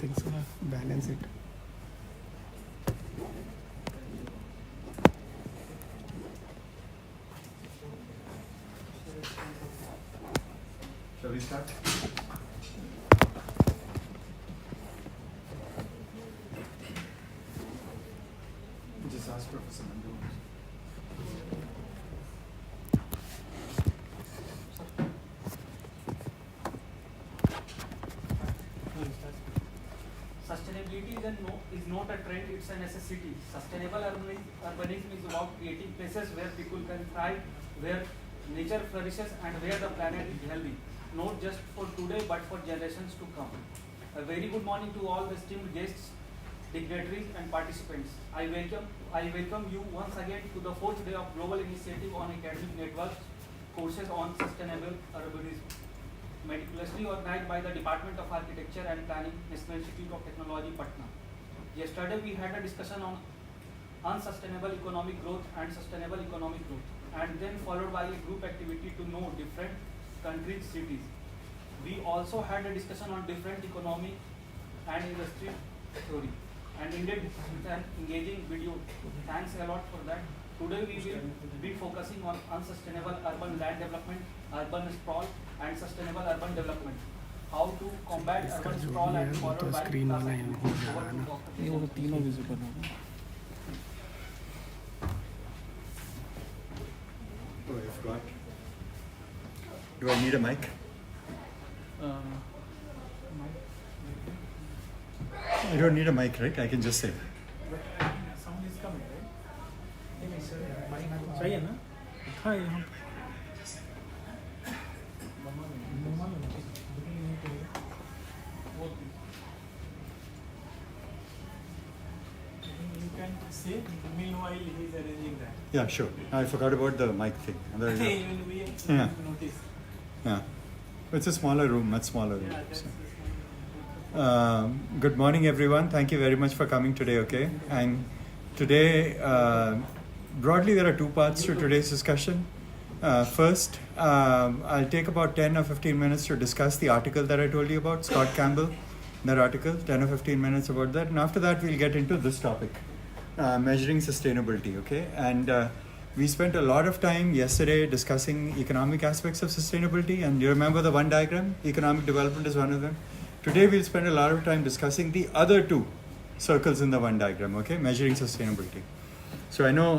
think so. Balance it. Shall we start? Just ask Professor Nandu. Sustainability is not a trend, it's a necessity. Sustainable urbanism is about creating places where people can thrive, where nature flourishes, and where the planet is healthy, not just for today but for generations to come. A very good morning to all the esteemed guests, dignitaries and participants. I welcome you once again to the fourth day of Global Initiative on Academic Networks courses on Sustainable Urbanism, meticulously organized by the Department of Architecture and Planning, National Institute of Technology, Patna. Yesterday we had a discussion on unsustainable economic growth and sustainable economic growth, and then followed by a group activity to know different countries' cities. We also had a discussion on different economic and industry theory, and ended with an engaging video. Thanks a lot for that. Today we will be focusing on unsustainable urban land development, urban sprawl, and sustainable urban development. How to combat urban sprawl and followed by screen वाला यहाँ हो जा रहा है ना। ये वो तीनों विजिबल होगा। Oh, I forgot. Do I need a mic? I don't need a mic, right? I can just say. Sound is coming, right? सही है ना? हाँ यहाँ You can say meanwhile he is arranging that. Yeah, sure. I forgot about the mic thing. Otherwise, Even we Yeah. notice. yeah. It's a smaller room, much smaller room. Yeah, that's so. the Good morning, everyone. Thank you very much for coming today, okay? And today, broadly, there are two parts to today's discussion. First, I'll take about 10 or 15 minutes to discuss the article that I told you about, Scott Campbell, that article, 10 or 15 minutes about that. And after that, we'll get into this topic, measuring sustainability, okay? And we spent a lot of time yesterday discussing economic aspects of sustainability. And you remember the one diagram? Economic development is one of them. Today, we'll spend a lot of time discussing the other two circles in the one diagram, okay? Measuring sustainability. So I know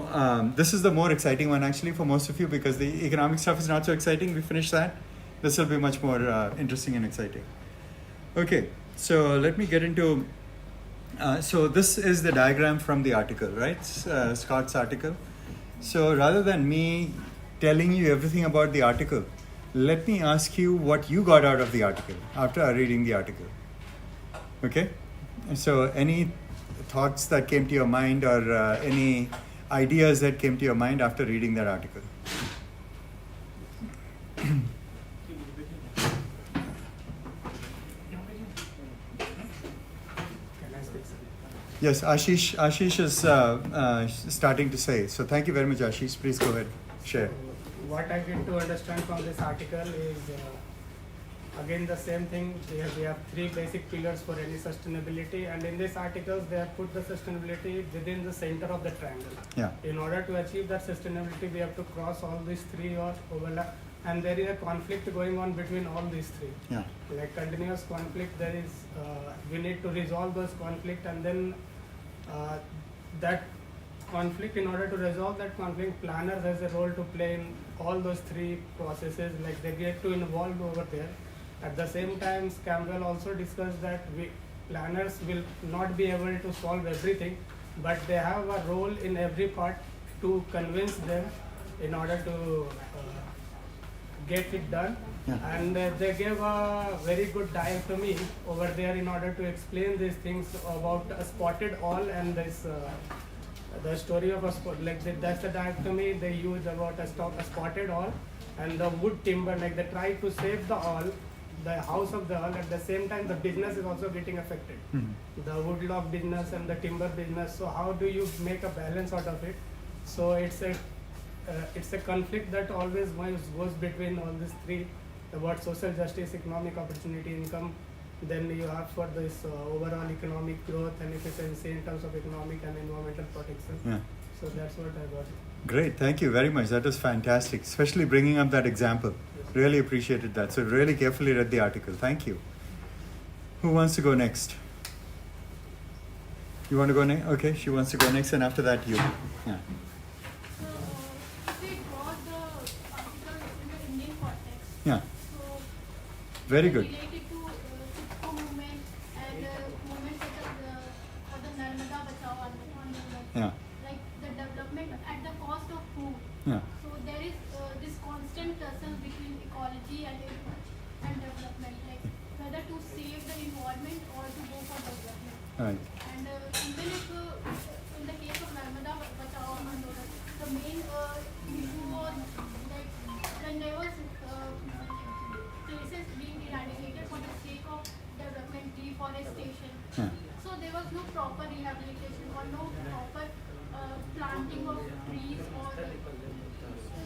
this is the more exciting one actually for most of you because the economic stuff is not so exciting. We finished that. This will be much more interesting and exciting. Okay, so let me get into, so this is the diagram from the article, right? Scott's article. So rather than me telling you everything about the article, let me ask you what you got out of the article after reading the article. Okay? So any thoughts that came to your mind or any ideas that came to your mind after reading that article? Yes, Ashish is starting to say. So thank you very much, Ashish. Please go ahead, share. What I get to understand from this article is again the same thing. We have three basic pillars for any sustainability, and in this article they have put the sustainability within the center of the triangle. Yeah. In order to achieve that sustainability, we have to cross all these three or overlap, and there is a conflict going on between all these three. Yeah. Like continuous conflict, there is we need to resolve those conflict, and then that conflict, in order to resolve that conflict, planners has a role to play in all those three processes. Like they get to involve over there. At the same time, Campbell also discussed that planners will not be able to solve everything, but they have a role in every part to convince them in order to get it done. Yeah. And they gave a very good dichotomy over there in order to explain these things about a spotted owl and this the story of a spot, like that's the dichotomy they use about a spotted owl and the wood timber. Like they try to save the owl, the house of the owl. At the same time, the business is also getting affected. Mm-hmm. The woodlot business and the timber business. So how do you make a balance out of it? So it's a conflict that always goes between all these three, about social justice, economic opportunity, income, then you have for this overall economic growth and efficiency in terms of economic and environmental protection. Yeah. So that's what I got. Great, thank you very much. That was fantastic, especially bringing up that example. Really appreciated that. So really carefully read the article. Thank you. Who wants to go next? You want to go next? Okay, she wants to go next, and after that you. Yeah. So, if we draw the article in the Indian context, Yeah. so Very good. related to Chipko movement and movements such as the Narmada Bachao Andolon, Yeah. like the development at the cost of who? Yeah. So there is this constant tussle between ecology and development, like whether to save the environment or to go for development. Right. And even if in the case of Narmada Bachao Andolon, the main issue was like when there was places being eradicated for the sake of development, deforestation. Yeah. So there was no proper rehabilitation or no proper planting of trees or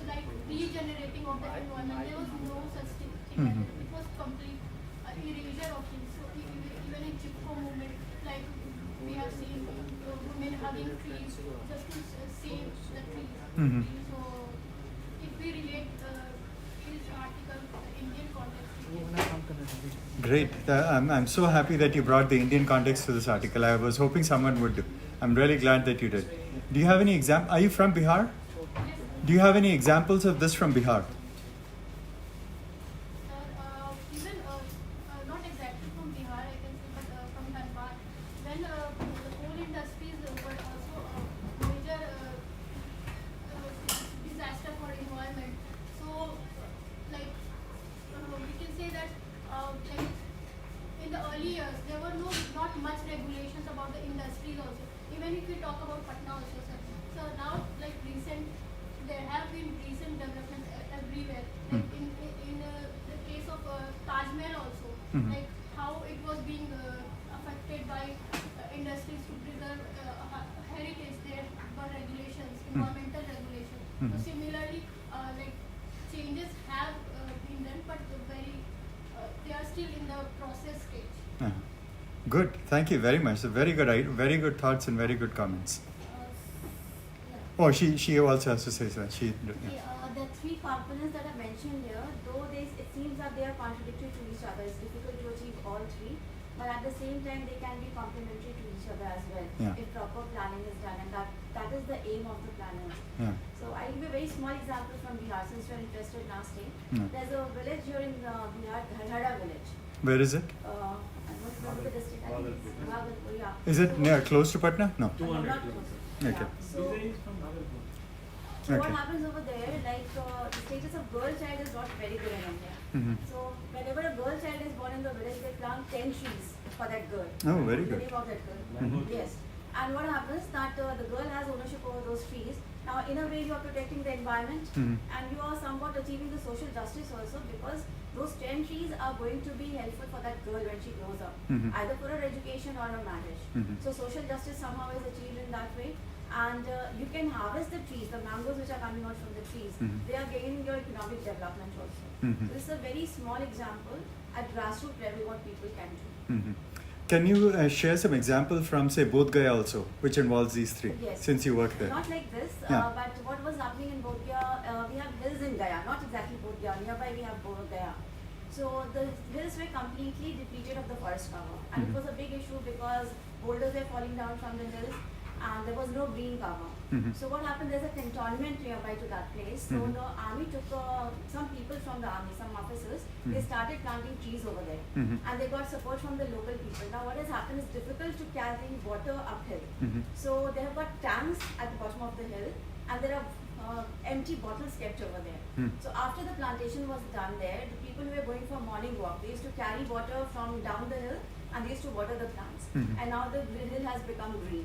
like regenerating of the environment. There was no such thing. It was complete erasure of things. So even in Chipko movement, like we have seen women hugging trees just to save the trees. Mhm. So if we relate this article to the Indian context, Great. I'm so happy that you brought the Indian context to this article. I was hoping someone would. I'm really glad that you did. Do you have any Are you from Bihar? Do you have any examples of this from Bihar? even not exactly from Bihar, I can say, but from Dhanbad, when the coal industries were also a major disaster for environment. So, like we can say that, like in the early years, there were not much regulations about the industries also. Even if we talk about Patna also, sir. So now, like there have been recent developments everywhere. Like in the case of Taj Mahal also, like how it was being affected by industries to preserve heritage. There were regulations, environmental regulations. So similarly, like changes have been done, but they are still in the process stage. Good. Thank you very much. Very good thoughts and very good comments. Oh, she also has to say so. The three components that are mentioned here, though it seems that they are contradictory to each other, it's difficult to achieve all three, but at the same time they can be complementary to each other as well if proper planning is done, and that is the aim of the planners. Yeah. So I'll give a very small example from Bihar since you're interested now. There's a village here in Bihar, Dharhada village. Where is it? I don't remember the district. I think it's Bhagalpur, yeah. Is it near close to Patna? No. 200 kilometers. Okay. Yeah. So what happens over there, like the status of girl child is not very good in India. So whenever a girl child is born in the village, they plant 10 trees for that girl. Oh, very The good. name of that girl. Yes. And what happens that the girl has ownership over those trees. Now in a way you are protecting the environment and you are somewhat achieving the social justice also, because those 10 trees are going to be helpful for that girl when she grows up, either for her education or her marriage. So social justice somehow is achieved in that way. And you can harvest the trees, the mangoes which are coming out from the trees. They are gaining your economic development also. So this is a very small example at grassroots level what people can do. Can you share some example from, say, Bodh Gaya also, which involves these three, Yes. since you work there? Not like this, Yeah. but what was happening in Bodh Gaya, we have hills in Gaya, not exactly Bodh Gaya, nearby we have Bodh Gaya. So the hills were completely depleted of the forest cover, and it was a big issue because boulders were falling down from the hills and there was no green cover. So what happened, there's a cantonment nearby to that place. So the army took some people from the army, some officers, they started planting trees over there. And they got support from the local people. Now what has happened is difficult to carry water uphill. So they have got tanks at the bottom of the hill and there are empty bottles kept over there. So after the plantation was done there, the people who were going for morning walk, they used to carry water from down the hill and they used to water the plants. And now the hill has become green.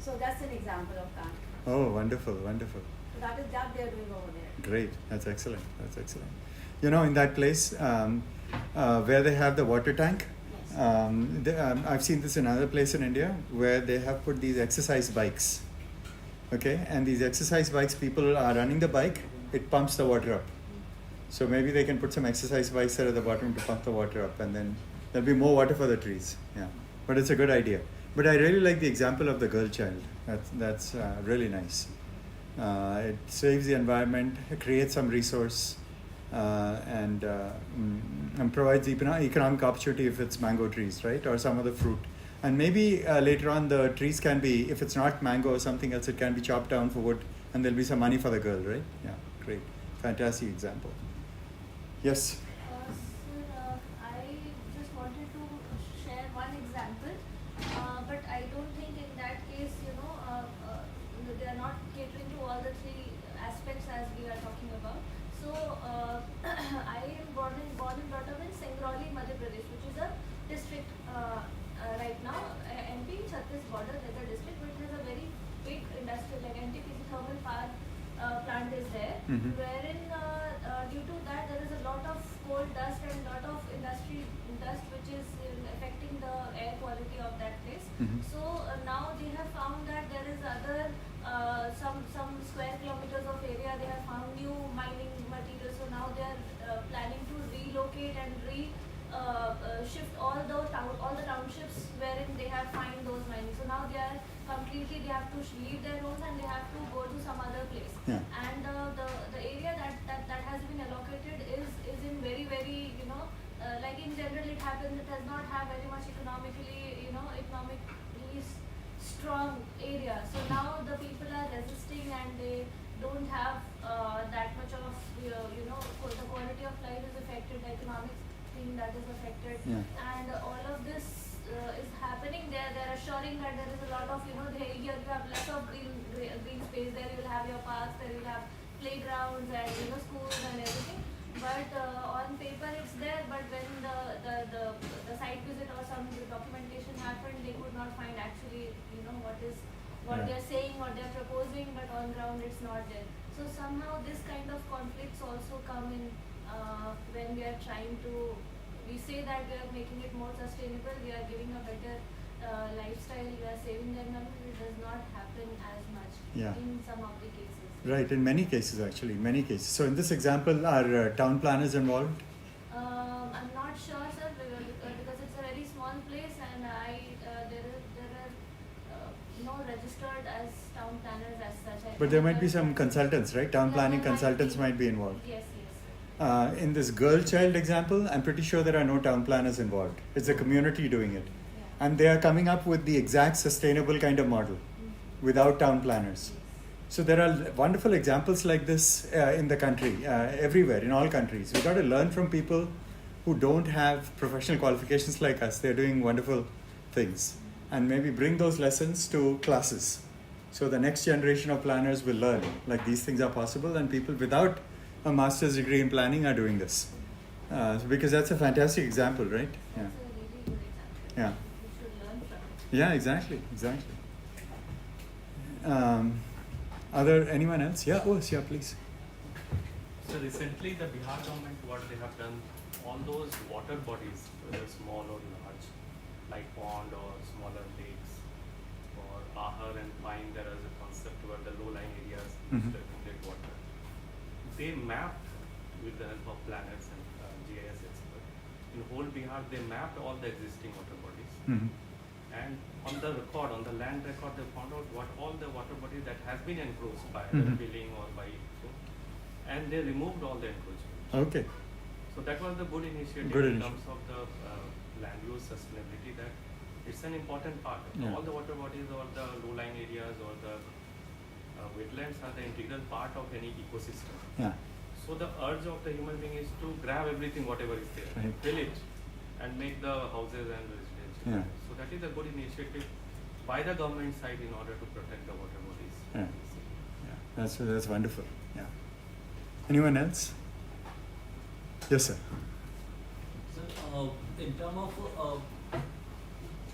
So that's an example of that. Oh, wonderful, wonderful. So that is that they are doing over there. Great, that's excellent, that's excellent. You know, in that place where they have the water tank, I've seen this in another place in India where they have put these exercise bikes. Okay, and these exercise bikes, people are running the bike, it pumps the water up. So maybe they can put some exercise bikes there at the bottom to pump the water up, and then There'll be more water for the trees. Yeah, but it's a good idea. But I really like the example of the girl child. That's really nice. It saves the environment, it creates some resource, and provides economic opportunity if it's mango trees, right, or some other fruit. And maybe later on the trees can be, if it's not mango or something else, it can be chopped down for wood, and there'll be some money for the girl, right? Yeah, great, fantastic example. Yes. Sir, I just wanted to share one example, but I don't think in that case, they are not catering to all the three aspects as we are talking about. So, I am born and brought up in Singrauli, Madhya Pradesh, which is a district right now. MP, Chhattis border, there's a district which has a very big industrial, like NTPC thermal power plant is there, wherein due to that there is a lot of coal dust and lot of industry dust which is affecting the air quality of that place. So now they have found that there is other some square kilometers of area they have found new mining materials. So now they are planning to relocate and shift all the townships wherein they have find those mining. So now they are completely, they have to leave their homes and they have to go to some other place. Yeah. And the area that has been allocated is in very like in general it happens, it does not have very much economically strong area. So now the people are resisting and they don't have that much of the quality of life is affected, the economic thing that is affected, and all of this is happening. They're assuring that there is a lot of here you have less of green space. There you will have your parks, there you will have playgrounds and schools and everything. But on paper it's there, but when the site visit or some documentation happened, they could not find actually what they're saying, what they're proposing, but on ground it's not there. So somehow this kind of conflicts also come in when we are trying to, we say that we are making it more sustainable, we are giving a better lifestyle, we are saving their money. It does not happen as much in some of the cases. Right, in many cases actually, many cases. So in this example, are town planners involved? I'm not sure, sir, because it's a very small place and there are no registered as town planners as such. But there might be some consultants, right? Town planning consultants might be involved. Yes. In this girl-child example, I'm pretty sure there are no town planners involved. It's the community doing it. Yeah. And they are coming up with the exact sustainable kind of model without town planners. So there are wonderful examples like this in the country, everywhere, in all countries. We've got to learn from people who don't have professional qualifications like us. They're doing wonderful things. And maybe bring those lessons to classes. So the next generation of planners will learn, like these things are possible, and people without a master's degree in planning are doing this. Because that's a fantastic example, right? That's a really good example. Yeah. We should learn from it. Yeah, exactly. Anyone else? Yeah, please. So recently the Bihar government, what they have done, all those water bodies, whether small or large, like pond or smaller lakes, or Ahar and Pine, there is a concept where the low-lying areas to accumulate water. They mapped with the help of planners and GIS experts. In whole Bihar, they mapped all the existing water bodies. And on the record, on the land record, they found out what all the water bodies that has been encroached by filling or by and they removed all the encroachment. Okay. So that was the good initiative in terms of the land use sustainability, that it's an important part. All the water bodies or the low-lying areas or the wetlands are the integral part of any ecosystem. Yeah. So the urge of the human being is to grab everything, whatever is there, fill it, and make the houses and residential. Yeah. So that is a good initiative by the government side in order to protect the water bodies. Yeah. That's wonderful. Yeah. Anyone else? Yes, sir. So, in terms of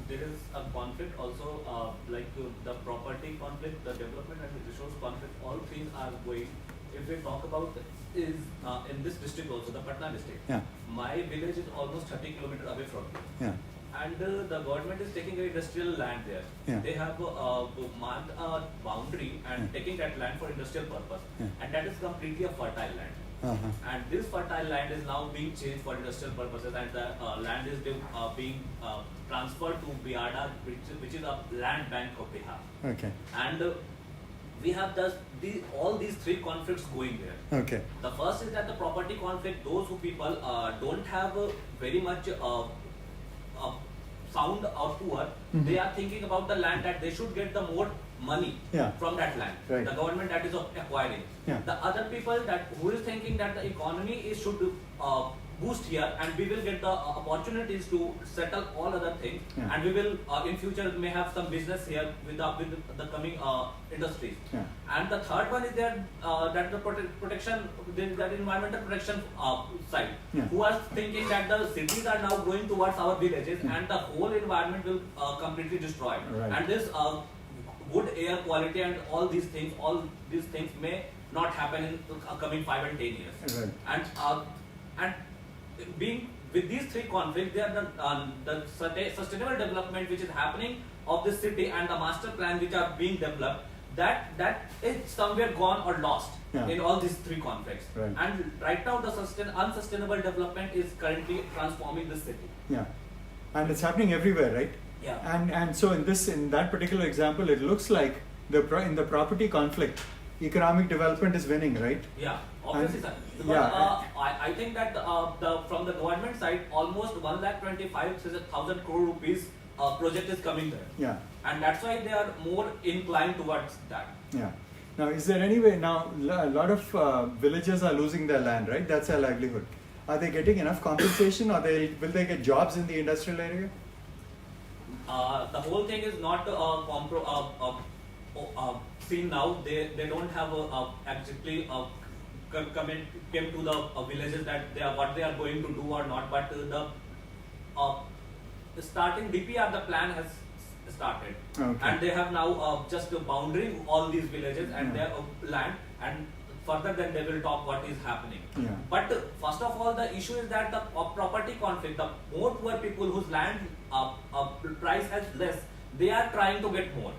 there is a conflict also, the property conflict, the development and the resource conflict, all three are going. If we talk about is in this district also, the Patna district, my village is almost 30 kilometers away from here. And the government is taking industrial land there. They have marked a boundary and taking that land for industrial purpose. And that is completely a fertile land. And this fertile land is now being changed for industrial purposes, and the land is being transferred to Biada, which is a land bank of Bihar. Okay. And we have all these three conflicts going there. Okay. The first is that the property conflict, those who people don't have very much sound or poor, they are thinking about the land that they should get the more money from that land. Right. The government that is acquiring. The other people who is thinking that the economy should boost here, and we will get the opportunities to settle all other things, and we will in future may have some business here with the coming industries. And the third one is that the protection, that environmental protection side, who are thinking that the cities are now going towards our villages, and the whole environment will completely destroyed. Right. And this good air quality and all these things may not happen in the coming 5 and 10 years. Right. And being with these three conflicts, they are the sustainable development which is happening of the city and the master plan which are being developed, that is somewhere gone or lost in all these three conflicts. Right. And right now the unsustainable development is currently transforming the city. Yeah. And it's happening everywhere, right? Yeah. And so in that particular example, it looks like in the property conflict, economic development is winning, right? Yeah, obviously, sir. Because, I think that from the government side, almost 1,25,000 crore rupees project is coming there. Yeah. And that's why they are more inclined towards that. Yeah. Now, is there any way now? A lot of villagers are losing their land, right? That's their livelihood. Are they getting enough compensation, or will they get jobs in the industrial area? The whole thing is not seen now. They don't have exactly came to the villages that what they are going to do or not. But the starting DPR, the plan has started, and they have now just boundary all these villages and their land, and further then they will talk what is happening. But first of all, the issue is that the property conflict, the more poor people whose land price has less, they are trying to get more.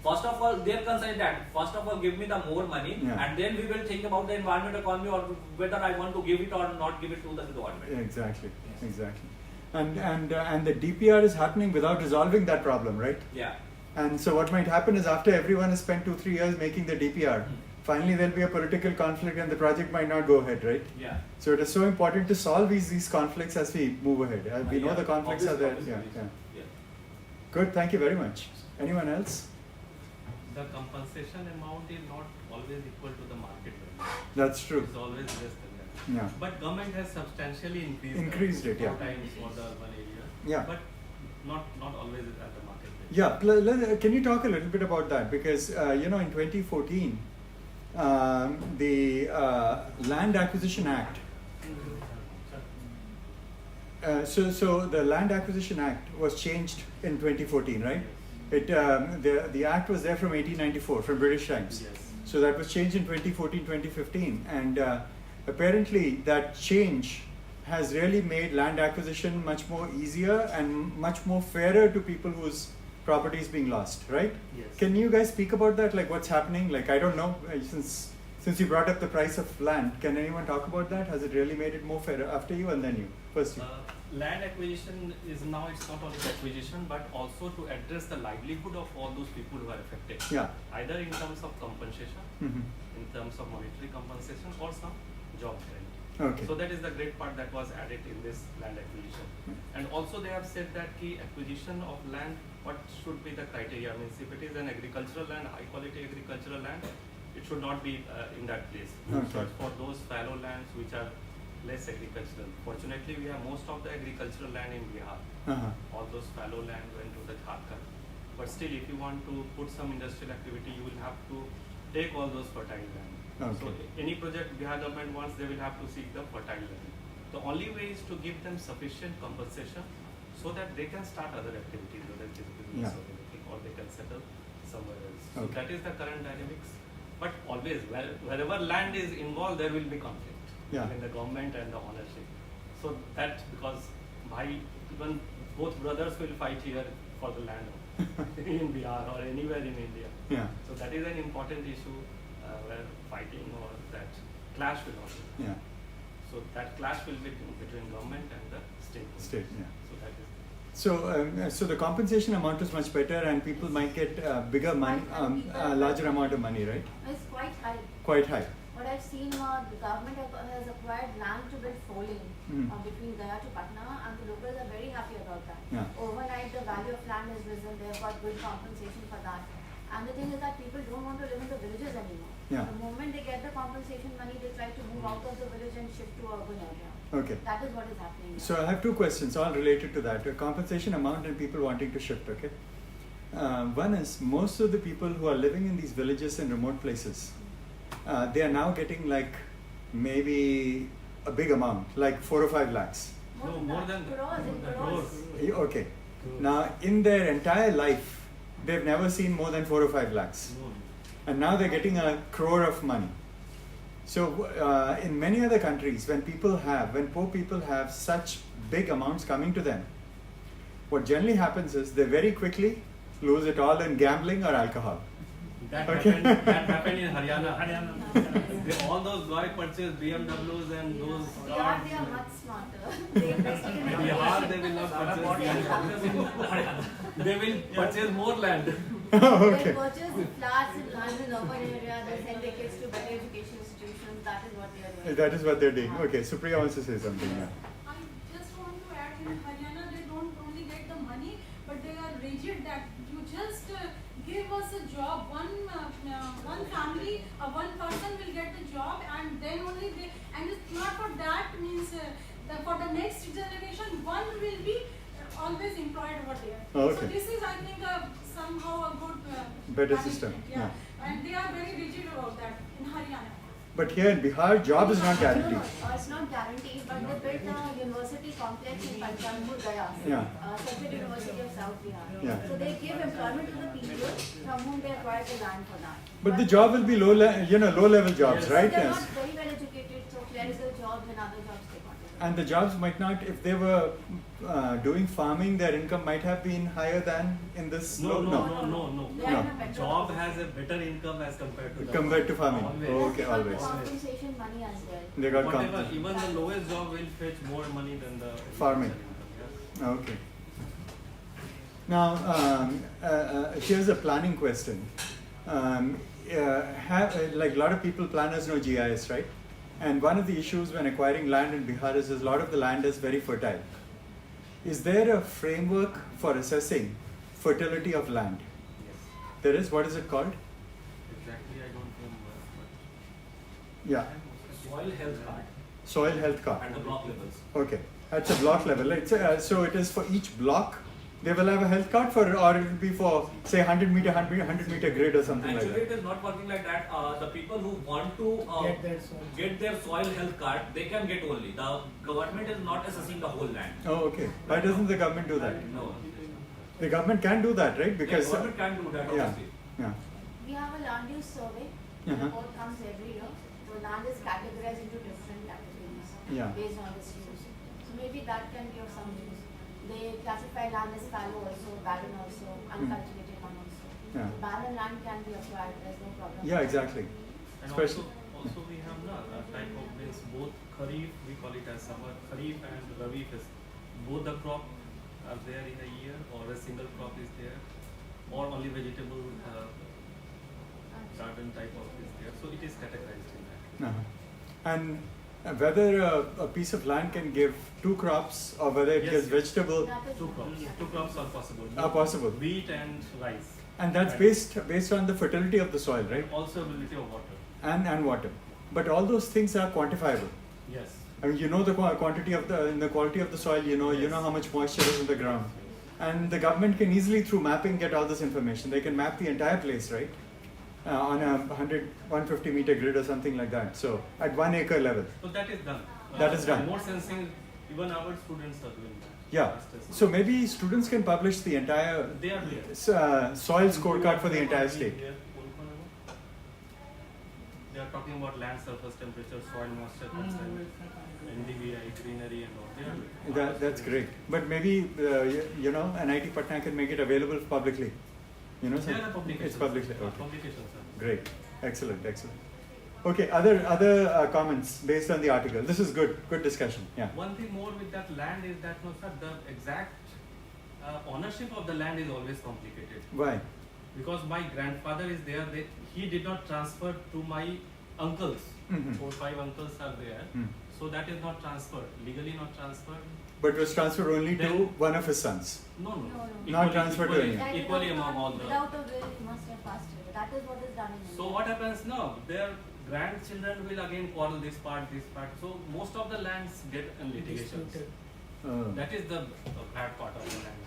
First of all, their concern is that, first of all, give me the more money, and then we will think about the environment, economy, or whether I want to give it or not give it to the government. Exactly, exactly. And the DPR is happening without resolving that problem, right? Yeah. And so what might happen is, after everyone has spent 2-3 years making the DPR, finally there'll be a political conflict and the project might not go ahead, right? Yeah. So it is so important to solve these conflicts as we move ahead. We know the conflicts are there. Yeah. Good, thank you very much. Anyone else? The compensation amount is not always equal to the market value. That's true. It's always less than that. Yeah. But government has substantially increased it, 4 times for the urban area. Yeah. But not always at the market value. Yeah, can you talk a little bit about that? Because in 2014, the Land Acquisition Act. So the Land Acquisition Act was changed in 2014, right? The act was there from 1894, from British times. Yes. So that was changed in 2014, 2015, and apparently that change has really made land acquisition much more easier and much more fairer to people whose property is being lost, right? Yes. Can you guys speak about that? Like, what's happening? Like, I don't know, since you brought up the price of land, can anyone talk about that? Has it really made it more fair? After you and then you. First you. Land acquisition is now, it's not only acquisition but also to address the livelihood of all those people who are affected. Yeah. Either in terms of compensation, in terms of monetary compensation, or some job trend. Okay. So that is the great part that was added in this land acquisition. And also they have said that key acquisition of land, what should be the criteria? Means if it is an agricultural land, high quality agricultural land, it should not be in that place. Okay. So for those fallow lands which are less agricultural. Fortunately, we have most of the agricultural land in Bihar. All those fallow land went to the Jharkhand. But still, if you want to put some industrial activity, you will have to take all those fertile land. Okay. So any project Bihar government wants, they will have to seek the fertile land. The only way is to give them sufficient compensation so that they can start other activities, whether it is business or anything, or they can settle somewhere else. So that is the current dynamics. But always, wherever land is involved, there will be conflict between the government and the ownership. So that's because even both brothers will fight here for the land in Bihar or anywhere in India. Yeah. So that is an important issue where fighting or that clash will happen. Yeah. So that clash will be between government and the state. State, yeah. So that is. So the compensation amount is much better, and people might get bigger money, a larger amount of money, right? It's quite high. Quite high. What I've seen, the government has acquired land to build 4 lane between Gaya to Patna, and the locals are very happy about that. Yeah. Overnight, the value of land has risen. They've got good compensation for that. And the thing is that people don't want to live in the villages anymore. Yeah. The moment they get the compensation money, they try to move out of the village and shift to urban area. Okay. That is what is happening. So I have 2 questions, all related to that: compensation amount and people wanting to shift. Okay. One is, most of the people who are living in these villages and remote places, they are now getting like maybe a big amount, like 4 or 5 lakhs. No, more than Crores in that. crores. Okay. Now, in their entire life, they've never seen more than 4 or 5 lakhs. No. And now they're getting a crore of money. So in many other countries, when poor people have such big amounts coming to them, what generally happens is they very quickly lose it all in gambling or alcohol. That Okay. happened in Haryana. All those guys purchased BMWs and those Bihar, cars. they are much smarter. They invested in In Bihar, they will not purchase BMWs. They will purchase more land. Okay. They purchase flats and lands in urban area, they send their kids to better education institutions, that is what they are doing. That is what they're doing. Okay, Supriya wants to say something. Yeah. I just want to add, in Haryana they don't only get the money, but they are rigid that you just give us a job. One family, one person will get the job, and then only they. And it's not for that means for the next generation, one will be always employed over there. Okay. So this is, I think, somehow a good Better management, system, yeah. And they are very rigid about that in Haryana. But here in Bihar, job is not guaranteed. No, it's not guaranteed, but they built a university complex in Panchanpur, Gaya. Yeah. Central University of South Bihar. Yeah. So they give employment to the people from whom they acquired the land for that. But the job will be low level jobs, right? They're Yes. not very well educated, so clerical jobs and other jobs they can't do. And the jobs might not, if they were doing farming, their income might have been higher than in this. No. They are No. in a better Job position. has a better income as compared to the Compared to farming. Always. Oh, Plus okay, they got always. compensation money as well. They got Whatever, compensation. even the lowest job will fetch more money than the Farming. income, Okay. Now, here's a planning question. Like a lot of people, planners know GIS, right? And one of the issues when acquiring land in Bihar is a lot of the land is very fertile. Is there a framework for assessing fertility of land? Yes. There is. What is it called? Exactly, I don't remember. Yeah, Soil health card soil health card. at the block levels. Okay, at the block level. So it is for each block. They will have a health card for, or it will be for say 100 meter grid or something like Actually, that. it is not working like that. The people who want to get their soil health card, they can get only. The government is not assessing the whole land. Oh, okay. Why doesn't the government do that? No. The government can do that, right? Because The government can do that, yeah, obviously. yeah. We have a land use survey. Uh-huh. Report comes every year. So land is categorized into different categories Yeah. based on its use. So maybe that can be of some use. They classify land as fallow also, barren also, uncultivated one also. Yeah. So barren land can be acquired. There's no problem. Yeah, exactly. And Especially- also we have a type of means both Kharif, we call it as summer Kharif and Rabi is both the crop are there in a year, or a single crop is there, or only vegetable garden type of is there. So it is categorized in that. Uh-huh. And whether a piece of land can give 2 crops or whether it Yes, gives yes. vegetable, That is Two not- crops. Two crops are possible. Are possible. Wheat and rice. and that's based on the fertility of the soil, right? Also ability of water. And water. But all those things are quantifiable. Yes. I mean, you know the quantity of the quality of the soil. You know Yes. how much moisture is in the ground, and the government can easily through mapping get all this information. They can map the entire place, right, on a 150 meter grid or something like that. So at 1 acre level. So that is done. That is done. More sensing, even our students are doing that. Yeah. Masters. So maybe students can publish the entire They are there. soil scorecard for the entire state. They are talking about land surface temperature, soil moisture content, NDVI, greenery and all. They are doing. That's great. But maybe NIT Patna can make it available publicly. There are publications. It's publicly. Okay. Publications are. Great. Excellent. Okay, other comments based on the article. This is good discussion. Yeah. One thing more with that land is that, no, sir, the exact ownership of the land is always complicated. Why? Because my grandfather is there, he did not transfer to my uncles. Mhm. 4, 5 uncles are there. Hmm. So that is not transferred, legally not transferred. But was transferred only to Then- one of his sons. No. No, no. Not transferred to anyone. That Equally without- among all the. Without a will, he must have passed away. That is what is done in India. So what happens now? Their grandchildren will again quarrel this part. So most of the lands get in litigation. Disputed. That is the bad part of the land.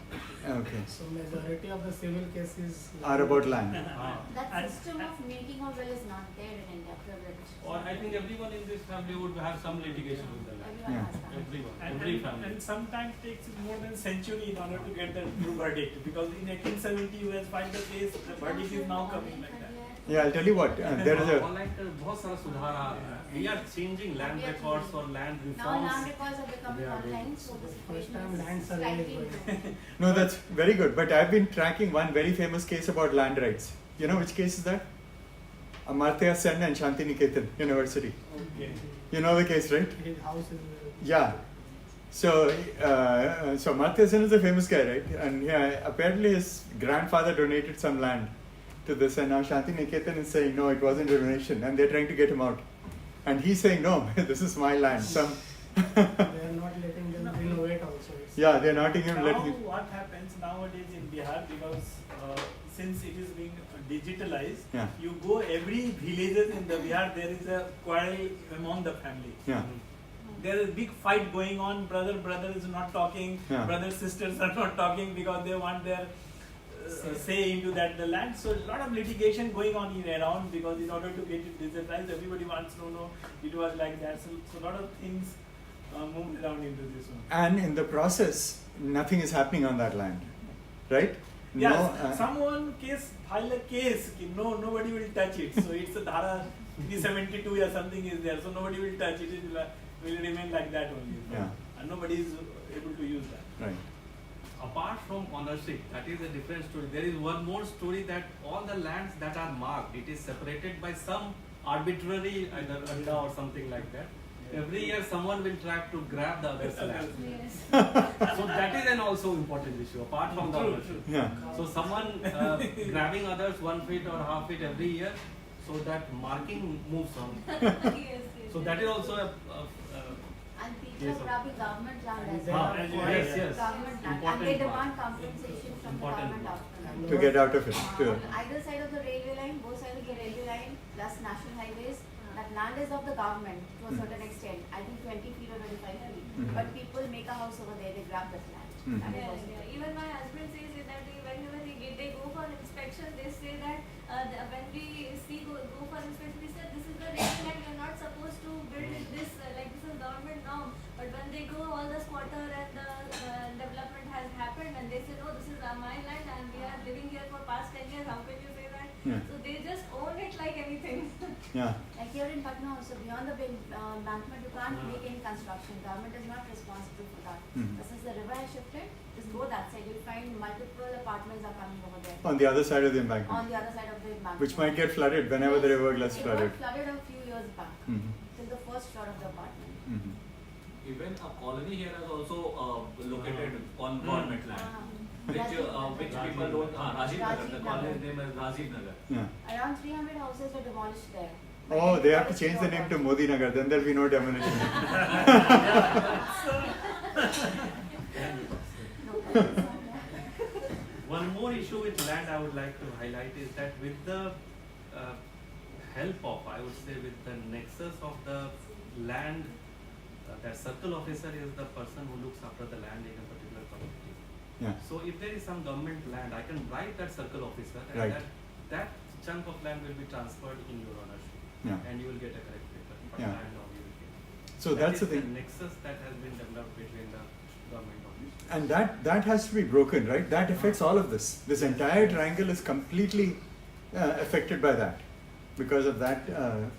Okay. So majority of the civil cases Are about land. That And- system of making a will is not there in India, privilege. Or I think everyone in this family would have some litigation with the land. Everyone Yeah. has that. Everyone, And, every and, family. and sometimes takes more than century in order to get the true verdict, because in 1870 you has filed the case, the verdict is now coming like that. Yeah, I'll tell you what. There is a. Online का बहुत सारा सुधार आ रहा है. We are changing land records or land Now reforms. land records are becoming They are online, doing- so the First situation time is land survey is slightly going on. improved. No, that's very good. But I've been tracking one very famous case about land rights. You know which case is that? Amartya Sen and Shanti Niketan University. Okay. You know the case, right? His house is Yeah. So Amartya Sen is a famous guy, right? And yeah, apparently his grandfather donated some land to this, and now Shanti Niketan is saying no, it wasn't a donation, and they're trying to get him out. And he's saying no, this is my land. they are not letting them renovate also. It's- Yeah, they're not even Now letting. what happens nowadays in Bihar, because since it is being digitalized, Yeah. you go every villages in the Bihar, there is a quarrel among the family. Yeah. There is a big fight going on. Brother is not talking. Yeah. Brothers sisters are not talking because they want their say into that the land. So a lot of litigation going on in around, because in order to get it digitalized, everybody wants to know it was like that. So a lot of things moved around into this one. And in the process, nothing is happening on that land, right? Yeah, No, someone file a case. Nobody will touch it. So it's a Dhara 372 or something is there. So nobody will touch it. It will remain like that only. Yeah. And nobody is able to use that. Right. Apart from ownership, that is a different story. There is one more story that all the lands that are marked, it is separated by some arbitrary either adda or something like that. Every year someone will try to grab the other's land. Yes. So that is an also important issue apart from the ownership. Yeah. So someone grabbing others 1 feet or half feet every year, so that marking moves on. Yes, So that is also a And people Yes, are grabbing government land as They well. are yes, yes. Government land. And Important they part. demand compensation from Important the government part. after that. And To get out of it. On either side of the railway line, both sides of the railway line, plus national highways, that land is of the government to a certain extent. I think 20 feet or 25 feet. But people make a house over there, they grab that land. That is also there. Even my husband says that whenever they go for inspection, they say that when we go for inspection, we said this is the railway line, we are not supposed to build this, like this is government norm. But when they go, all the squatter and the development has happened, and they say no, this is my land and we are living here for past 10 years, how can you say that? Yeah. So they just own it like anything. Yeah. Like here in Patna also, beyond the big embankment, you can't make any construction. Government is not responsible for that. Mhm. But since the river has shifted, just go that side. You'll find multiple apartments are coming over there. On the other side of the On embankment, the other side of the embankment. which might get flooded whenever the river gets It flooded. got flooded a few years back. Mhm. Till the first floor of the apartment. Mhm. Even a colony here is also located on government land, which Rajiv which Nagar. people don't. Rajiv Nagar. The Rajiv colony Nagar. name is Rajiv Nagar. Yeah. Around 300 houses were demolished there. Oh, they have to change the name to Modi Nagar, then there'll be no demolition. One more issue with land I would like to highlight is that with the help of, I would say, with the nexus of the land, that circle officer is the person who looks after the land in a particular community. Yeah. So if there is some government land, I can write that circle officer, and Right. that chunk of land will be transferred in your ownership, Yeah. and you will get a correct paper for Yeah. land or you will get. So that's the is thing. nexus that has been developed between the government office. And that has to be broken, right? That affects all of this. This entire triangle is completely affected by that because of that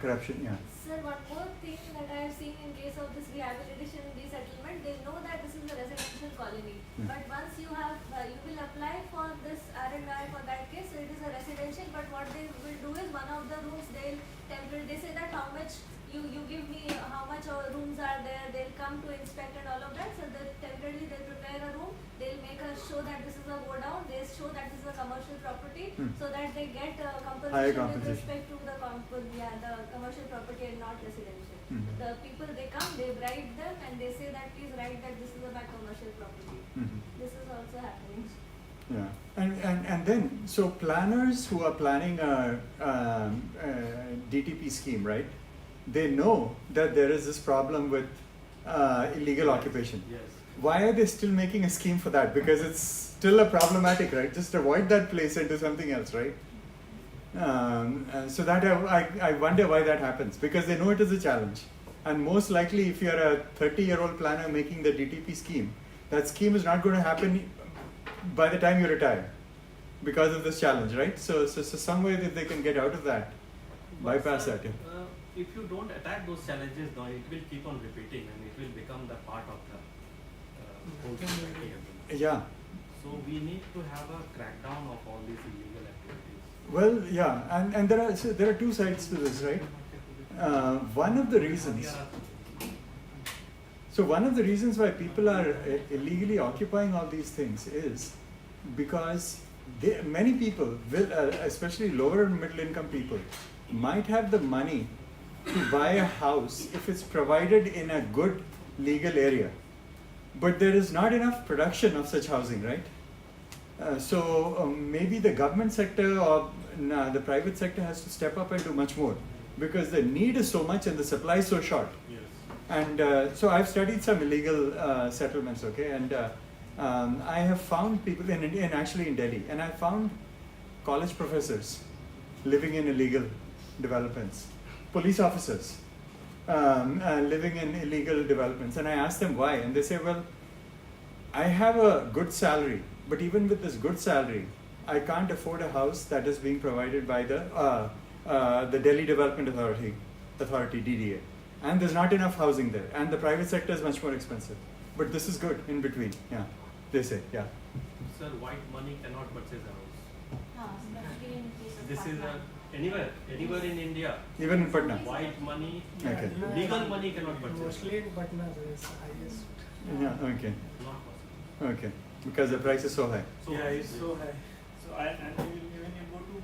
corruption. Yeah. Sir, one more thing that I have seen in case of this rehabilitation and resettlement, they know that this is a residential colony. But once you have, you will apply for this R&I for that case, so it is a residential, but what they will do is one of the rooms they'll temporary. They say that how much you give me, how much rooms are there. They'll come to inspect and all of that. So they temporarily they'll prepare a room. They'll make a show that this is a go down. They show that this is a commercial property, so that they get Higher compensation with compensation. respect to the the commercial property and not residential. Mhm. The people they come, they bribe them and they say that please write that this is my commercial property. Mhm. This is also happening. Yeah, and then, so planners who are planning a DTP scheme, right? They know that there is this problem with illegal occupation. Yes. Why are they still making a scheme for that? Because it's still a problematic, right? Just avoid that place and do something else, right? So that I wonder why that happens, because they know it is a challenge. And most likely, if you're a 30-year-old planner making the DTP scheme, that scheme is not going to happen by the time you retire because of this challenge, right? So some way that they can get out of that, bypass that. Yeah. If you don't attack those challenges, now it will keep on repeating and it will become the part of the whole society again. Yeah. So we need to have a crackdown of all these illegal activities. Well, yeah, and there are two sides to this, right? One of the reasons why people are illegally occupying all these things is because many people, especially lower and middle income people, might have the money to buy a house if it's provided in a good legal area. But there is not enough production of such housing, right? So maybe the government sector or the private sector has to step up and do much more, because the need is so much and the supply is so short. Yes. And so I've studied some illegal settlements, okay, and I have found people actually in Delhi, and I found college professors living in illegal developments, police officers living in illegal developments, and I asked them why, and they say, well, I have a good salary, but even with this good salary, I can't afford a house that is being provided by the Delhi Development Authority, DDA. And there's not enough housing there. And the private sector is much more expensive. But this is good in between. Yeah, they say, yeah. Sir, white money cannot purchase a house. Especially in case of This is Patna. anywhere in India. Even in Patna. White money, Okay. legal money cannot purchase. Mostly in Patna, there is highest. Yeah, okay. Not possible. Okay. Because the price is so high. So Yeah, it's so high. So and when you go to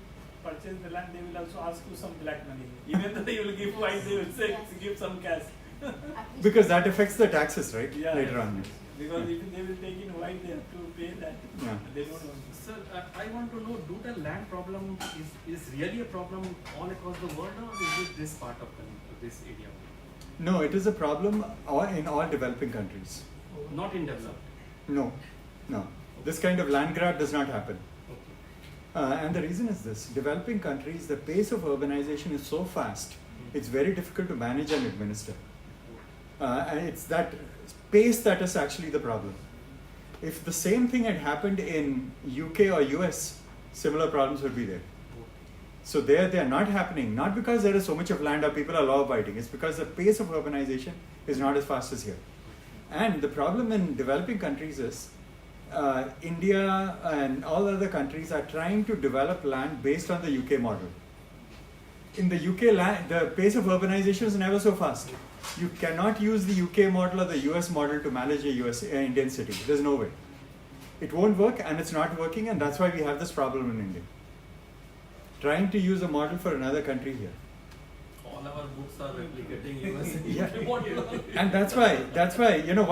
purchase the land, they will also ask you some black money. Even though they will give white, they will say Yes. give some cash. At least Because that affects the taxes, right? Yeah, Later yes. on. Because if they will take in white, they have to pay that. Yeah. They don't want. Sir, I want to know, do the land problem is really a problem all across the world, or is it this part of this area? No, it is a problem in all developing countries. Not in developed. No. This kind of land grab does not happen. Okay. And the reason is this: developing countries, the pace of urbanization is so fast, it's very difficult to manage and administer. And it's that pace that is actually the problem. If the same thing had happened in UK or US, similar problems would be there. So they are not happening, not because there is so much of land or people are law abiding, it's because the pace of urbanization is not as fast as here. And the problem in developing countries is India and all other countries are trying to develop land based on the UK model. In the UK, the pace of urbanization is never so fast. You cannot use the UK model or the US model to manage a Indian city. There's no way. It won't work, and it's not working, and that's why we have this problem in India. Trying to use a model for another country here. All our books are replicating US Yeah. And that's why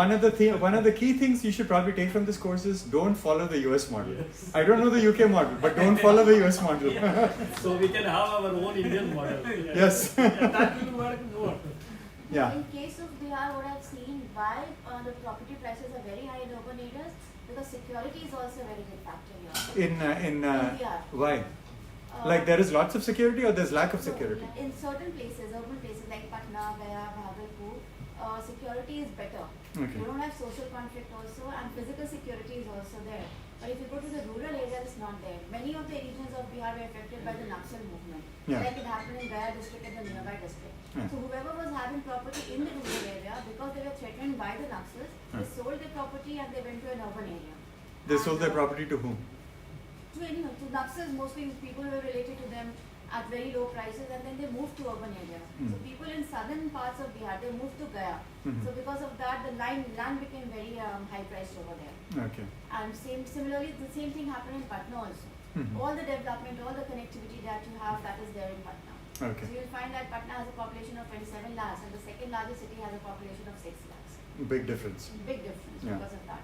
one of the key things you should probably take from this course is don't follow the US model. Yes. I don't know the UK model, but don't follow the US model. So we can have our own Indian model. Yes. That will work more. Yeah. In case of Bihar, what I've seen, why the property prices are very high in urban areas, because security is also a very big factor here. In Bihar. why? Like there is lots of security or there's lack of So, security? in certain places, urban places like Patna, Gaya, Bhagalpur, security is better. Okay. You don't have social conflict also, and physical security is also there. But if you go to the rural areas, it's not there. Many of the regions of Bihar were affected by the Naxal movement. Yeah. Like it happened in Gaya district and the nearby district. Yeah. So whoever was having property in the rural area, because they were threatened by the Naxals, they sold their property and they went to an urban area. They sold their And, property to whom? to anyone, to Naxals, mostly people who were related to them, at very low prices, and then they moved to urban areas. So people in southern parts of Bihar, they moved to Gaya. So because of that, the land became very high priced over there. Okay. And similarly, the same thing happened in Patna also. All the development, all the connectivity that you have, that is there in Patna. Okay. So you'll find that Patna has a population of 27 lakhs, and the second largest city has a population of 6 lakhs. Big difference. Big difference Yeah. because of that.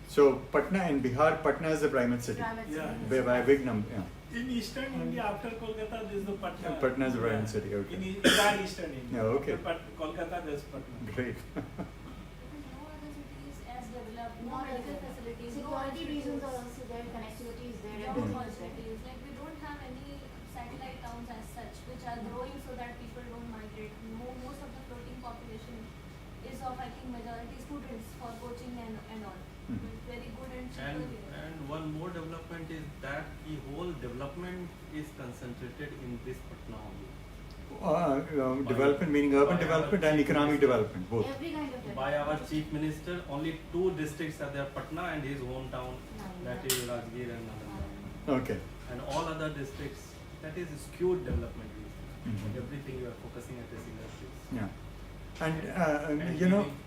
So Patna in Bihar, Patna is the primate city. Private Yeah. cities. By a big number. Yeah. In eastern India, after Kolkata, there is the Patna. Patna is the primate city. Okay. In entire eastern India. Yeah, okay. After Kolkata, there is Patna. Great. No other cities as developed, no Not medical as facilities, security no reasons are hospitals, also there, connectivity is there, job everything is there. opportunities. Like we don't have any satellite towns as such which are growing so that people don't migrate. Most of the floating population is of, I think, majority students for coaching and all. It's very good and cheaper here. And one more development is that the whole development is concentrated in this Patna only. Development meaning urban By our development and chief economic minister. development, both. Every kind of By our development. chief minister, only 2 districts are there, Patna and his hometown, that is Rajgir and Nalanda. Okay. And all other districts, that is skewed development. Mhm. Everything you are focusing at a single place. Yeah. And And you know, giving-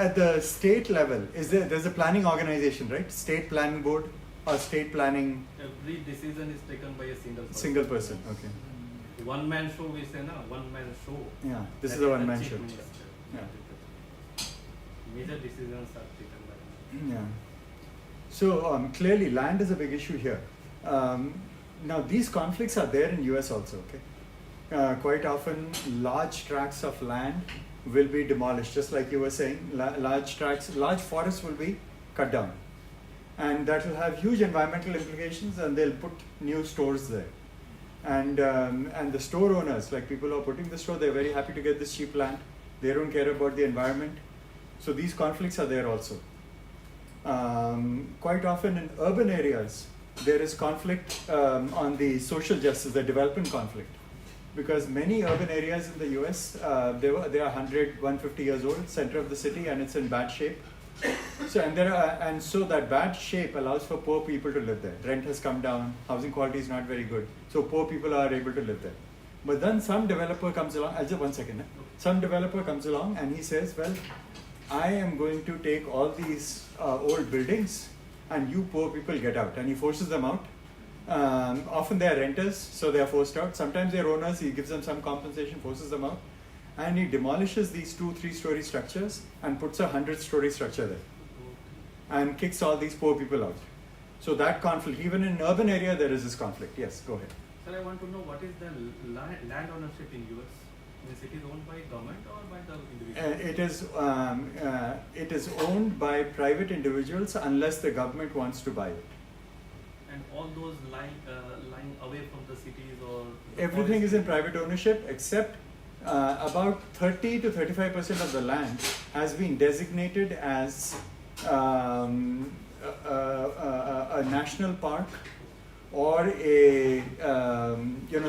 at the state level, there's a planning organization, right? State planning board or state planning every decision is taken by a single person. Okay. One man show, we say, na, one man show. Yeah. This That is a the one man chief show. minister. Yeah. Major decisions are taken by him. Yeah. So clearly, land is a big issue here. Now these conflicts are there in US also. Okay. Quite often, large tracts of land will be demolished, just like you were saying. Large forests will be cut down, and that will have huge environmental implications. And they'll put new stores there, and the store owners, like people who are putting the store, they're very happy to get this cheap land. They don't care about the environment. So these conflicts are there also. Quite often in urban areas, there is conflict on the social justice, the development conflict. Because many urban areas in the US, they are 100, 150 years old, center of the city, and it's in bad shape. So that bad shape allows for poor people to live there. Rent has come down, housing quality is not very good, so poor people are able to live there. But then some developer comes along, some developer comes along and he says, well, I am going to take all these old buildings and you poor people get out, and he forces them out. Often they are renters, so they are forced out. Sometimes they are owners, he gives them some compensation, forces them out. And he demolishes these 2-3 story structures and puts a 100-story structure there. And kicks all these poor people out. So that conflict, even in urban area, there is this conflict. Yes, go ahead. Sir, I want to know what is the land ownership in US? Is it owned by government or by the individual? It is owned by private individuals unless the government wants to buy it. And all those lying away from the cities or the Everything is in forest? private ownership except about 30 to 35% of the land has been designated as a national park or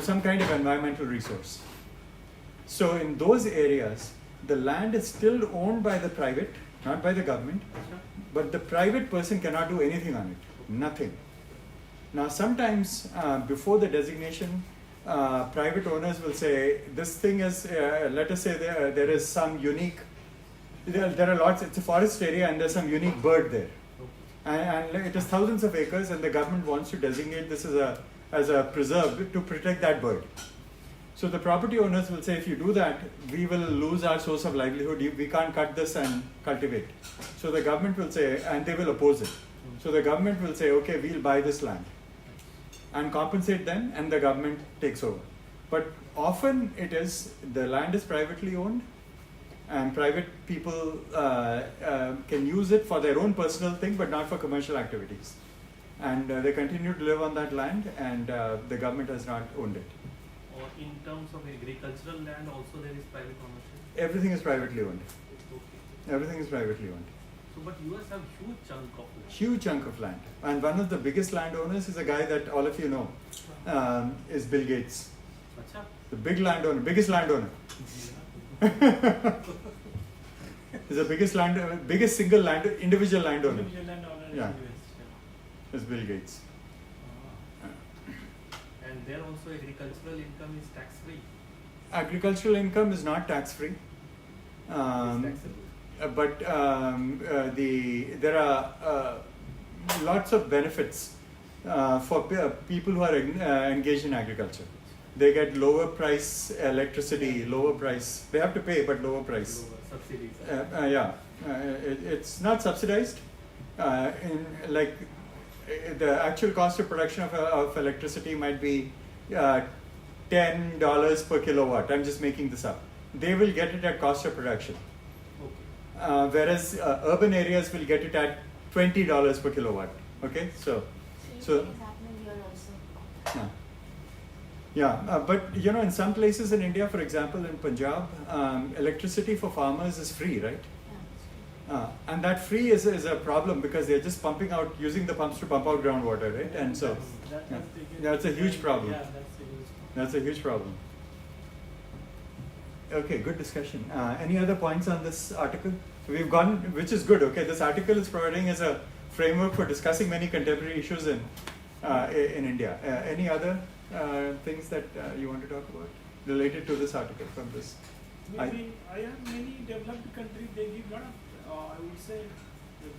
some kind of environmental resource. So in those areas, the land is still owned by the private, not by the government, but the private person cannot do anything on it, nothing. Now sometimes before the designation, private owners will say, this thing is, let us say there is some unique, there are lots, it's a forest area and there's some unique bird there. And it is thousands of acres and the government wants to designate this as a preserve to protect that bird. So the property owners will say, if you do that, we will lose our source of livelihood, we can't cut this and cultivate. So the government will say, and they will oppose it. So the government will say, okay, we'll buy this land and compensate them, and the government takes over. But often it is, the land is privately owned and private people can use it for their own personal thing, but not for commercial activities. And they continue to live on that land, and the government has not owned it. Or in terms of agricultural land also there is private ownership? Everything is privately owned. Okay. Everything is privately owned. So but US have huge chunk of land. Huge chunk of land. And one of the biggest landowners is a guy that all of you know, is Bill Gates. Acha? The biggest landowner. He's the biggest single individual landowner. Individual landowner in Yeah. US, Is Bill Gates. And there also agricultural income is tax free. Agricultural income is not tax free. But there are lots of benefits for people who are engaged in agriculture. They get lower price electricity, lower price. They have to pay, but lower price. Lower subsidies. It's not subsidized. The actual cost of production of electricity might be $10 per kilowatt. I'm just making this up. They will get it at cost of production. Okay. Whereas urban areas will get it at $20 per kilowatt. Okay, so It's happening here also. but in some places in India, for example, in Punjab, electricity for farmers is free, right? And that free is a problem because they're just using the pumps to pump out groundwater, right? And so that's a huge problem. Yeah, That's a huge problem. Okay, good discussion. Any other points on this article? We've gone, which is good. Okay, this article is providing as a framework for discussing many contemporary issues in India. Any other things that you want to talk about related to this article from this? Maybe many developed countries, they give lot of, I would say,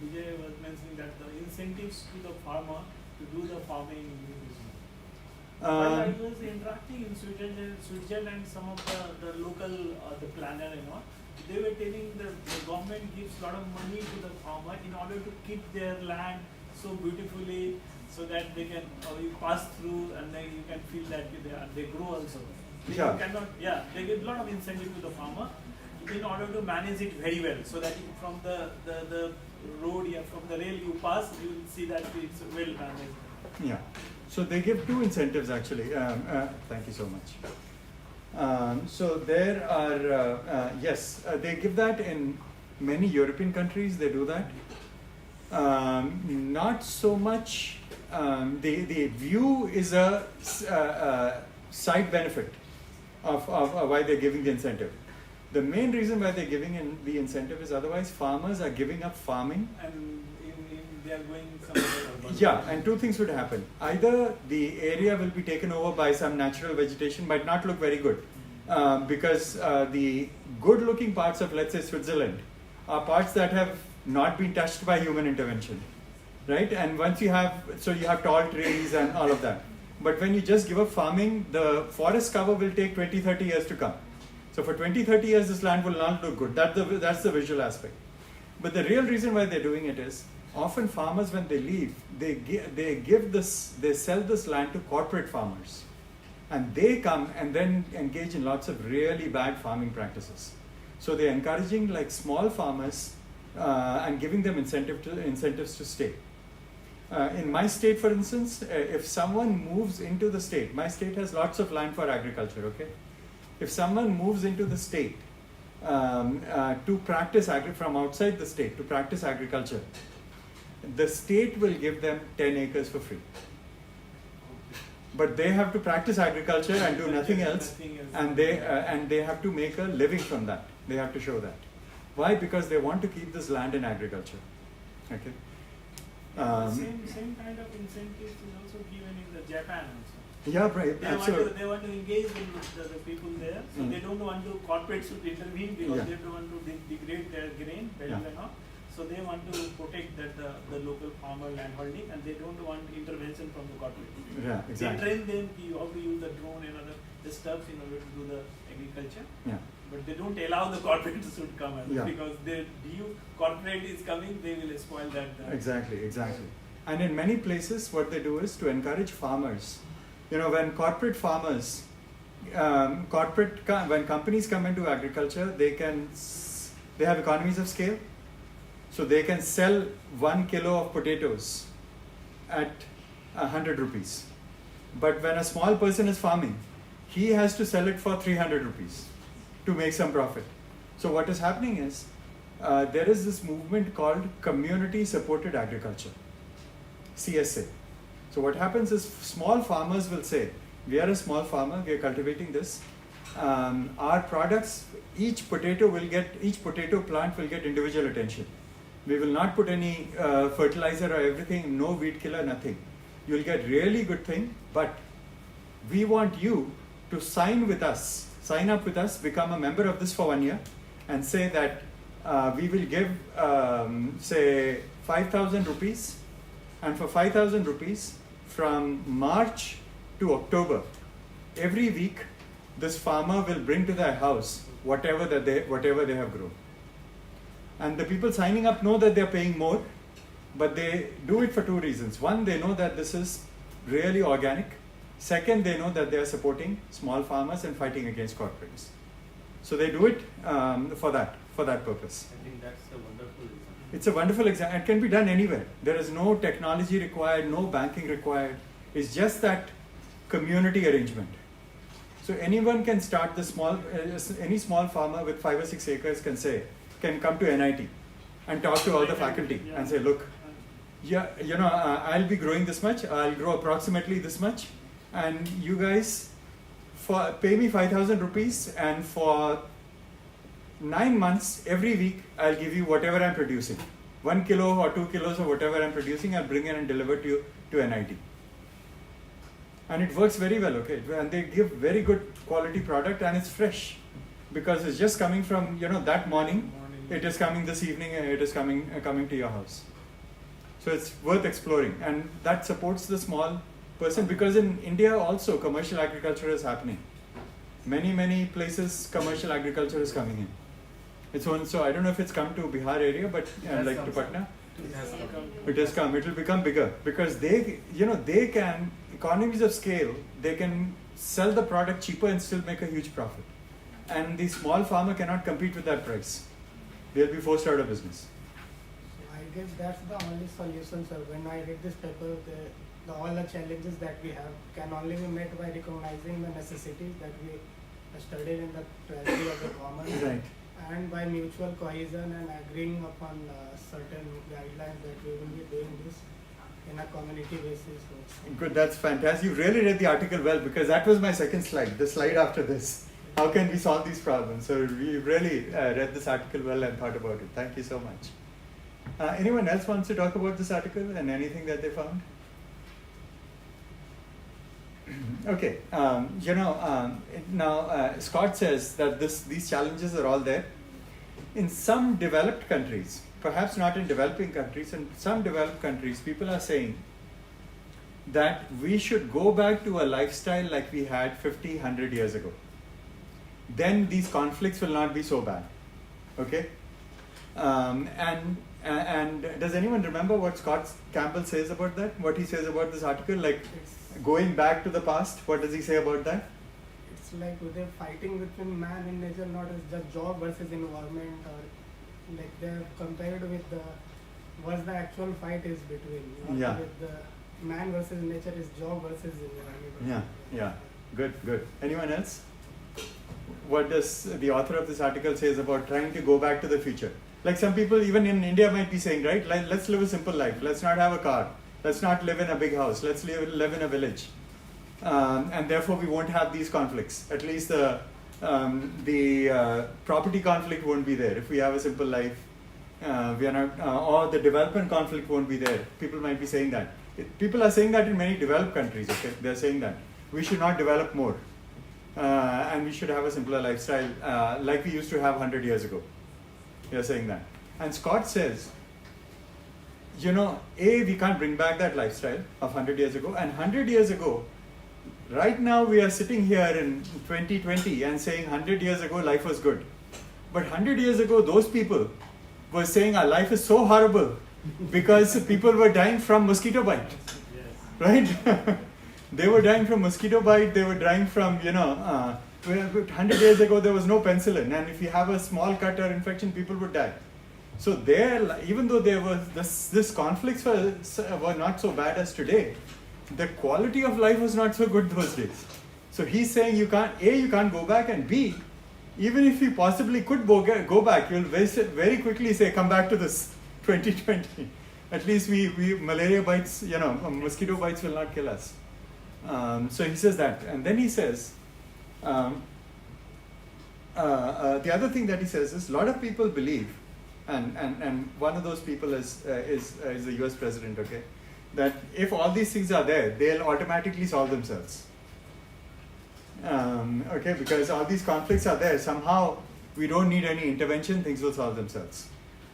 Vijay was mentioning that the incentives to the farmer to do the farming. While I was interacting in Switzerland, some of the local, the planner, they were telling the government gives a lot of money to the farmer in order to keep their land so beautifully, so that they can you pass through and then you can feel that they grow also. They give a lot of incentive to the farmer in order to manage it very well, so that from the road, from the rail you pass, you will see that it's well managed. Yeah. So they give two incentives actually. Thank you so much. So there are, they give that in many European countries, they do that. Not so much, the view is a side benefit of why they're giving the incentive. The main reason why they're giving the incentive is otherwise farmers are giving up farming. And they are going somewhere. Yeah, and two things would happen. Either the area will be taken over by some natural vegetation, might not look very good, because the good-looking parts of, let's say, Switzerland, are parts that have not been touched by human intervention, right? And once you have tall trees and all of that. But when you just give up farming, the forest cover will take 20, 30 years to come. So for 20, 30 years, this land will not look good. That's the visual aspect. But the real reason why they're doing it is, often farmers, when they leave, they sell this land to corporate farmers, and they come and then engage in lots of really bad farming practices. So they're encouraging like small farmers and giving them incentives to stay. In my state, for instance, if someone moves into the state, my state has lots of land for agriculture. Okay, if someone moves into the state to practice from outside the state to practice agriculture, the state will give them 10 acres for free. But they have to practice agriculture and do nothing else, and they have to make a living from that. They have to show that. Why? Because they want to keep this land in agriculture. Okay. Same kind of incentives is also given in the Japan also. Yeah, right. They want to engage with the people there, so they don't want to corporates to intervene because they don't want to degrade their grain value and all. So they want to protect the local farmer land holding, and they don't want intervention from the corporate. Yeah, exactly. They train them how to use the drone and other stuff in order to do the agriculture. Yeah. But they don't allow the corporates to come because the corporate is coming, they will spoil that. Exactly. And in many places, what they do is to encourage farmers. When corporate farmers, when companies come into agriculture, they have economies of scale. So they can sell 1 kilo of potatoes at 100 rupees. But when a small person is farming, he has to sell it for 300 rupees to make some profit. So what is happening is, there is this movement called community supported agriculture, CSA. So what happens is small farmers will say, we are a small farmer, we are cultivating this. Our products, each potato plant will get individual attention. We will not put any fertilizer or everything, no weed killer, nothing. You'll get really good thing, but we want you to sign up with us, become a member of this for 1 year, and say that we will give, say, 5,000 rupees, and for 5,000 rupees from March to October, every week, this farmer will bring to their house whatever they have grown. And the people signing up know that they are paying more, but they do it for two reasons. One, they know that this is really organic. Second, they know that they are supporting small farmers and fighting against corporates. So they do it for that purpose. I think that's a wonderful example. It's a wonderful example. It can be done anywhere. There is no technology required, no banking required. It's just that community arrangement. So anyone can start any small farmer with 5 or 6 acres can come to NIT and talk to all the faculty and say, look, I'll be growing this much, I'll grow approximately this much, and you guys pay me 5,000 rupees, and for 9 months, every week, I'll give you whatever I'm producing. 1 kilo or 2 kilos of whatever I'm producing, I'll bring in and deliver to NIT. And it works very well, okay? And they give very good quality product, and it's fresh because it's just coming from, that morning. It is coming this evening, and it is coming to your house. So it's worth exploring, and that supports the small person, because in India also commercial agriculture is happening. Many places commercial agriculture is coming in. So I don't know if it's come to Bihar area, but like to Patna. It has come. It will become bigger because they can, economies of scale, they can sell the product cheaper and still make a huge profit. And the small farmer cannot compete with that price. They'll be forced out of business. I guess that's the only solution, sir. When I read this paper, all the challenges that we have can only be met by recognizing the necessities that we studied in the tragedy of the commons, right, and by mutual cohesion and agreeing upon certain guidelines that we will be doing this in a community basis. Good, that's fantastic. You really read the article well, because that was my second slide, the slide after this. How can we solve these problems? So we really read this article well and thought about it. Thank you so much. Anyone else wants to talk about this article and anything that they found? Okay, now Scott says that these challenges are all there. In some developed countries, perhaps not in developing countries, in some developed countries, people are saying that we should go back to a lifestyle like we had 50, 100 years ago. Then these conflicts will not be so bad. Okay? And does anyone remember what Scott Campbell says about that? What he says about this article? Like going back to the past, what does he say about that? It's like they're fighting between man and nature, not as just job versus environment, or like they're compared with what the actual fight is between. Yeah. With the man versus nature is job versus environment. Yeah. Good. Anyone else? What does the author of this article says about trying to go back to the future? Like some people even in India might be saying, right, let's live a simple life. Let's not have a car. Let's not live in a big house. Let's live in a village. And therefore we won't have these conflicts. At least the property conflict won't be there if we have a simple life. We are not, or the development conflict won't be there. People might be saying that. People are saying that in many developed countries. Okay, they're saying that we should not develop more, and we should have a simpler lifestyle like we used to have 100 years ago. They're saying that. And Scott says, we can't bring back that lifestyle of 100 years ago. And 100 years ago, right now we are sitting here in 2020 and saying 100 years ago life was good. But 100 years ago, those people were saying our life is so horrible because people were dying from mosquito bite. Right? They were dying from mosquito bite, they were dying from, 100 years ago there was no penicillin, and if you have a small cut or infection, people would die. So even though there was this conflicts were not so bad as today, the quality of life was not so good those days. So he's saying you can't go back, and B, even if you possibly could go back, you'll very quickly say, come back to this 2020. At least malaria bites, mosquito bites will not kill us. So he says that, and then he says, the other thing that he says is a lot of people believe, and one of those people is the US president, okay, that if all these things are there, they'll automatically solve themselves. Okay, because all these conflicts are there. Somehow we don't need any intervention, things will solve themselves.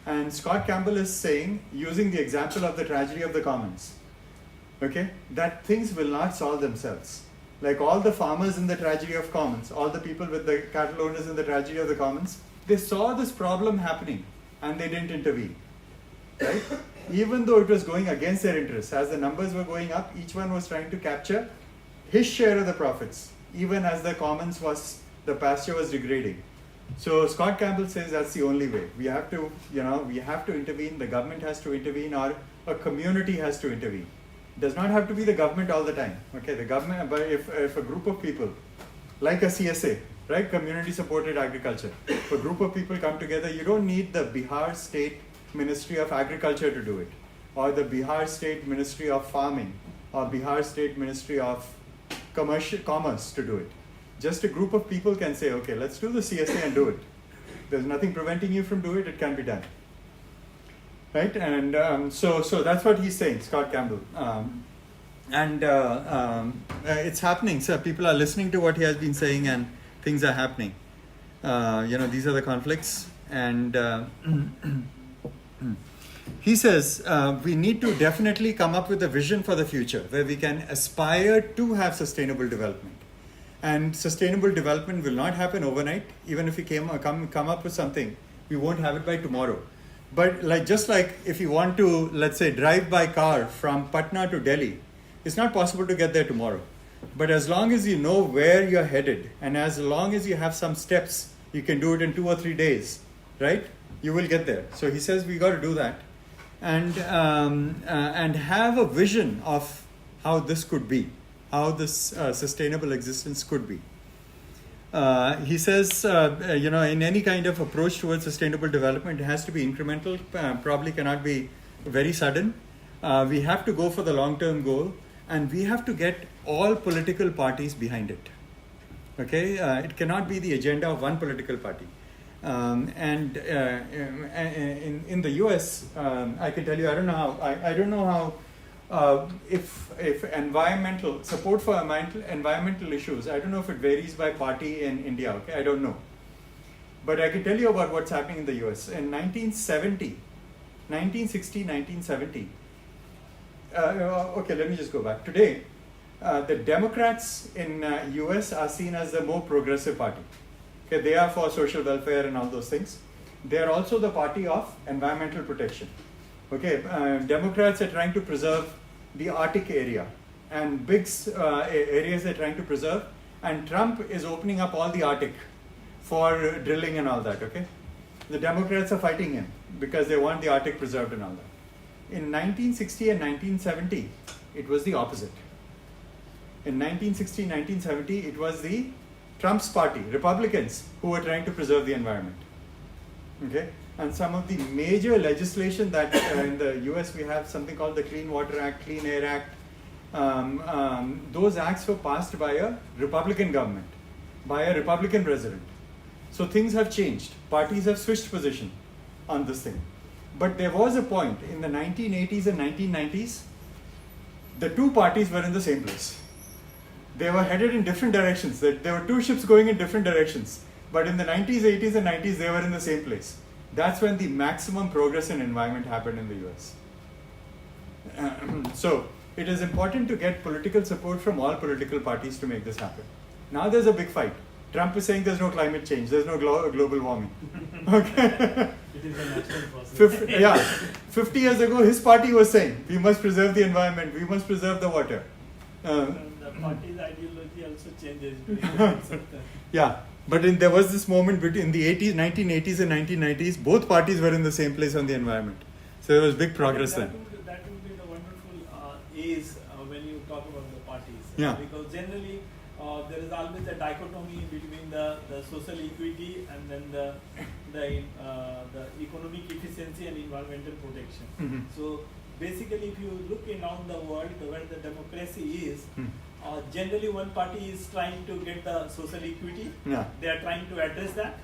And Scott Campbell is saying, using the example of the tragedy of the commons, okay, that things will not solve themselves. Like all the farmers in the tragedy of commons, all the people with the cattle owners in the tragedy of the commons, they saw this problem happening and they didn't intervene, right? Even though it was going against their interests, as the numbers were going up, each one was trying to capture his share of the profits, even as the commons was, the pasture was degrading. So Scott Campbell says that's the only way. We have to, we have to intervene, the government has to intervene, or a community has to intervene. It does not have to be the government all the time. Okay, the government, but if a group of people, like a CSA, right, community supported agriculture, if a group of people come together, you don't need the Bihar State Ministry of Agriculture to do it, or the Bihar State Ministry of Farming, or Bihar State Ministry of Commerce to do it. Just a group of people can say, okay, let's do the CSA and do it. There's nothing preventing you from doing it, it can be done. Right? And so that's what he's saying, Scott Campbell. It's happening. So people are listening to what he has been saying and things are happening. These are the conflicts. And he says we need to definitely come up with a vision for the future where we can aspire to have sustainable development. And sustainable development will not happen overnight. Even if we come up with something, we won't have it by tomorrow. But just like if you want to, let's say, drive by car from Patna to Delhi, it's not possible to get there tomorrow. But as long as you know where you're headed, and as long as you have some steps, you can do it in 2 or 3 days, right? You will get there. So he says we got to do that, and have a vision of how this could be, how this sustainable existence could be. He says, in any kind of approach towards sustainable development, it has to be incremental, probably cannot be very sudden. We have to go for the long-term goal, and we have to get all political parties behind it. Okay, it cannot be the agenda of one political party. In the US, I can tell you, I don't know how. If environmental support for environmental issues, I don't know if it varies by party in India. Okay, I don't know, but I can tell you about what's happening in the US in 1970. Okay, let me just go back. Today, the Democrats in US are seen as the more progressive party. Okay, they are for social welfare and all those things. They are also the party of environmental protection. Okay, Democrats are trying to preserve the Arctic area and big areas they're trying to preserve, and Trump is opening up all the Arctic for drilling and all that. Okay, the Democrats are fighting him because they want the Arctic preserved and all that. In 1960 and 1970, it was the opposite. In 1960 and 1970, it was the Trump's party, Republicans, who were trying to preserve the environment. Okay. And some of the major legislation that in the US we have something called the Clean Water Act, Clean Air Act. Those acts were passed by a Republican government, by a Republican president. So things have changed. Parties have switched position on this thing. But there was a point in the 1980s and 1990s, the two parties were in the same place. They were headed in different directions. There were two ships going in different directions. But in the 90s, 80s and 90s, they were in the same place. That's when the maximum progress in environment happened in the US. So it is important to get political support from all political parties to make this happen. Now there's a big fight. Trump is saying there's no climate change, there's no global warming. Okay. It is a natural process. 50 years ago, his party was saying we must preserve the environment, we must preserve the water. The party's ideology also changes. Yeah. But there was this moment between the 1980s and 1990s, both parties were in the same place on the environment. So there was big progress then. That would be the wonderful is when you talk about the parties. Yeah. Because generally there is always a dichotomy between the social equity and then the economic efficiency and environmental protection. Mm-hmm. So basically, if you look around the world where the democracy is, generally one party is trying to get the social equity. Yeah. They are trying to address that,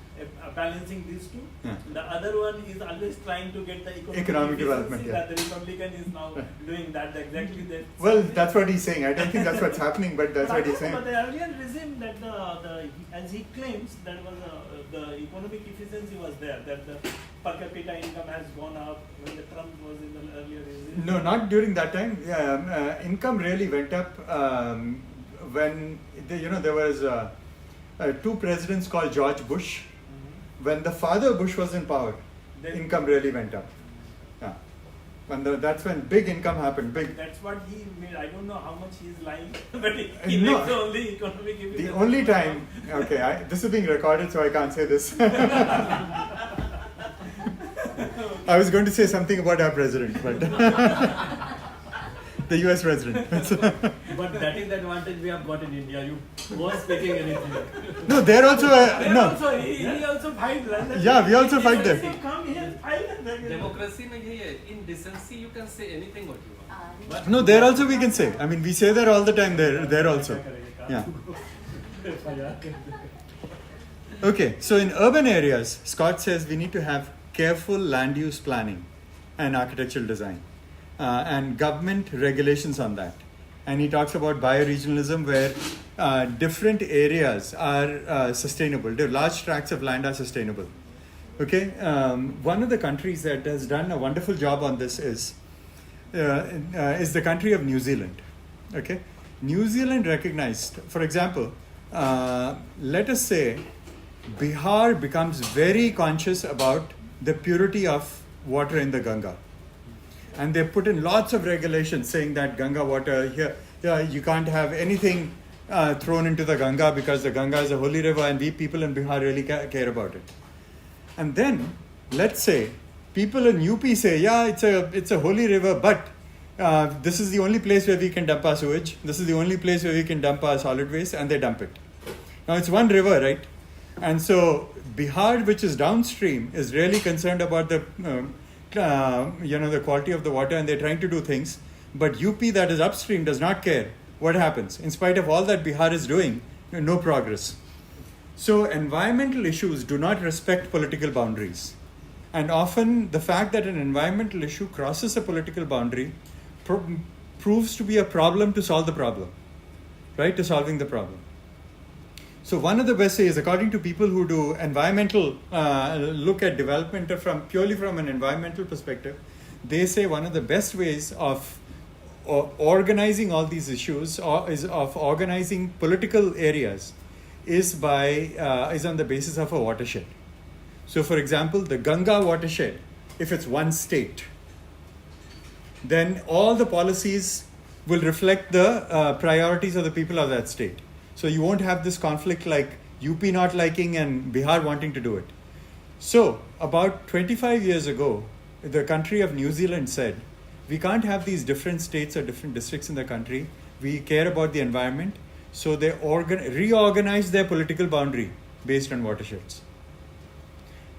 balancing these two. Yeah. The other one is always trying to get the Economic development, efficiency, yeah. that the Republican is now doing that exactly. That Well, that's what he's saying. I don't think that's what's happening, but that's what he's saying. But the earlier regime, that the as he claims, that was the economic efficiency was there, that the per capita income has gone up when the Trump was in the earlier regime. No, not during that time. Income really went up when there was two presidents called George Bush. When the father Bush was in power, Then- income really went up. Yeah, that's when big income happened. Big. That's what he made. I don't know how much he is lying, but he No. makes the only economic efficiency. The only time. Okay, this is being recorded, so I can't say this. I was going to say something about our president, but the U.S. president. But that is the advantage we have got in India. You weren't speaking anything. No, they're also Then no. also, he also fight. Right? Yeah, we also fight He them. also come here, fight and then- Democracy में यही है, in decency you can say anything what you want. But No, there also we can say. I mean, we say that all the time. There also. Yeah. Okay, so in urban areas, Scott says we need to have careful land use planning and architectural design, and government regulations on that. And he talks about bioregionalism, where different areas are sustainable. The large tracts of land are sustainable. Okay, one of the countries that has done a wonderful job on this is the country of New Zealand. Okay, New Zealand recognized, for example, let us say Bihar becomes very conscious about the purity of water in the Ganga. And they put in lots of regulations saying that Ganga water here, you can't have anything thrown into the Ganga because the Ganga is a holy river and we people in Bihar really care about it. And then, let's say, people in UP say, yeah, it's a holy river, but this is the only place where we can dump our sewage. This is the only place where we can dump our solid waste, and they dump it. Now, it's one river, right? And so, Bihar, which is downstream, is really concerned about the the quality of the water, and they're trying to do things. But UP, that is upstream, does not care. What happens? In spite of all that Bihar is doing, no progress. So environmental issues do not respect political boundaries. And often the fact that an environmental issue crosses a political boundary proves to be a problem to solve the problem, right? To solving the problem. So one of the best ways, according to people who do environmental, look at development purely from an environmental perspective, they say one of the best ways of organizing all these issues is of organizing political areas is on the basis of a watershed. So for example, the Ganga watershed, if it's one state, then all the policies will reflect the priorities of the people of that state. So you won't have this conflict like UP not liking and Bihar wanting to do it. So about 25 years ago, the country of New Zealand said, we can't have these different states or different districts in the country. We care about the environment. So they reorganized their political boundary based on watersheds.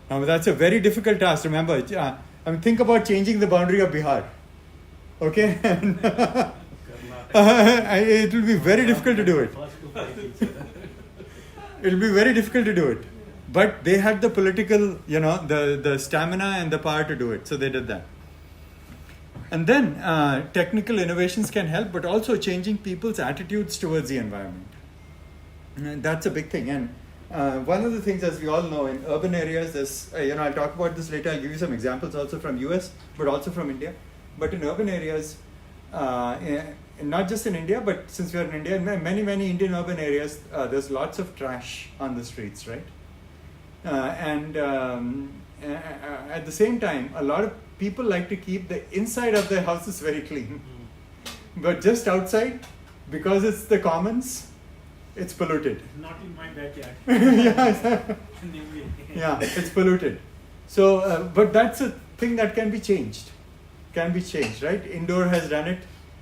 Now that's a very difficult task. Remember, think about changing the boundary of Bihar. Okay? It will be very difficult to do it. It will be very difficult to do it. But they had the political, the stamina and the power to do it. So they did that. And then technical innovations can help, but also changing people's attitudes towards the environment. And that's a big thing. And one of the things, as we all know, in urban areas, there's, I'll talk about this later. I'll give you some examples also from US, but also from India. But in urban areas, not just in India, but since we're in India, in many, many Indian urban areas, there's lots of trash on the streets, right? And at the same time, a lot of people like to keep the inside of their houses very clean. But just outside, because it's the commons, it's polluted. Not in my backyard. Yeah, it's polluted. So, but that's a thing that can be changed. Right? Indore has done it.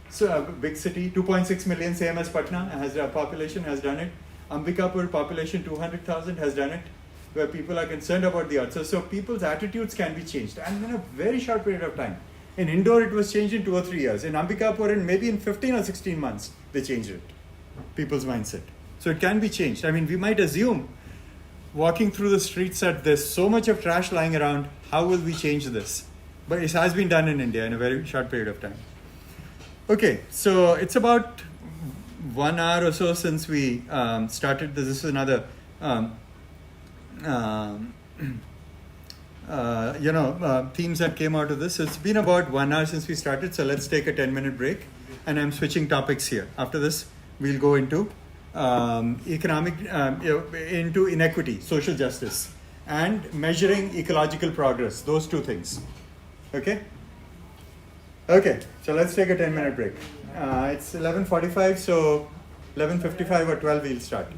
So a big city, 2.6 million, same as Patna, has a population, has done it. Ambikapur, population 200,000, has done it, where people are concerned about the earth. So people's attitudes can be changed, and in a very short period of time. In Indore, it was changed in 2 or 3 years. In Ambikapur, maybe in 15 or 16 months, they changed it. people's mindset. So it can be changed. I mean, we might assume walking through the streets that there's so much of trash lying around, how will we change this? But it has been done in India in a very short period of time. Okay, so it's about 1 hour or so since we started this. This is another, themes that came out of this. It's been about 1 hour since we started, so let's take a 10-minute break. And I'm switching topics here. After this, we'll go into into inequity, social justice, and measuring ecological progress. Those two things. Okay? Okay, so let's take a 10-minute break. It's 11:45, so 11:55 or 12 we'll start.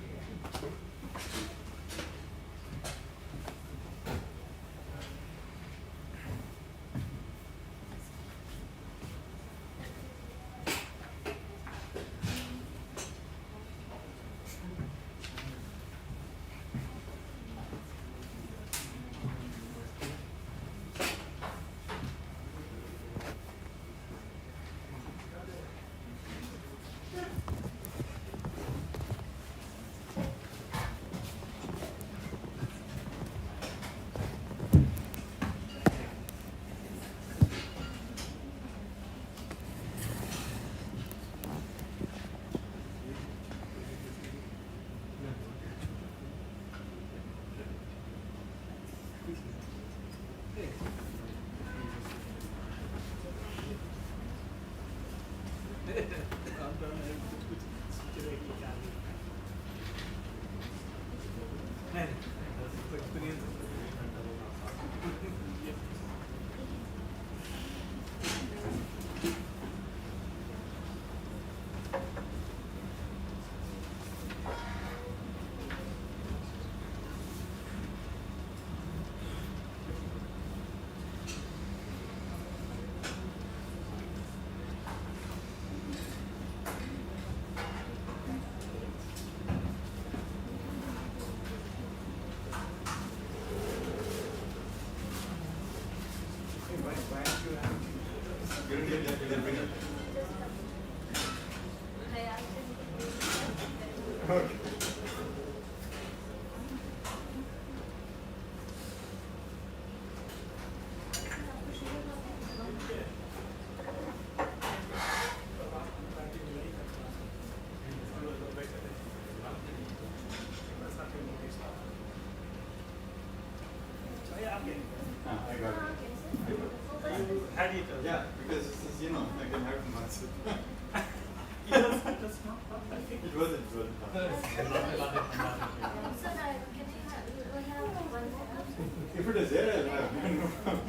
Okay. I got it. Yeah, because this is, I can have massive. It wasn't. If it is there, I'll have.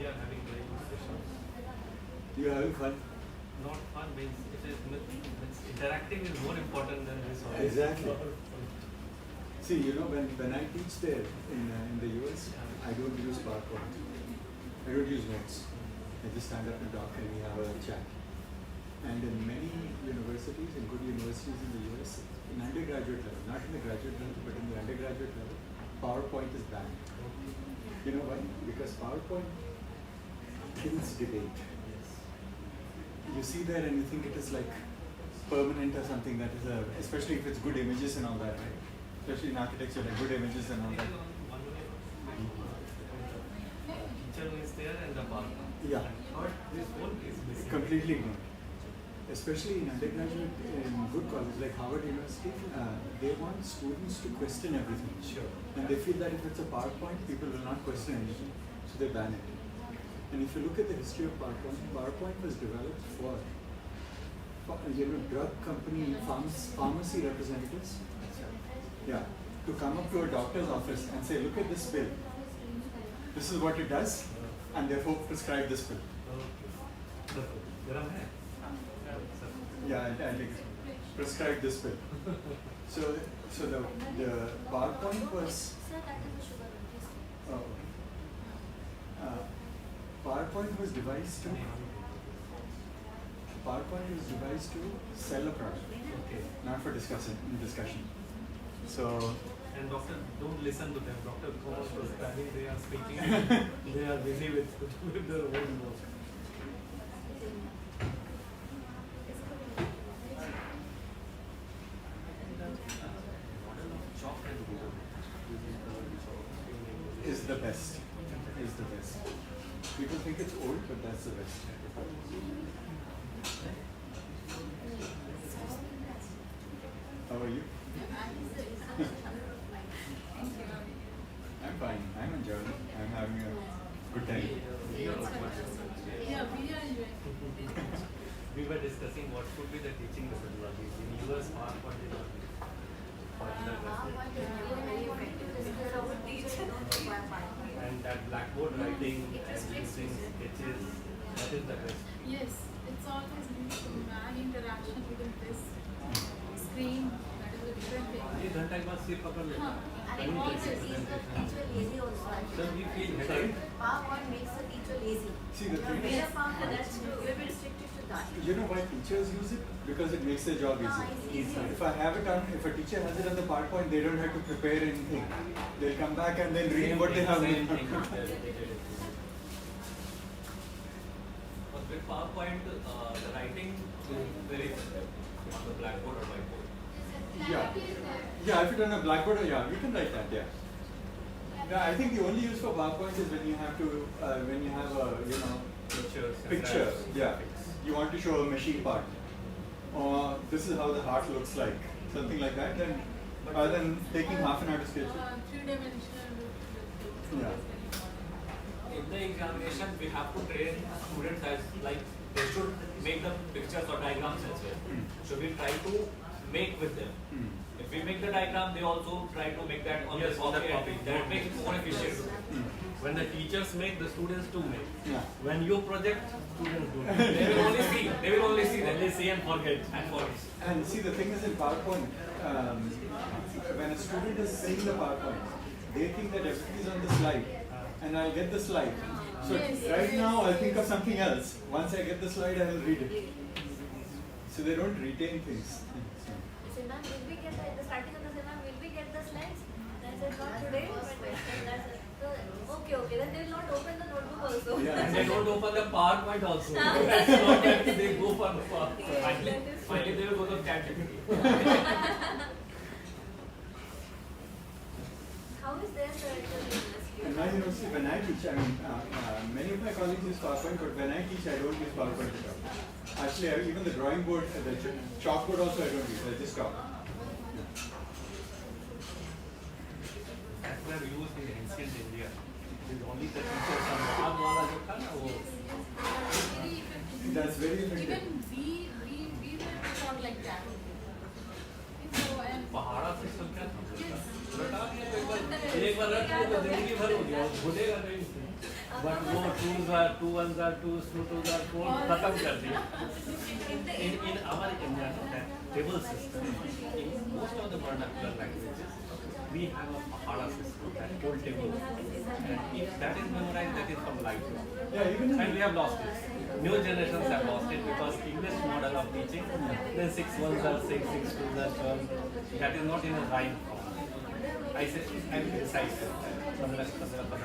We are having very good sessions. You're having fun? Not fun means interacting is more important than this. Exactly. See, when I teach there in the US, I don't use PowerPoint. I don't use notes. I just stand up and talk and we have a chat. And in many universities, in good universities in the US, in undergraduate level, not in the graduate level, but in the undergraduate level, PowerPoint is banned. You know why? Because PowerPoint kills debate. You see there and you think it is like permanent or something that is especially if it's good images and all that, right? Especially in architecture, like good images and all that. Teacher is there and the bar. Yeah. But this whole is missing. Completely ignored. Especially in undergraduate, in good colleges like Harvard University, they want students to question everything. Sure. And they feel that if it's a PowerPoint, people will not question anything. So they ban it. And if you look at the history of PowerPoint, PowerPoint was developed for drug company, pharmacy representatives. Yeah. To come up to a doctor's office and say, look at this pill. This is what it does, and therefore prescribe this pill. गरम है? Yeah, I'll take it. Prescribe this pill. So the PowerPoint was. Sir, that is the sugar one, please. Oh. PowerPoint was devised to. PowerPoint was devised to sell a product, Okay. not for discussion. So. And doctor, don't listen to them. Dr. Thomas was standing, they are speaking, they are busy with their own work. Is the best. Is the best. People think it's old, but that's the best. How are you? I'm fine. I'm enjoying it. I'm having a good time. Yeah, we are enjoying. We were discussing what should be the teaching methodologies. In US, PowerPoint is not popular. And that blackboard writing and using sketches, that is the best. Yes, it's always needs to man interaction within this screen. That is a different thing. ये घंटा एक बार सिर पकड़ लेता है. And it also makes the teacher lazy also. Sir, we feel Sorry? headache. PowerPoint makes the teacher lazy. See, the thing Where is, PowerPoint, that's true. You're restricted to that. you know why teachers use it? Because it makes their job Ah, easier. it's easier. If I have it on, if a teacher has it on the PowerPoint, they don't have to prepare anything. They'll come back and then read what they have. Same thing. But with PowerPoint, the writing is very effective on the blackboard or whiteboard. Yeah. Yeah, if it's on a blackboard, yeah, we can write that, yeah. Yeah, I think the only use for PowerPoint is when you have to, when you have a, Pictures. and picture, graphs, yeah. graphics. You want to show a machine part. Or this is how the heart looks like, something like that, then rather than taking half an hour to sketch it. Three-dimensional. Yeah. In the examination, we have to train students as like they should make the pictures or diagrams as well. So we try to make with them. If we make the diagram, they also try to make that on Yes, the on the copy. copy. That makes it more efficient. When the teachers make, the students too make. Yeah. When you project, students do. They will only see. They will only see that. They see and forget. And forget. And see, the thing is in PowerPoint, when a student is seeing the PowerPoint, they think that everything is on the slide, and I'll get the slide. So right now, I'll think of something else. Once I get the slide, I will read it. So they don't retain things. So, ma'am, will we get the starting of the seminar, will we get the slides? I said, not today, but okay, then they will not open the notebook also. Yeah. And they don't open the PowerPoint also. Ah. That's not that they go for the PowerPoint. Finally, they will go to ChatGPT. How is their curriculum industry? In my university, when I teach, I mean, many of my colleagues use PowerPoint, but when I teach, I don't use PowerPoint at all. Actually, even the drawing board, the chalkboard also I don't use, I just talk. That were used in ancient India. With only the teachers and भाग वाला जो था ना वो. Very effective. That's very effective. Even we were taught like that. So, and पहाड़ा system क्या था? एक बार रख लो तो जिंदगी भर हो गया, भूलेगा नहीं। But वो 2s are 2, 1s are 2s, 2s are 4, खत्म कर दिया। In our India, that table system, in most of the vernacular languages, we have a pahada system, that whole table. And if that is memorized, that is from life. Yeah, even in And we have lost it. New generations have lost it because English model of teaching, then 6 1s are 6, 6 2s are 12. That is not in a rhyme form. I say, I'm precise. 15, 15, 15,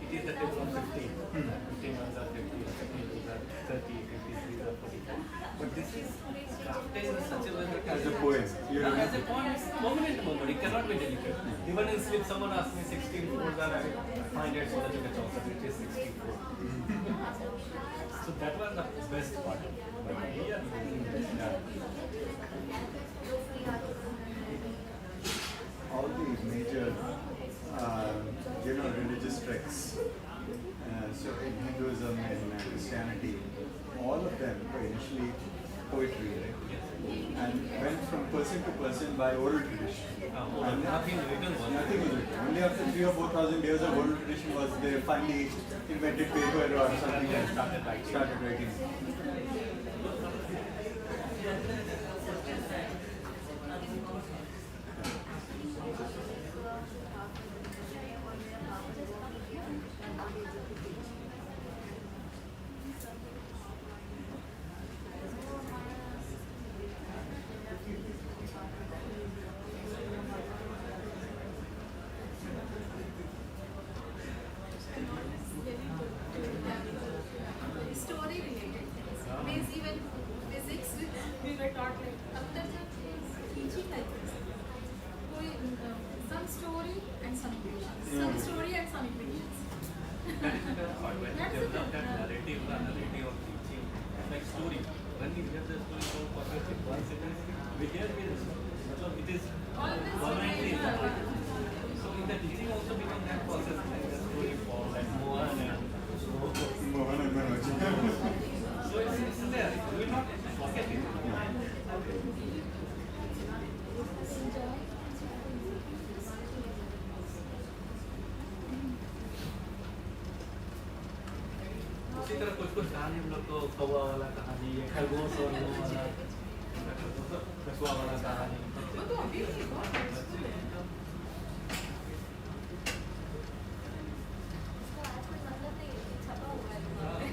it is the table of 15. 15 1s are 50, 15 2s are 30, 53s are 44. But this is crafted in such a way that as a poem, you as a remember. poem, it's permanent moment. It cannot be deleted. Even in sleep, someone asks me 16 4s are, I find it so that you can also it is 64. So that was the best part. But we are using this. All the major, religious texts. So in Hinduism and Christianity, all of them were initially poetry, right? And went from person to person by oral tradition. And Nothing written was. nothing was written. Only after 3,000 or 4,000 years of oral tradition was they finally invented paper or something and started writing. and some equations. Some story and some equations. That is the part when you That's develop it. that narrative, the narrative of teaching, like story. When we hear the story so perfectly, once it is, we hear it, so it is Always permanently. remain, So in the teaching also become that process, like the story form, like Mohan and Mohan and Manoj. so it's there. You will not forget it. उसी तरह कुछ कुछ कहानी हम लोग को कौवा वाला कहानी या खरगोश और वो वाला कछुआ वाला कहानी वो तो अभी भी बहुत useful है. इसका आज कोई मतलब नहीं है, छपा हुआ है वहाँ पे.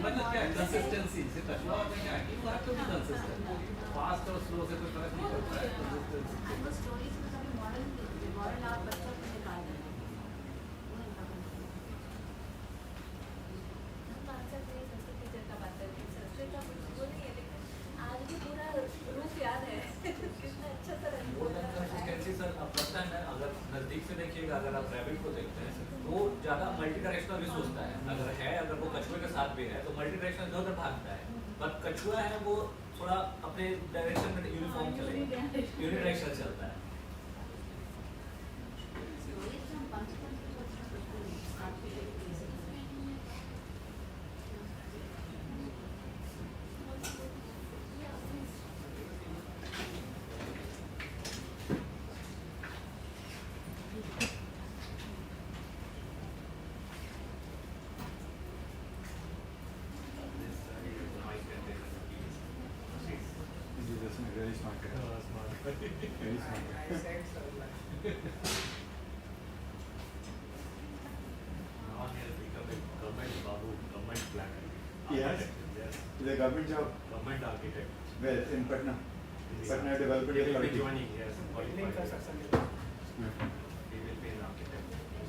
मतलब क्या कंसिस्टेंसी से कछुआ होता है क्या कि वो आपको भी कंसिस्टेंट फास्ट और स्लो से कोई फर्क नहीं पड़ता है कंसिस्टेंसी And वो stories में कभी moral आप बच्चों को निकाल देना. वो इनका concept है. संस्कृत टीचर का बात है, संस्कृत का कुछ वो नहीं है, लेकिन आज भी पूरा रूप याद है. कितना अच्छा तरह बोलना है. कंसिस्टेंसी सर अब लगता है ना, अगर नजदीक से देखिएगा, अगर आप रैबिट को देखते हैं वो ज्यादा मल्टी डायरेक्शनल भी सोचता है. अगर वो कछुए के साथ भी है तो मल्टी डायरेक्शनल इधर उधर भागता है. पर कछुआ है वो थोड़ा अपने डायरेक्शन में यूनिफॉर्म चलेगा, यूनिडायरेक्शनल चलता है. Stories from consequences of conflict basically. This is a very smart guy. Very smart guy. I said so. now he has become a government babu government planner Yes. yes The government job. government architect Where? In Patna. Patna Development he will be Authority. joining yes Building qualified. construction. He will be an architect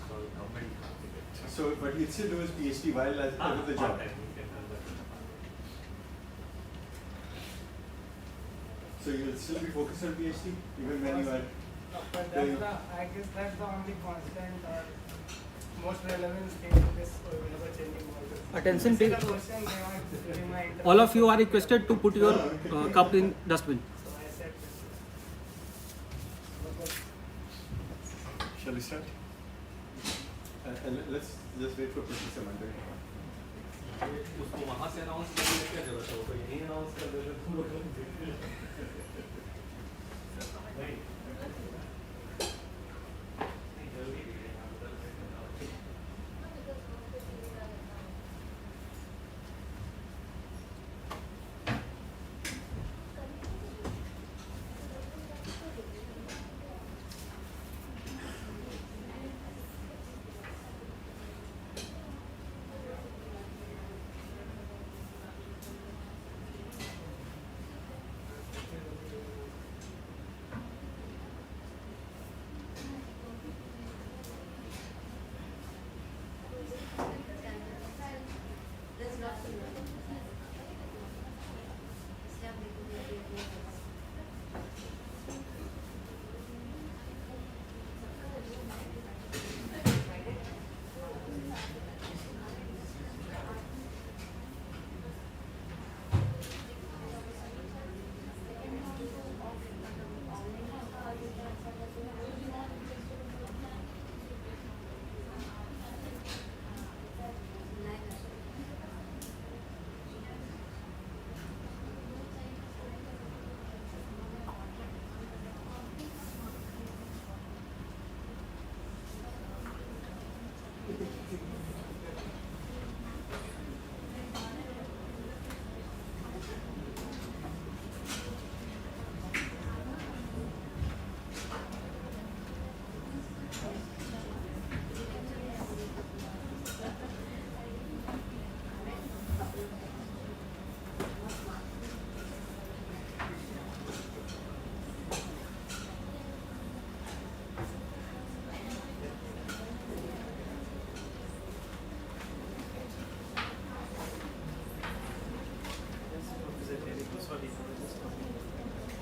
so government architect So, but he'll still do his PhD while as part of the job. part-time, he can do that. So you'll still be focused on PhD even when you are. But that's the, I guess that's the only constant or most relevant thing in this ever-changing world. Attention, This is please. the question they want during my interview. All of you are requested to put your cup in dustbin. So I said, Shall we start? Let's just wait for Professor Mandar. उसको वहाँ से announce करने की क्या जरूरत है वो तो यहीं अनाउंस कर देते तुम लोग नहीं जल्दी There's lots of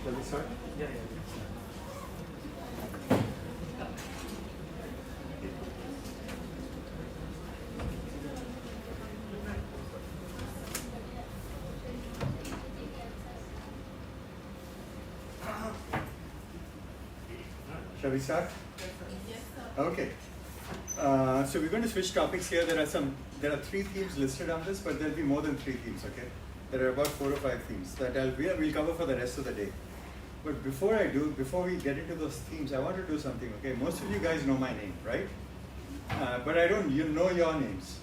Shall we start? Yeah, Shall we start? Okay. So we're going to switch topics here. There are 3 themes listed on this, but there'll be more than 3 themes. Okay. There are about 4 or 5 themes that we'll cover for the rest of the day. But before we get into those themes, I want to do something. Okay. Most of you guys know my name, right? But I don't. You know your names.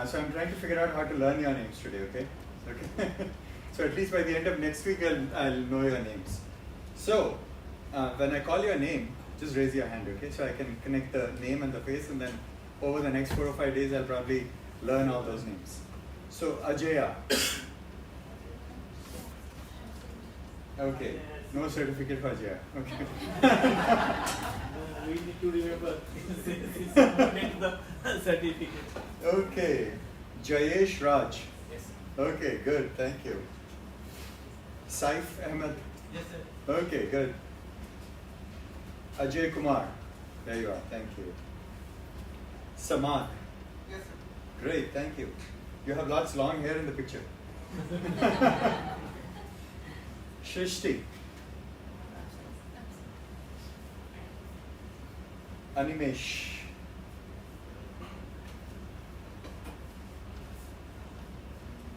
So I'm trying to figure out how to learn your names today. Okay. Okay. So at least by the end of next week, I'll know your names. So when I call your name, just raise your hand, okay? So I can connect the name and the face, and then over the next 4 or 5 days, I'll probably learn all those names. So Ajaya. Okay, no certificate for Ajaya. Okay. No, we need to remember it's important the certificate. Okay, Jayesh Raj. Yes. Okay, good, thank you. Saif Ahmed. Yes, sir. Okay, good. Ajay Kumar. There you are, thank you. Samad. Yes, sir. Great, thank you. You have lots long hair in the picture. Shrishti. Animesh.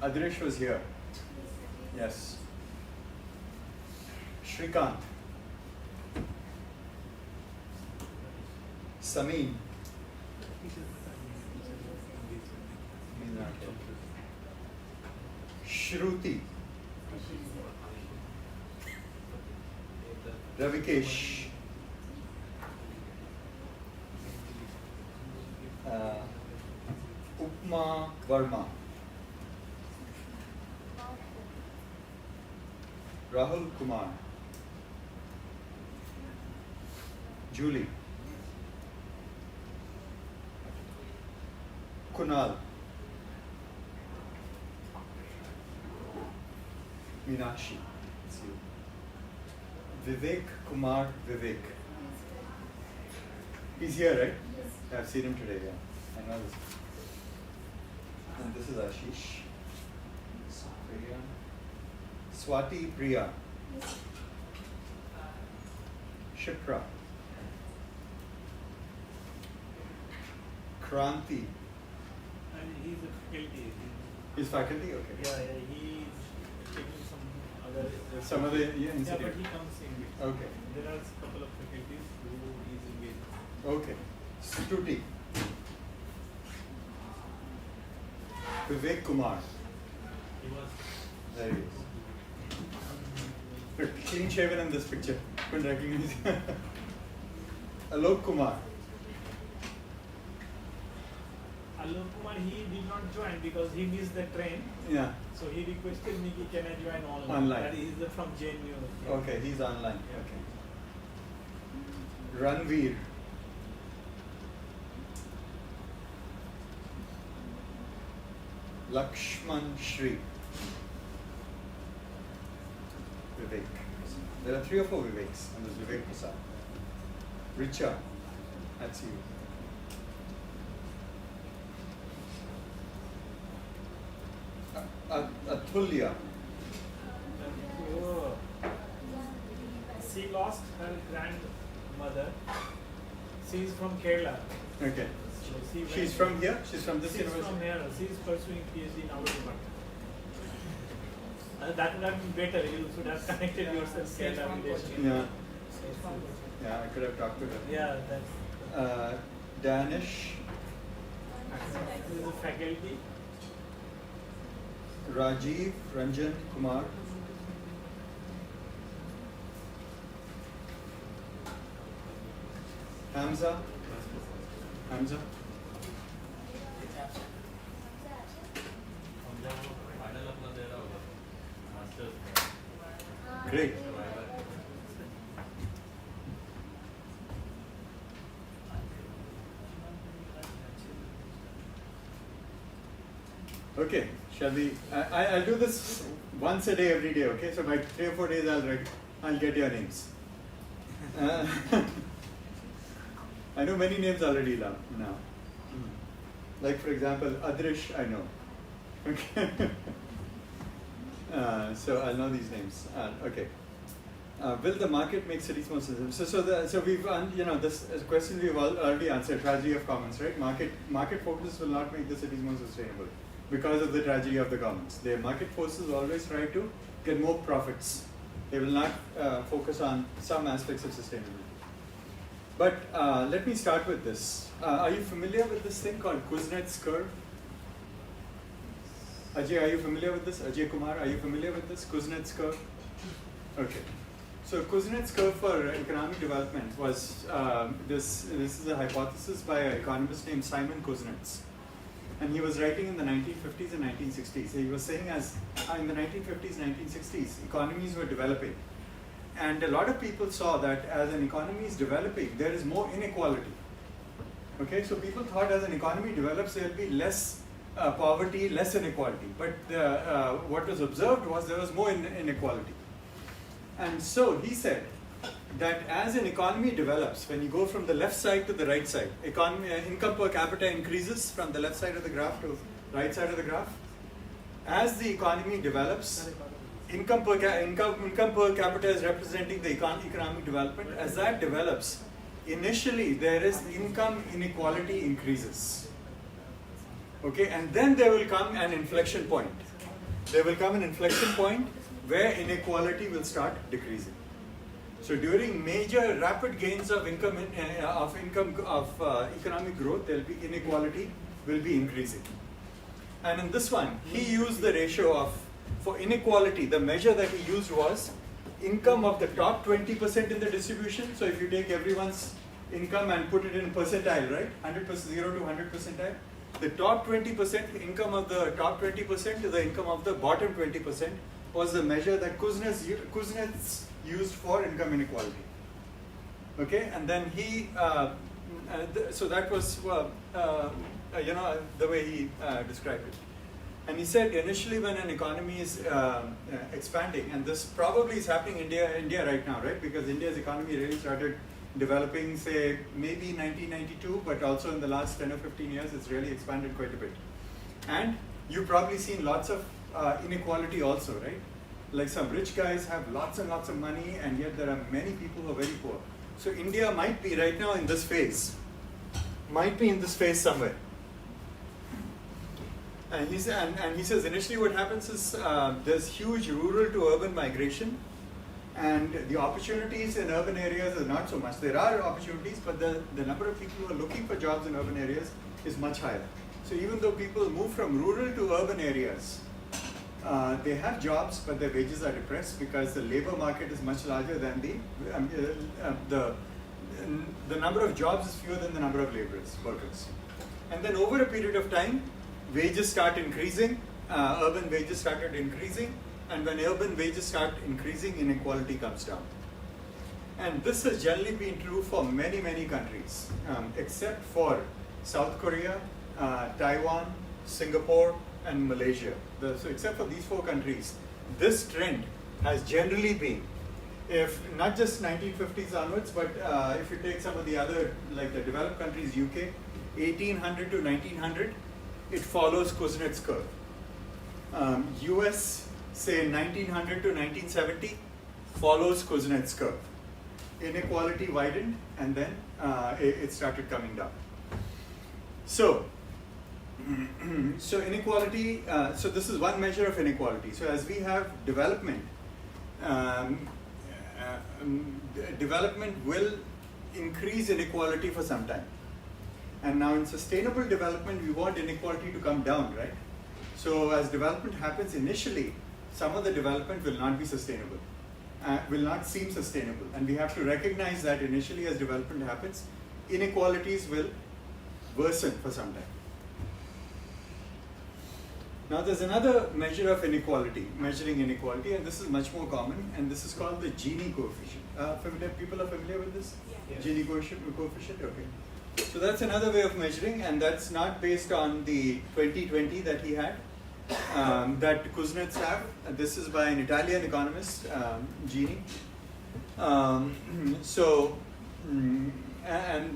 Adrish was here. Yes. Shrikant. Samin. Shruti. Ravikesh. Upma Verma. Rahul Kumar. Julie. Kunal. Meenakshi. It's you. Vivek Kumar Vivek. He's here, right? Yes. I've seen him today, yeah. I know this. And this is Ashish. Priya. Swati Priya. Shipra. Kranti. And he's a faculty. He's faculty? Okay. Yeah, he's taking Some other institute. Yeah, but he comes in. Okay. There are a couple of faculties who is engaged. Okay. Stuti. Vivek Kumar. He was. There he is. Look, clean shaven in this picture. Couldn't recognize him. Alok Kumar. Alok Kumar, he did not join because he missed the train. Yeah. So he requested me, can I join online? Online. That is from JNU. Yeah. Okay, he's online. Yeah. Okay. Ranveer. Lakshman Shri. Vivek. There are 3 or 4 Viveks, and there's Vivek Prasad. Richa. That's you. Atulya. Oh. She lost her grandmother. She is from Kerala. Okay. So she She's went- from here? She's from this She's university? from here. She is pursuing PhD in our department. That would have been better. You should have connected yourself. She's Kerala from relation. Kochi. Yeah. She's from Kochi. Yeah, I could have talked to her. Yeah, that's. Danish. This is a faculty. Rajiv Ranjan Kumar. Hamza. Hamza. Final अपना दे रहा होगा masters Great. Okay, shall we? I'll do this once a day, every day. Okay, so by 3 or 4 days, I'll I'll get your names. I know many names already now. Like for example, Adrish, I know. Okay. So I'll know these names. Okay. Will the market make cities more sustainable? So we've this question we've already answered. Tragedy of commons, right? Market forces will not make the cities more sustainable because of the tragedy of the commons. The market forces always try to get more profits. They will not focus on some aspects of sustainability. But let me start with this. Are you familiar with this thing called Kuznets curve? Ajay, are you familiar with this? Ajay Kumar, are you familiar with this Kuznets curve? Okay. So Kuznets curve for economic development was this is a hypothesis by an economist named Simon Kuznets. And he was writing in the 1950s and 1960s. He was saying as in the 1950s, 1960s, economies were developing. And a lot of people saw that as an economy is developing, there is more inequality. Okay, so people thought as an economy develops, there will be less poverty, less inequality. But what was observed was there was more inequality. And so he said that as an economy develops, when you go from the left side to the right side, income per capita increases from the left side of the graph to right side of the graph. As the economy develops, income per capita is representing the economic development. As that develops, initially there is income inequality increases. Okay, and then there will come an inflection point. There will come an inflection point where inequality will start decreasing. So during major rapid gains of economic growth, there will be inequality will be increasing. And in this one, he used the ratio of, for inequality, the measure that he used was income of the top 20% in the distribution. So if you take everyone's income and put it in percentile, right? 100%, 0 to 100 percentile. The top 20%, income of the top 20% to the income of the bottom 20% was the measure that Kuznets used for income inequality. Okay, and then he, so that was, the way he described it. And he said initially when an economy is expanding, and this probably is happening in India right now, right? Because India's economy really started developing, say, maybe 1992, but also in the last 10 or 15 years, it's really expanded quite a bit. And you've probably seen lots of inequality also, right? Like some rich guys have lots and lots of money, and yet there are many people who are very poor. So India might be right now in this phase, somewhere. And he says initially what happens is there's huge rural to urban migration, and the opportunities in urban areas is not so much. There are opportunities, but the number of people who are looking for jobs in urban areas is much higher. So even though people move from rural to urban areas, they have jobs, but their wages are depressed because the labor market is much larger than the number of jobs is fewer than the number of workers. And then over a period of time, wages start increasing, urban wages started increasing, and when urban wages start increasing, inequality comes down. And this has generally been true for many, many countries, except for South Korea, Taiwan, Singapore, and Malaysia. So except for these 4 countries, this trend has generally been, if not just 1950s onwards, but if you take some of the other, like the developed countries, UK, 1800 to 1900, it follows Kuznets curve. US, say 1900 to 1970, follows Kuznets curve. Inequality widened, and then it started coming down. So inequality, so this is one measure of inequality. So as we have development, development will increase inequality for some time. And now in sustainable development, we want inequality to come down, right? So as development happens initially, some of the development will not be sustainable, will not seem sustainable. And we have to recognize that initially as development happens, inequalities will worsen for some time. Now there's another measure of inequality, measuring inequality, and this is much more common, and this is called the Gini coefficient. People are familiar with this? Yes. Gini coefficient, okay. So that's another way of measuring, and that's not based on the 2020 that he had, that Kuznets have. This is by an Italian economist, Gini. And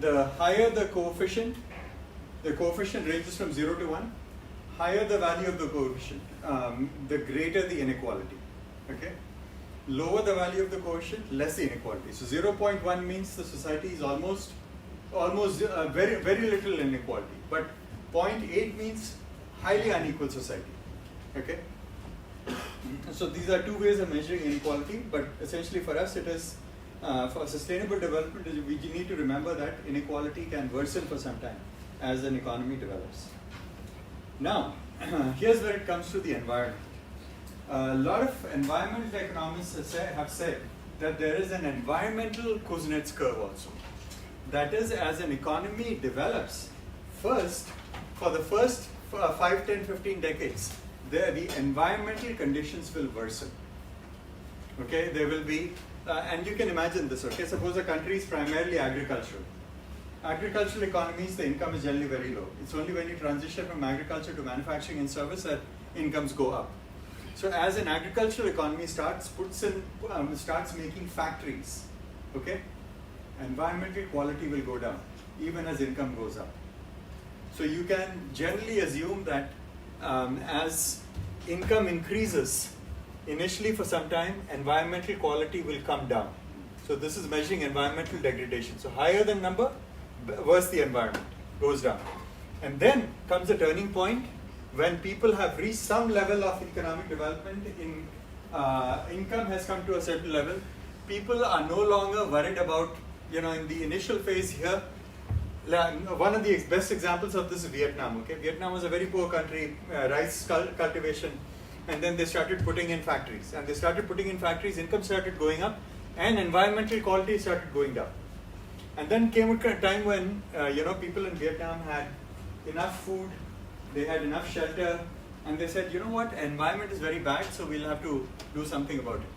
the higher the coefficient ranges from 0 to 1, higher the value of the coefficient, the greater the inequality. Okay? Lower the value of the coefficient, less the inequality. So 0.1 means the society is almost very little inequality. But 0.8 means highly unequal society. Okay? So these are two ways of measuring inequality, but essentially for us it is, for sustainable development, we need to remember that inequality can worsen for some time as an economy develops. Now, here's where it comes to the environment. A lot of environmental economists have said that there is an environmental Kuznets curve also. That is, as an economy develops, for the first 5, 10, 15 decades, the environmental conditions will worsen. Okay, there will be, and you can imagine this, okay, suppose a country is primarily agricultural. Agricultural economies, the income is generally very low. It's only when you transition from agriculture to manufacturing and service that incomes go up. So as an agricultural economy starts making factories, okay, environmental quality will go down, even as income goes up. So you can generally assume that as income increases, initially for some time, environmental quality will come down. So this is measuring environmental degradation. So higher the number, worse the environment, goes down. And then comes a turning point when people have reached some level of economic development, income has come to a certain level, people are no longer worried about, in the initial phase here, one of the best examples of this is Vietnam. Okay, Vietnam was a very poor country, rice cultivation, and then they started putting in factories. And they started putting in factories, income started going up, and environmental quality started going down. And then came a time when people in Vietnam had enough food, they had enough shelter, and they said, you know what, environment is very bad, so we'll have to do something about it.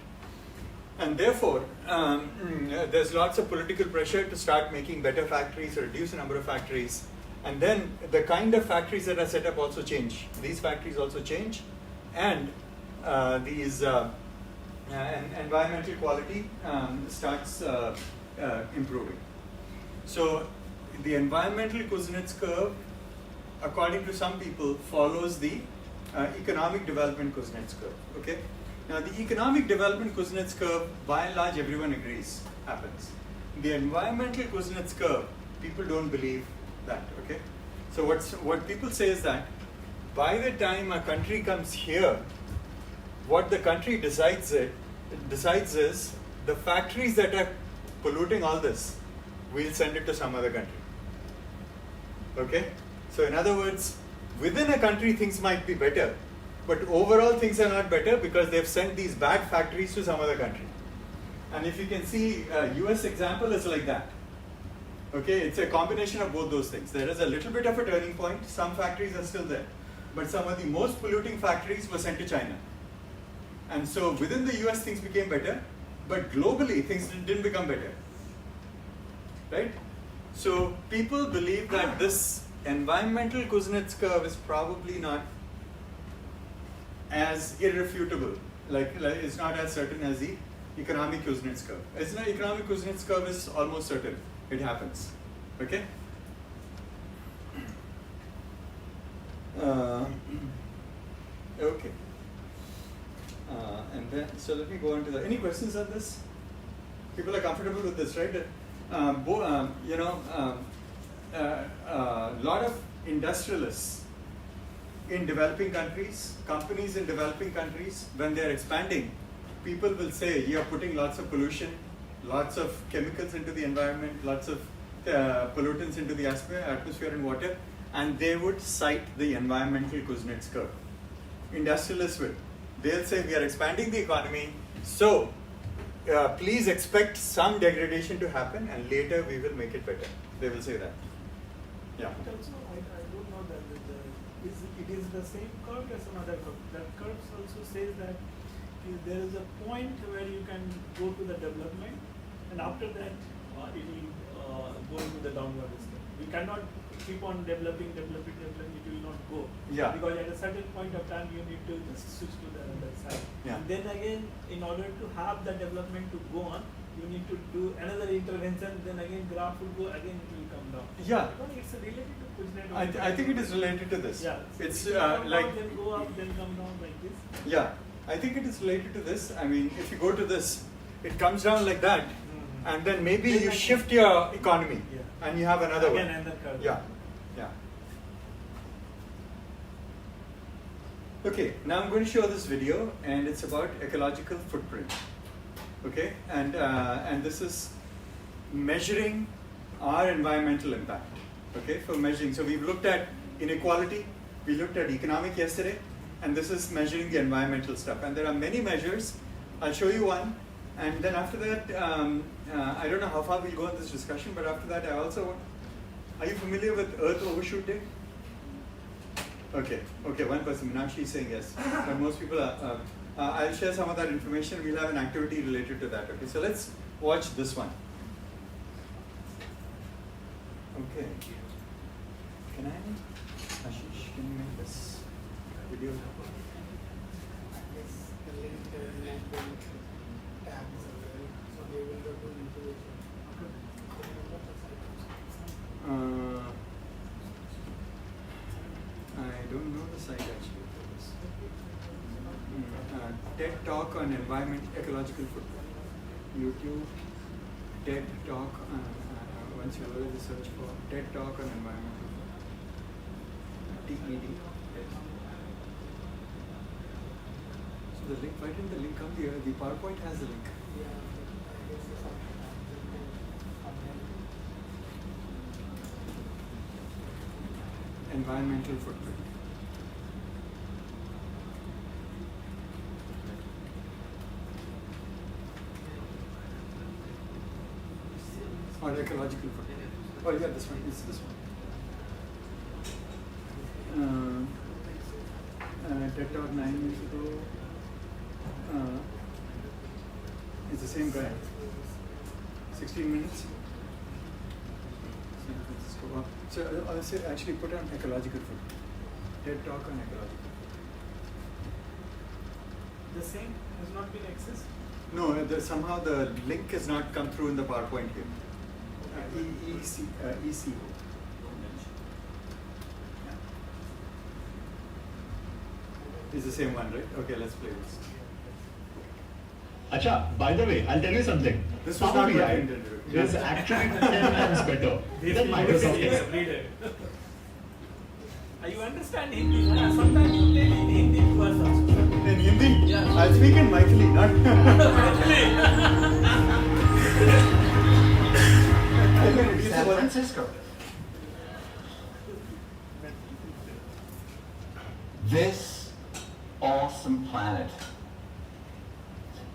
And therefore, there's lots of political pressure to start making better factories, or reduce the number of factories. And then the kind of factories that are set up also change. These factories also change, and these environmental quality starts improving. So the environmental Kuznets curve, according to some people, follows the economic development Kuznets curve. Okay. Now the economic development Kuznets curve, by and large, everyone agrees happens. The environmental Kuznets curve, people don't believe that. Okay. So what people say is that by the time a country comes here, what the country decides is the factories that are polluting all this, we'll send it to some other country. Okay? So in other words, within a country things might be better, but overall things are not better because they've sent these bad factories to some other country. And if you can see, US example is like that. Okay, it's a combination of both those things. There is a little bit of a turning point, some factories are still there, but some of the most polluting factories were sent to China. And so within the US things became better, but globally things didn't become better. Right? So people believe that this environmental Kuznets curve is probably not as irrefutable, like it's not as certain as the economic Kuznets curve. It's not, economic Kuznets curve is almost certain, it happens. Okay? Okay. And then, so let me go on to any questions on this? People are comfortable with this, right? Lot of industrialists in developing countries, companies in developing countries, when they're expanding, people will say, you're putting lots of pollution, lots of chemicals into the environment, lots of pollutants into the atmosphere and water, and they would cite the environmental Kuznets curve. Industrialists will. They'll say, we are expanding the economy, so please expect some degradation to happen, and later we will make it better. They will say that. Yeah. But also, I don't know that it is the same curve as another curve. That curve also says that there is a point where you can go to the development, and after that it will go into the downward scale. We cannot keep on developing, it will not go. Yeah. Because at a certain point of time you need to just switch to the other side. Yeah. And then again, in order to have the development to go on, you need to do another intervention, then again graph will go, again it will come down. Yeah. Because it's related to Kuznets. I think it is related to this. Yeah. It's Come like, down, then go up, then come down like this. yeah, I think it is related to this. I mean, if you go to this, it comes down like that, and then maybe you shift your economy, Yeah. and you have another Again, one. another curve. Yeah, yeah. Okay, now I'm going to show this video, and it's about ecological footprint. Okay, and this is measuring our environmental impact. Okay, for measuring. So we've looked at inequality, we looked at economic yesterday, and this is measuring the environmental stuff. And there are many measures. I'll show you one, and then after that, I don't know how far we'll go in this discussion, but after that, I also want. Are you familiar with Earth Overshoot Day? Okay, one person, Meenakshi, is saying yes, but most people are. I'll share some of that information. We'll have an activity related to that. Okay, so let's watch this one. Okay. Can I, Ashish, can you make this video? Yes, the link has been tagged somewhere, so they will go to into it. I don't know the site actually for this. TED Talk on ecological footprint. YouTube, TED Talk on, once you already search for TED Talk on environmental footprint. TED. So the link, why didn't the link come here? The PowerPoint has the link. Environmental footprint. Or ecological footprint. Oh yeah, this one. It's this one. TED Talk 9 years ago. It's the same guy. 16 minutes. San Francisco. So I'll say actually put on ecological footprint. TED Talk on ecological footprint. The same has not been accessed? No, somehow the link has not come through in the PowerPoint here. ECO. It's the same one, right? Okay, let's play this. Acha, by the way, I'll tell you something. This was Power not BI what I intended. is actually 10 times better than Microsoft Excel. You understand Hindi? Sometimes you tell in Hindi to us also. In Hindi? Yeah. I'll speak in Maithili, not. San Francisco. This awesome planet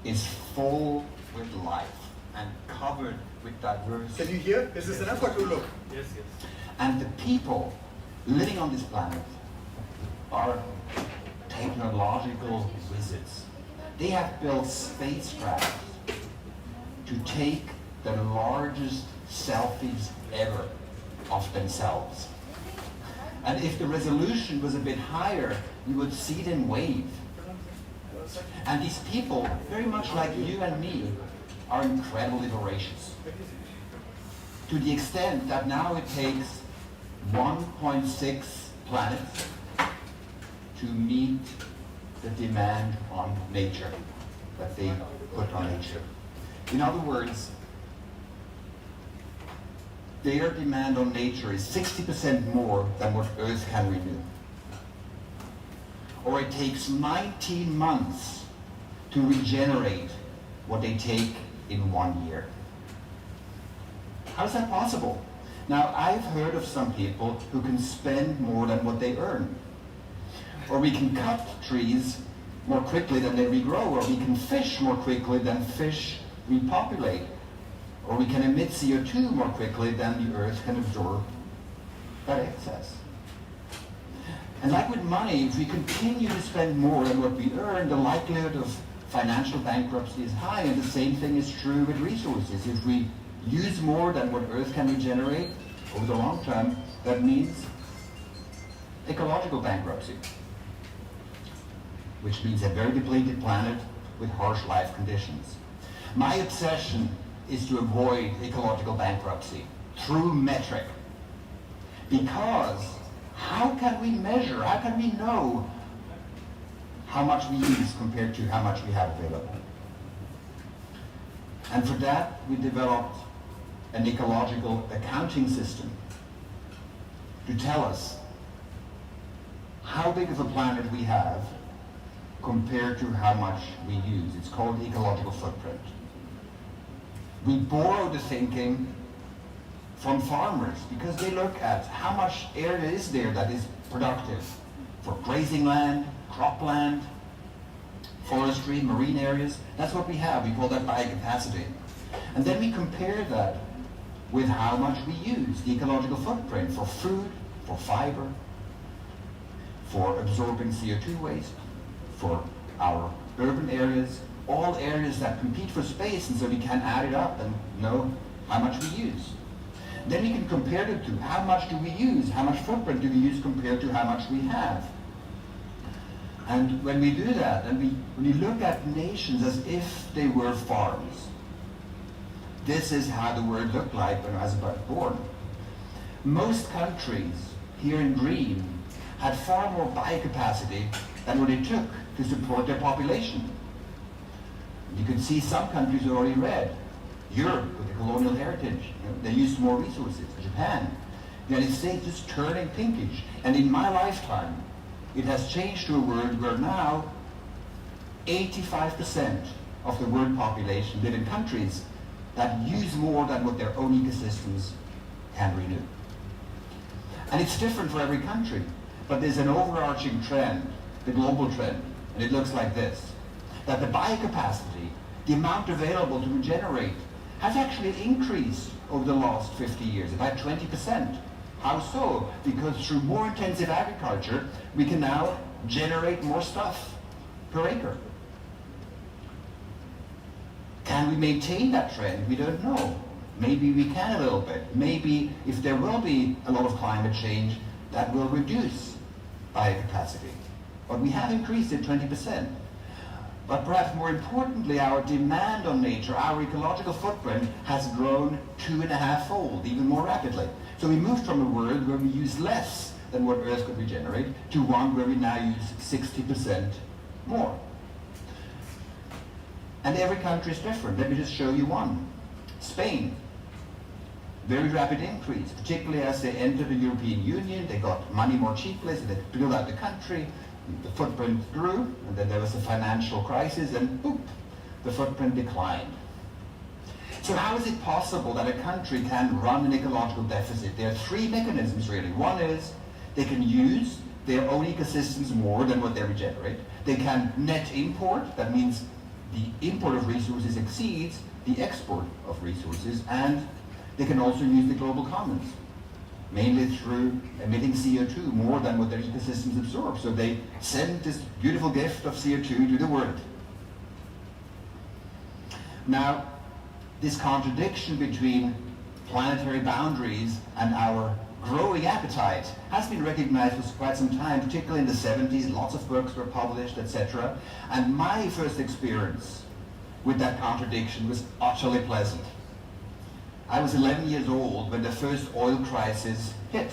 is full with life and covered with diverse. Can you hear? Is this enough or too low? Yes. And the people living on this planet are technological wizards. They have built spacecraft to take the largest selfies ever of themselves. And if the resolution was a bit higher, you would see them wave. And these people, very much like you and me, are incredibly voracious. To the extent that now it takes 1.6 planets to meet the demand on nature that they put on nature. In other words, their demand on nature is 60% more than what Earth can renew. Or it takes 19 months to regenerate what they take in 1 year. How is that possible? Now, I've heard of some people who can spend more than what they earn. Or we can cut trees more quickly than they regrow, or we can fish more quickly than fish repopulate. Or we can emit CO2 more quickly than the Earth can absorb that excess. And like with money, if we continue to spend more than what we earn, the likelihood of financial bankruptcy is high, and the same thing is true with resources. If we use more than what Earth can regenerate over the long term, that means ecological bankruptcy, which means a very depleted planet with harsh life conditions. My obsession is to avoid ecological bankruptcy through metric. Because how can we measure, how can we know how much we use compared to how much we have available? And for that, we developed an ecological accounting system to tell us how big of a planet we have compared to how much we use. It's called the ecological footprint. We borrow the thinking from farmers because they look at how much area is there that is productive for grazing land, cropland, forestry, marine areas. That's what we have. We call that biocapacity. And then we compare that with how much we use, the ecological footprint for food, for fiber, for absorbing CO2 waste, for our urban areas, all areas that compete for space, and so we can add it up and know how much we use. Then we can compare it to how much do we use, how much footprint do we use compared to how much we have. And when we do that, and when we look at nations as if they were farms, this is how the world looked like when I was born. Most countries here in green had far more biocapacity than what it took to support their population. You can see some countries are already red. Europe, with the colonial heritage, they used more resources. Japan, the United States is turning pinkish. And in my lifetime, it has changed to a world where now 85% of the world population live in countries that use more than what their own ecosystems can renew. And it's different for every country, but there's an overarching trend, the global trend, and it looks like this, that the biocapacity, the amount available to regenerate, has actually increased over the last 50 years, about 20%. How so? Because through more intensive agriculture, we can now generate more stuff per acre. Can we maintain that trend? We don't know. Maybe we can a little bit. Maybe if there will be a lot of climate change, that will reduce biocapacity. But we have increased it 20%. But perhaps more importantly, our demand on nature, our ecological footprint, has grown 2.5-fold, even more rapidly. So we moved from a world where we use less than what Earth could regenerate to one where we now use 60% more. And every country is different. Let me just show you one. Spain, very rapid increase, particularly as they entered the European Union. They got money more cheaply, so they built out the country. The footprint grew, and then there was a financial crisis, and boop, the footprint declined. So how is it possible that a country can run an ecological deficit? There are three mechanisms, really. One is they can use their own ecosystems more than what they regenerate. They can net import, that means the import of resources exceeds the export of resources, and they can also use the global commons, mainly through emitting CO2 more than what their ecosystems absorb. So they send this beautiful gift of CO2 to the world. Now, this contradiction between planetary boundaries and our growing appetite has been recognized for quite some time, particularly in the 70s. Lots of books were published, etc. And my first experience with that contradiction was utterly pleasant. I was 11 years old when the first oil crisis hit,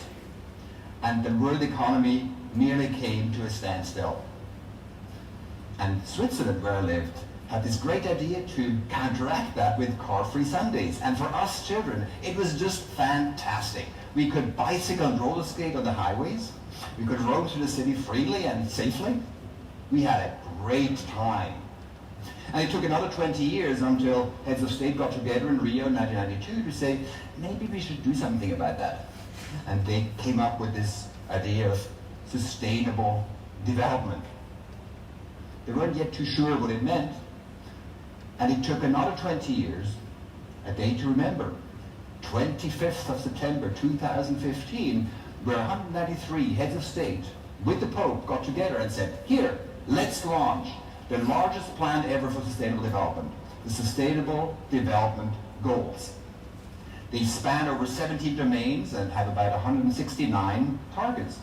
and the world economy nearly came to a standstill. And Switzerland, where I lived, had this great idea to counteract that with car-free Sundays. And for us children, it was just fantastic. We could bicycle and roller skate on the highways. We could roam through the city freely and safely. We had a great time. And it took another 20 years until heads of state got together in Rio in 1992 to say, maybe we should do something about that. And they came up with this idea of sustainable development. They weren't yet too sure what it meant. And it took another 20 years, a day to remember, 25th of September 2015, where 193 heads of state with the Pope got together and said, here, let's launch the largest plan ever for sustainable development, the Sustainable Development Goals. They span over 17 domains and have about 169 targets.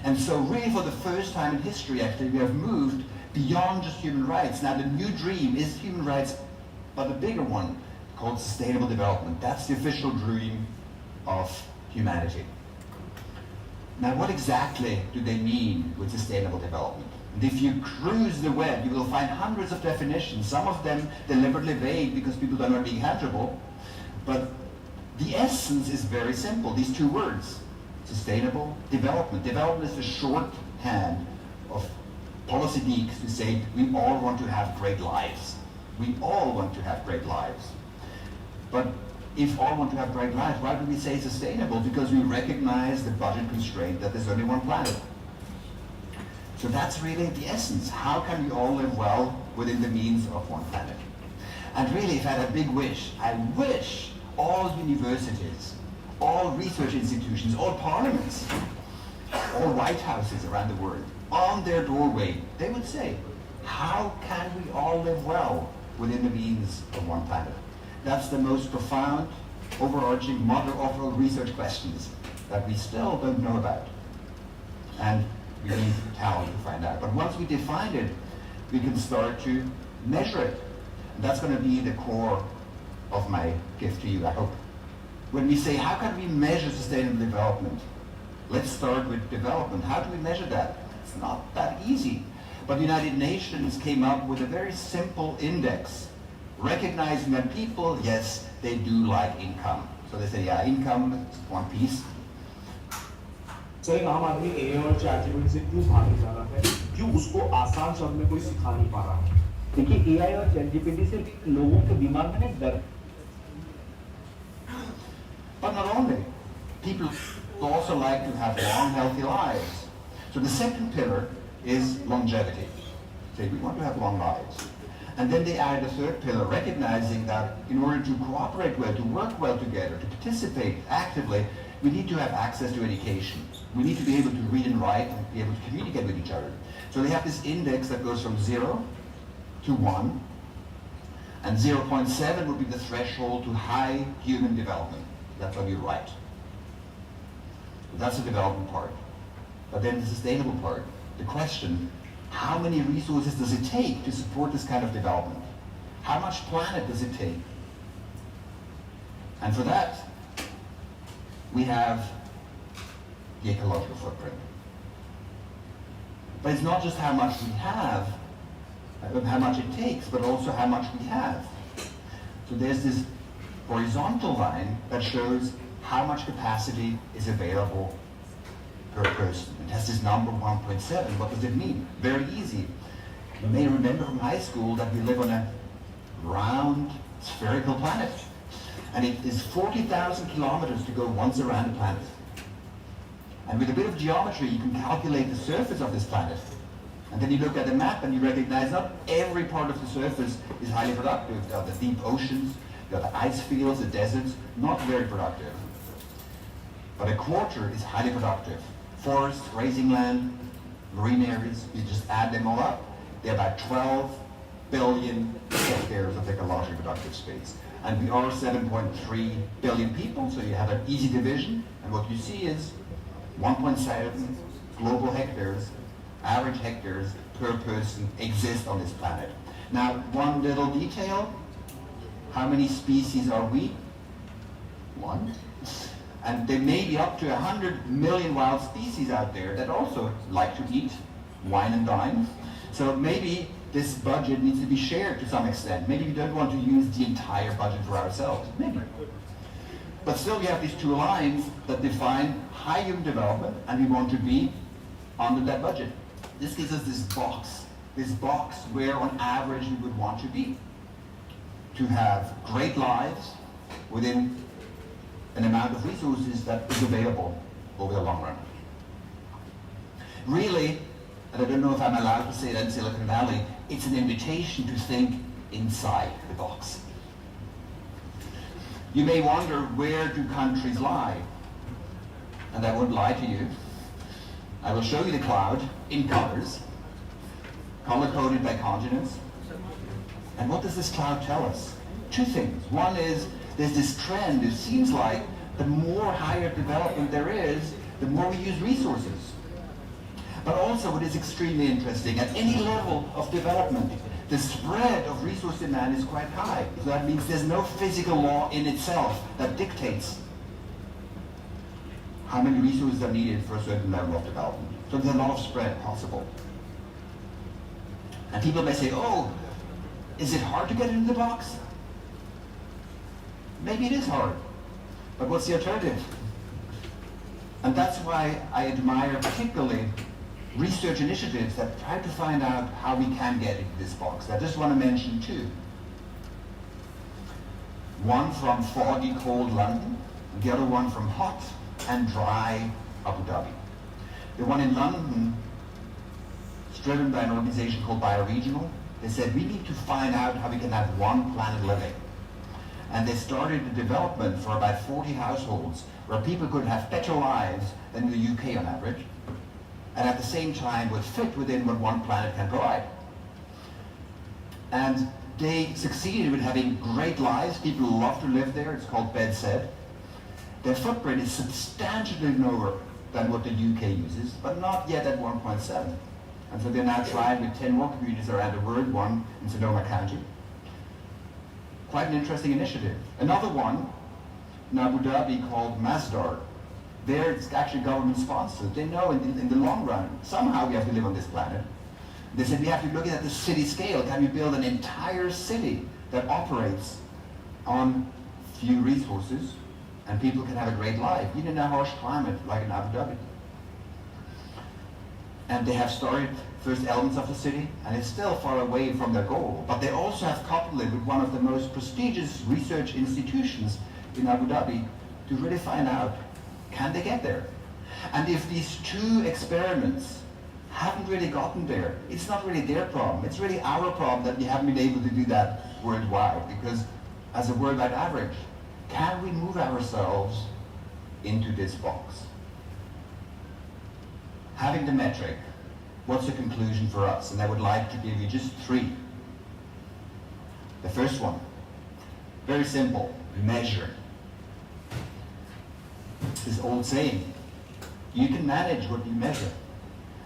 And so really for the first time in history, actually, we have moved beyond just human rights. Now the new dream is human rights but a bigger one called sustainable development. That's the official dream of humanity. Now, what exactly do they mean with sustainable development? And if you cruise the web, you will find hundreds of definitions, some of them deliberately vague because people don't want to be accountable. But the essence is very simple, these two words, sustainable development. Development is the shorthand of policy geeks to say we all want to have great lives. We all want to have great lives. But if all want to have great lives, why do we say sustainable? Because we recognize the budget constraint that there's only one planet. So that's really the essence. How can we all live well within the means of one planet? And really, if I had a big wish, I wish all universities, all research institutions, all parliaments, all White Houses around the world, on their doorway, they would say, how can we all live well within the means of one planet? That's the most profound, overarching, mother of all research questions that we still don't know about. And we need talent to find out. But once we define it, we can start to measure it. And that's going to be the core of my gift to you, I hope. When we say, how can we measure sustainable development? Let's start with development. How do we measure that? It's not that easy. But the United Nations came up with a very simple index, recognizing that people, yes, they do like income. So they say, yeah, income is one piece. Sir एक आम आदमी AI और ChatGPT से क्यों भागने जा रहा है? क्यों उसको आसान शब्द में कोई सिखा नहीं पा रहा है? देखिए AI और ChatGPT से लोगों के दिमाग में ना डर. But not only. People also like to have long, healthy lives. So the second pillar is longevity. Say we want to have long lives. And then they added a third pillar, recognizing that in order to cooperate well, to work well together, to participate actively, we need to have access to education. We need to be able to read and write and be able to communicate with each other. So they have this index that goes from 0 to 1, and 0.7 would be the threshold to high human development. That's how you write. So that's the development part. But then the sustainable part, the question, how many resources does it take to support this kind of development? How much planet does it take? And for that, we have the ecological footprint. But it's not just how much we have, how much it takes, but also how much we have. So there's this horizontal line that shows how much capacity is available per person. It has this number 1.7. What does it mean? Very easy. You may remember from high school that we live on a round, spherical planet. And it is 40,000 kilometers to go once around the planet. And with a bit of geometry, you can calculate the surface of this planet. And then you look at the map and you recognize not every part of the surface is highly productive. There are the deep oceans, there are the ice fields, the deserts, not very productive. But a quarter is highly productive. Forests, grazing land, marine areas, you just add them all up, they're about 12 billion hectares of ecological productive space. And we are 7.3 billion people, so you have an easy division, and what you see is 1.7 global hectares, average hectares per person exist on this planet. Now, one little detail, how many species are we? One. And there may be up to 100 million wild species out there that also like to eat, wine and dine. So maybe this budget needs to be shared to some extent. Maybe we don't want to use the entire budget for ourselves. Maybe. But still we have these two lines that define high human development, and we want to be under that budget. This gives us this box where on average we would want to be. To have great lives within an amount of resources that is available over the long run. Really, and I don't know if I'm allowed to say that in Silicon Valley, it's an invitation to think inside the box. You may wonder, where do countries lie? And I won't lie to you. I will show you the cloud in colors, color-coded by continents. And what does this cloud tell us? Two things. One is, there's this trend, it seems like the more higher development there is, the more we use resources. But also what is extremely interesting, at any level of development, the spread of resource demand is quite high. So that means there's no physical law in itself that dictates how many resources are needed for a certain level of development. So there's a lot of spread possible. And people may say, oh, is it hard to get into the box? Maybe it is hard, but what's the alternative? And that's why I admire particularly research initiatives that try to find out how we can get into this box. I just want to mention two. One from foggy, cold London, and the other one from hot and dry Abu Dhabi. The one in London is driven by an organization called Bioregional. They said, we need to find out how we can have one planet living. And they started a development for about 40 households where people could have better lives than in the UK on average, and at the same time would fit within what one planet can provide. And they succeeded with having great lives. People love to live there. It's called Bedstead. Their footprint is substantially lower than what the UK uses, but not yet at 1.7. And so they're now trying with 10 more communities around the world, one in Sonoma County. Quite an interesting initiative. Another one in Abu Dhabi called Masdar. There it's actually government sponsored. They know in the long run, somehow we have to live on this planet. They said we have to look at the city scale. Can we build an entire city that operates on few resources and people can have a great life, even in a harsh climate like in Abu Dhabi? And they have started first elements of the city, and it's still far away from their goal. But they also have coupled it with one of the most prestigious research institutions in Abu Dhabi to really find out, can they get there? And if these two experiments haven't really gotten there, it's not really their problem. It's really our problem that we haven't been able to do that worldwide, because as a worldwide average, can we move ourselves into this box? Having the metric, what's the conclusion for us? And I would like to give you just three. The first one, very simple, measure. This old saying, you can manage what you measure.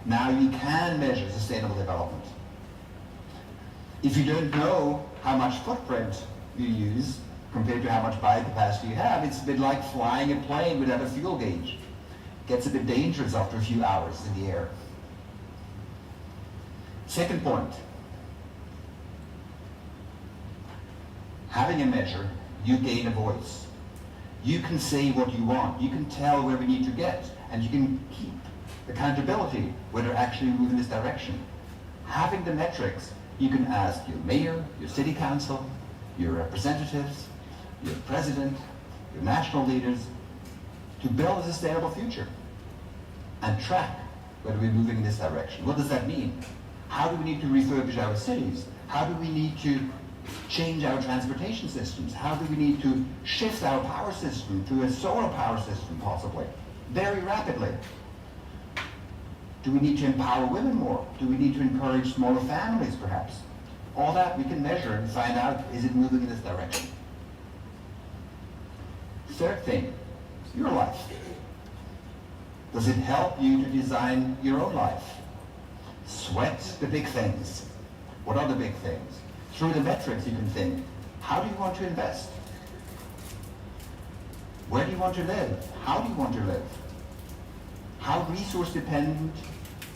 Now you can measure sustainable development. If you don't know how much footprint you use compared to how much biocapacity you have, it's a bit like flying a plane without a fuel gauge. Gets a bit dangerous after a few hours in the air. Second point, having a measure, you gain a voice. You can say what you want. You can tell where we need to get, and you can keep accountability whether we're actually moving in this direction. Having the metrics, you can ask your mayor, your city council, your representatives, your president, your national leaders, to build a sustainable future and track whether we're moving in this direction. What does that mean? How do we need to refurbish our cities? How do we need to change our transportation systems? How do we need to shift our power system to a solar power system, possibly, very rapidly? Do we need to empower women more? Do we need to encourage smaller families, perhaps? All that we can measure and find out, is it moving in this direction? Third thing, your life. Does it help you to design your own life? Sweat the big things. What are the big things? Through the metrics you can think, how do you want to invest? Where do you want to live? How do you want to live? How resource dependent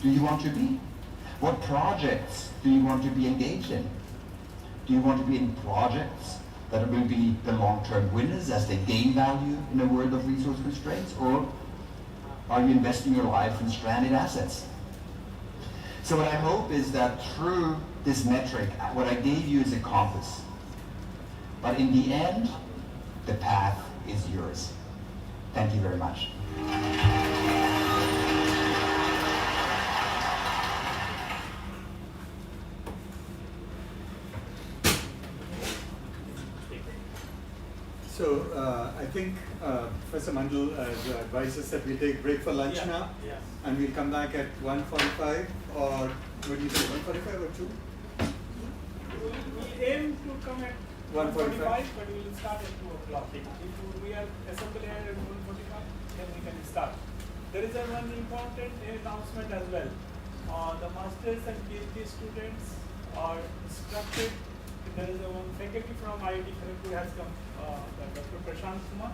do you want to be? What projects do you want to be engaged in? Do you want to be in projects that will be the long-term winners as they gain value in a world of resource constraints? Or are you investing your life in stranded assets? So what I hope is that through this metric, what I gave you is a compass. But in the end, the path is yours. Thank you very much. So I think Professor Mandal advises that we take break for lunch now, and we'll come back at 1:45, or what do you say, 1:45 or 2? We'll aim to come at 1:45, but we will start at 2 o'clock. If we are assembled here at 1:45, then we can start. There is one important announcement as well. the masters and PhD students are instructed. There is one faculty from IIT Kharagpur has come, Dr. Prashant Kumar.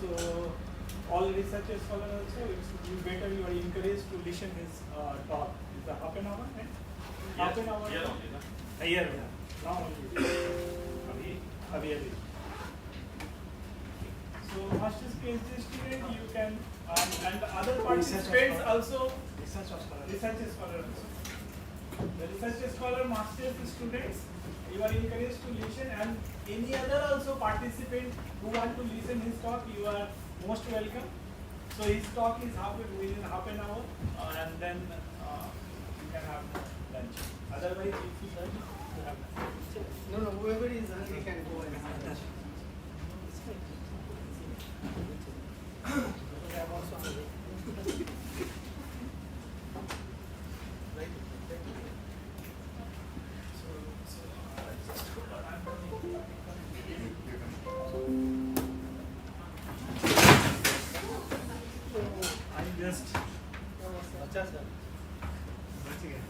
So all research scholars also, it's better you are encouraged to listen his talk. It's a half an hour, right? Half an hour. Here only, na? Here, now only. Abhi. So master's PhD student, you can, and the other participants also, research scholar also. The research scholar master's students, you are encouraged to listen, and any other also participant who want to listen his talk, you are most welcome. So his talk is within half an hour, and then you can have lunch. Otherwise, if you lunch, you have lunch. No, whoever is hungry can go and have lunch. I am also hungry. अच्छा sir बच गया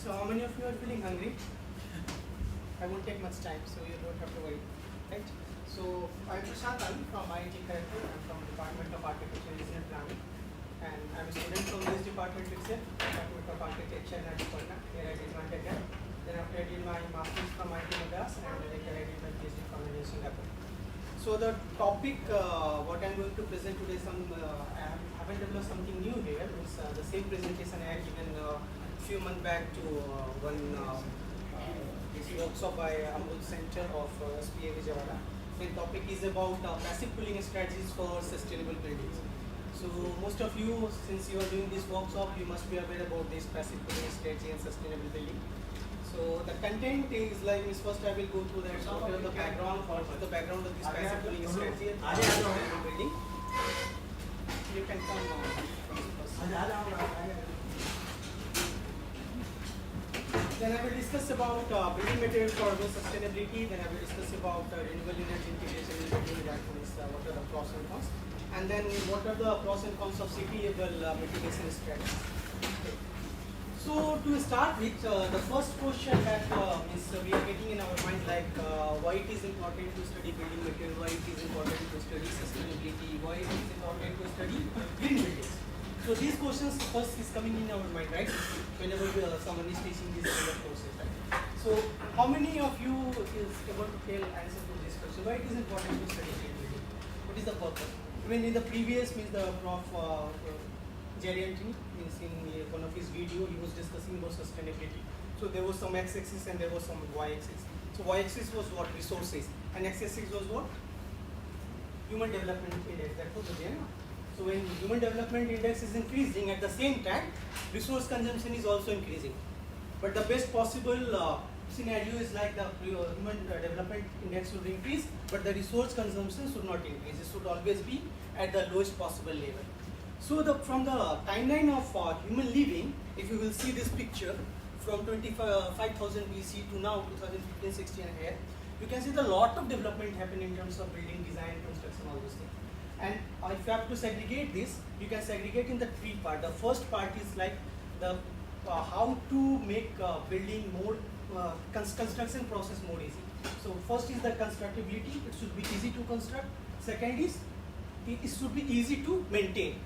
So how many of you are feeling hungry? I won't take much time, so you don't have to worry, right? So I'm Prashant from IIT Kharagpur. I'm from the Department of Architecture, Design and Planning, and I'm a student from this department itself, Department of Architecture and Architecture. Here I did my undergrad. Then after I did my master's from IIT Madras, and later I did my PhD from Singapore. So the topic, what I'm going to present today, I haven't developed something new here. It's the same presentation I had given few months back to one workshop by Amrut Center of SPA Vijayawada. The topic is about passive cooling strategies for sustainable buildings. So most of you, since you are doing this workshop, you must be aware about this passive cooling strategy and sustainable building. So the content is like this. First I will go through that. So what is the background? What is the background of this passive cooling strategy and sustainable building? You can come Then I will discuss about building material for sustainability. Then I will discuss about renewable energy integration in building. That means what are the pros and cons. And then what are the pros and cons of city level mitigation strategies. Okay. So to start with, the first question that we are getting in our mind, like why it is important to study building material, why it is important to study sustainability, why it is important to study green buildings. So these questions first is coming in our mind, right? Whenever someone is teaching this kind of courses, right? So how many of you is able to tell answer to this question? Why it is important to study green building? What is the purpose? Even in the previous, means the Prof. GIAN means in one of his video, he was discussing about sustainability. So there was some x-axis and there was some y-axis. So y-axis was what? Resources. And x-axis was what? Human development index. That was the GIAN. So when human development index is increasing, at the same time, resource consumption is also increasing. But the best possible scenario is like the human development index should increase, but the resource consumption should not increase. It should always be at the lowest possible level. So from the timeline of human living, if you will see this picture from 25,000 BC to now 2015-16 here, you can see the lot of development happened in terms of building, design, construction, all those things. And if you have to segregate this, you can segregate in the three parts. The first part is like the how to make building more construction process more easy. So first is the constructability. It should be easy to construct. Second is it should be easy to maintain,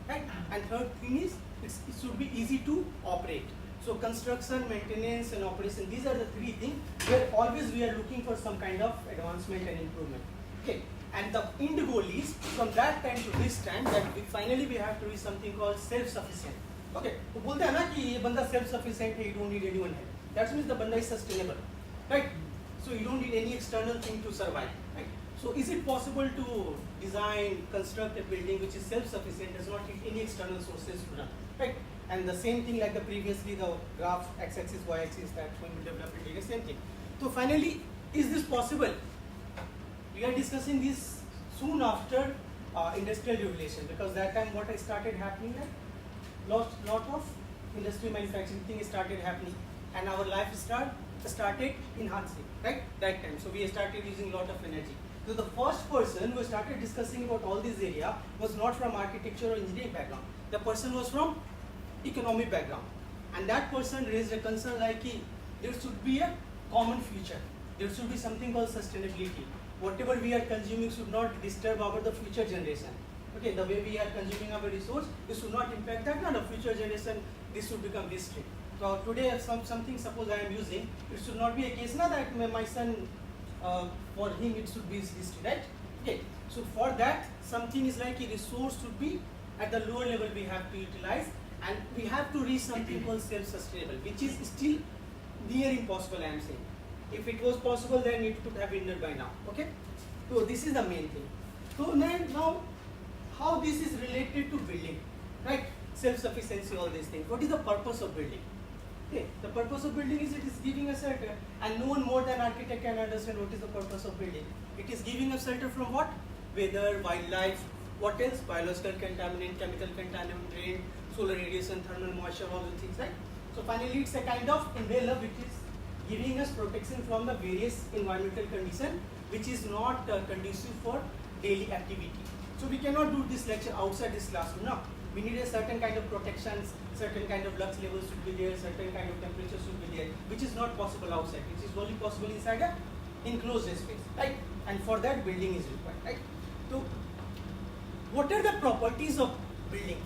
right? And third thing is it should be easy to operate. So construction, maintenance, and operation, these are the three things where always we are looking for some kind of advancement and improvement. Okay. And the end goal is from that time to this time that finally we have to be something called self-sufficient. Okay. तो बोलते हैं ना कि ये बंदा self-sufficient है, you don't need anyone help. That means the banda is sustainable, right? So you don't need any external thing to survive, right? So is it possible to design, construct a building which is self-sufficient, does not need any external sources to run, right? And the same thing like the previously the graph x-axis, y-axis that when we developed it, the same thing. So finally, is this possible? We are discussing this soon after industrial revolution, because that time what started happening, like lot of industrial manufacturing thing started happening, and our life started enhancing, right? That time. So we started using a lot of energy. So the first person who started discussing about all this area was not from architecture or engineering background. The person was from economic background, and that person raised a concern like there should be a common future. There should be something called sustainability. Whatever we are consuming should not disturb the future generation. Okay, the way we are consuming our resource, it should not impact that. And the future generation, this should become restricted. So today, something suppose I am using, it should not be a case now that my son, for him it should be restricted, right? Okay, so for that, something is like a resource should be at the lower level we have to utilize, and we have to reach something called self-sustainable, which is still near impossible, I am saying. If it was possible, then it could have been done by now. Okay, so this is the main thing. So now, how this is related to building, right? Self-sufficiency, all these things. What is the purpose of building? Okay, the purpose of building is it is giving us shelter, and no one more than architect can understand what is the purpose of building. It is giving us shelter from what? Weather, wildlife, what else? Biological contaminant, chemical contaminant, rain, solar radiation, thermal moisture, all those things, right? So finally, it's a kind of umbrella which is giving us protection from the various environmental conditions which is not conducive for daily activity. So we cannot do this lecture outside this classroom now. We need a certain kind of protections, certain kind of lux levels should be there, certain kind of temperature should be there, which is not possible outside, which is only possible inside a enclosed space, right? And for that building is required, right? So what are the properties of building?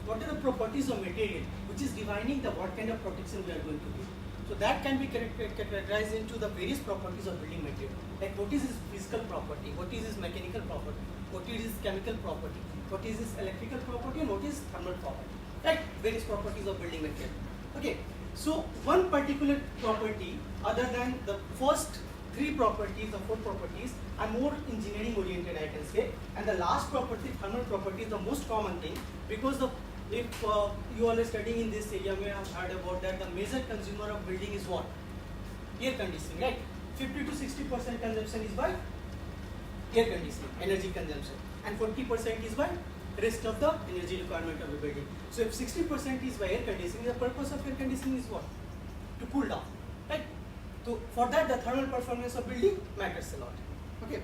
What are the properties of material, which is defining the what kind of protection we are going to give? So that can be categorized into the various properties of building material. Like what is its physical property, what is its mechanical property, what is its chemical property, what is its electrical property, and what is thermal property. Right? Various properties of building material. Okay. So one particular property, other than the first three properties or four properties, are more engineering oriented, I can say. And the last property, thermal property, is the most common thing, because if you all are studying in this area, may have heard about that the major consumer of building is what? Air conditioning, right? 50 to 60% consumption is by air conditioning, energy consumption, and 40% is by rest of the energy requirement of the building. So if 60% is by air conditioning, the purpose of air conditioning is what? To cool down, right? So for that, the thermal performance of building matters a lot. Okay.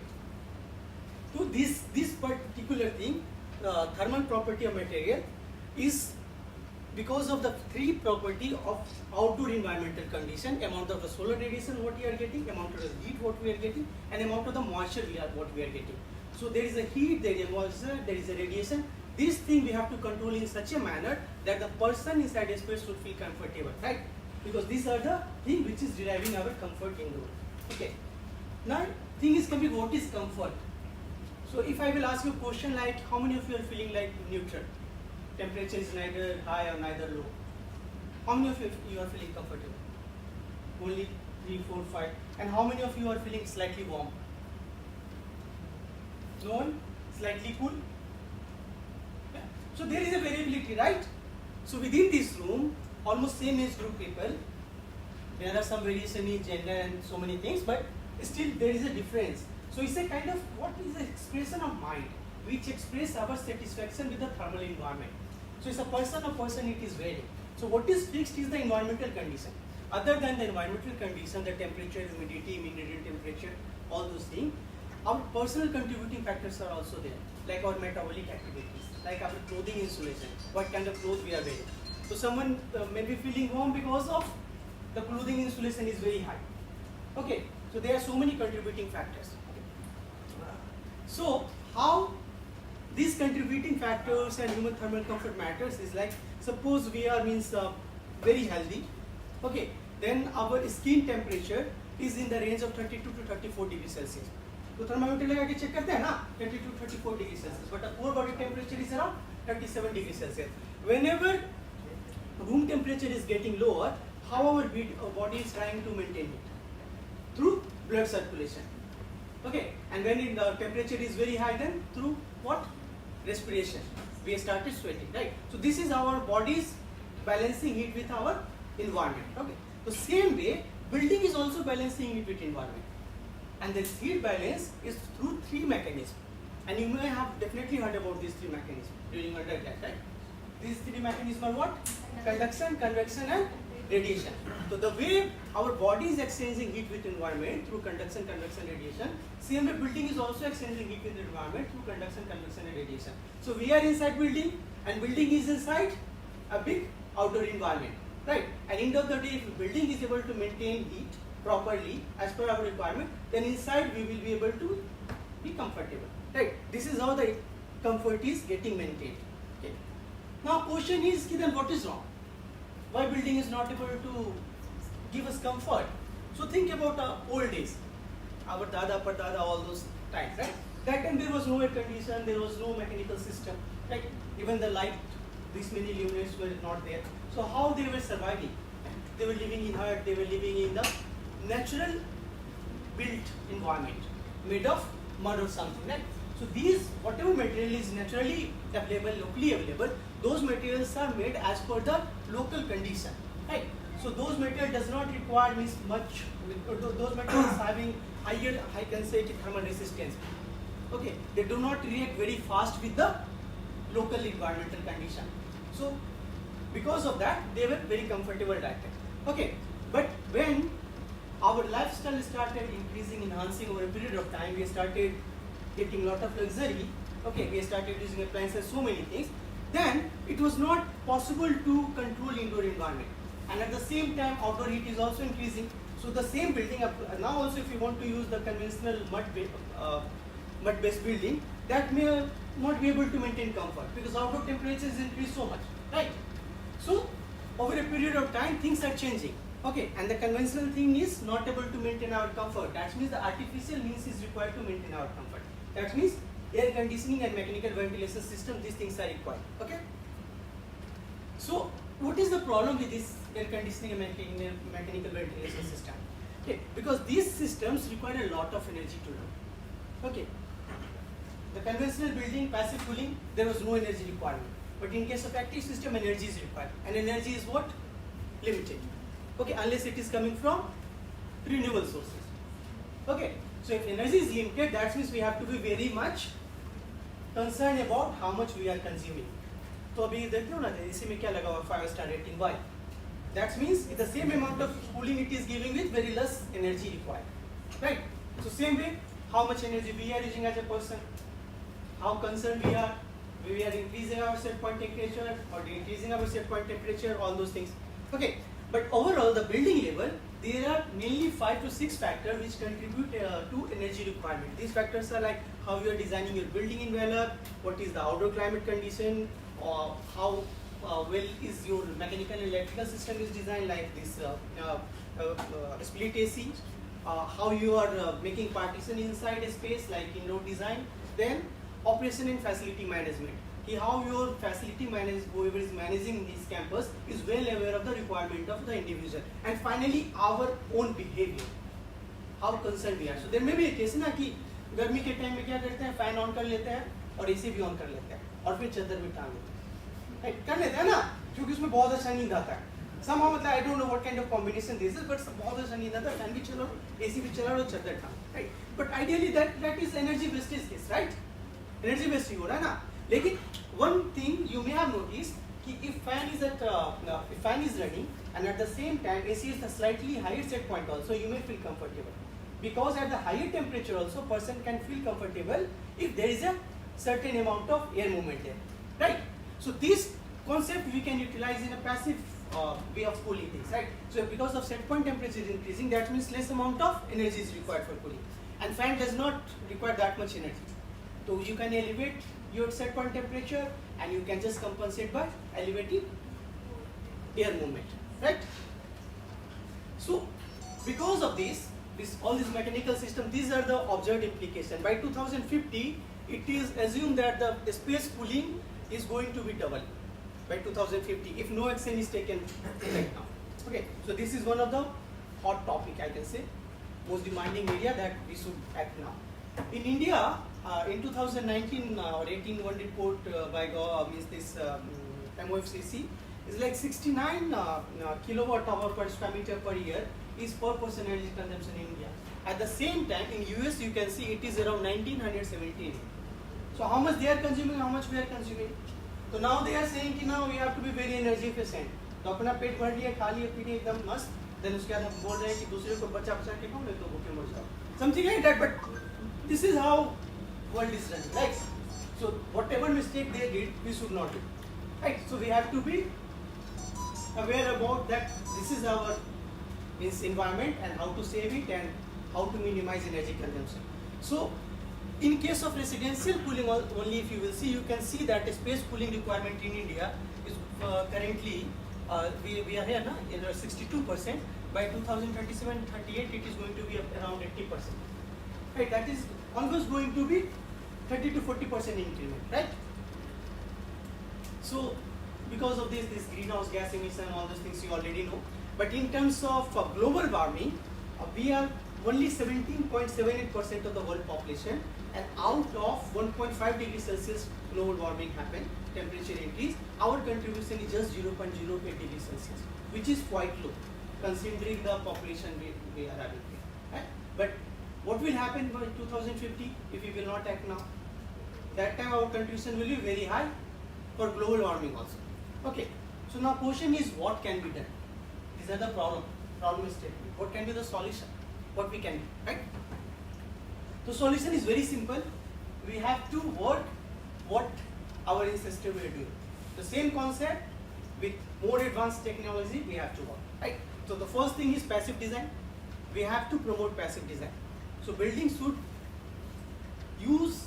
So this particular thing, thermal property of material, is because of the three property of outdoor environmental condition: amount of the solar radiation what we are getting, amount of the heat what we are getting, and amount of the moisture what we are getting. So there is a heat, there is a moisture, there is a radiation. This thing we have to control in such a manner that the person inside a space should feel comfortable, right? Because these are the thing which is deriving our comfort indoor. Okay. Now thing is coming, what is comfort? So if I will ask you a question like, how many of you are feeling like neutral? Temperature is neither high or neither low. How many of you are feeling comfortable? Only 3, 4, 5. And how many of you are feeling slightly warm? No one? Slightly cool? So there is a variability, right? So within this room, almost same age group people, there are some variation in gender and so many things, but still there is a difference. So it's a kind of, what is the expression of mind, which express our satisfaction with the thermal environment. So it's a person it is varying. So what is fixed is the environmental condition. Other than the environmental condition, the temperature, humidity, mean radiant temperature, all those things, our personal contributing factors are also there, like our metabolic activities, like our clothing insulation, what kind of clothes we are wearing. So someone may be feeling warm because of the clothing insulation is very high. Okay, so there are so many contributing factors. So how these contributing factors and human thermal comfort matters is like, suppose we are very healthy, okay, then our skin temperature is in the range of 32 to 34 degrees Celsius. So thermometer लगा के check करते हैं ना, 32 to 34 degrees Celsius, but the core body temperature is around 37 degrees Celsius. Whenever room temperature is getting lower, how our body is trying to maintain it? Through blood circulation. Okay, and when the temperature is very high, then through what? Respiration. We started sweating, right? So this is our body's balancing it with our environment. Okay, so same way, building is also balancing it with environment. And this heat balance is through three mechanisms. And you may have definitely heard about these three mechanisms during undergrad, right? These three mechanisms are what? Conduction, convection, and radiation. So the way our body is exchanging heat with environment through conduction, convection, radiation, same way building is also exchanging heat with environment through conduction, convection, and radiation. So we are inside building, and building is inside a big outdoor environment, right? And end of the day, if building is able to maintain heat properly as per our requirement, then inside we will be able to be comfortable, right? This is how the comfort is getting maintained. Okay. Now question is, then what is wrong? Why building is not able to give us comfort? So think about old days, our dada, pardada, all those times, right? That time there was no air condition, there was no mechanical system, right? Even the light, these many luminaires were not there. So how they were surviving? They were living in hut, they were living in the natural built environment, made of mud or something, right? So these, whatever material is naturally available, locally available, those materials are made as per the local condition, right? So those material does not require much, those materials having higher, I can say, thermal resistance. Okay, they do not react very fast with the local environmental condition. So because of that, they were very comfortable that time. Okay, but when our lifestyle started increasing, enhancing over a period of time, we started getting a lot of luxury, okay, we started using appliances, so many things, then it was not possible to control indoor environment. And at the same time, outdoor heat is also increasing. So the same building, now also if you want to use the conventional mud-based building, that may not be able to maintain comfort because outdoor temperatures increase so much, right? So over a period of time, things are changing. Okay, and the conventional thing is not able to maintain our comfort. That means the artificial means is required to maintain our comfort. That means air conditioning and mechanical ventilation system, these things are required. Okay. So what is the problem with this air conditioning and mechanical ventilation system? Okay, because these systems require a lot of energy to run. Okay. The conventional building, passive cooling, there was no energy requirement. But in case of active system, energy is required. And energy is what? Limited. Okay, unless it is coming from renewable sources. Okay, so if energy is limited, that means we have to be very much concerned about how much we are consuming. So अभी देखते हो ना, इसी में क्या लगा हुआ 5-star rating? Why? That means the same amount of cooling it is giving with very less energy required, right? So same way, how much energy we are using as a person, how concerned we are increasing our set point temperature or decreasing our set point temperature, all those things. Okay. But overall, the building level, there are mainly 5 to 6 factors which contribute to energy requirement. These factors are like how you are designing your building envelope, what is the outdoor climate condition, or how well is your mechanical and electrical system is designed, like this split AC, how you are making partition inside a space, like indoor design, then operation and facility management. How your facility manager, whoever is managing this campus, is well aware of the requirement of the individual. And finally, our own behavior, how concerned we are. So there may be a case ना कि गर्मी के time में क्या करते हैं, fan on कर लेते हैं और एसी भी ऑन कर लेते हैं और फिर चादर भी टांग लेते हैं. कर लेते हैं ना, क्योंकि उसमें बहुत अच्छा नींद आता है. Somehow मतलब I don't know what kind of combination this is, but बहुत अच्छा नींद आता है, फैन भी चला लो, AC भी चला लो, चद्दर ढाल, right? But ideally that is energy wastage case, right? Energy wasting हो रहा है ना. लेकिन one thing you may have noticed कि if fan is running and at the same time AC is the slightly higher set point also, you may feel comfortable. Because at the higher temperature also person can feel comfortable if there is a certain amount of air movement there, right? So this concept we can utilize in a passive way of cooling things, right? So because of set point temperature is increasing, that means less amount of energy is required for cooling, and fan does not require that much energy. So you can elevate your set point temperature and you can just compensate by elevating air movement, right? So because of this all these mechanical systems, these are the observed implications. By 2050, it is assumed that the space cooling is going to be double by 2050 if no action is taken right now. Okay, so this is one of the hot topic, I can say, most demanding area that we should act now. In India, in 2019 or 18, one report by MOFCC is like 69 kilowatt hour per square meter per year is per person energy consumption in India. At the same time, in US you can see it is around 1917. So how much they are consuming, how much we are consuming? So now they are saying कि now we have to be very energy efficient. तो अपना पेट भर लिया, खा लिया, P लिया एकदम मस्त. Then उसके बाद हम बोल रहे हैं कि दूसरे को बचा के खाओ, नहीं तो भूखे मर जाओ. Something like that. But this is how world is running, right? So whatever mistake they did, we should not do, right? So we have to be aware about that. This is our environment and how to save it and how to minimize energy consumption. So in case of residential cooling only, if you will see, you can see that the space cooling requirement in India is currently we are here now 62%. By 2037-38 it is going to be around 80%, right? That is almost going to be 30 to 40% increment, right? So because of this greenhouse gas emission, all those things you already know. But in terms of global warming, we are only 17.78% of the world population, and out of 1.5 degrees Celsius global warming happened, temperature increase, our contribution is just 0.08 degrees Celsius, which is quite low considering the population we are having here, right? But what will happen by 2050 if we will not act now? That time our contribution will be very high for global warming also. Okay, so now question is what can be done? These are the problem statement. What can be the solution? What we can do, right? The solution is very simple. We have to work what our ancestors were doing. The same concept with more advanced technology we have to work, right? So the first thing is passive design. We have to promote passive design. So buildings should use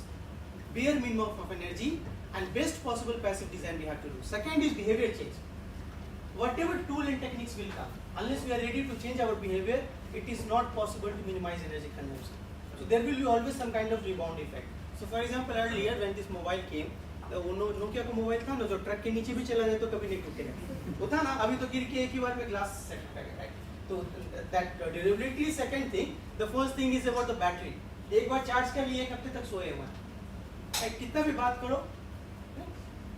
bare minimum of energy and best possible passive design we have to do. Second is behavior change. Whatever tool and techniques will come, unless we are ready to change our behavior, it is not possible to minimize energy consumption. So there will be always some kind of rebound effect. So for example, earlier when this mobile came, the Nokia का mobile था ना, जो truck के नीचे भी चला जाए तो कभी नहीं टूटेगा, वो था ना, अभी तो गिर के एक ही बार में ग्लास सेट हो गया, right? तो that durability is second thing. The first thing is about the battery. एक बार चार्ज कर लिए एक हफ्ते तक सोए हुए हैं, कितना भी बात करो.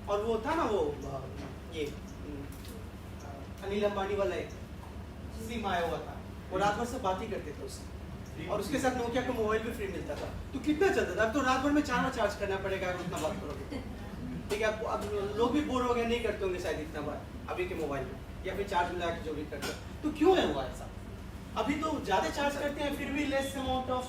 और वो था ना वो ये अनिल अंबानी वाला एक सिम आया हुआ था, वो रात भर से बात ही करते थे उससे, और उसके साथ नोकिया का मोबाइल भी फ्री मिलता था. तो कितना चलता था? अब तो रात भर में 4 बार चार्ज करना पड़ेगा अगर उतना बात करोगे. ठीक है, अब लोग भी बोर हो गए, नहीं करते होंगे शायद इतना बार अभी के मोबाइल में, या फिर चार्ज मिला के जो भी करते हो. तो क्यों है हुआ ऐसा? अभी तो ज़्यादा चार्ज करते हैं फिर भी less amount of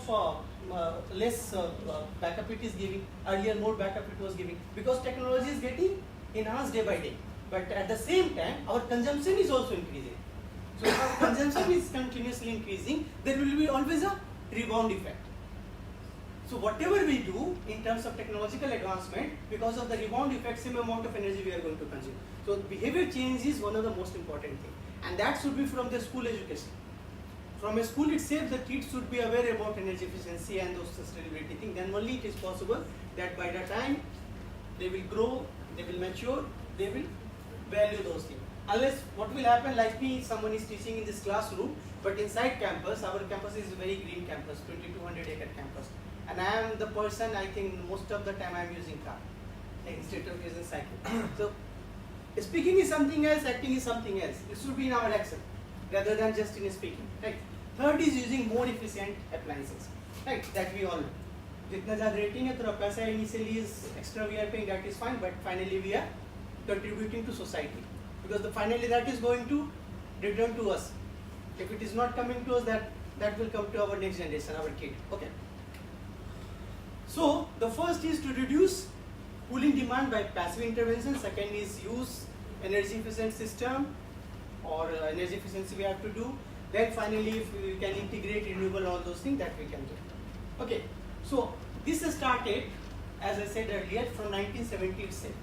less backup it is giving. Earlier more backup it was giving because technology is getting enhanced day by day, but at the same time our consumption is also increasing. So if our consumption is continuously increasing, there will be always a rebound effect. So whatever we do in terms of technological advancement, because of the rebound effect, same amount of energy we are going to consume. So behavior change is one of the most important thing, and that should be from the school education. From a school itself, the kids should be aware about energy efficiency and those sustainability things. Then only it is possible that by the time they will grow, they will mature, they will value those things. Unless what will happen, like me, someone is teaching in this classroom, but inside campus, our campus is a very green campus, 2200 acre campus. And I am the person, I think most of the time I am using car instead of using cycle. So Speaking is something else, acting is something else. It should be in our action rather than just in speaking. Right. Third is using more efficient appliances. Right. That we all know. जितना ज़्यादा rating है तो पैसा initially is extra we are paying, that is fine, but finally we are contributing to society because finally that is going to return to us. If it is not coming to us, that will come to our next generation, our kid. Okay. So the first is to reduce cooling demand by passive intervention. Second is use energy efficient system or energy efficiency we have to do. Then finally, if we can integrate renewable, all those things that we can do. Okay. So this started, as I said earlier, from 1970 itself,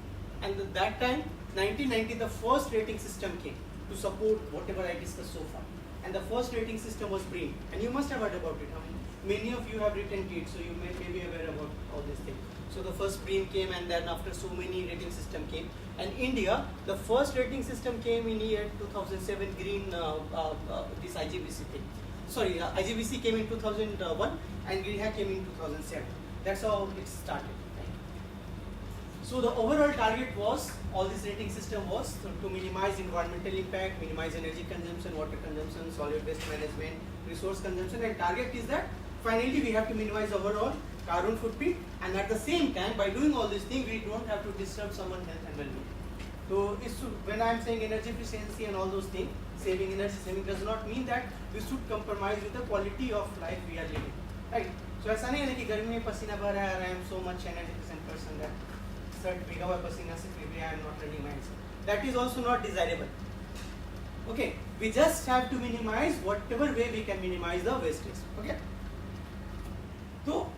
and at that time, 1990, the first rating system came to support whatever I discussed so far, and the first rating system was BREEAM, and you must have heard about it. Many of you have written GIAN, so you may be aware about all these things. So the first BREEAM came, and then after so many rating system came, and India, the first rating system came in year 2007. Green, this IGBC thing. Sorry, IGBC came in 2001 and GIAN came in 2007. That's how it started. Right? So the overall target was, all this rating system was to minimize environmental impact, minimize energy consumption, water consumption, solid waste management, resource consumption, and target is that finally we have to minimize overall carbon footprint, and at the same time, by doing all these things, we don't have to disturb someone's health and well-being. So when I am saying energy efficiency and all those things, saving energy, saving does not mean that we should compromise with the quality of life we are living. Right? So ऐसा नहीं है कि गर्मी में पसीना बह रहा है, I am so much energy efficient person that shirt भीगा हुआ पसीना से फिर भी I am not running my hands. That is also not desirable. Okay, we just have to minimize whatever way we can minimize the wastage. Okay. So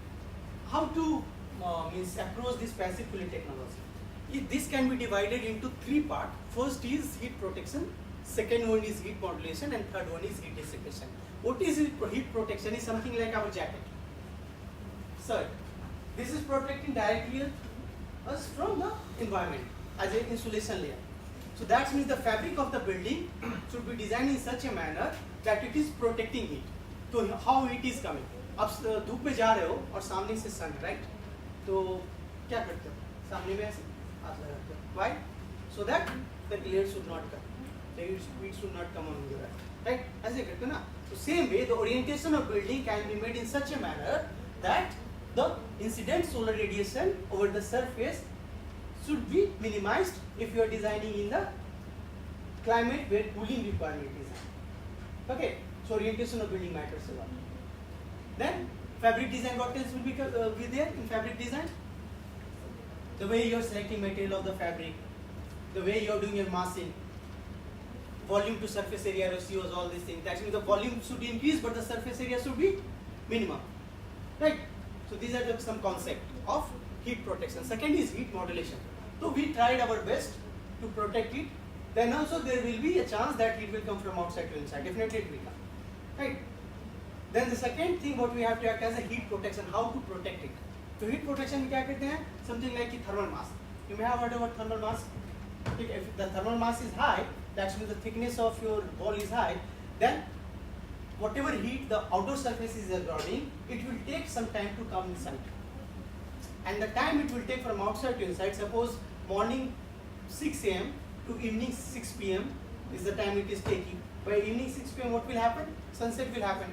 how to approach this passive cooling technology? This can be divided into three parts. First is heat protection, second one is heat modulation, and third one is heat dissipation. What is heat protection? Is something like our jacket. Sir, this is protecting directly us from the environment as an insulation layer. So that means the fabric of the building should be designed in such a manner that it is protecting heat. So how heat is coming? आप धूप में जा रहे हो और सामने से सन, right? तो क्या करते हो? सामने में ऐसे हाथ लगाते हो. Why? So that the glare should not come, the heat should not come on your eye, right? ऐसे करते हो ना? So same way, the orientation of building can be made in such a manner that the incident solar radiation over the surface should be minimized if you are designing in the climate where cooling requirement is high. Okay, so orientation of building matters a lot. Then fabric design, what else will be there in fabric design? The way you are selecting material of the fabric, the way you are doing your massing, volume to surface area ratios, all these things. That means the volume should increase, but the surface area should be minimum, right? So these are some concept of heat protection. Second is heat modulation. So we tried our best to protect it. Then also there will be a chance that it will come from outside to inside. Definitely it will come, right? Then the second thing what we have to act as a heat protection. How to protect it? So heat protection में क्या करते हैं? Something like a thermal mass. You may have heard about thermal mass. If the thermal mass is high, that means the thickness of your wall is high. Then whatever heat the outer surface is absorbing, it will take some time to come inside. And the time it will take from outside to inside, suppose morning 6 a.m. to evening 6 p.m. is the time it is taking. By evening 6 p.m. what will happen? Sunset will happen.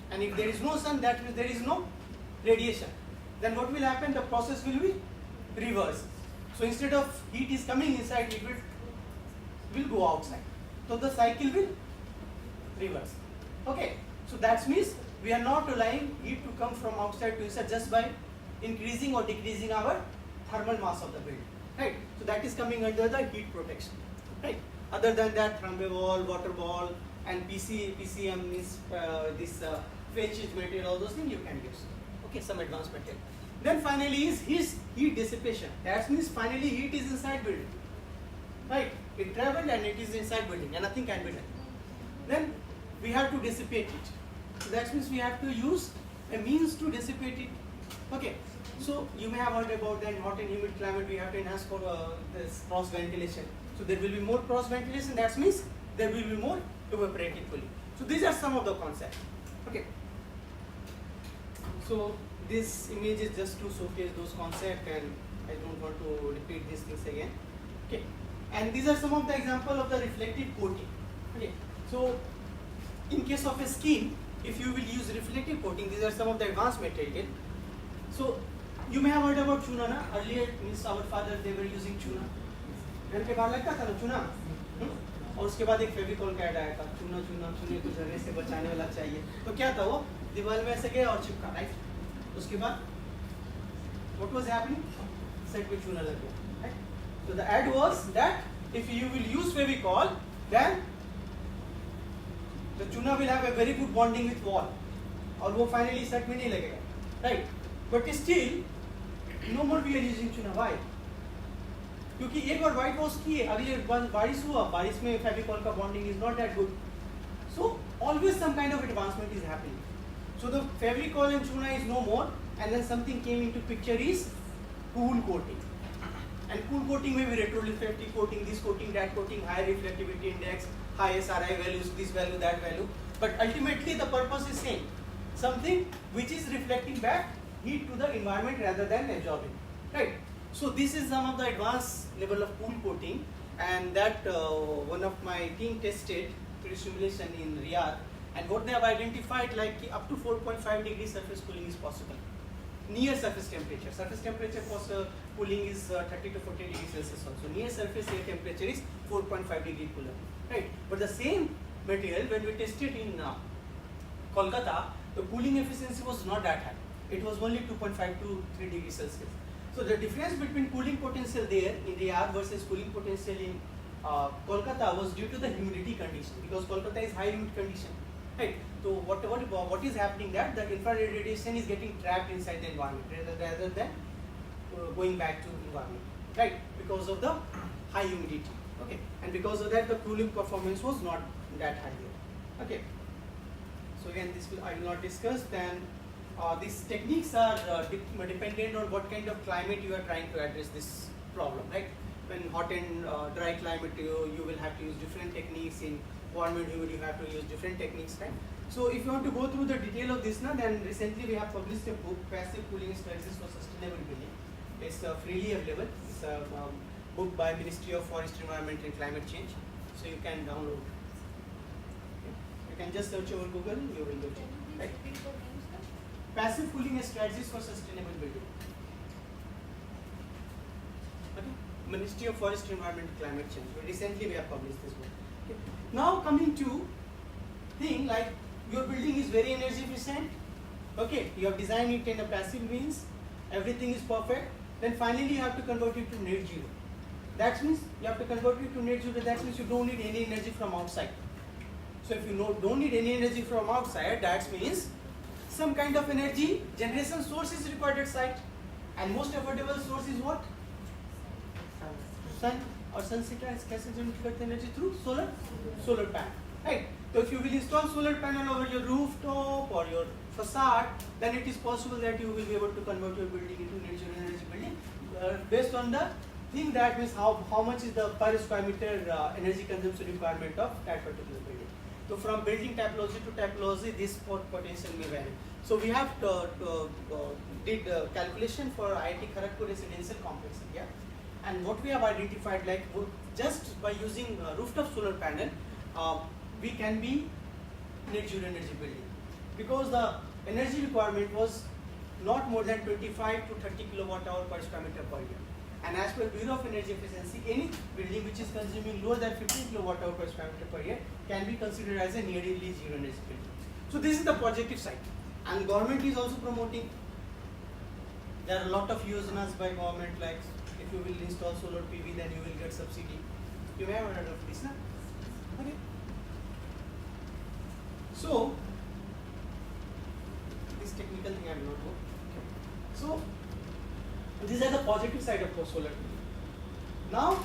And if there is no sun, that means there is no radiation. Then what will happen? The process will be reversed. So instead of heat is coming inside, it will go outside. So the cycle will reverse. Okay. So that means we are not allowing heat to come from outside to inside just by increasing or decreasing our thermal mass of the building. Right. So that is coming under the heat protection. Right. Other than that, thermal wall, water wall, and PCM means this fetched material, all those things you can use. Okay, some advanced material. Then finally is heat dissipation. That means finally heat is inside building. Right? It traveled and it is inside building and nothing can be done. Then we have to dissipate it. So that means we have to use a means to dissipate it. Okay. So you may have heard about that in hot and humid climate we have to enhance for this cross ventilation. So there will be more cross ventilation. That means there will be more evaporative cooling. So these are some of the concepts. Okay. So this image is just to showcase those concepts, and I don't want to repeat these things again. Okay. And these are some of the example of the reflective coating. Okay. So in case of a skin, if you will use reflective coating, these are some of the advanced material. So you may have heard about chuna, na? Earlier, means our father, they were using chuna. घर के बाहर लगता था ना चूना, और उसके बाद एक फेविकॉल का ऐड आया था, चूना चूना चूने को जगह से बचाने वाला चाहिए. तो क्या था वो, दीवार में ऐसे गया और चिपका, राइट. उसके बाद what was happening, set में चूना लग गया, right? So the ad was that if you will use Fevicol, then the tuna will have a very good bonding with wall, और वो finally set में नहीं लगेगा, right? But still, no more we are using tuna. Why? क्योंकि एक बार white wash किए, अगले बारिश हुआ, बारिश में Fevicol का bonding is not that good. So always some kind of advancement is happening. So the Fevicol and tuna is no more, and then something came into picture is cool coating. And cool coating may be retroreflective coating, this coating, that coating, high reflectivity index, high SRI values, this value, that value. But ultimately the purpose is same. Something which is reflecting back heat to the environment rather than absorbing. Right? So this is some of the advanced level of cool coating, and that one of my team tested through simulation in Riyadh, and what they have identified, like up to 4.5 degrees surface cooling is possible. Near surface temperature. Surface temperature for cooling is 30 to 40 degrees Celsius also. Near surface air temperature is 4.5 degree cooler. Right? But the same material, when we tested in Kolkata, the cooling efficiency was not that high. It was only 2.5 to 3 degrees Celsius. So the difference between cooling potential there in Riyadh versus cooling potential in Kolkata was due to the humidity condition, because Kolkata is high humid condition. Right? So what is happening, that the infrared radiation is getting trapped inside the environment rather than going back to environment, right? Because of the high humidity. Okay, and because of that the cooling performance was not that high there. Okay. So again, I will not discuss. Then these techniques are dependent on what kind of climate you are trying to address this problem, right? When hot and dry climate, you will have to use different techniques. In warm and humid, you have to use different techniques, right? So if you want to go through the detail of this, then recently we have published a book, Passive Cooling Strategies for Sustainable Building. It's freely available. It's a book by Ministry of Forest, Environment and Climate Change. So you can download. Okay. You can just search over Google, you will get it. Right? Passive Cooling Strategies for Sustainable Building. Okay. Ministry of Forest, Environment and Climate Change. Recently we have published this book. Okay. Now coming to thing like your building is very energy efficient. Okay, you have designed it in a passive means, everything is perfect. Then finally you have to convert it to net zero. That means you have to convert it to net zero. That means you don't need any energy from outside. So if you don't need any energy from outside, that means some kind of energy generation source is required at site. And most affordable source is what? Sun. Or sun से क्या कैसे generate करते हैं energy through solar panel, right? So if you will install solar panel over your rooftop or your facade, then it is possible that you will be able to convert your building into net zero energy building based on the thing, that means how much is the per square meter energy consumption requirement of that particular building. So from building typology to typology, this potential may vary. So we have did calculation for IIT Kharagpur residential complex area. And what we have identified, like just by using rooftop solar panel, we can be net zero energy building, because the energy requirement was not more than 25 to 30 kilowatt hour per square meter per year. And as per Bureau of Energy Efficiency, any building which is consuming lower than 15 kilowatt hour per square meter per year can be considered as a nearly zero energy building. So this is the positive side, and government is also promoting. There are a lot of yojanas by government, like if you will install solar PV, then you will get subsidy. You may have heard of this, na? Okay. So this technical thing I will not go. So these are the positive side of solar PV. Now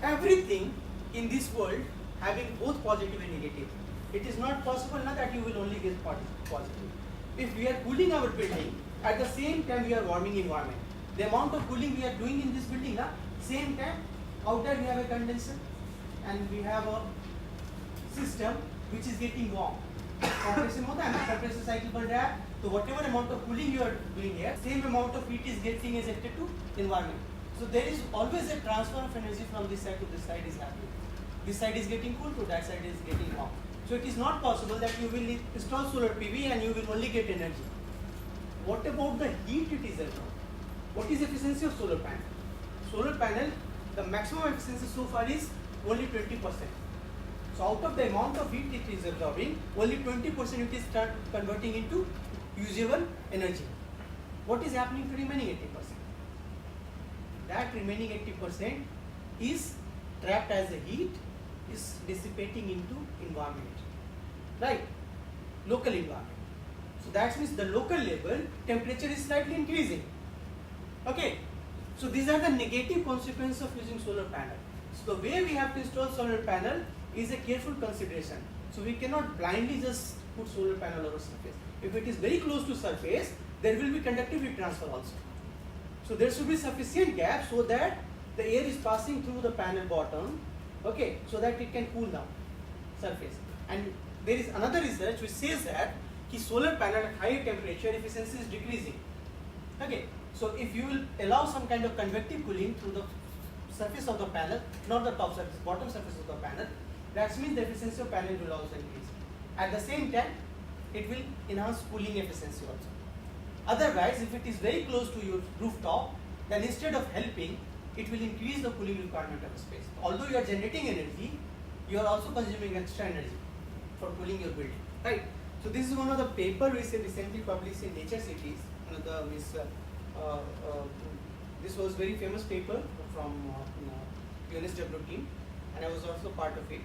everything in this world having both positive and negative. It is not possible now that you will only get positive. If we are cooling our building, at the same time we are warming environment. The amount of cooling we are doing in this building, same time outside we have a condenser and we have a system which is getting warm. Compression होता है ना, compressor cycle बढ़ रहा है, तो whatever amount of cooling you are doing here, same amount of heat is getting ejected to environment. So there is always a transfer of energy from this side to this side is happening. This side is getting cool to that side is getting warm. So it is not possible that you will install solar PV and you will only get energy. What about the heat it is absorbed? What is efficiency of solar panel? Solar panel, the maximum efficiency so far is only 20%. So out of the amount of heat it is absorbing, only 20% it is start converting into usable energy. What is happening to remaining 80%? That remaining 80% is trapped as a heat, is dissipating into environment, right? Local environment. So that means the local level temperature is slightly increasing. Okay. So these are the negative consequences of using solar panel. So the way we have to install solar panel is a careful consideration. So we cannot blindly just put solar panel over surface. If it is very close to surface, there will be conductivity transfer also. So there should be sufficient gap so that the air is passing through the panel bottom, okay, so that it can cool down surface. And there is another research which says that solar panel at higher temperature efficiency is decreasing. Okay, so if you will allow some kind of convective cooling through the surface of the panel, not the top surface, bottom surface of the panel, that means the efficiency of panel will also increase. At the same time, it will enhance cooling efficiency also. Otherwise, if it is very close to your rooftop, then instead of helping, it will increase the cooling requirement of the space. Although you are generating energy, you are also consuming extra energy for cooling your building, right? So this is one of the paper we recently published in Nature Cities. This was very famous paper from UNSW team, and I was also part of it.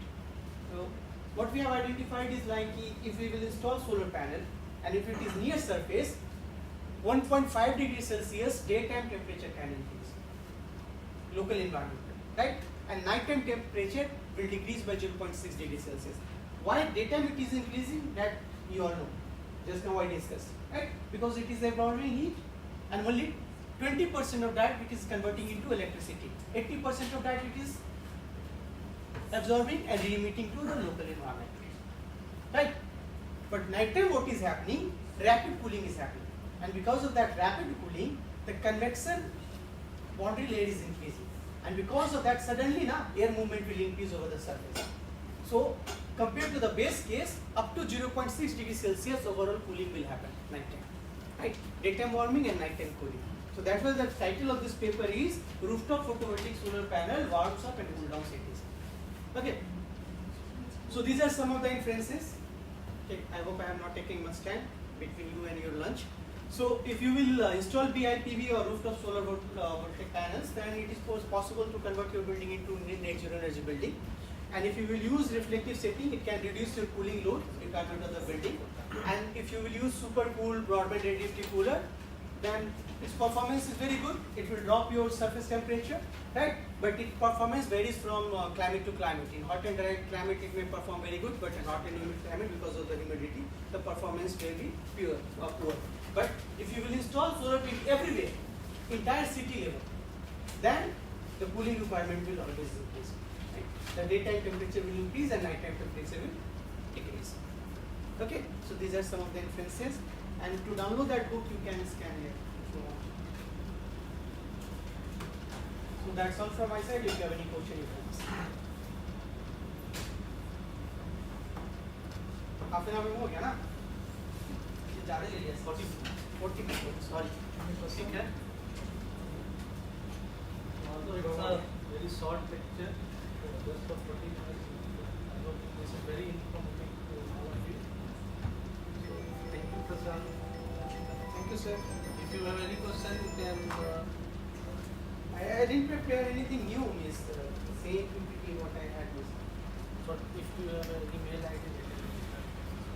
So what we have identified is like if we will install solar panel and if it is near surface, 1.5 degrees Celsius daytime temperature can increase, local environment, right? And nighttime temperature will decrease by 0.6 degrees Celsius. Why daytime it is increasing, that you all know, just now I discussed, right? Because it is absorbing heat and only 20% of that it is converting into electricity. 80% of that it is absorbing and re-emitting to the local environment, right? But nighttime what is happening, rapid cooling is happening. And because of that rapid cooling, the convection boundary layer is increasing. And because of that, suddenly air movement will increase over the surface. So compared to the base case, up to 0.6 degrees Celsius overall cooling will happen nighttime, right? Daytime warming and nighttime cooling. So that was the title of this paper is Rooftop Photovoltaic Solar Panel Warms Up and Cool Down Cities. Okay. So these are some of the inferences. Okay. I hope I am not taking much time between you and your lunch. So if you will install BIPV or rooftop solar voltaic panels, then it is possible to convert your building into net zero energy building. And if you will use reflective setting, it can reduce your cooling load requirement of the building. And if you will use super cool broadband radiative cooler, then its performance is very good. It will drop your surface temperature, right? But its performance varies from climate to climate. In hot and dry climate, it may perform very good, but in hot and humid climate, because of the humidity, the performance may be poor. But if you will install solar PV everywhere, entire city level, then the cooling requirement will always increase. Right? The daytime temperature will increase and nighttime temperature will decrease. Okay, so these are some of the inferences. And to download that book, you can scan here if you want. So that's all from my side. If you have any question, you can ask. Half an hour में हो गया ना? ये ज़्यादा ले लिया 40 minutes. Sorry. ठीक है? Also, it's a very short lecture, just for 40 minutes. I hope this is very informative to all of you. So, thank you, Prasad. Thank you, sir. If you have any question, you can. I didn't prepare anything new, miss. Same PPT what I had was. But if you have an email ID,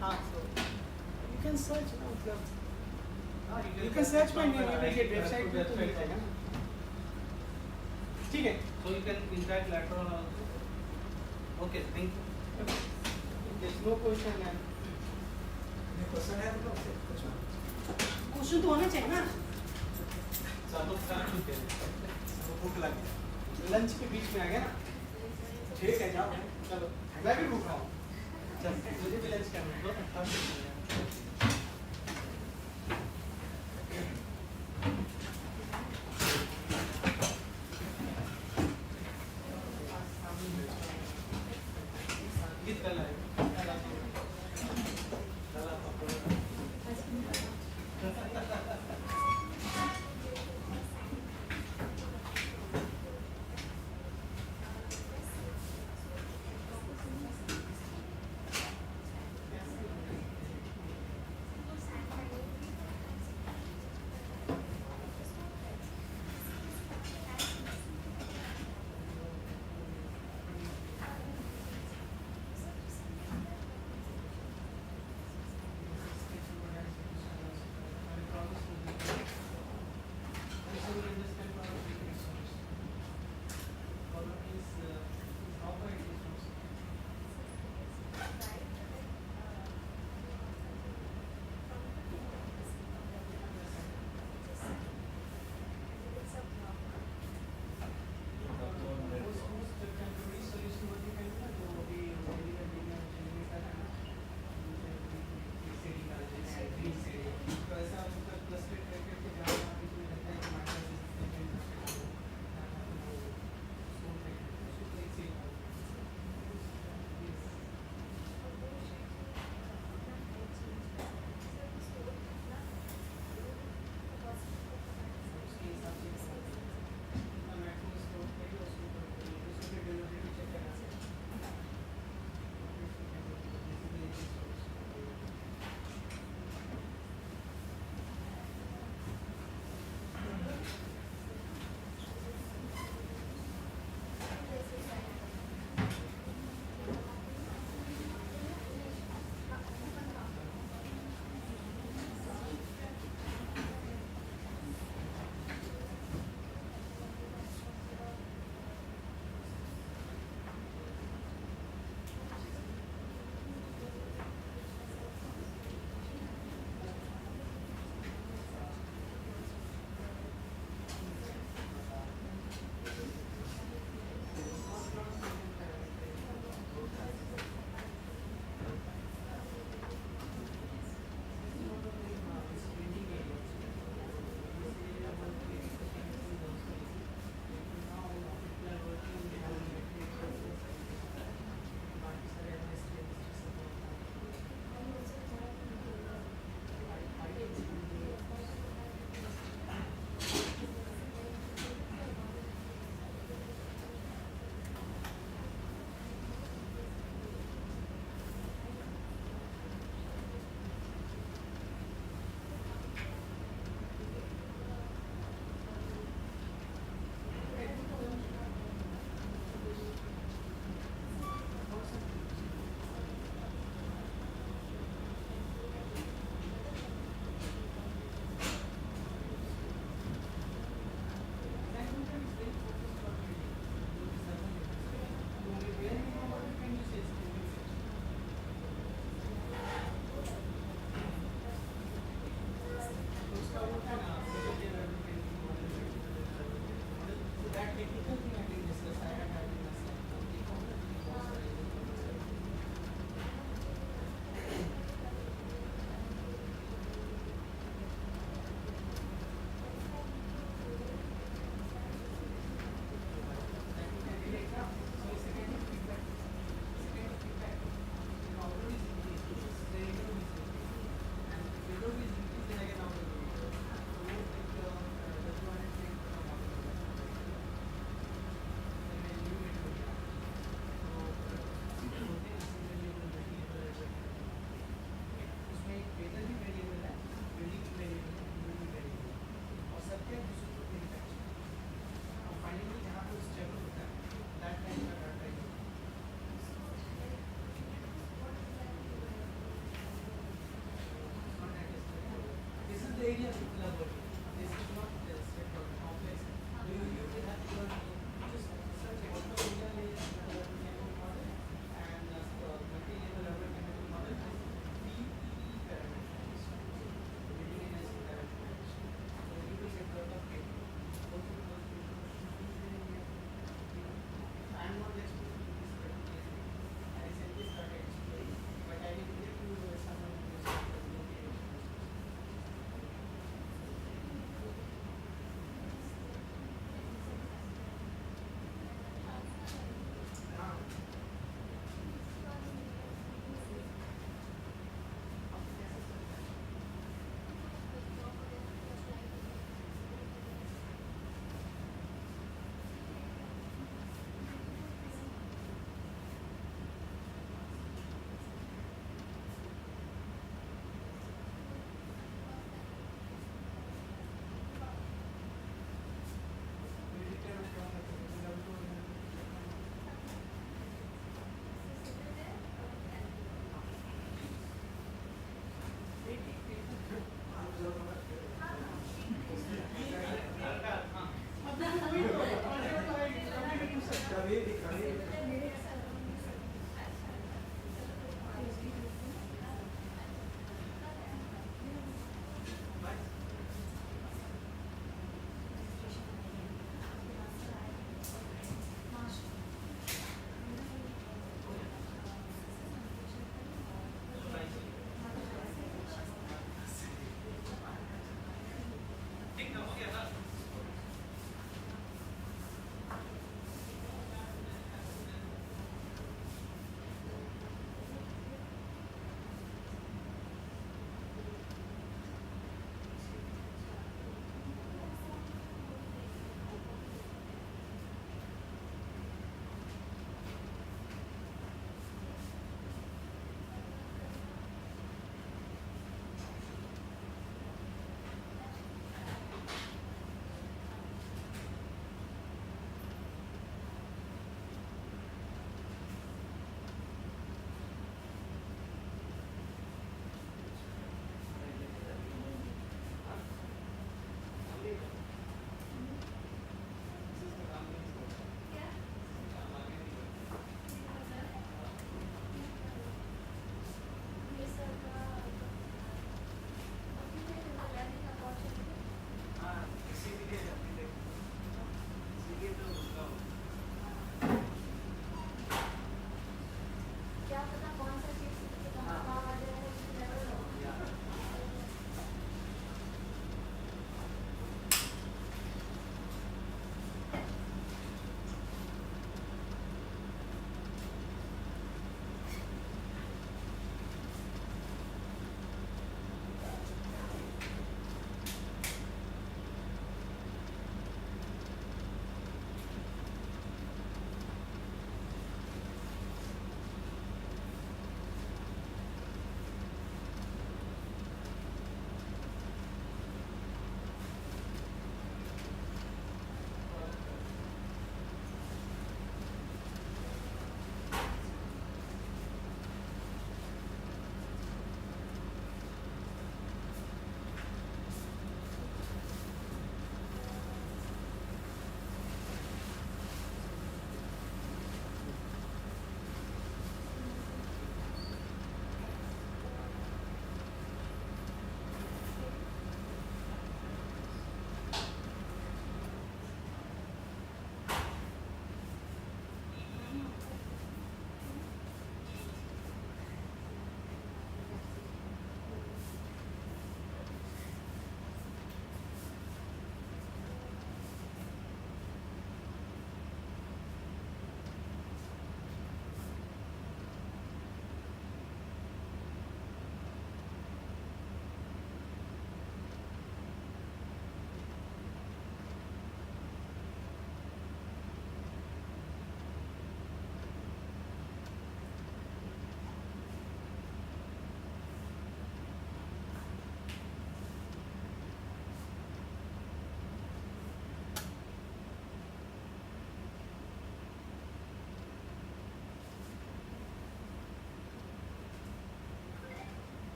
So you can search now. You can search my name. You will get website पे तो मिल जाएगा ना. ठीक है. So you can interact later on also. Okay, thank you. If there's no question, then. Question है तो question तो होना चाहिए ना. सब लोग खा चुके हैं. भूख लगी. लंच के बीच में आ गया ना. ठीक है जाओ. चलो. मैं भी भूखा हूँ. चल मुझे भी लंच करना है.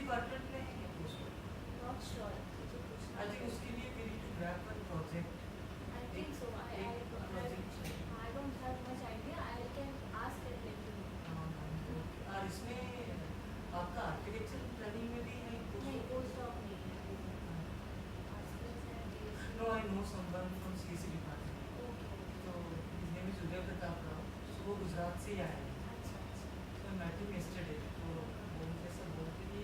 परमानेंट रहेंगे पोस्ट Not sure. मुझे पूछना आई थिंक उसके लिए we need to grab one project I think so. I don't have much idea. I can ask and let you know. और इसमें आपका आर्किटेक्चर प्लानिंग में भी है नहीं, postdoc नहीं है. No I know someone from CSC department तो his name is Uday Pratap Rao so वो गुजरात से ही आया है तो मैं भी यस्टरडे तो वो मुझे सब बोलते कि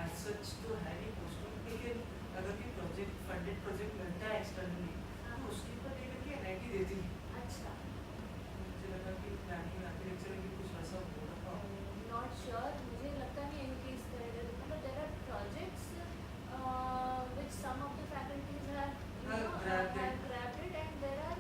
एज सच तो है नहीं पोस्टों लेकिन अगर कोई प्रोजेक्ट फंडेड प्रोजेक्ट मिलता है एक्सटर्नली तो उसके ऊपर लेकर के एनआईटी देती है अच्छा. मुझे लगा कि प्लानिंग आर्किटेक्चर में भी कुछ वैसा हो रहा हो Not sure. मुझे लगता नहीं है कि इस तरह के मतलब there are projects which some of the faculties have grabbed it. have grabbed it and there are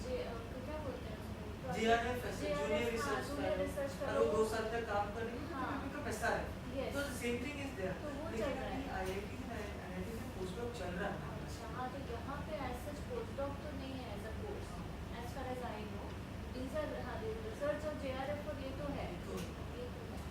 क्या बोलते हैं उसको? GIAN junior research junior research और वो fellow. 2 साल तक काम करेंगे तो हाँ. उनका पैसा है Yes. तो सेम थिंग इज देयर तो वो चल लेकिन रहा है. अभी आईआईटी एनआईटी में पोस्टडॉक चल रहा है अच्छा हाँ तो यहाँ पे as such postdoc तो नहीं है as a course as far as I know. These are हाँ research और JRF और ये तो है. तो ये तो है.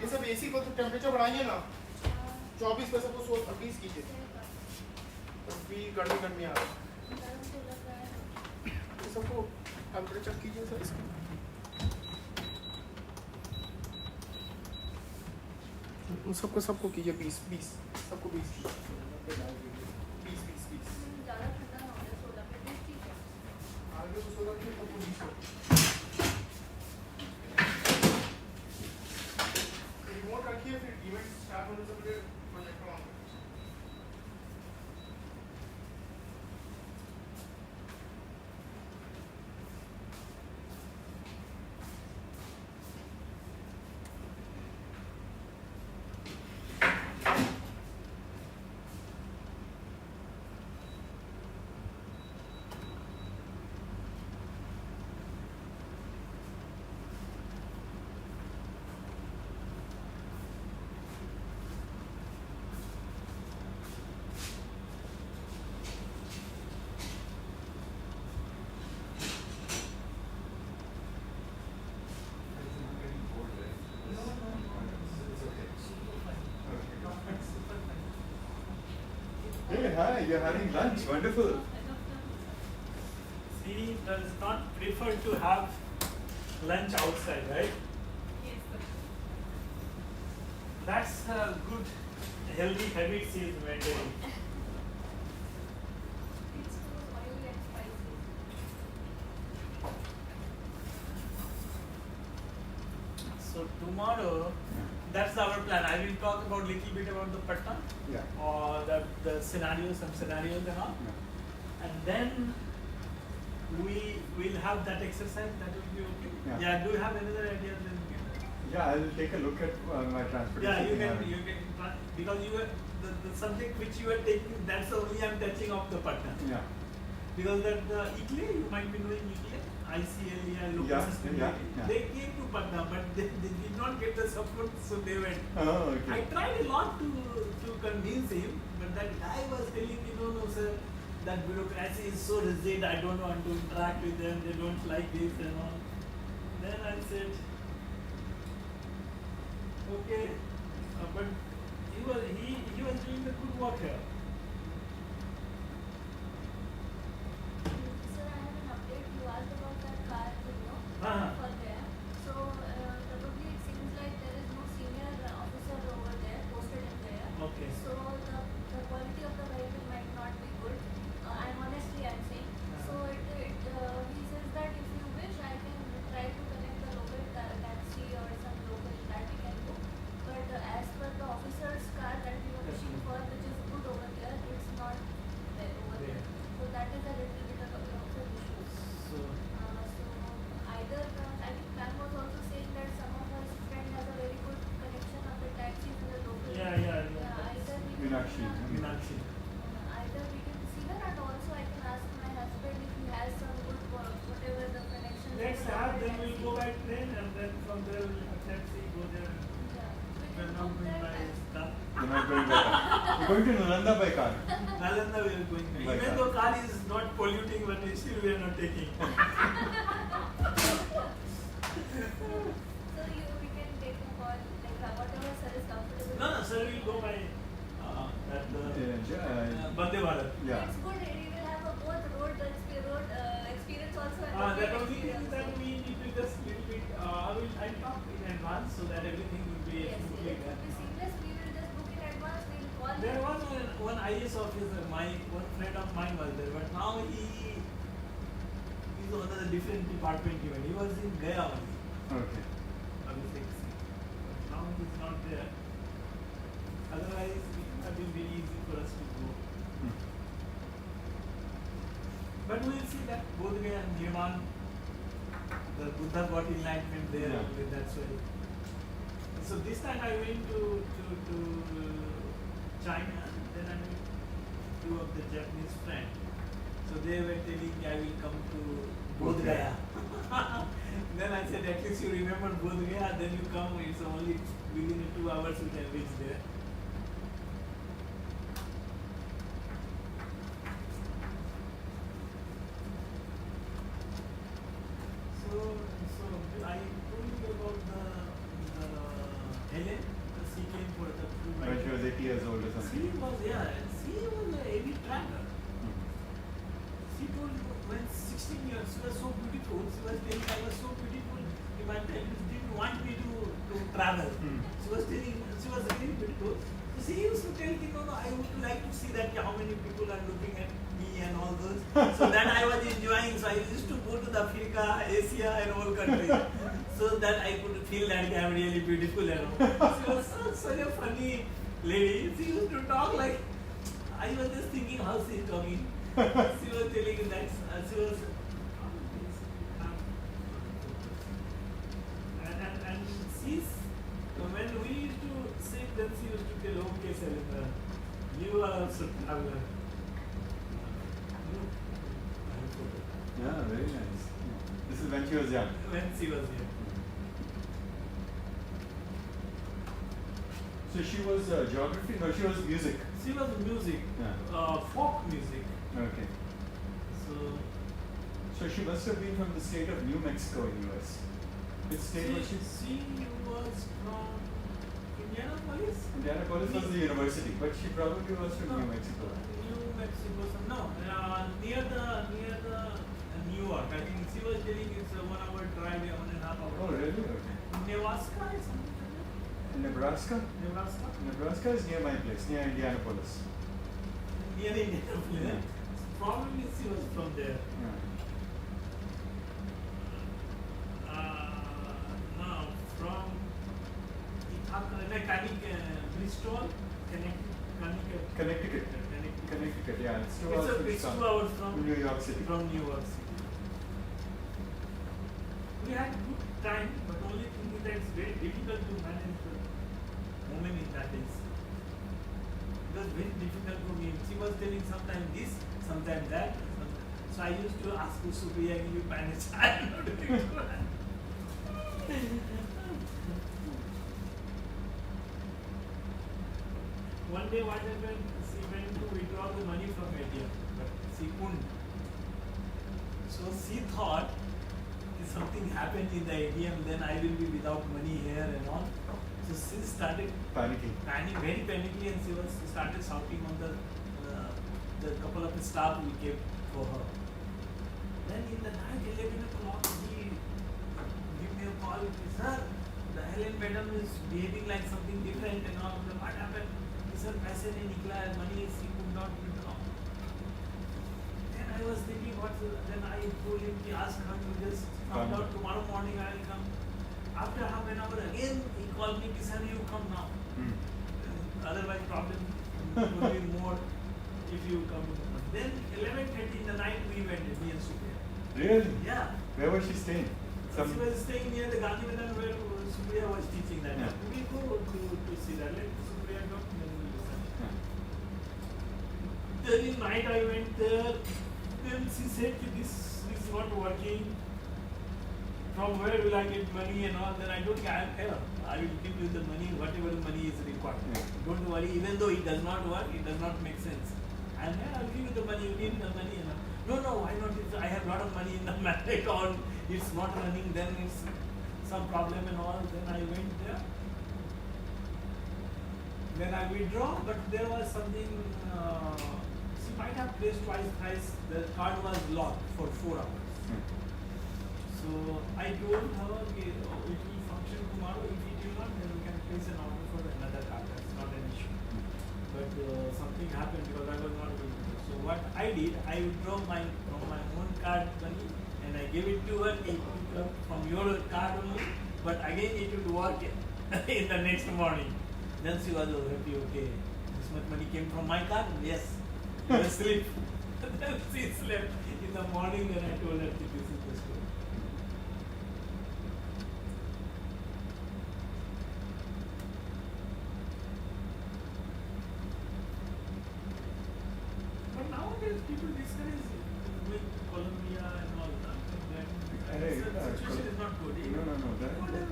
ये सब एसी को तो टेम्परेचर बढ़ाइए ना 24 पे सबको 20 कीजिए तो भी गर्मी आ रहा है ये सबको टेम्परेचर कीजिए सर इसको सबको कीजिए 20 सबको 20 ज़्यादा ठंडा ना हो जाए 16 पे ठीक है। आगे तो 16 पे सबको 20 रिमोट रखिए फिर इवेंट स्टार्ट होने से पहले प्रोजेक्टर ऑन करिए Hey, hi, you're having lunch. Wonderful. He does not prefer to have lunch outside, right? Yes, sir. That's a good, healthy habit he is maintaining. It's too oily and spicy. So tomorrow, that's our plan. I will talk about little bit about the Patna Yeah. or the scenarios, some scenarios and all. Yeah. And then we will have that exercise. That will be okay. Yeah. Do you have another idea? Then we can. Yeah, I'll take a look at my transportation. Yeah, you thing. can because you were the subject which you are taking. That's only I'm touching of the Patna. Yeah. Because that the ICLE, you might be knowing ICLE, ICLE and local Yeah, system. yeah, yeah. They came to Patna, but they did not get the support, so they went. Oh, okay. I tried a lot to convince him, but that guy was telling me, no, sir, that bureaucracy is so rigid, I don't want to interact with them, they don't like this and all. Then I said, okay, but he was doing the good work here. Sir, I have an update. You asked about that car video Uh-huh. for there. So probably it seems like there is no senior officer over there posted in there. Okay. So the quality of the vehicle might not be good. I'm saying. So he says that if you wish, I can try to connect the local taxi or some local that we can do. But as per the officer's car that we were pushing for, which is good over there, it's not there over there. So that is a little bit of a issue. So Either I think Plan was also saying that some of us friend has a very good connection of the taxis and the local. Yeah. Either we Meenakshi. either we can see that, and also I can ask my husband if he has some good whatever the connection. Let's have, then we'll go by train and then from there we'll have taxi, go there. We're not going by car. You're not going by car. You're going to Nalanda by car. Nalanda we are going by. By Even car. though car is not polluting, but still we are not taking. So we can take a call, like whatever sir is comfortable. No, sir, we'll go by that Vande Bharat. Yeah. It's good. We will have a both road experience also. And That only thing is that we need to just little bit. I'll talk in advance so that everything will be Yes, smoothly it will done. be seamless. We will just book in advance. We will call. There was one IAS officer, one friend of mine was there, but now he's on a different department even. He was in Gaya only. Okay. But now he's not there. Otherwise, it would have been very easy for us to go. But we will see that both Gaya and Nirman, the Buddha got enlightenment there. Yeah. That's why. So this time I went to China, then I met two of the Japanese friends. So they were telling me I will come to Bodh Gaya. Then I said, at least you remember Bodh Gaya, then you come, it's only within 2 hours we can reach there. So I told you about the Helen. She came for the When she was 80 years old or something. She was a heavy tracker. She told me when 16 years, she was so beautiful. She was telling I was so beautiful. My parents didn't want me to travel. She was telling she was really beautiful. So she used to tell me, no, I would like to see that how many people are looking at me and all those. So that I was enjoying. So I used to go to the Africa, Asia, and all countries. So that I could feel that I am really beautiful. You know. She was such a funny lady. She used to talk like I was just thinking how she is talking. She was telling that she was. And she's when we used to sit, then she used to tell, okay, Selena, you are also traveler. Yeah, very nice. This is when she was young. When she was young. So she was geography? No, she was music. She was music, folk music. Okay. So she must have been from the state of New Mexico in US. Which state was she? She was from Indianapolis. Indianapolis was the university, but she probably was from New Mexico. New Mexico, near the New York. I think she was telling it's a 1 hour drive, 1.5 hours. Oh, really? Okay. Nebraska or something like that? Nebraska? Nebraska? Nebraska is near my place, near Indianapolis. Near Indianapolis. Yeah. Probably she was from there. Yeah. No, from Bristol, Connecticut. Connecticut, yeah. It's 2 hours It's 2 hours from New York City. From New York City. We had good time, but only thing is that it's very difficult to manage the moment in that days. It was very difficult for me. She was telling sometimes this, sometimes that. So I used to ask to Supriya, give you manage. I don't know. One day what happened, she went to withdraw the money from ATM, but she couldn't. So she thought if something happened in the ATM, then I will be without money here and all. So she started panicking, very panically, and she started shouting on the couple of staff we kept for her. Then in the night, 11 o'clock, he gave me a call. Sir, the Helen madam is behaving like something different and all. What happened? Sir, paise nahi nikla hai, money she could not withdraw. Then I was thinking, then I told him, ask her to just come down tomorrow morning, I will come. After half an hour again, he called me, sir, you come now. Otherwise, problem will be more if you come. Then 11:30 in the night, we went, me and Supriya. Really? Yeah. Where was she staying? She was staying near the Gandhi Maidan where Supriya was teaching that. Yeah. We go to see that. Let Supriya go, then we listen. Then in night I went there. Then she said, this is not working. From where will I get money and all? Then I don't care. I will give you the money, whatever money is required. Yeah. Don't worry, even though it does not work, it does not make sense. And I'll give you the money, you need the money. No, why not? I have a lot of money in the account. It's not running, then it's some problem and all. Then I went there. Then I withdraw, but there was something, she might have placed twice, thrice. The card was locked for 4 hours. So I told her, okay, it will function tomorrow. If it will not, then we can place an order for another card. That's not an issue. But something happened because I was not able to. So what I did, I withdrew from my own card money and I gave it to her. It took up from your card only, but again it would work in the next morning. Then she was happy. Okay, this much money came from my card. Yes, you will sleep. Then she slept in the morning. Then I told her this is the story. But nowadays people discourage going to Colombia and all that. The situation is not good. No. Ecuador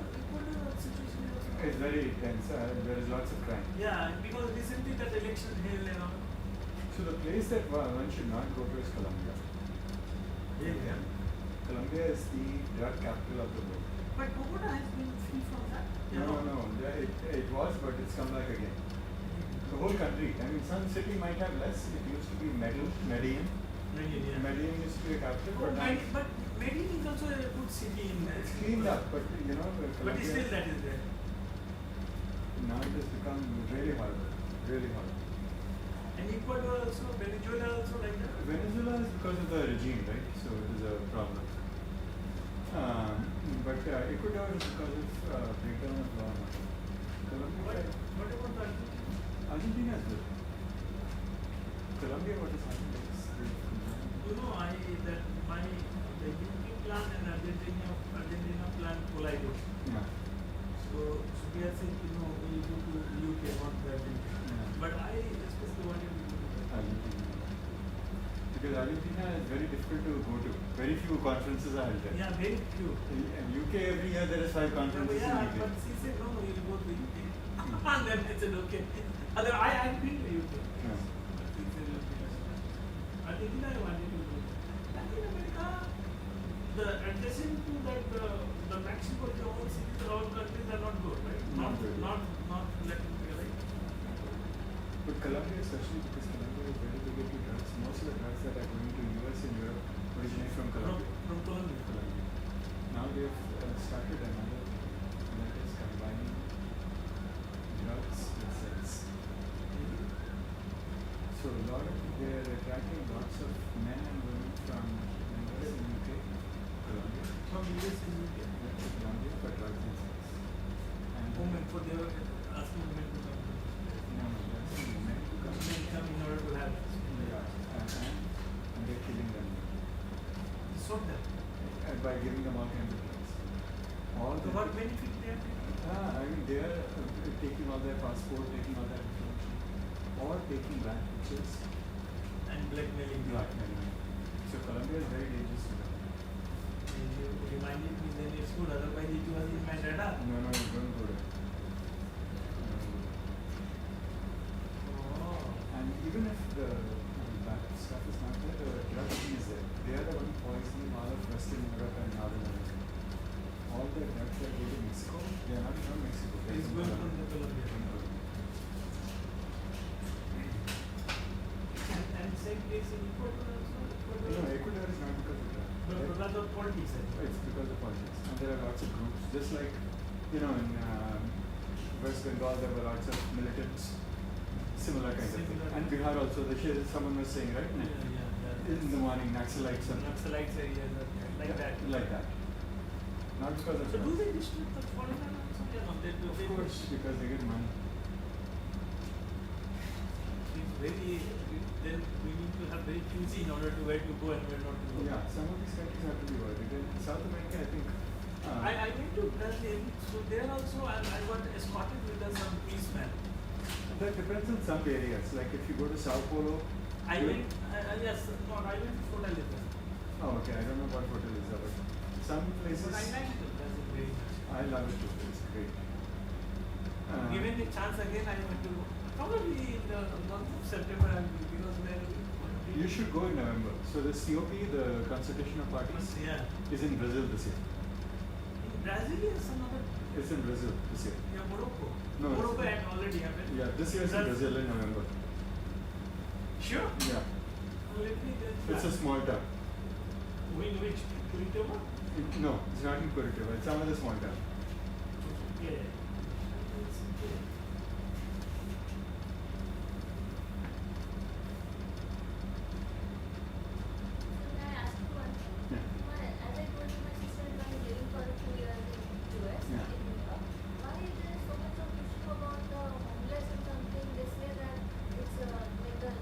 situation is also It's very tense. There is lots of crime. Yeah, because recently that election held and all. So the place that one should not go to is Colombia. Yeah. Colombia is the drug capital of the world. But Bogota has been free from that. No, it was, but it's come back again. The whole country. I mean, some city might have less. It used to be Medellin. Medellin used to be a capital, but now But Medellin is also a good city in there. it's cleaned up. But you know, But Colombia, still that is there. now it has become really hard. Really hard. And Ecuador also, Venezuela also like that. Venezuela is because of the regime, right? So it is a problem. But Ecuador is because of breakdown of law and order. Colombia, What about that? Argentina is good. Colombia, what is happening is You know, the UK plan and Argentina plan collided. yeah. So we are saying, we go to UK, not Argentina. Yeah. But I especially wanted to go to that. Argentina. Because Argentina is very difficult to go to. Very few conferences are held there. Yeah, very few. In UK, every year there is 5 conferences in UK. But she said, no, you'll go to UK. And then I said, okay. I've been to UK. Yeah. But she said, okay. Argentina, I wanted to go. Latin America, the adjacent to that, the Mexico, the all cities, all countries are not good, right? Not good. Not Latin America, right? But Colombia, especially because Colombia is very big into drugs. Most of the drugs that are going to US and Europe originate from Colombia. From Colombia. Now they have started another thing that is combining drugs with sex. So a lot of they're attracting lots of men and women from US and UK, Colombia. From US and UK. Yeah, to Colombia for drugs and sex. And Women, for they were asking women to come. no, they're asking men to come. Men come in order to have it. Yeah, and they're killing them. Sort them. By giving them all kinds of drugs. All So the what benefit they have taken? I mean, they are taking all their passport, taking all their information, or taking bank pictures. And blackmailing. Blackmailing. So Colombia is very dangerous to them. And you reminded me then it's good, otherwise it was in my radar. No, you don't go there. Oh. And even if the that stuff is not there, the drug is there. They are the one poisoning all of Western Europe and Northern America. All the drugs that go to Mexico, they are not from Mexico. They are It's from going Colombia. from the Colombia. And same place in Ecuador also? No, Ecuador is not because of that. But because of politics, I think. It's because of politics. And there are lots of groups. Just like, in West Bengal, there were lots of militants, similar kind of thing. Similar. And Bihar also, someone was saying, right? Yeah. In the morning, Naxalites. and- Naxalites areas are like that. Like that. Not because of So that. do they distribute the foreign also? Yeah, no, they do. Of course, because they get money. It's very, then we need to have very choosy in order to where to go and where not to go. Yeah, some of these countries have to be worried. In South America, I think. I went to Brazil, so there also I got escorted with some policemen. That depends on some areas. Like if you go to Sao Paulo. I went to Fortaleza. Oh, okay. I don't know what Fortaleza, but some places. But I liked it, Brazil very much. I love it too. It's great. Given the chance again, I went to probably in the month of September, because then. You should go in November. So the COP, the Consultation of Parties, is in Brazil this year. In Brazil is some other. It's in Brazil this year. Yeah, Morocco. No, Morocco had already happened. Yeah, this year is in Brazil in November. Sure. Yeah. Let me then. It's a small town. In which? Curitiba? No, it's not in Curitiba. It's some other small town. Yeah. Can I ask you one thing? Yeah. As I told you, my sister is living for 2 years in US, Yeah. in New York. Why is there so much of issue about the homeless and something? They say that it's like the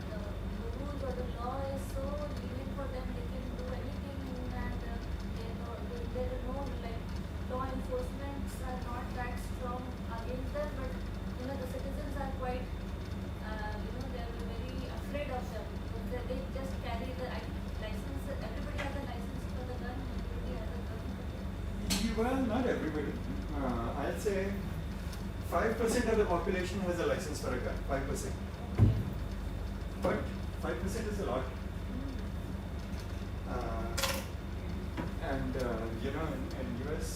rules or the law is so lenient for them, they can do anything, and there are no like law enforcements are not that strong against them, but the citizens are quite they're very afraid of them because they just carry the license. Everybody has a license for the gun. Everybody has a gun. Well, not everybody. I'd say 5% of the population has a license for a gun. 5%. But 5% is a lot. And in US,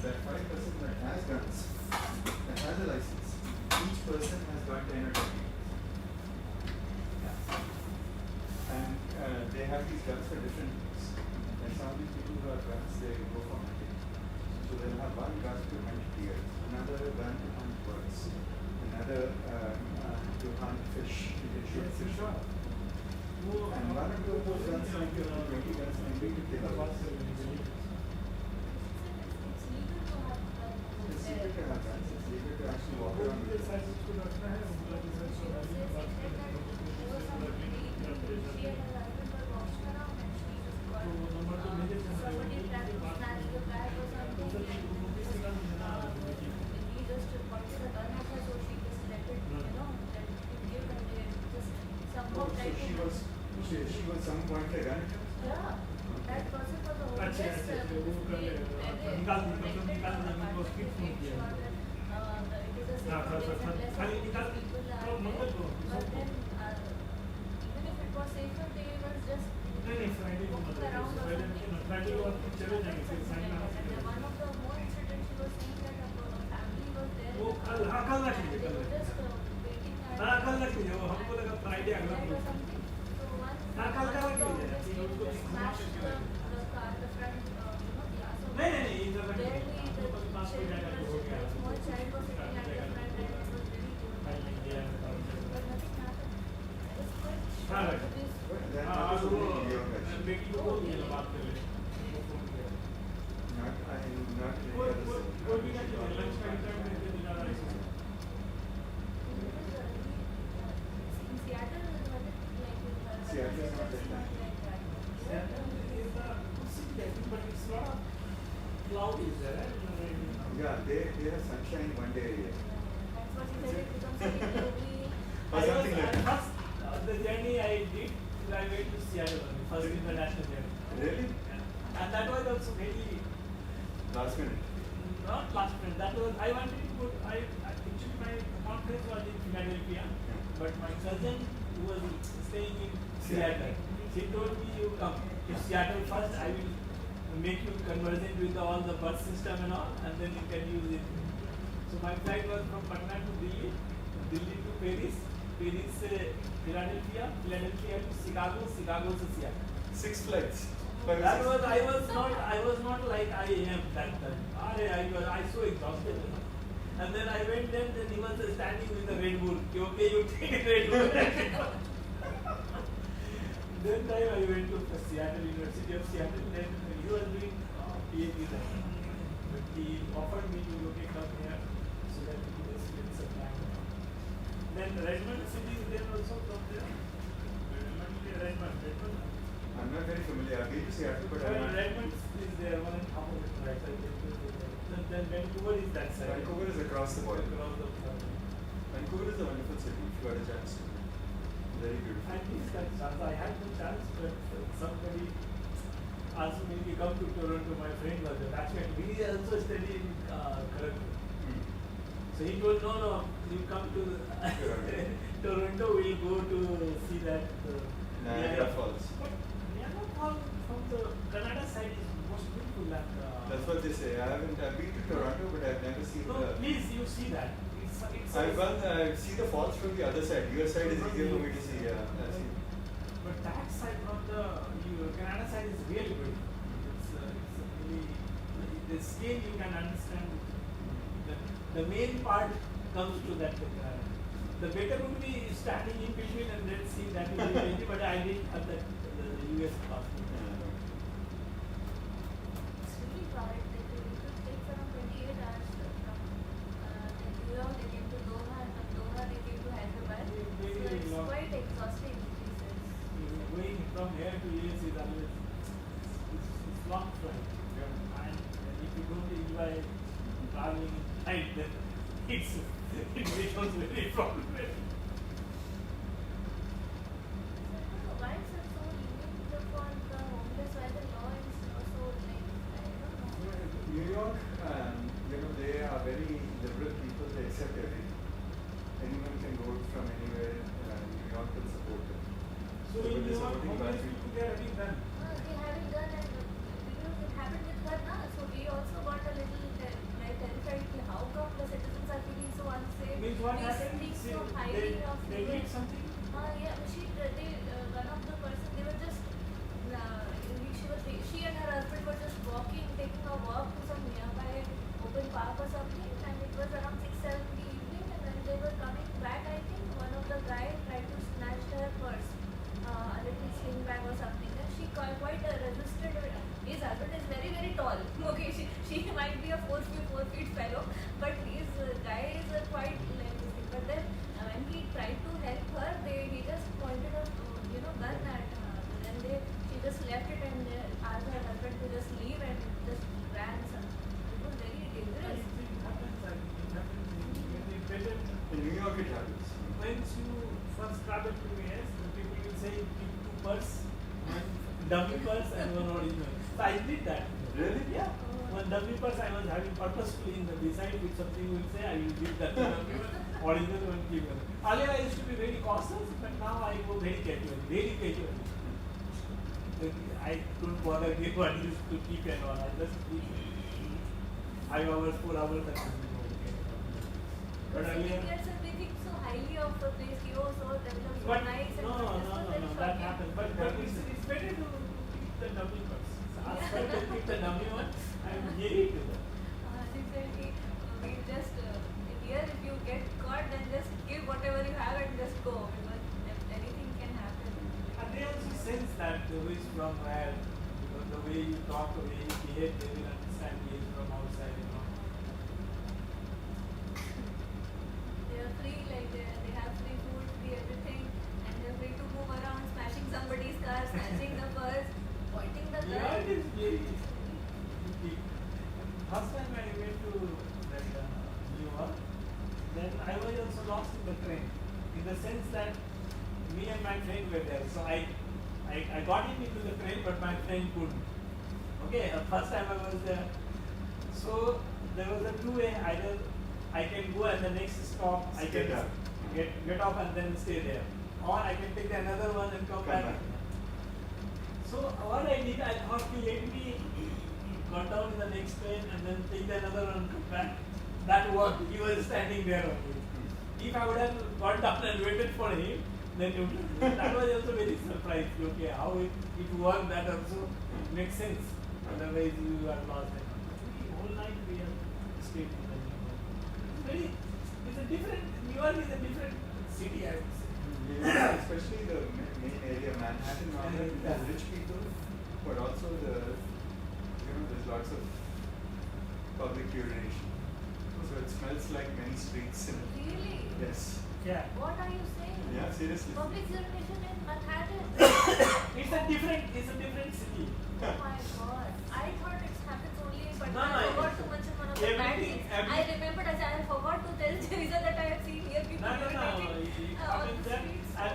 that 5% that has guns, that has a license, each person has got 10 or 20. And they have these guns for different things. And some of these people who have guns, they go for hunting. So they'll have one gun to hunt deer, another gun to hunt birds, another to hunt fish, to shoot fish. And one or two of those guns might be 20 guns might be to kill others. It's legal to have guns. It's legal to actually walk around with guns. She was some point a gun. Yeah, that person was the oldest. Yeah, they have sunshine one day a year. Or something like that. The journey I did, I went to Seattle, first international journey. Really? And that was also very last minute. Not last minute. That was I wanted to go. Actually my conference was in Philadelphia, but my cousin who was staying in Seattle, she told me you come to Seattle first. I will make you conversant with all the bus system and all, and then you can use it. So my flight was from Patna to Delhi, Delhi to Paris, Paris Philadelphia, Philadelphia to Chicago, Chicago to Seattle. 6 flights. That was I was not like I am that time. I so exhausted. And then I went there, then he was standing with the Red Bull. Okay, you take Red Bull. Then time I went to Seattle, University of Seattle, then he was doing PhD there. But he offered me to come here so that we could spend some time. Then Redmond city is there also from there. Redmond. I'm not very familiar. I've been to Seattle, but Redmond is there, 1.5 hours right. Then Vancouver is that side. Vancouver is across the border. Across the border. Vancouver is a wonderful city if you got a chance to. Very beautiful. I missed that chance. I had the chance, but somebody asked me to come to Toronto. My friend was there. Actually, he also studied in Toronto. So he told, no, you come to Toronto, we'll go to see that. Niagara Falls. Niagara Falls from the Canada side is most beautiful. That's what they say. I've been to Toronto, but I've never seen Please, you see that. I've see the falls from the other side. Your side is easier for me to see. Yeah, I've seen. But that side from the Canada side is really good. It's really the scale you can understand. The main part comes to that. The better would be standing in between and then see that will be easy. But I didn't have that the US passport. It's really crowded. It could take around 28 hours from New York they came to Doha, and from Doha they came to Hyderabad. So it's quite exhausting. Going from here to US is always it's long flight. And if you don't enjoy traveling at night, then it becomes very problematic. Why is it so lenient for the homeless while the law is so like I don't know. New York, they are very liberal people. They accept everything. Anyone can go from anywhere. New York will support them. So in New York, homeless people they are having done. They haven't done, and because it happened with her now, so we also got a little what we happened? speak See, so highly of they did something. yeah, one of the person, they were just, she and her husband were just taking a walk to some nearby open park or something, and it was around 6-7 in the evening, and when they were coming back, I think one of the guys tried to snatch her purse, a little sling bag or something, and she quite resisted. His husband is very, very tall. Okay, she might be a 4 feet fellow, but his guy is quite like this thing. But then when he tried to help her, he just pointed a gun at her. Then she just left it and asked her husband to just leave and just ran. It was very dangerous. It happens In New York it happens. when you first started to US, the people will say keep 2 purse, one dummy purse and one original. So I did that. Really? Yeah. One dummy purse I was having purposefully in the beside with something will say I will give that dummy one, original one keep one. Earlier I used to be very cautious, but now I go very casually, very casually. I don't bother with what I used to keep and all. I just keep 5 hours, 4 hours and but earlier. They think so highly of the place. So developed, so But nice. no, that happens. But it's better to keep the dummy first. Ask her to keep the dummy one and give it to them. Recently, we just here if you get caught, then just give whatever you have and just go, because anything can happen. And they also sense that who is from where, because the way you talk, the way you behave, they will understand he is from outside, They are free, like they have free food, free everything, and they're free to move around, smashing somebody's car, snatching the purse, pointing the gun. Yeah, it is very easy. First time I went to that, New York, then I was also lost in the train, in the sense that me and my friend were there. So I got into the train, but my friend couldn't. Okay, first time I was there. So there was a 2-way, either I can go at the next stop, I can get off and then stay there. Or I can take another one and come back. So what I did, I thought let me got down in the next train and then take another one and come back. That worked. He was standing there only. If I would have got down and waited for him, then that was also very surprised. Okay, how it worked, that also makes sense. Otherwise you are lost. The whole night we have stayed in the New York. It's a different, New York is a different city, I would say. Especially the main area, Manhattan, there's rich people, but also there's lots of public urination. So it smells like many streets. Really? Yes. Yeah. What are you saying? Yeah, seriously. Public urination in Manhattan. It's a different city. Oh my god. I thought it happens only in Patna. No, I forgot too much in one of the bad everything- things. I remembered as I forgot to tell Teresa that I have seen here people No. urinating It on happens the there, streets. and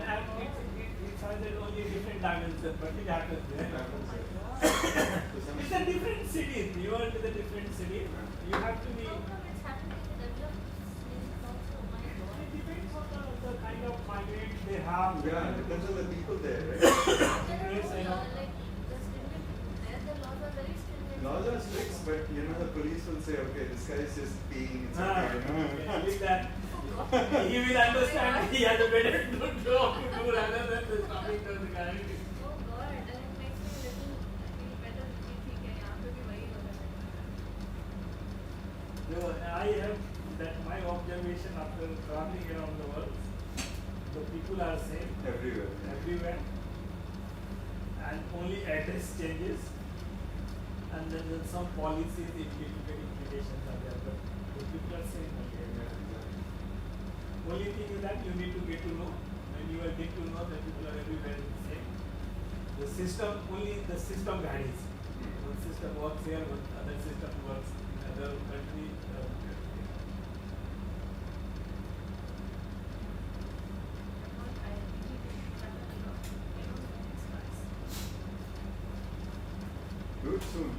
it's either only different dimension, but it happens there. It's a different city. New York is a different city. You have to be. How come it's happening in the developed cities also? My god. It depends on the kind of climate they have. Yeah, it depends on the people there, right? There are Yes, I know. like the stringent, the laws are very stringent. Laws are strict, but the police will say, okay, this guy is just peeing, it's okay. With that, he will understand he has a better job to do rather than just coming to the guy. Oh god, and it makes me little feel better कि ठीक है यहाँ पे भी वही हो रहा है. So I have that my observation after traveling around the world, the people are same everywhere, and only address changes, and then some policies implications are there, but the people are same everywhere. Only thing is that you need to get to know. When you get to know that people are everywhere the same. The system varies. One system works here, one other system works in other country. Do it soon.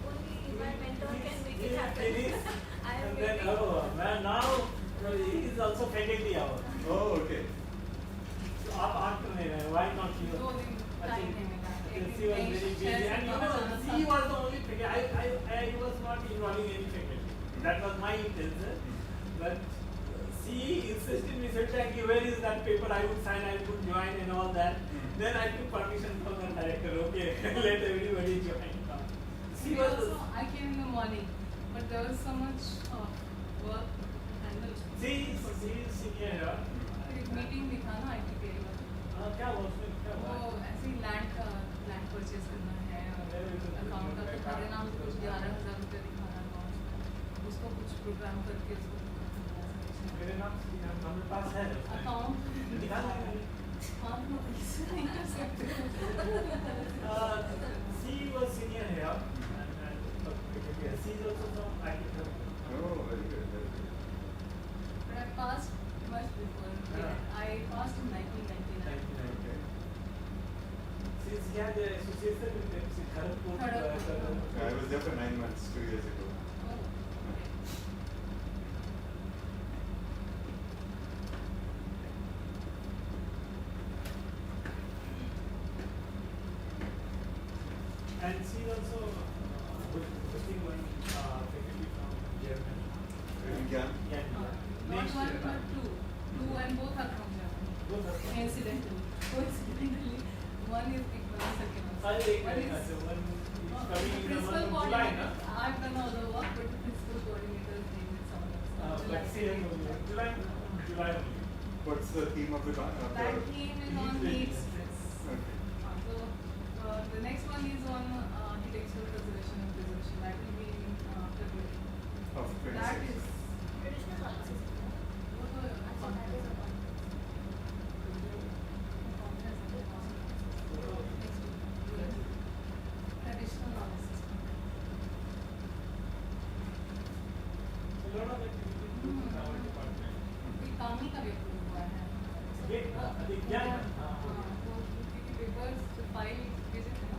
Only my mentor can make it happen. It is. I am And then, waiting. now he is also faculty hour. Oh, okay. So after why not you? I think she was very busy, and she was the only faculty. I was not involving any faculty. That was my intention. But she insisted me, said that where is that paper I would sign, I would join and all that. Then I took permission from the director, okay, let everybody join. She was also, I came in the morning, but there was so much work handled. she is senior here. एक meeting भी था ना IT के लिए। क्या हुआ उसमें क्या हुआ? वो ऐसे ही लैंड परचेज करना है और अकाउंट का तो हमारे नाम से कुछ 11,000 रुपये दिखा रहा अकाउंट, उसको कुछ प्रोग्राम करके उसको मेरे नाम से हमारे पास है अकाउंट दिखा दो। हाँ तो इससे नहीं कर सकते। She was senior here and she is also from IT. Oh, very good, very good. But I passed much before. I passed in 1999. Since he had the association with them, she Kharagpur. I was there for 9 months, 2 years ago. And she also hosting one faculty from Germany. GIAN? Yeah. Not Next one, year. but two. Two and both are from Germany. Both are from Incidentally. Coincidentally, one is big one, second one. I'll take One one is is coming in the principal month of July, coordinator. na? I've done all the work, but the principal coordinator is named with someone else. But see, July only. What's the theme of the That theme is on heat stress. Okay. So the next one is on architectural preservation and preservation. That will be in February. Of That 26. is Traditional solar system. traditional knowledge system. A lot of activities in our department. ये काम ही का paper हुआ है। GIAN. तो क्योंकि papers the file visit है ना,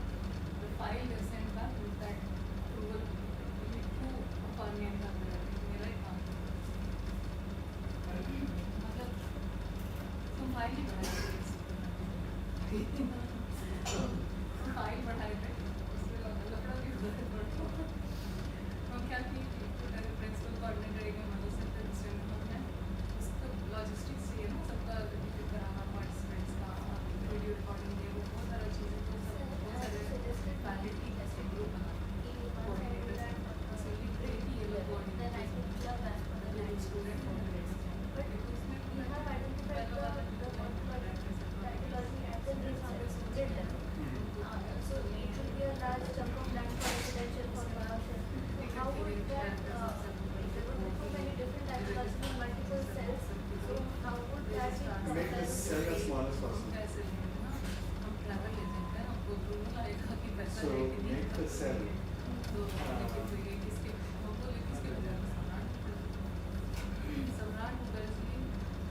the file is sent back with that approval. We need to opinion का मेरा ही काम है। मतलब तुम file ही बढ़ाए तुम file बढ़ाए थे उसमें लफड़ा भी बहुत बड़ा हम क्या थी प्रिंसिपल कोऑर्डिनेटर एक हमारे सेंटर स्टूडेंट है उसको लॉजिस्टिक्स चाहिए ना सबका डिटेल कराना पार्टिसिपेंट्स का वीडियो रिकॉर्डिंग ये वो बहुत सारा चीज़ें तो सब बहुत सारे वैलिडिटी टेस्ट ग्रुप बना कोऑर्डिनेटर्स उसमें लिख रही थी ये लोग कोऑर्डिनेटर्स स्टूडेंट कोऑर्डिनेटर्स उसमें So it will be a large chunk of land for residential for commercial. How would that, there were so many different agricultural multiple cells, so how would that be Make this cell as small as possible. कैसे लेंगे ना हम travel agent हैं हमको rule आएगा कि पैसा So लेके नहीं make the cell. तो ये किसके हमको ले किसके बजाय सम्राट Mukherjee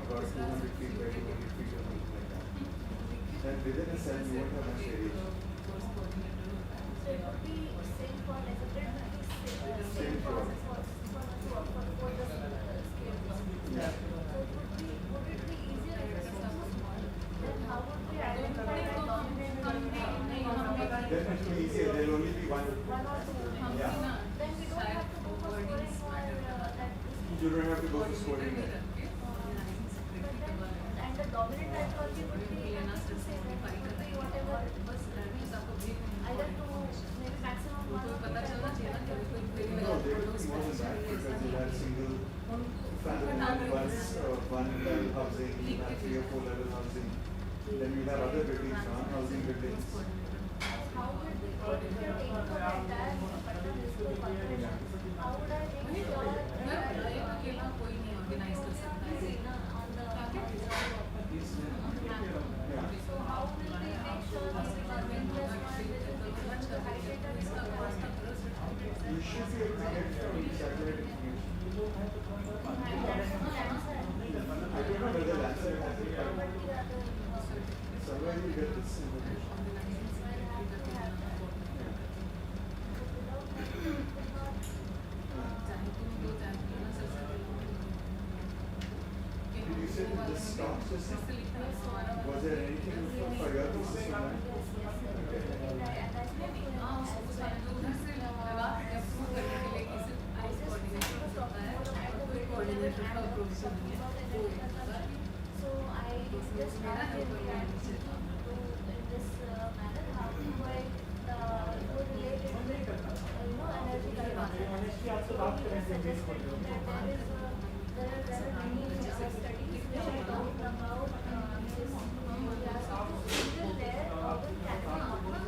About 200 feet by 200 feet or something like that. Then within a cell you won't have much variation. So it would be same for like a same process for the scale. Yeah. So would it be easier if it's so small? Then how would we identify that dominant Then it will be easier, there will only be one. one or two? Yeah. Then we don't have to go for scoring or that. You don't have to go to scoring that. And the dominant typology would be enough to say that it would be whatever either to maybe maximum one or two. No, there could be more than that because you have single family, one level housing, you have 3 or 4 level housing. Then you have other buildings, non-housing buildings. How would we, if we are taking up the entire Patna municipal corporation, how would I make sure that अकेला कोई नहीं organise कर सकता है on the so how will we make sure that we are being just one with the high data is You should be able to get from satellite information. I don't know whether Landsat has it, but somewhere you get this information. Did you say that this stock system? Was there anything for your thesis on that? Okay. So I just asked him that to in this manner how to avoid the related with energy consumption. So he suggested me that there are many studies which are talking about this single layer urban canopy mountain.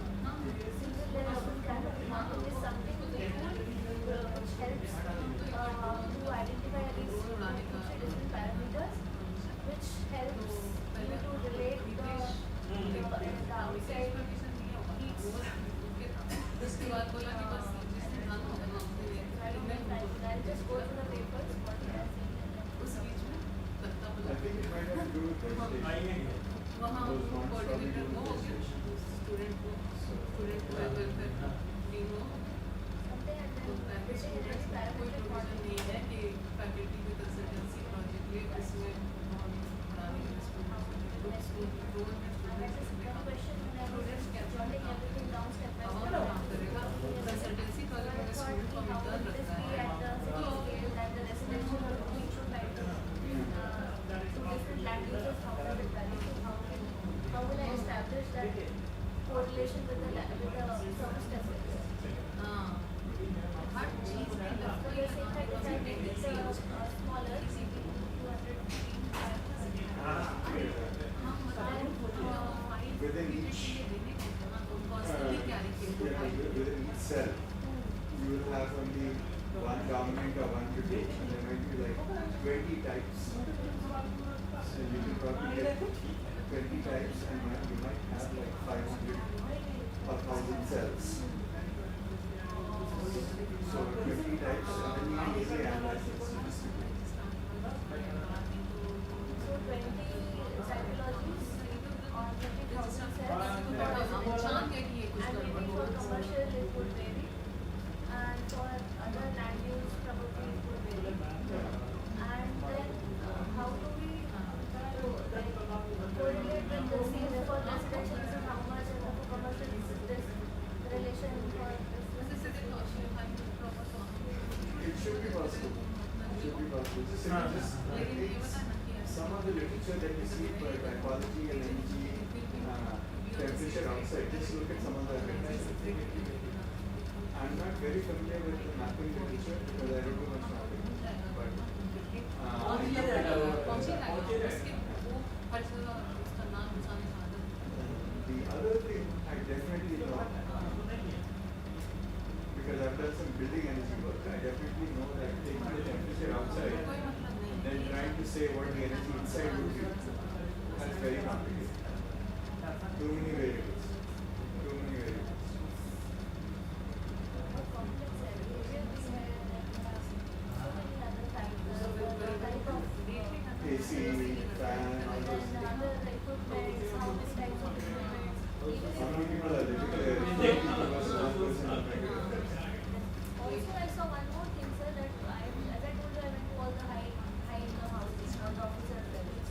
Single layer urban canopy mountain is something which helps to identify these different parameters, which helps you to relate the outside heats. I'll just go through the papers, what we are saying. I think it might have to do with vegetation. Those ones probably do with vegetation. How will I establish that correlation with the service temperature? So you're saying that if I make it smaller, 200 Within each cell, you will have only one dominant or one mutate, and there might be like 20 types. So you can probably get 20 types, and you might have like 500 or 1,000 cells. So 20 types, and then you can easily analyze it. So 20 psychologies on 20,000 cells and maybe for commercial it would vary, and for other land use probably it would vary. And then how do we correlate with the same for residential this is how much and for commercial this is this relation for this? It should be possible. It should be possible. Some of the literature that you see for typology and energy temperature outside, just look at some of the evidence. I'm not very familiar with the mapping literature because I don't do much mapping. But the other thing I definitely know, because I've done some building energy work, I definitely know that taking the temperature outside and then trying to say what the energy inside would be, that's very complicated. Too many variables. Too many variables. AC, fan, all those things. How many people are living Also, I saw one more thing, sir, that as I told you, I went to all the high income houses, not the officer levels.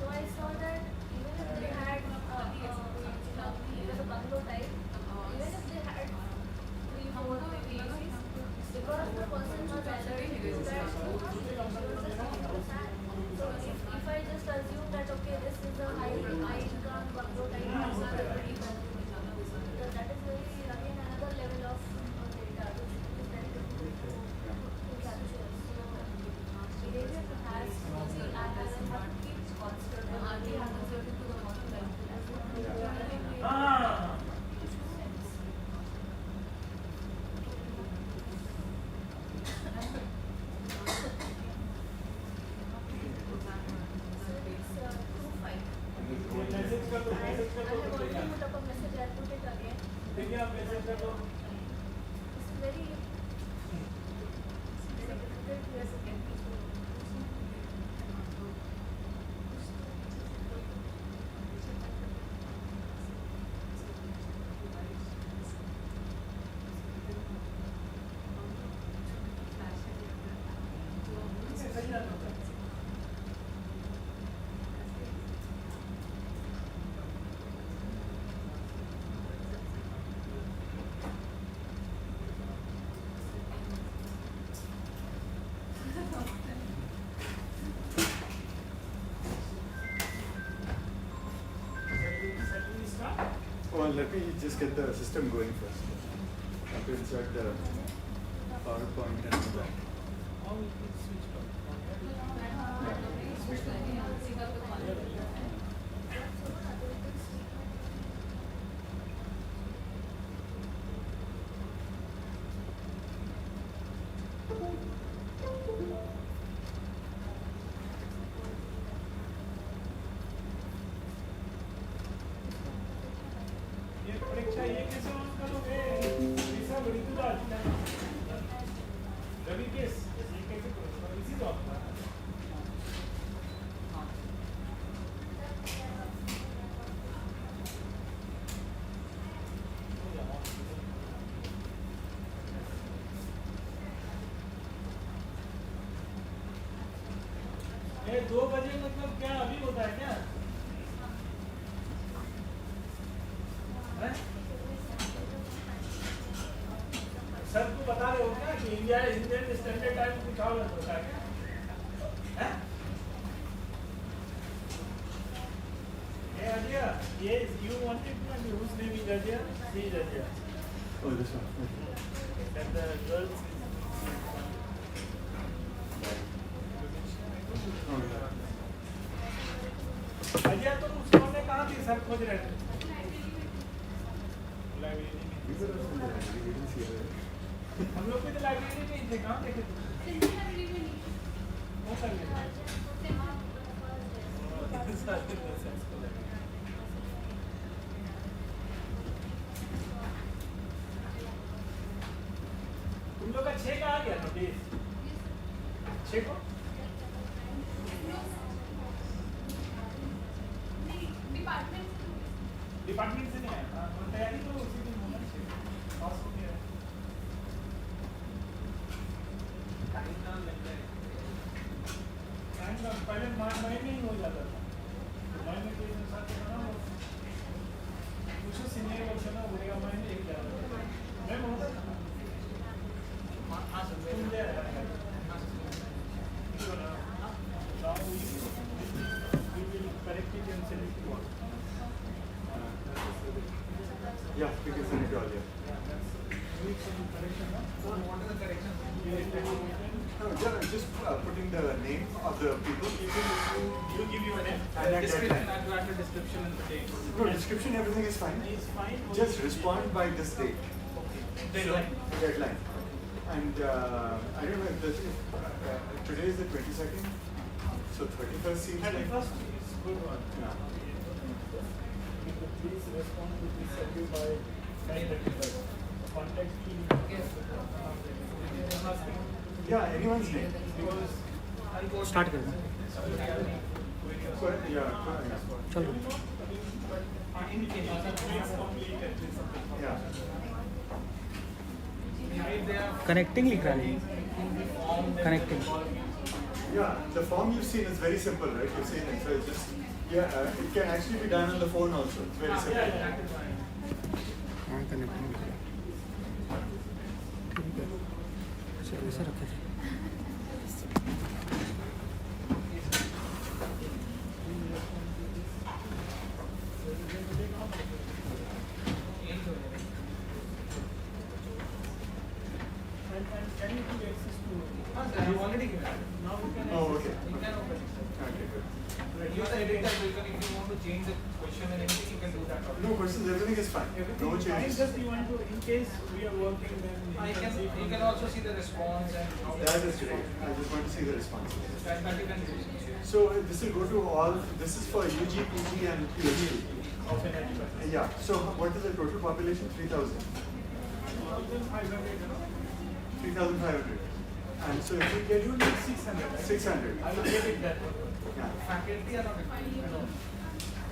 So I saw that even if they had even a bungalow type, even if they had 3, 4, maybe ACs, because the person was allergic to that, she was just leaving the fan. So if I just assume that okay, this is a high income bungalow type house, everybody can do it. So that is very again another level of data which is very difficult to capture. So behavior has to be analyzed and have to keep constant and only have to get into the model I have already let me just get the system going first. I have to insert the PowerPoint and all that. How it is switched on? ये परीक्षा ये कैसे on करोगे? ऐसा बड़ी तो बात है। रवि केस ये कैसे करोगे? इसी तो आपका। ये 2 बजे मतलब क्या अभी होता है क्या? हैं? सबको बता रहे हो क्या कि इंडियन स्टैंडर्ड टाइम कुछ और होता है क्या? हैं? Ajay, yes, you wanted to know whose name is Ajay? He is Ajay. Oh, this one. And the girls Ajay तुम उस समय कहाँ थी सर खोज रहे थे लाइब्रेरी में हम लोग भी तो लाइब्रेरी में ही थे कहाँ देखे थे वो कर तुम लोग का 6 का आ गया नोटिस 6 को डिपार्टमेंट से नहीं आया तो तैयारी तो उसी दिन होना चाहिए पास हो गया टाइम कम लग जाए टाइम कम पहले महीने ही हो जाता था महीने के साथ ना कुछ सीनियर बच्चे ना बोलेगा महीने एक जाता मैं बोलता था हाँ सर तुम ले आया now we will correct it and send it to work. Yeah, we can send it all here. So what is the correction? No, just putting the name of the people. You give your name. And that Description. deadline. I've got the description and the date. No, description, everything is fine. Is fine. Just respond by this date. Deadline. So, deadline. And I don't know if this is, today is the 22nd, so 31st seems like. 31st is good one. Yeah. Please respond to this schedule by 9:35. Contact me. Yeah, anyone's name. Because I'll go. Start कर दो। चलो। Yeah. Connecting लिख रहा है। Connecting. Yeah, the form you've seen is very simple, right? You've seen it, so it's just, yeah, it can actually be done on the phone also. It's very simple. हाँ connecting लिख रहा है। ठीक है। चलो इसे रखे थे। Can you give access to? I've already given it. Now we can. Oh, okay. You can open it. Okay, good. You are the editor, so you can, if you want to change the question and anything, you can do that also. No questions, everything is fine. Everything No is fine, changes. just you want to, in case we are working, then You can also see the response and how That is great. I just want to see the responses. that you can do. So this will go to all, this is for UG, PG and PhD. of an education. Yeah, so what is the total population? 3,000. 3,500. And so if we get You need 600. Right? 600. I will get it that way. Yeah. Faculty are not No.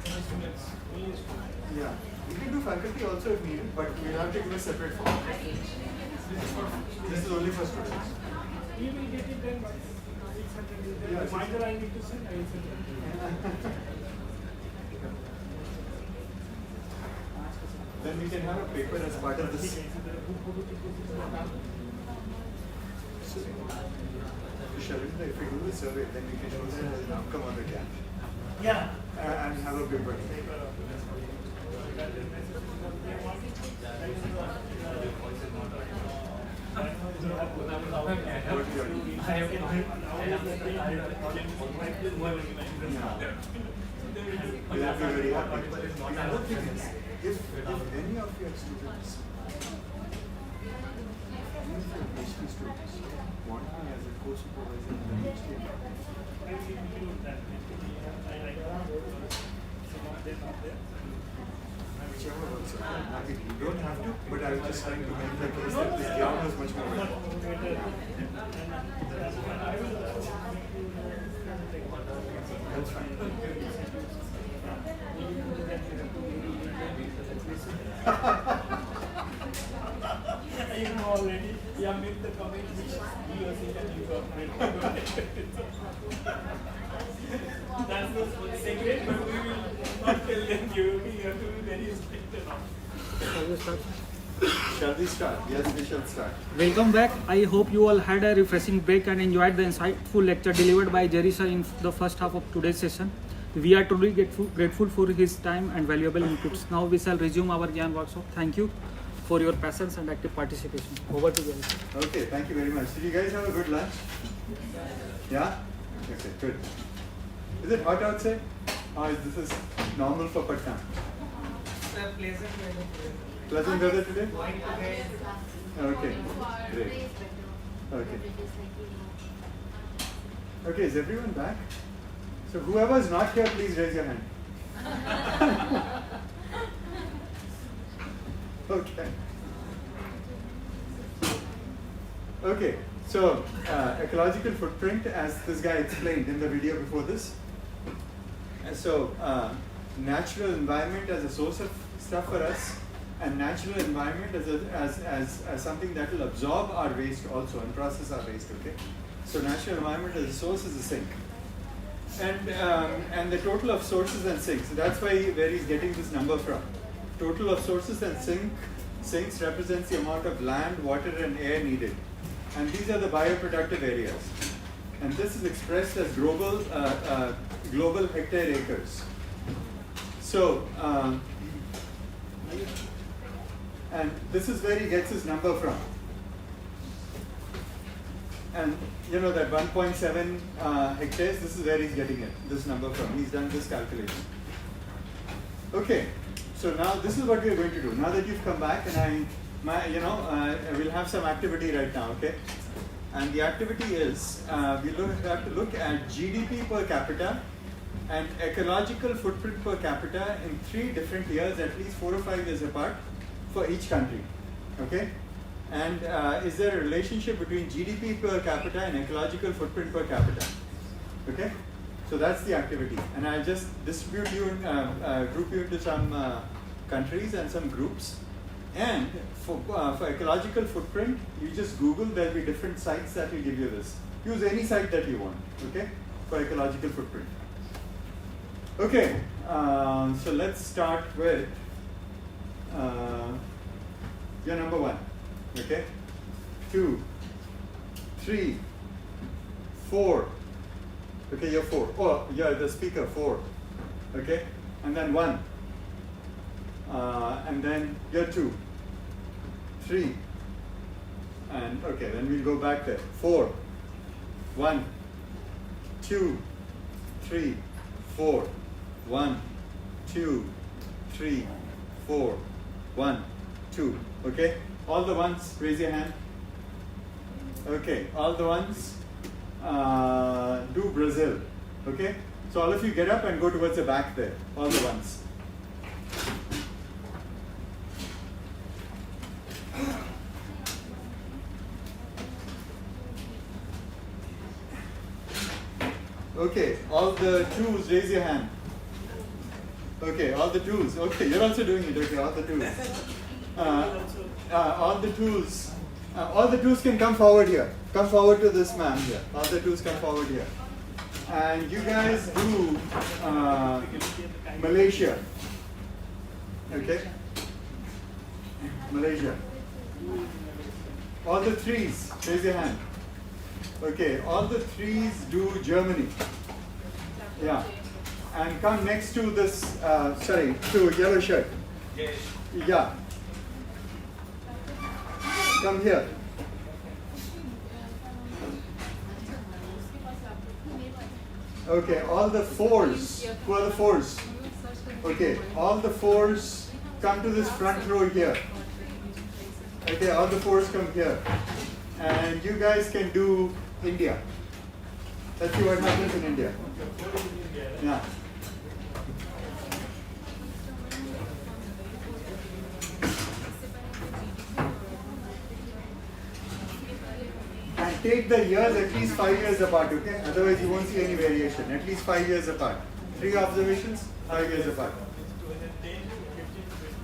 Only students. Only students. Yeah. We can do faculty also if needed, but we'll have to give a separate form. This is only for students. We will get it then by 600. The Yeah, reminder I need to send, I will send it. Then we can have a paper as part of this. So, Shalindra, if we do the survey, then we can show the outcome on the camp. Yeah. And have a paper. that is necessary what they want. That is what your voice is not right. We will be very happy. The other thing is, if any of your students, PhD students, want me as a co-supervisor in the PhD, I will include that. I like some of them are there. whichever works. You don't have to, but I was just trying to make the case that this GIAN was much more better. That's fine. You know already, you have made the comment which he or she can incorporate. That's the secret, but we will not tell them you have to be very strict enough. Shall we start? Yes, we shall start. Welcome back. I hope you all had a refreshing break and enjoyed the insightful lecture delivered by Jerry sir in the first half of today's session. We are truly grateful for his time and valuable inputs. Now we shall resume our GIAN workshop. Thank you for your patience and active participation. Over to Jerry sir. Okay, thank you very much. Did you guys have a good lunch? Yeah? Okay, good. Is it hot outside? Or is this normal for Patna? Pleasant weather today? Okay, great. Okay. Okay, is everyone back? So whoever is not here, please raise your hand. Okay. Okay, so ecological footprint, as this guy explained in the video before this. So natural environment as a source of stuff for us, and natural environment as something that will absorb our waste also and process our waste. Okay, so natural environment as a source is a sink, and the total of sources and sinks. So that's where he's getting this number from. Total of sources and sinks represents the amount of land, water, and air needed, and these are the bioproductive areas. And this is expressed as global hectare acres. So. And this is where he gets his number from. And you know that 1.7 hectares, this is where he's getting it, this number from. He's done this calculation. Okay, so now this is what we're going to do. Now that you've come back, and we'll have some activity right now, okay? And the activity is, we'll have to look at GDP per capita and ecological footprint per capita in 3 different years, at least 4 or 5 years apart, for each country, okay? And is there a relationship between GDP per capita and ecological footprint per capita? Okay, so that's the activity, and I'll just distribute you, group you into some countries and some groups. And for ecological footprint, you just Google. There'll be different sites that will give you this. Use any site that you want, okay, for ecological footprint. Okay, so let's start with. You're number 1, okay? 2, 3, 4. Okay, you're 4. Oh, you're the speaker, 4. Okay, and then 1. And then you're 2, 3. And okay, then we'll go back there. 4, 1, 2, 3, 4. 1, 2, 3, 4. 1, 2. Okay, all the ones, raise your hand. Okay, all the ones, do Brazil. Okay, so all of you get up and go towards the back there, all the ones. Okay, all the 2s, raise your hand. Okay, all the 2s. Okay, you're also doing it. Okay, all the 2s. All the 2s. All the 2s can come forward here. Come forward to this man here. All the 2s come forward here. And you guys do Malaysia. Okay? Malaysia. All the 3s, raise your hand. Okay, all the 3s do Germany. Yeah. And come next to this, to yellow shirt. Yeah. Come here. Okay, all the fours. Who are the fours? Okay, all the fours come to this front row here. Okay, all the fours come here. And you guys can do India. Let's see what happens in India. Yeah. And take the years at least 5 years apart, okay? Otherwise you won't see any variation. At least 5 years apart. 3 observations, 5 years apart.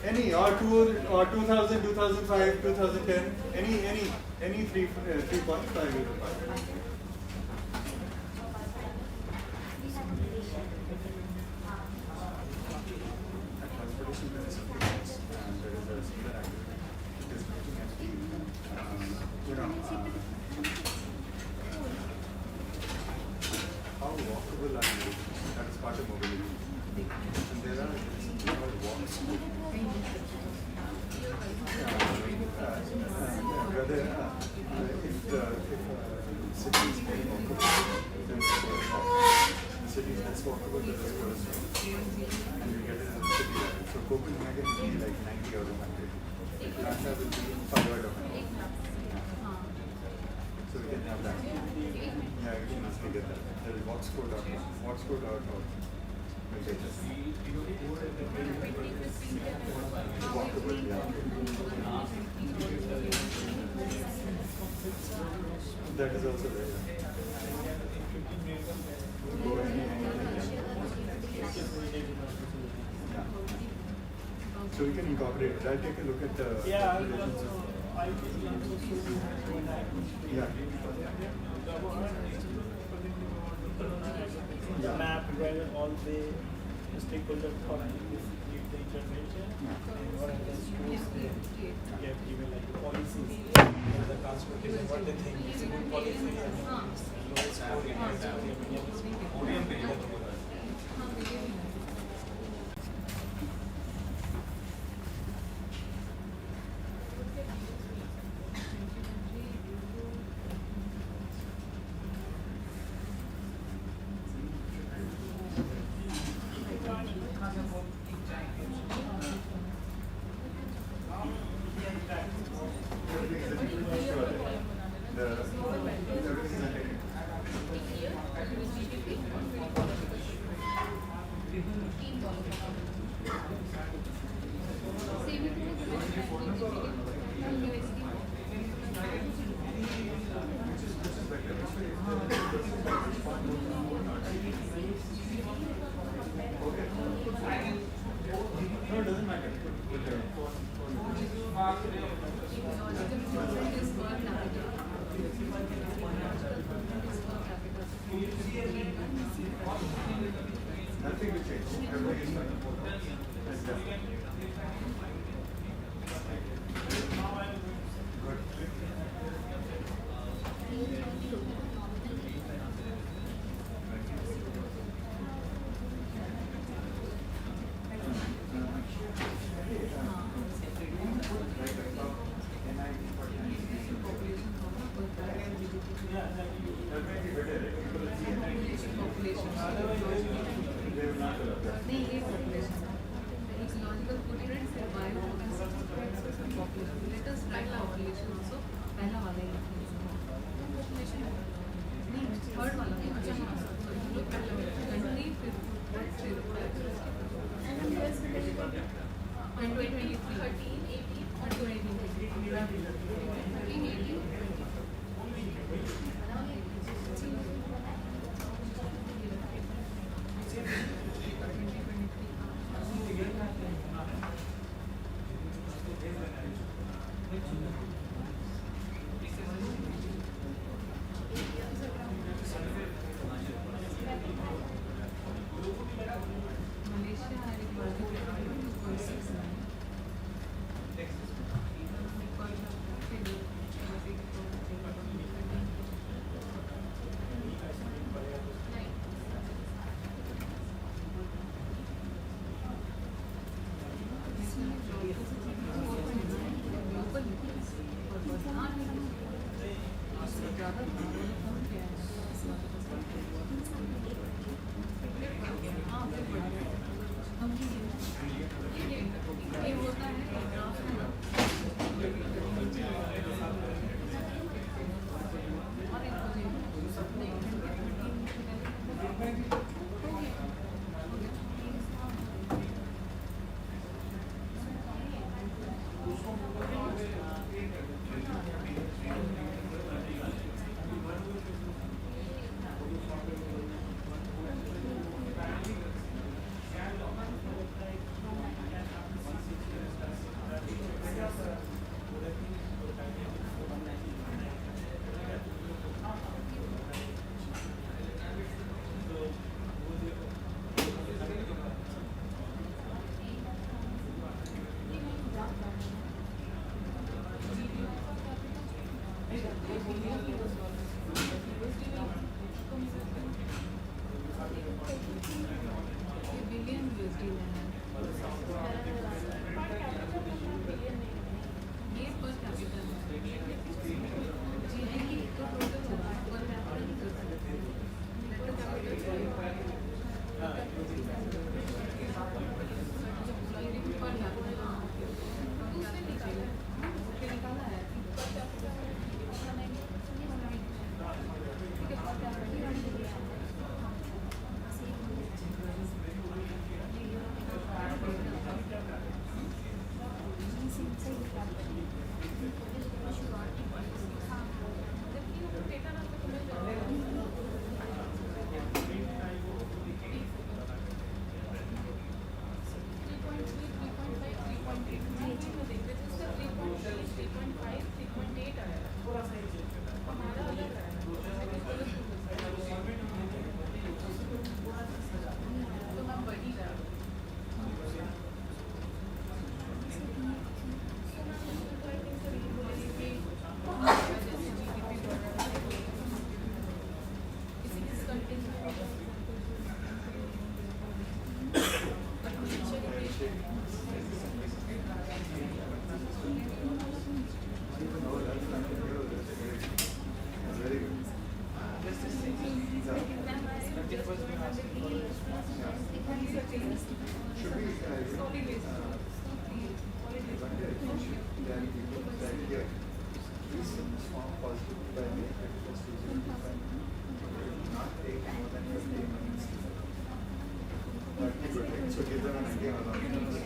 Any, or 2000, 2005, 2010, any 3.5 years apart. How walkable are you? That is part of mobility. And there are walks. Whether if city is very walkable, then the city is less walkable, the rest goes. And we get it in the city level. So Copenhagen will be like 90 out of 100. Atlanta will be 5 out of 100. So we can have that. Yeah, we can easily get that. There is Voxco.org. Voxco.org. We'll get this. Walkable, yeah. That is also there. Go yeah. So we can incorporate it. I'll take a look at the Yeah, regulations. Yeah. The map where all the stakeholders for this need the intervention and what are the schools they have given like the policies and the transportation, what they think is a good policy and lowest score in high school. No, it doesn't matter. Nothing will change. Everything is fine. So give them an idea how long it takes.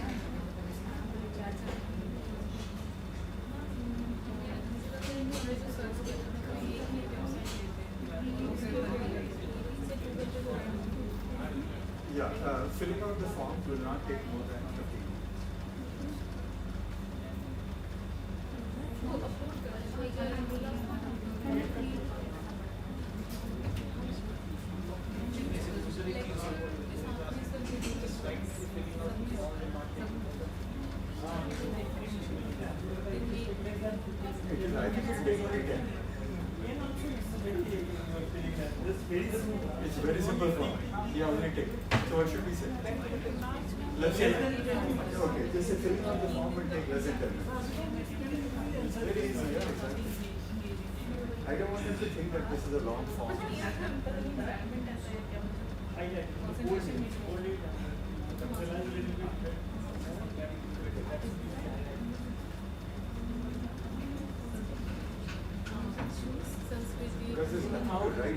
Yeah, filling out the form will not take more than 15 minutes. I think it's taking only 10. It's very simple form. Yeah, only take it. So what should we say? Let's say, okay, just say filling out the form will take less than 10 minutes. It's very easy, yeah, exactly. I don't want them to think that this is a long form. Because there's nothing to write, right?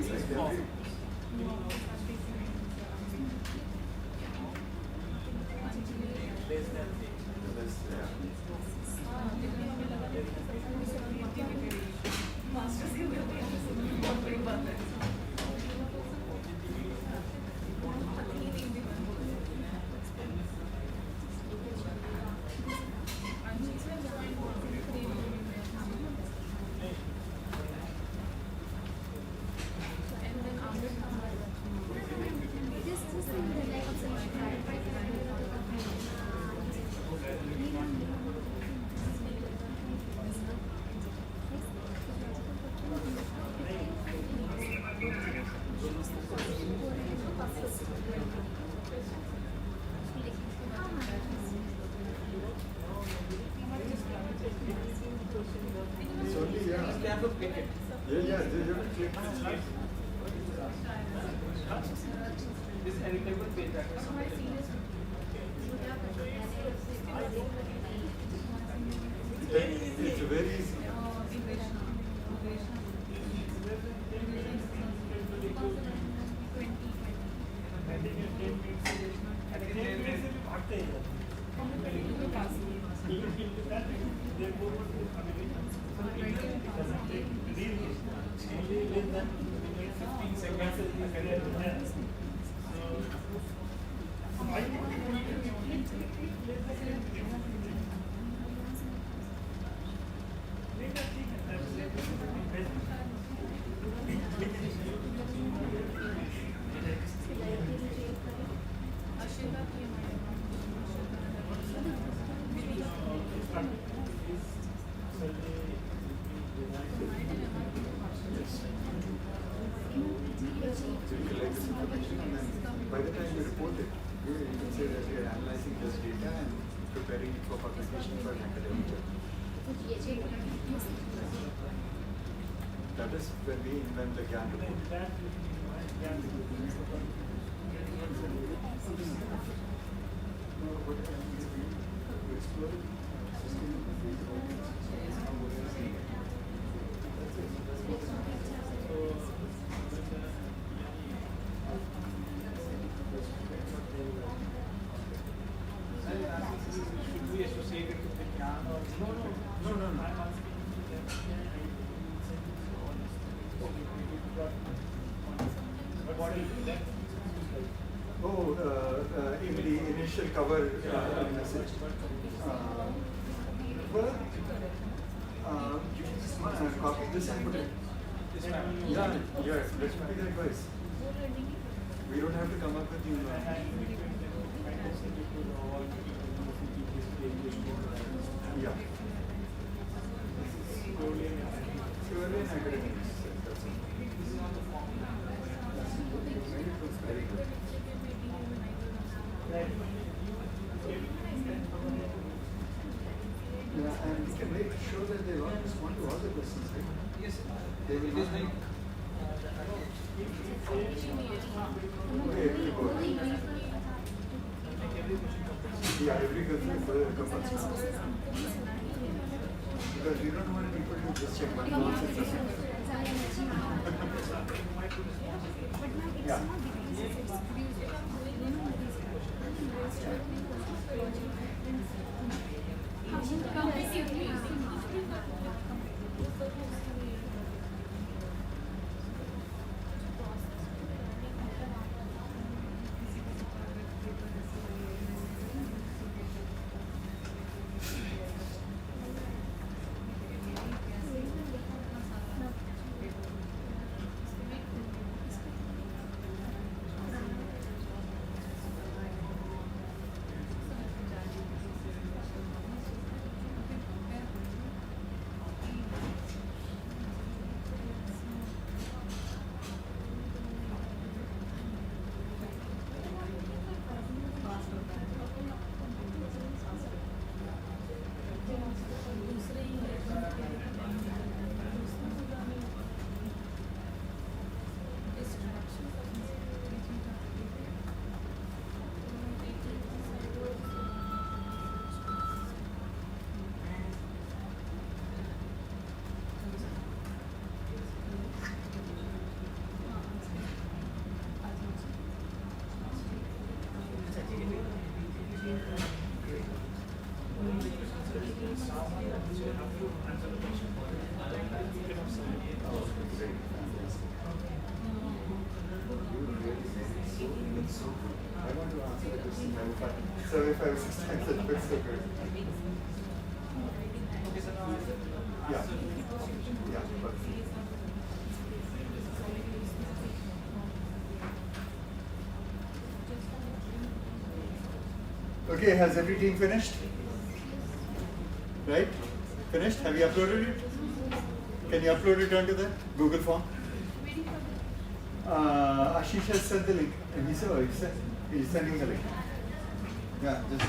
This editable page that is It's very easy. By the time you report it, you can say that you are analyzing this data and preparing it for publication for an academic journal. That is when we invent the GIAN report. should we associate it with the GIAN or no? I'm asking in the initial cover message. Well, you can just copy this and put it. Yeah, that should be the advice. We don't have to come up with new. Yeah. Purely an academic. Very good. Yeah, and we can make sure that they all respond to all the questions, right? Yes, they will it is not. like Yeah, every culture is compulsory. Because we don't want people to just check one box and yeah. I want to answer the question 75, 6 times that looks so good. Yeah. Yeah. Okay, has every team finished? Right? Finished? Have you uploaded it? Can you upload it onto the Google form? Ashish has sent the link. And he's sending the link. Yeah, just.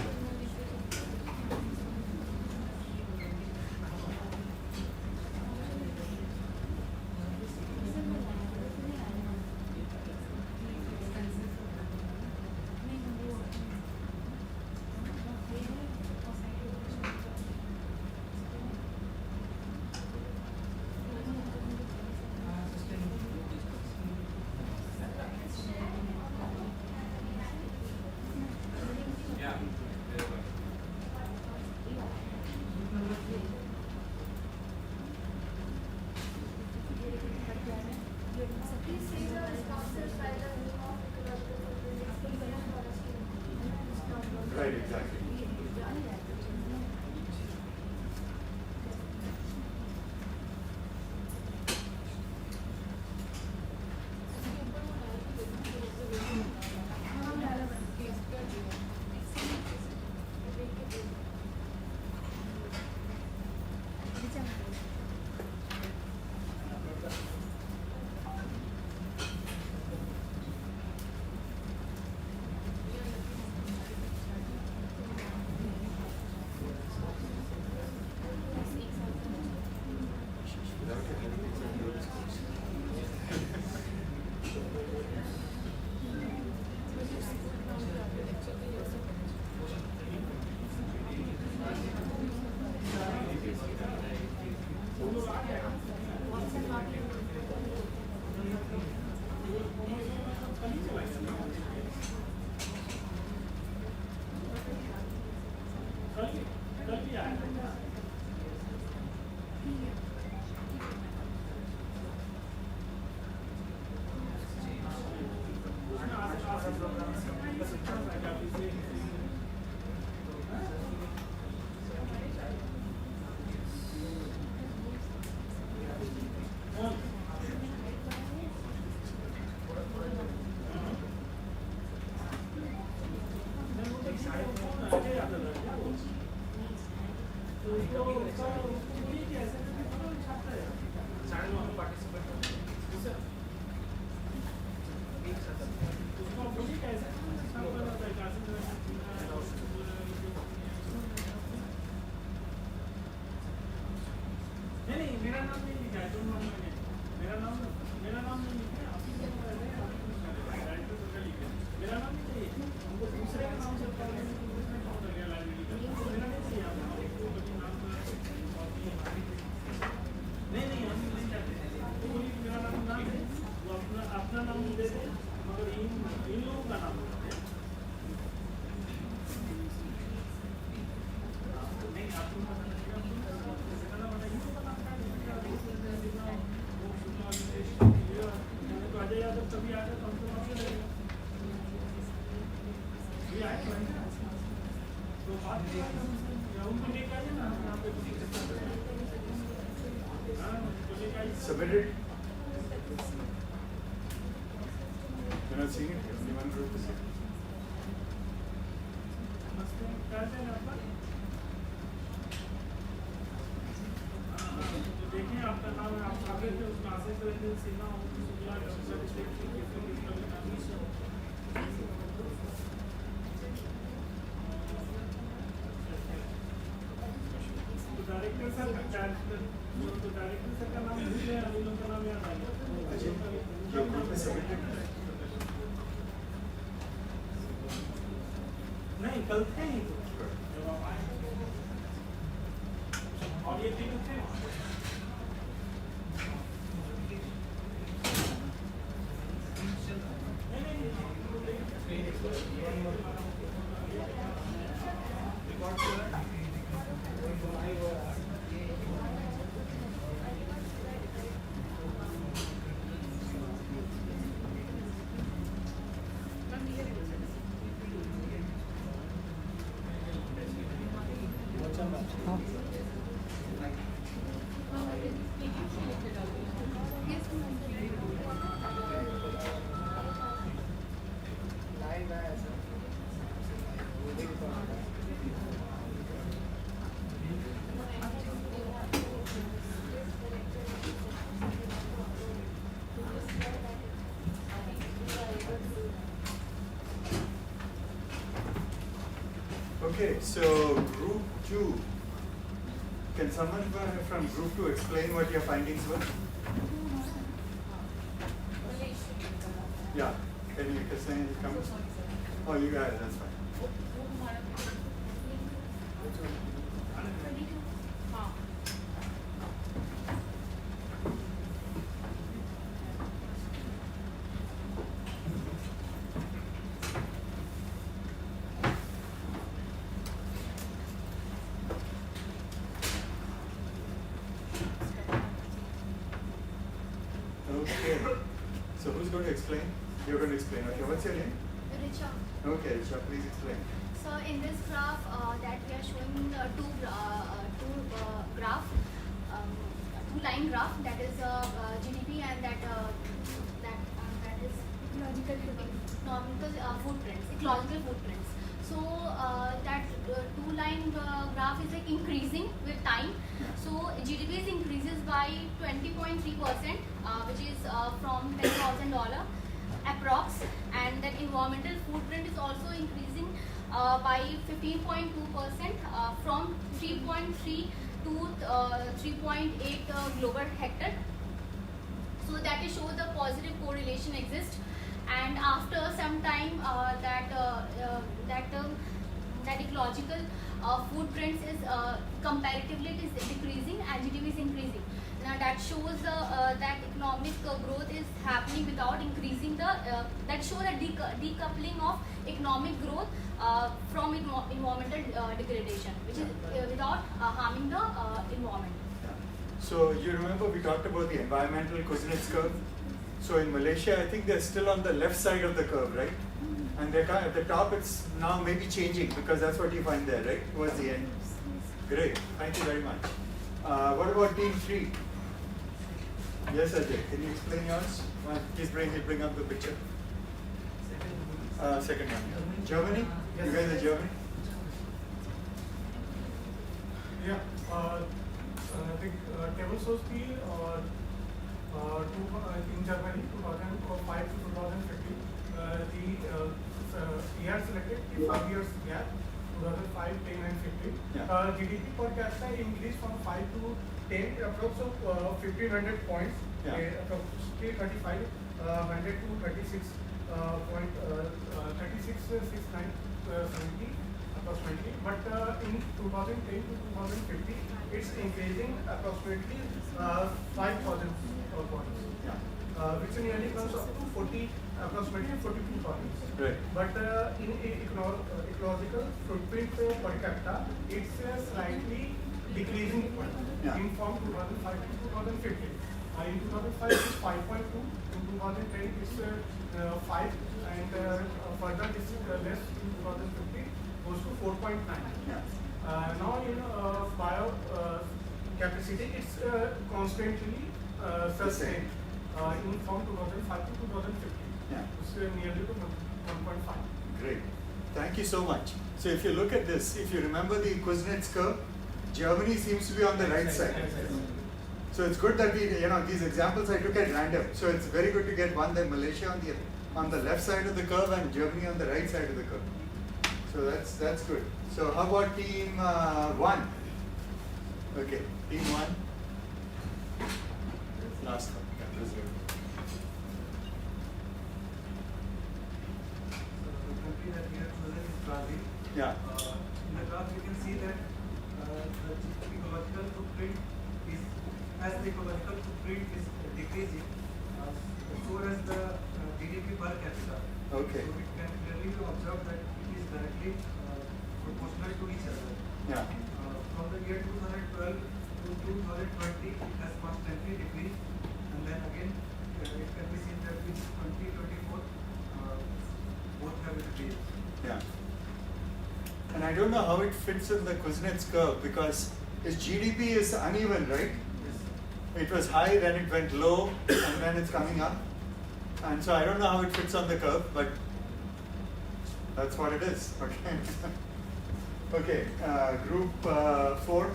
Right, exactly. Submitted. You're not seeing it? Only one group is here. देखें आपका नाम आप आगे के उस classes में सीना हो शुक्ला तो डायरेक्टर सर का नाम भूल गए अभी लोगों का नाम याद आ गया नहीं कल थे ही तो जब आप आए और ये दिन थे Okay, so group 2. Can someone from group 2 explain what your findings were? Yeah, can you explain the comments? Oh, you got it, that's fine. Okay, so who's going to explain? You're going to explain. Okay, what's your name? Richa. Okay, Richa, please explain. So in this graph that we are showing two line graph, that is GDP and that is ecological footprints. So that two line graph is like increasing with time. So GDP increases by 20.3%, which is from $10,000 approx, and that environmental footprint is also increasing by 15.2% from 3.3 to 3.8 global hectare. So that is show the positive correlation exists, and after some time that ecological footprints is comparatively it is decreasing and GDP is increasing. Now that shows that economic growth is happening without increasing that shows a decoupling of economic growth from environmental degradation, which is without harming the environment. So you remember we talked about the environmental Kuznets curve? So in Malaysia, I think they're still on the left side of the curve, right? And at the top, it's now maybe changing because that's what you find there, right? Towards the end. Great, thank you very much. What about team 3? Yes, Ajay, can you explain yours? Please bring up the picture. Second one. Yeah. Germany? Yes. You guys are Germany? Yeah. I think table shows the in Germany 2005 to 2015 the year selected the 5 years gap 2005, 10 and 15. Yeah. GDP per capita increased from 5 to 10 approximately 1500 points. Yeah. Approximately 35 100 to 36 3669 70 approximately, but in 2010 to 2050 it's increasing approximately 5,000 points, which nearly comes up to approximately 42,000. Right. But in ecological footprint per capita, it's slightly decreasing in from 2005 to 2015. In 2005 it's 5.2, in 2010 it's 5, and further this is less in 2050. 1.9. Now bio capacity it's constantly sustained from 2005 to 2015. Yeah. It's nearly to 1.5. Great. Thank you so much. So if you look at this, if you remember the Kuznets curve, Germany seems to be on the right side. So it's good that we, these examples I took at random. So it's very good to get one, then Malaysia on the left side of the curve and Germany on the right side of the curve. So that's good. So how about team 1? Okay, team 1. Last one. Yeah, this good. The country that we have chosen is Brazil. Yeah. In the graph, you can see that the ecological footprint is, as the ecological footprint is decreasing, so as the GDP per capita. Okay. So we can clearly observe that it is directly proportional to each other. Yeah. From the year 2012 to 2020, it has constantly decreased, and then again it can be seen that with 2024, both have increased. Yeah. And I don't know how it fits in the Kuznets curve because its GDP is uneven, right? Yes. It was high, then it went low, and then it's coming up. And so I don't know how it fits on the curve, but that's what it is. Okay. Okay. Group 4.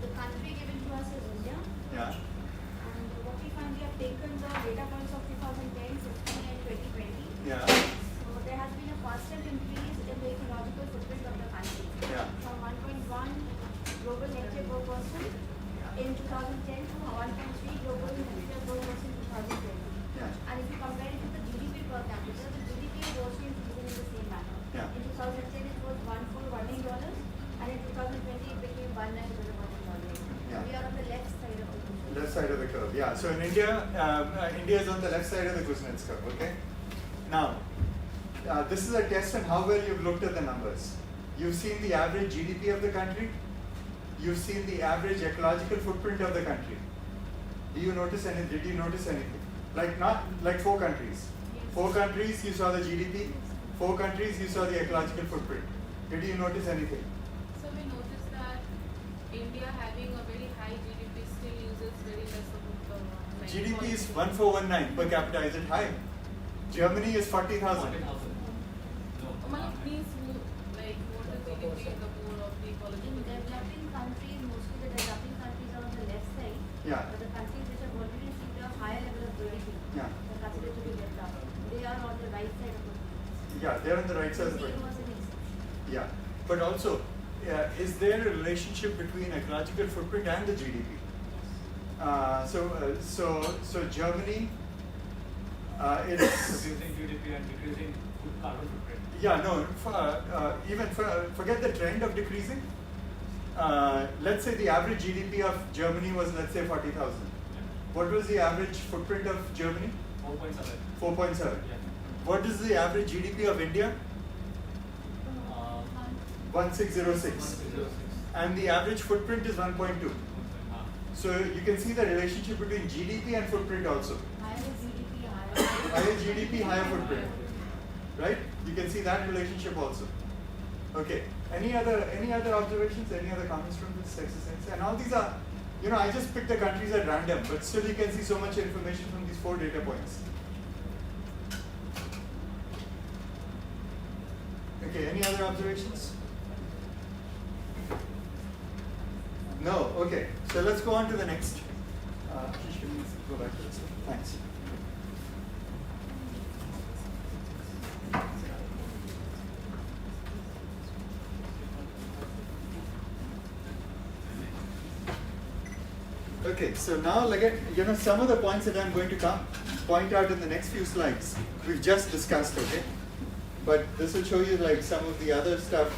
The country given to us is India. Yeah. And what we find, we have taken the data points of 2010, 16 and 2020. Yeah. So there has been a constant increase in the ecological footprint of the country. Yeah. From 1.1 global hectare per person in 2010 to 1.3 global hectare per person in 2020. Yeah. And if you compare it to the GDP per capita, the GDP is also increasing in the same manner. Yeah. In 2010 it was $1,418 and in 2020 it became $1,911. Yeah. We are on the left side of the curve. Left side of the curve. Yeah. So in India, India is on the left side of the Kuznets curve. Okay. Now, this is a test on how well you've looked at the numbers. You've seen the average GDP of the country. You've seen the average ecological footprint of the country. Did you notice anything? Like 4 countries. 4 countries, you saw the GDP. 4 countries, you saw the ecological footprint. Did you notice anything? So we noticed that India having a very high GDP still uses very less of the GDP is 1419 per capita. Is it high? Germany is 40,000. Means like what is GDP in the whole of the ecological? In developing countries, mostly the developing countries are on the left side. Yeah. But the countries which have already achieved a higher level of GDP, Yeah. are considered to be developed. They are on the right side of the curve. Yeah, they're on the right side of the Brazil curve. was an exception. Yeah, but also, is there a relationship between ecological footprint and the GDP? So Germany, it's Reducing GDP and decreasing carbon footprint. yeah, no, forget the trend of decreasing. Let's say the average GDP of Germany was, let's say, 40,000. What was the average footprint of Germany? 4.7. 4.7. Yeah. What is the average GDP of India? 1606. And the average footprint is 1.2. So you can see the relationship between GDP and footprint also. Higher GDP, higher. Higher GDP, higher footprint. Right? You can see that relationship also. Okay. Any other observations? Any other comments from this exercise? And all these are, I just picked the countries at random, but still you can see so much information from these 4 data points. Okay, any other observations? No, okay. So let's go on to the next. Ashish, can you go back to this one? Thanks. Okay, so now some of the points that I'm going to point out in the next few slides, we've just discussed, okay? But this will show you some of the other stuff.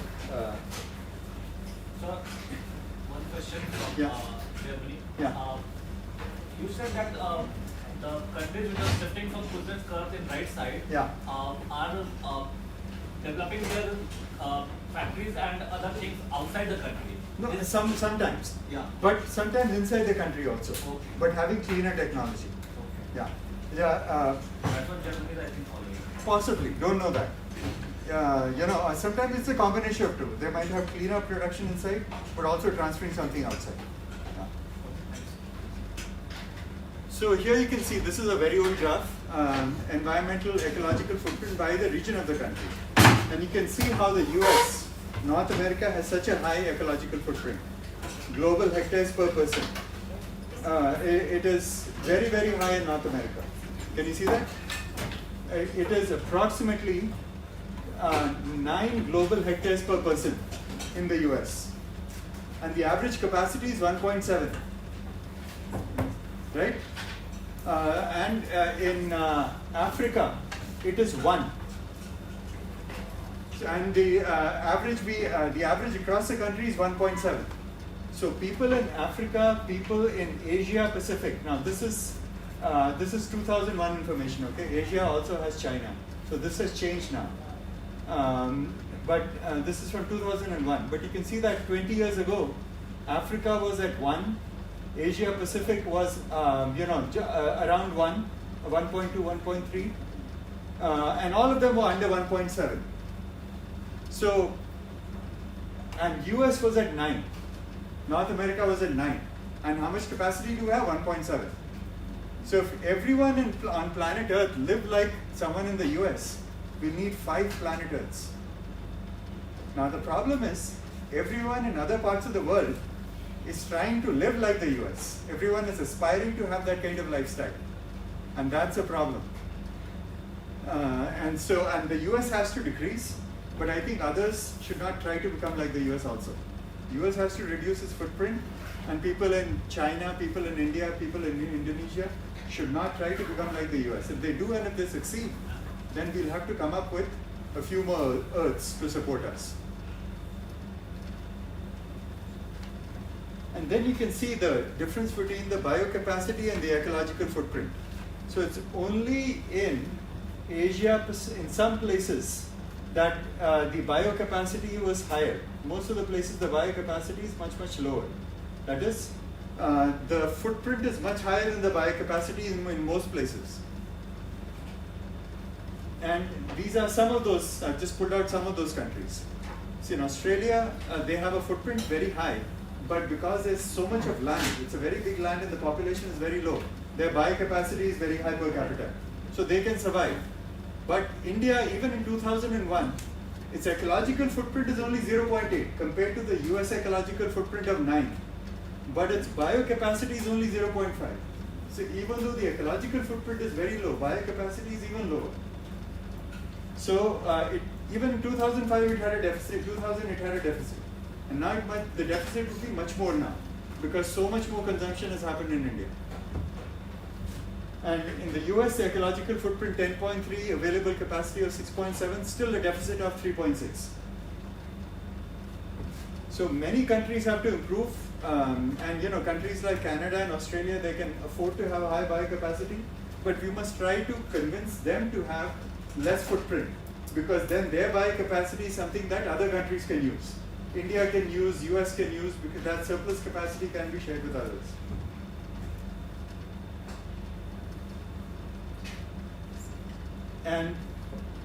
So, one question from Yeah. Germany. Yeah. You said that the countries which are shifting from Kuznets curve in right side Yeah. are developing their factories and other things outside the country. No, sometimes. Yeah. But sometimes inside the country also. Okay. But having cleaner technology. Okay. Yeah. Yeah. That also Germany is, I think, following. Possibly, don't know that. Sometimes it's a combination of two. They might have cleaner production inside, but also transferring something outside. Yeah. So here you can see, this is a very old graph, environmental ecological footprint by the region of the country. And you can see how the US, North America, has such a high ecological footprint. Global hectares per person. It is very, very high in North America. Can you see that? It is approximately 9 global hectares per person in the US. And the average capacity is 1.7. Right? In Africa, it is 1. And the average across the country is 1.7. So people in Africa, people in Asia Pacific. Now this is 2001 information. Okay, Asia also has China, so this has changed now. But this is from 2001. But you can see that 20 years ago, Africa was at 1, Asia Pacific was around 1, 1.2, 1.3, and all of them were under 1.7. So, and US was at 9, North America was at 9, and how much capacity do we have? 1.7. So if everyone on planet Earth lived like someone in the US, we need 5 planet Earths. Now the problem is, everyone in other parts of the world is trying to live like the US. Everyone is aspiring to have that kind of lifestyle. And that's a problem. And the US has to decrease, but I think others should not try to become like the US also. US has to reduce its footprint, and people in China, people in India, people in Indonesia should not try to become like the US. If they do and if they succeed, then we'll have to come up with a few more Earths to support us. And then you can see the difference between the biocapacity and the ecological footprint. So it's only in Asia, in some places, that the biocapacity was higher. Most of the places, the biocapacity is much, much lower. That is, the footprint is much higher than the biocapacity in most places. And these are some of those, I've just pulled out some of those countries. See, in Australia, they have a footprint very high, but because there's so much of land, it's a very big land and the population is very low, their biocapacity is very high per capita. So they can survive. But India, even in 2001, its ecological footprint is only 0.8 compared to the US ecological footprint of 9. But its biocapacity is only 0.5. So even though the ecological footprint is very low, biocapacity is even lower. So even in 2005 it had a deficit, 2000 it had a deficit. And now the deficit would be much more now, because so much more consumption has happened in India. And in the US, the ecological footprint 10.3, available capacity of 6.7, still a deficit of 3.6. So many countries have to improve, and countries like Canada and Australia, they can afford to have a high biocapacity, but we must try to convince them to have less footprint, because then their biocapacity is something that other countries can use. India can use, US can use, because that surplus capacity can be shared with others. And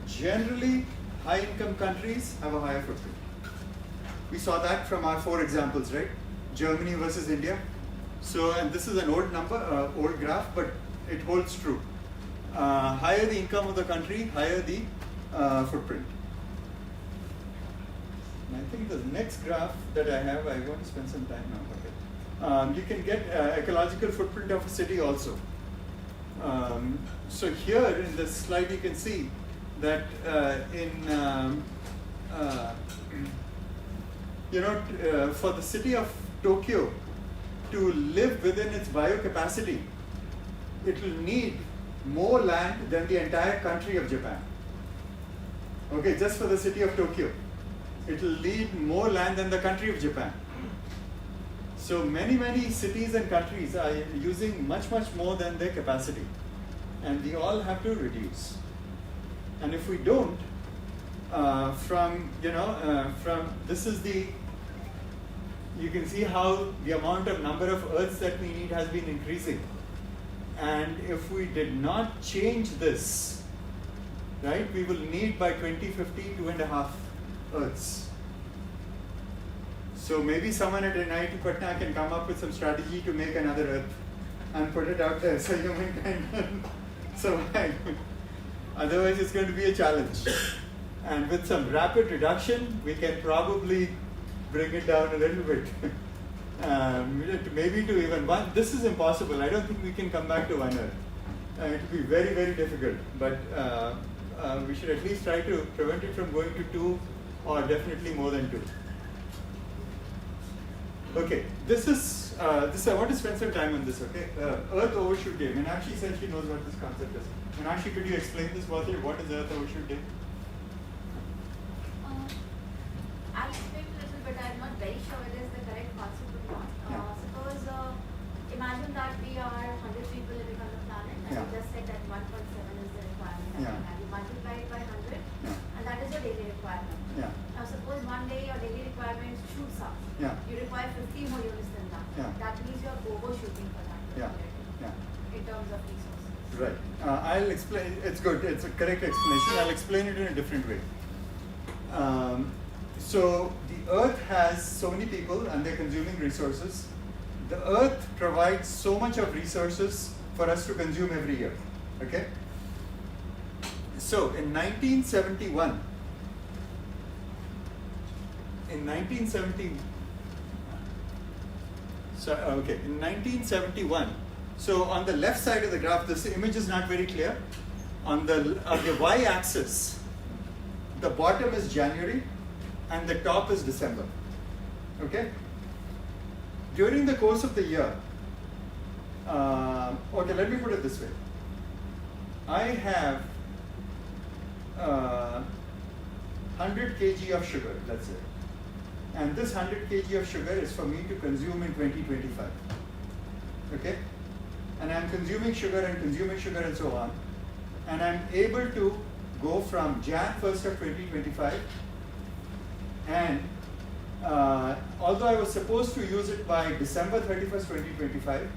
generally, high-income countries have a higher footprint. We saw that from our 4 examples, right? Germany versus India. So, and this is an old number, old graph, but it holds true. Higher the income of the country, higher the footprint. And I think the next graph that I have, I want to spend some time now. Okay. You can get ecological footprint of a city also. So here in this slide you can see that for the city of Tokyo to live within its biocapacity, it will need more land than the entire country of Japan. Okay, just for the city of Tokyo, it will need more land than the country of Japan. So many cities and countries are using much more than their capacity, and we all have to reduce. And if we don't, this is you can see how the number of Earths that we need has been increasing, And if we did not change this, right, we will need by 2050 2.5 Earths. So maybe someone at NIT Patna can come up with some strategy to make another Earth and put it out there so humankind can survive. Otherwise, it's going to be a challenge. And with some rapid reduction, we can probably bring it down a little bit. Maybe to even one. This is impossible. I don't think we can come back to 1 Earth. It will be very, very difficult. But we should at least try to prevent it from going to 2 or definitely more than 2. Okay, this I want to spend some time on this, okay? Earth Overshoot Day. Meenakshi said she knows what this concept is. Meenakshi, could you explain this? What is Earth Overshoot Day? I'll explain a little bit. I'm not very sure whether it's the correct concept or not. Suppose, imagine that we are 100 people living on the planet, and you just said that 1.7 is the requirement. And you multiply it by 100, and that is your daily requirement. Now, suppose one day your daily requirement shoots up. You require 50 more units than that. That means you're overshooting for that. In terms of resources. Right. I'll explain. It's good. It's a correct explanation. I'll explain it in a different way. So the Earth has so many people and they're consuming resources. The Earth provides so much of resources for us to consume every year. Okay? So in 1971, in 1971, so on the left side of the graph, this image is not very clear. On the y-axis, the bottom is January and the top is December. Okay? During the course of the year, okay, let me put it this way. I have 100 kg of sugar, let's say. And this 100 kg of sugar is for me to consume in 2025. Okay? And I'm consuming sugar and so on. And I'm able to go from Jan 1st of 2025 and although I was supposed to use it by December 31st, 2025,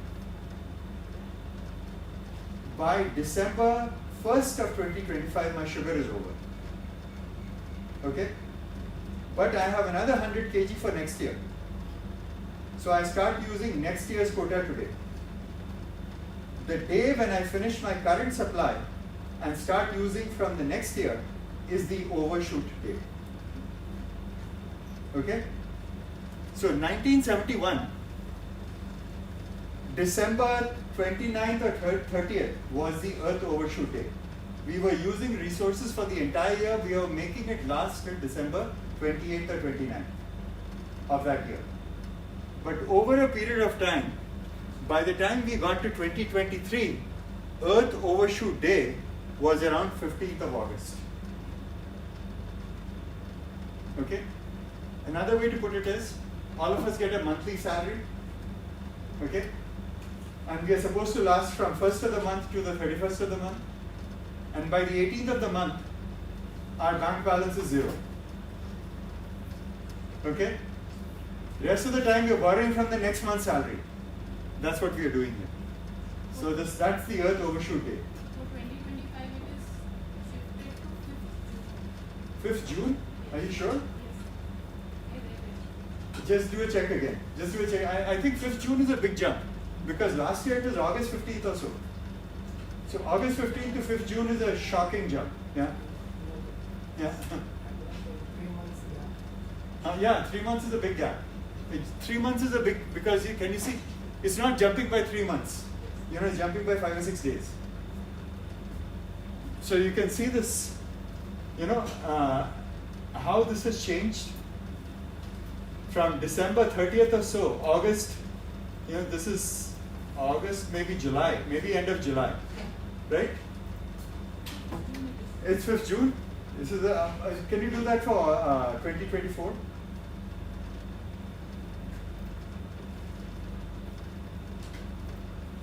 by December 1st of 2025, my sugar is over. Okay? But I have another 100 kg for next year. So I start using next year's quota today. The day when I finish my current supply and start using from the next year is the overshoot day. Okay? So 1971, December 29th or 30th was the Earth Overshoot Day. We were using resources for the entire year. We were making it last till December 28th or 29th of that year. But over a period of time, by the time we got to 2023, Earth Overshoot Day was around 15th of August. Okay? Another way to put it is, all of us get a monthly salary, okay? And we are supposed to last from 1st of the month to the 31st of the month. And by the 18th of the month, our bank balance is 0. Okay? Rest of the time, we are borrowing from the next month's salary. That's what we are doing here. So that's the Earth Overshoot Day. So 2025 it is shifted to 5th June. 5th June? Are you sure? Yes. Just do a check again. Just do a check. I think 5th June is a big jump because last year it was August 15th or so. So August 15th to 5th June is a shocking jump. Yeah? Yeah? 3 months is a big gap. 3 months is a big, because can you see, it's not jumping by 3 months. It's jumping by 5 or 6 days. So you can see this, how this has changed from December 30th or so, August, this is August, maybe July, maybe end of July, right? It's 5th June. This is can you do that for 2024?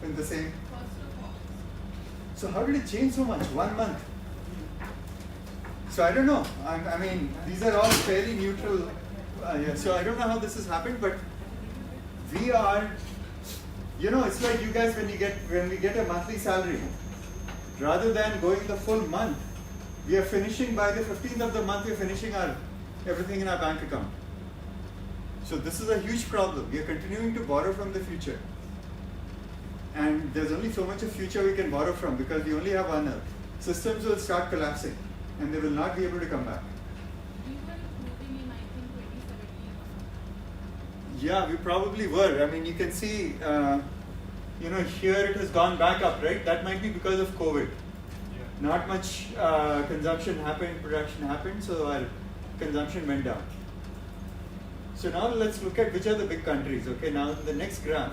In the same. So how did it change so much? 1 month. So I don't know. I mean, these are all fairly neutral. So I don't know how this has happened, but we are You know, it's like you guys when we get a monthly salary, rather than going the full month, we are finishing by the 15th of the month. We are finishing everything in our bank account. So this is a huge problem. We are continuing to borrow from the future, and there's only so much of future we can borrow from because we only have one Earth. Systems will start collapsing, and they will not be able to come back. We were moving in, I think, 2017 or something. Yeah, we probably were. I mean, you can see, here it has gone back up, right? That might be because of COVID. Not much consumption happened, production happened, so our consumption went down. So now let's look at which are the big countries. Okay, now the next graph.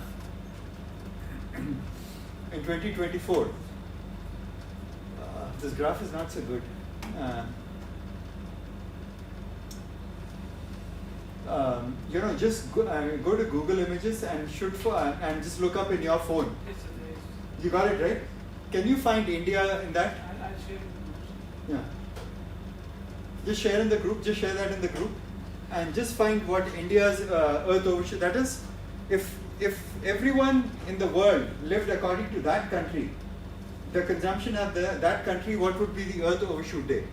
In 2024, this graph is not so good. Just go to Google Images and and just look up in your phone. You got it, right? Can you find India in that? I'll share. Yeah. Just share in the group. Just share that in the group, and just find what India's Earth overshoot. That is, if everyone in the world lived according to that country, the consumption of that country, what would be the Earth overshoot day?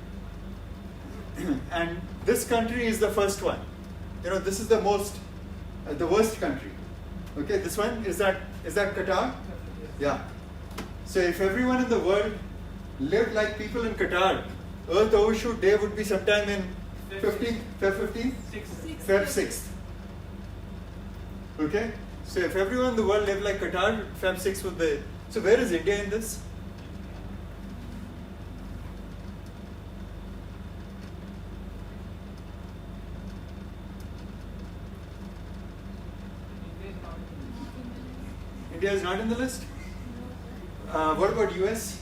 And this country is the first one. This is the worst country. Okay, this one is that Qatar? Yeah. So if everyone in the world lived like people in Qatar, Earth overshoot day would be sometime in Feb 15th? Feb 6th. Okay? So if everyone in the world lived like Qatar, Feb 6th would be. So where is India in this? India is not in the list? What about US?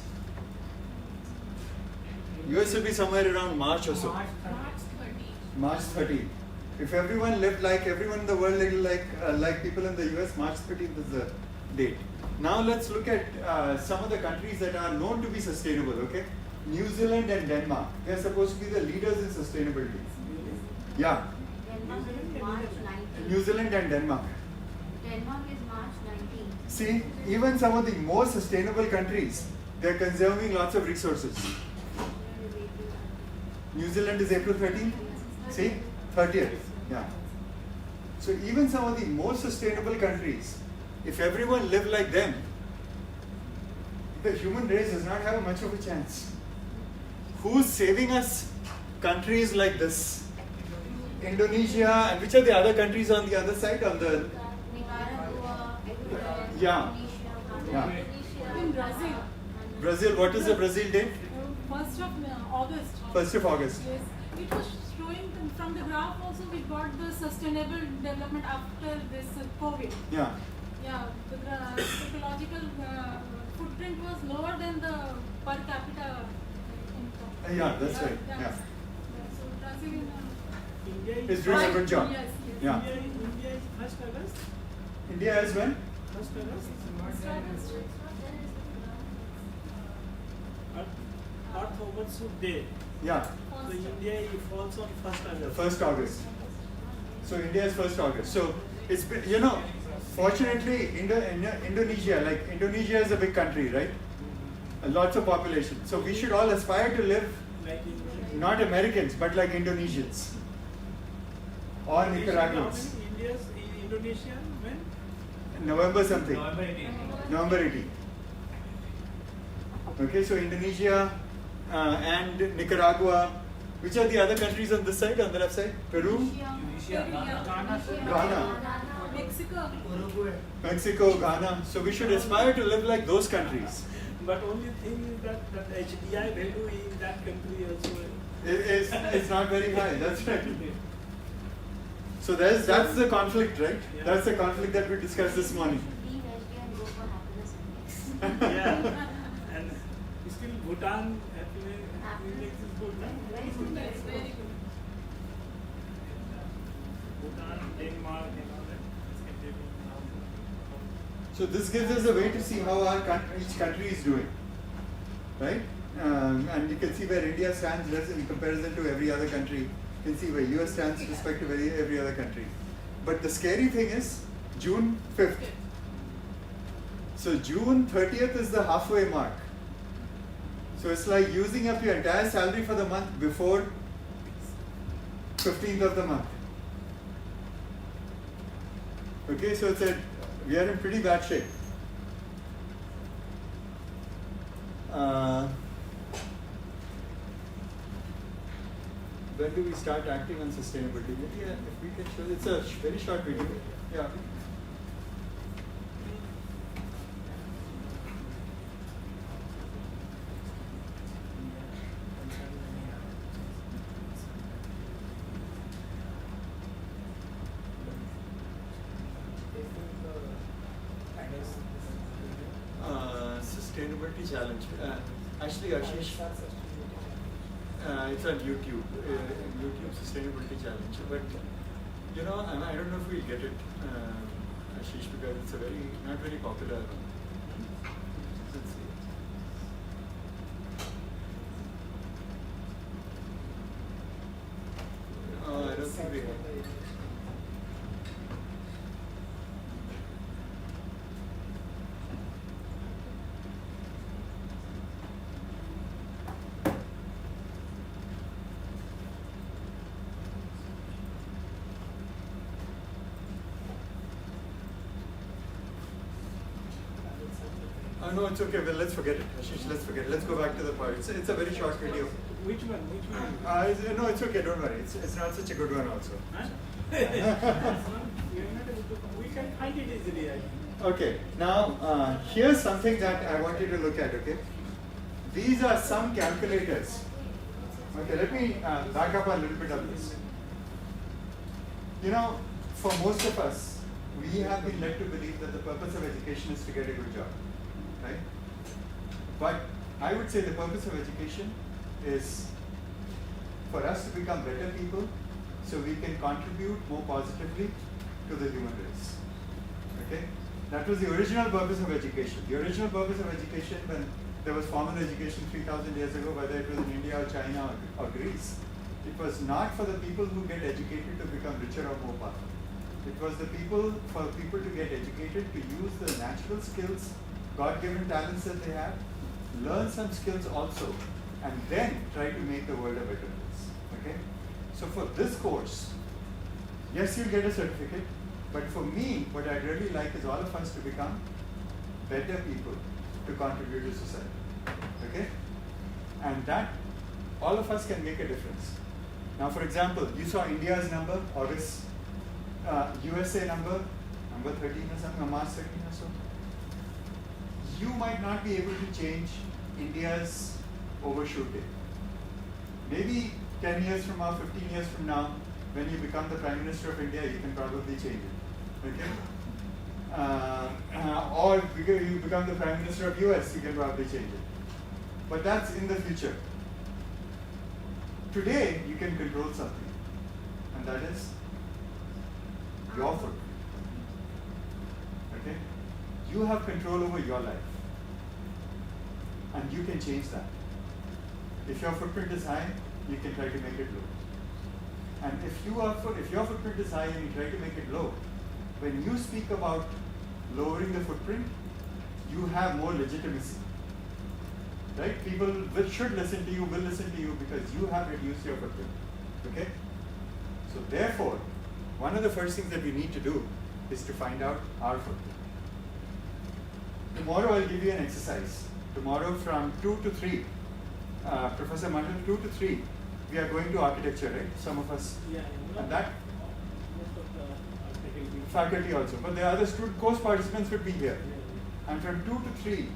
US will be somewhere around March or so. March 30. If everyone in the world lived like people in the US, March 13th is the date. Now let's look at some of the countries that are known to be sustainable, okay? New Zealand and Denmark. They are supposed to be the leaders in sustainability. Yeah. Denmark is March 19th. New Zealand and Denmark. Denmark is March 19th. See, even some of the more sustainable countries, they're conserving lots of resources. New Zealand is April 13th. See, 30th. Yeah. So even some of the more sustainable countries, if everyone lived like them, the human race does not have much of a chance. Who's saving us? Countries like this. Indonesia, and which are the other countries on the other side? Yeah. In Brazil. Brazil, what is the Brazil date? 1st of August. 1st of August. Yes. It was showing from the graph also we got the sustainable development after this COVID. Yeah. Yeah, the ecological footprint was lower than the per capita income. Yeah, that's right. Yeah. So Brazil is doing a good job. Yes, yes. Yeah. India is 1st August. India is when? 1st August. Earth overshoot day. Yeah. So India falls on 1st August. 1st August. So India is 1st August. So it's been, fortunately, Indonesia is a big country, right? Lots of population. So we should all aspire to live Like not Americans, but like Indonesians or Nicaraguans. Indonesian when? November something. November 18. November 18. Okay, so Indonesia and Nicaragua. Which are the other countries on this side, on the left side? Peru? Ghana. Mexico, Ghana. So we should aspire to live like those countries. But only thing is that HDI value in that country also It's not very high, that's right. So that's the conflict, right? Yeah. That's the conflict that we discussed this morning. Yeah. And still Bhutan index is good, no? Very good. Very good. Bhutan, Denmark and all that. So this gives us a way to see how each country is doing, right? And you can see where India stands in comparison to every other country. You can see where US stands with respect to every other country. But the scary thing is, June 5th, So June 30th is the halfway mark. So it's like using up your entire salary for the month before 15th of the month. Okay, so we are in pretty bad shape. When do we start acting on sustainability? Yeah, if we can show, it's a very short video. Yeah. Sustainability challenge. Actually, Ashish, it's on YouTube. YouTube Sustainability Challenge. But you know, I don't know if we'll get it, Ashish, because it's not very popular. Let's see. Oh, I don't think we have. No, it's okay. Well, let's forget it, Ashish. Let's forget it. Let's go back to the part. It's a very short video. Which one? No, it's okay. Don't worry. It's not such a good one, also. Huh? We can find it easily. I think. Okay. Now, here's something that I want you to look at. Okay. These are some calculators. Okay. Let me back up a little bit of this. You know, for most of us, we have been led to believe that the purpose of education is to get a good job. Right? But I would say the purpose of education is for us to become better people so we can contribute more positively to the human race. Okay? That was the original purpose of education. The original purpose of education when there was formal education 3,000 years ago, whether it was in India or China or Greece, it was not for the people who get educated to become richer or more powerful. It was for people to get educated to use the natural skills, God-given talents that they have, learn some skills also, and then try to make the world a better place. Okay? So for this course, yes, you'll get a certificate, but for me, what I'd really like is all of us to become better people to contribute to society. Okay? And that, all of us can make a difference. Now, for example, you saw India's number, August, USA number 13 or something, or March 13 or so. You might not be able to change India's overshoot day. Maybe 10 years from now, 15 years from now, when you become the Prime Minister of India, you can probably change it. Okay? Or because you become the Prime Minister of US, you can probably change it. But that's in the future. Today, you can control something, and that is your footprint. Okay? You have control over your life, and you can change that. If your footprint is high, you can try to make it low. And if your footprint is high and you try to make it low, when you speak about lowering the footprint, you have more legitimacy. Right? People should listen to you, will listen to you because you have reduced your footprint. Okay? So therefore, one of the first things that we need to do is to find out our footprint. Tomorrow I'll give you an exercise. Tomorrow from 2 to 3, Professor Mandal, 2 to 3, we are going to architecture, right? Some of us. Yeah. And that Most of the faculty also. But the other course participants would be here. And from 2 to 3,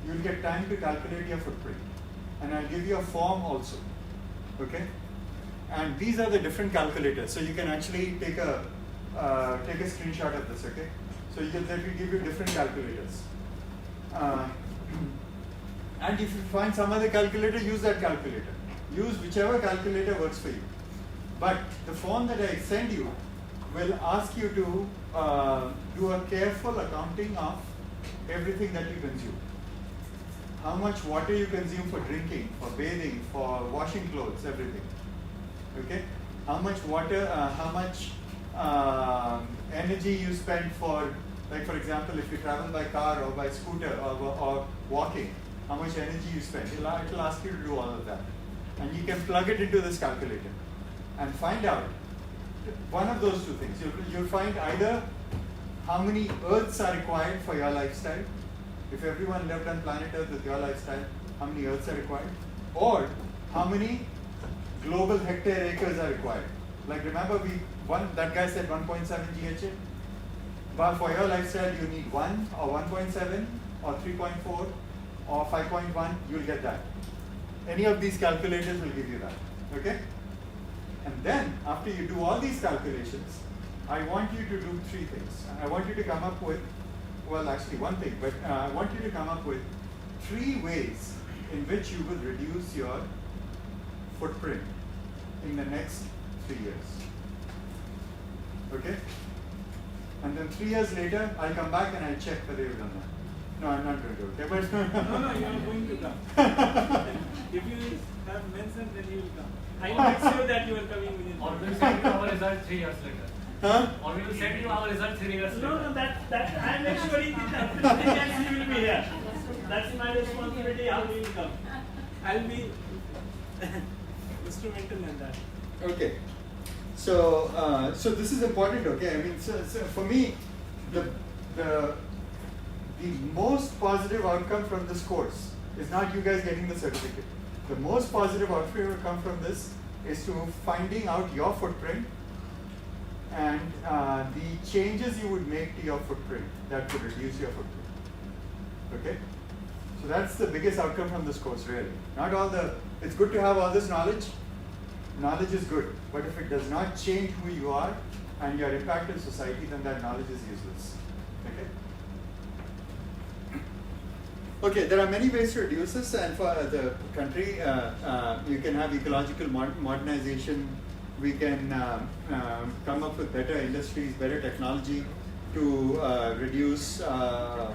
you'll get time to calculate your footprint. And I'll give you a form also. Okay? And these are the different calculators. So you can actually take a screenshot of this, okay? So that will give you different calculators. And if you find some other calculator, use that calculator. Use whichever calculator works for you. But the form that I send you will ask you to do a careful accounting of everything that you consume. How much water you consume for drinking, for bathing, for washing clothes, everything. Okay? How much water, how much energy you spend for Like for example, if you travel by car or by scooter or walking, how much energy you spend. It'll ask you to do all of that. And you can plug it into this calculator and find out one of those two things. You'll find either how many Earths are required for your lifestyle. If everyone lived on planet Earth with your lifestyle, how many Earths are required? Or how many global hectare acres are required. Like remember, that guy said 1.7 GHA. But for your lifestyle, you need 1 or 1.7 or 3.4 or 5.1. You'll get that. Any of these calculators will give you that. Okay? And then, after you do all these calculations, I want you to do 3 things. I want you to come up with, well, actually one thing, but I want you to come up with 3 ways in which you will reduce your footprint in the next 3 years. Okay? And then 3 years later, I'll come back and I'll check whether you've done that. No, I'm not going to, okay? But no, you are going to come. If you have mentioned, then you will come. I will make sure that you are coming within. Or we will send you our result 3 years later. Huh? Or we will send you our result 3 years later. No, that I am ensuring that you will be here. That's my responsibility. How you will come. I'll be instrumental in that. Okay. So, so this is important, okay? I mean, so for me, the most positive outcome from this course is not you guys getting the certificate. The most positive outcome from this is to finding out your footprint and the changes you would make to your footprint that would reduce your footprint. Okay? So that's the biggest outcome from this course, really. Not all the, it's good to have all this knowledge. Knowledge is good, but if it does not change who you are and your impact in society, then that knowledge is useless. Okay? Okay, there are many ways to reduce this, and for the country, you can have ecological modernization. We can come up with better industries, better technology to reduce our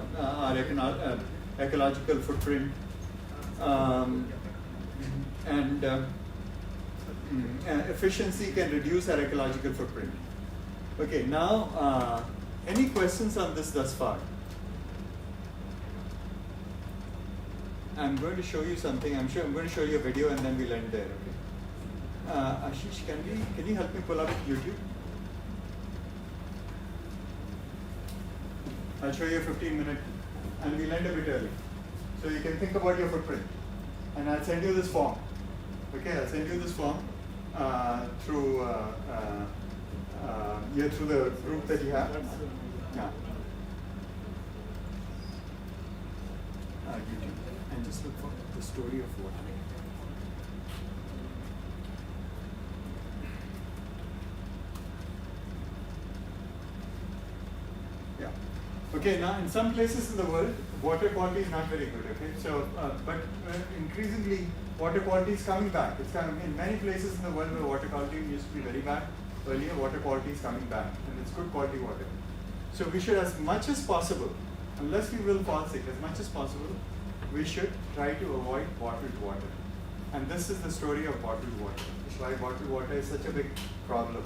ecological footprint, and efficiency can reduce our ecological footprint. Okay, now, any questions on this thus far? I'm going to show you something. I'm going to show you a video and then we'll end there. Okay. Ashish, can you help me pull up YouTube? I'll show you a 15-minute, and we'll end a bit early, so you can think about your footprint. And I'll send you this form. Okay, I'll send you this form through through the group that you have. Yeah. YouTube. And just look for the story of water. Yeah. Okay, now in some places in the world, water quality is not very good, okay? So, but increasingly, water quality is coming back. It's kind of in many places in the world where water quality used to be very bad. Earlier, water quality is coming back, and it's good quality water. So we should, as much as possible, unless we will fall sick, as much as possible, we should try to avoid bottled water. And this is the story of bottled water. It's why bottled water is such a big problem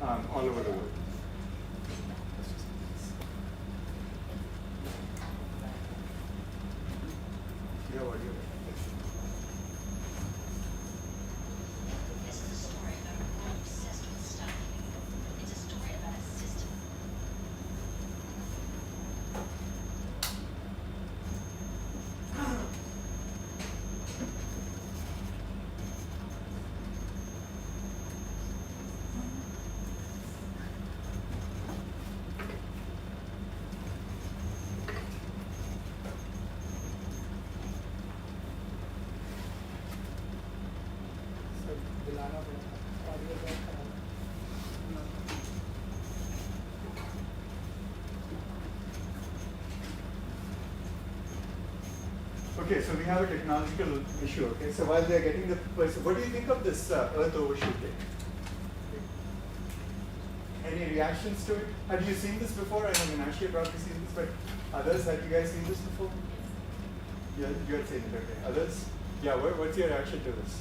all over the world. Yeah, what do you Okay, so we have a technological issue. Okay, so while they are getting the person, what do you think of this Earth overshooting? Any reactions to it? Have you seen this before? I know Minashi had probably seen this, but others, have you guys seen this before? Yeah, you had seen it. Okay, others? Yeah, what's your reaction to this?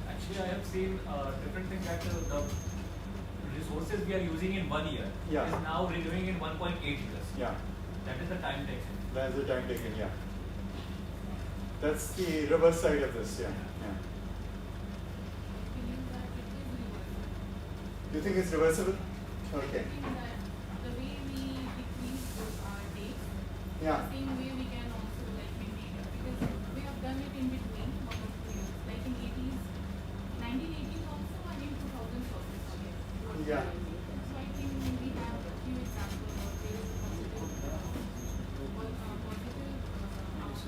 Actually, I have seen different things that the resources we are using in 1 year Yeah. is now renewing in 1.8 years. Yeah. That is the time taken. That's the time taken, yeah. That's the reverse side of this, yeah. You think it's reversible? Okay. The way we decrease our dates, Yeah. the same way we can also like maintain it, because we have done it in between 1 or 2 years. Like in 1980s also, and in 2000s also. Yeah. So I think we have a few examples of there is a positive outcome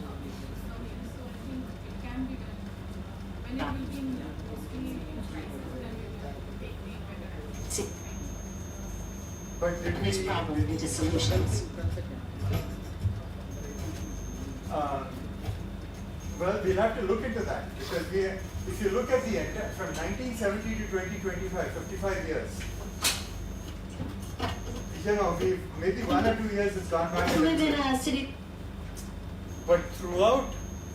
of this here. So I think it can be done. When it will be mostly in crisis, then we will take the better. But did this problem into solutions. Well, we'll have to look into that because if you look at the from 1970 to 2025, 55 years, you know, maybe 1 or 2 years it's gone back. You live in a city. But throughout,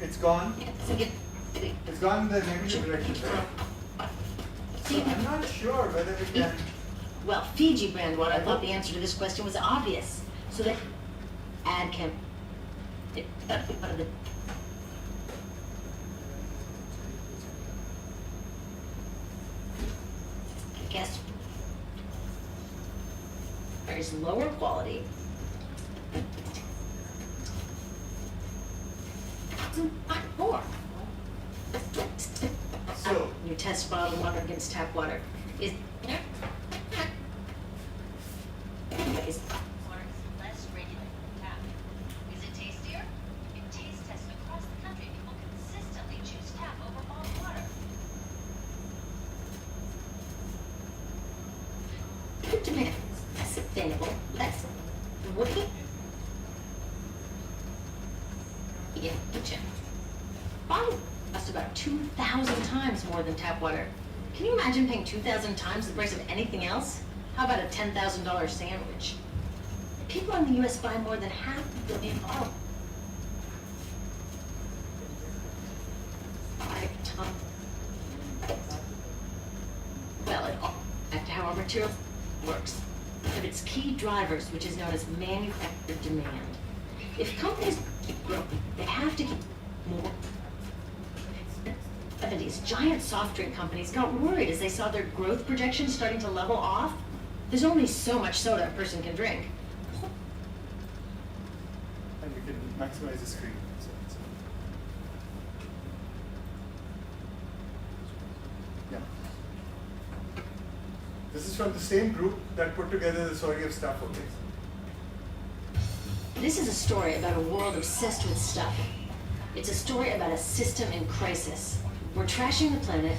it's gone. It's gone in the negative direction. Right? So I'm not sure whether we can. Well, Fiji brand water, I thought the answer to this question was obvious. So that ad can. Guess there is lower quality. More. So you test bottled water against tap water. Is Water is less regulated than tap. Is it tastier? In taste tests across the country, people consistently choose tap over bottled water. Good demand, less sustainable, less working. Yeah, kitchen. Bottled costs about 2,000 times more than tap water. Can you imagine paying 2,000 times the price of anything else? How about a $10,000 sandwich? People in the U.S. buy more than half a billion bottles. Well, it all back to how our material works. Of its key drivers, which is known as manufactured demand. If companies keep growing, they have to keep more. 70s, giant soft drink companies got worried as they saw their growth projections starting to level off. There's only so much soda a person can drink. And we can maximize the screen. Yeah. This is from the same group that put together the story of stuff, okay? This is a story about a world obsessed with stuff. It's a story about a system in crisis. We're trashing the planet,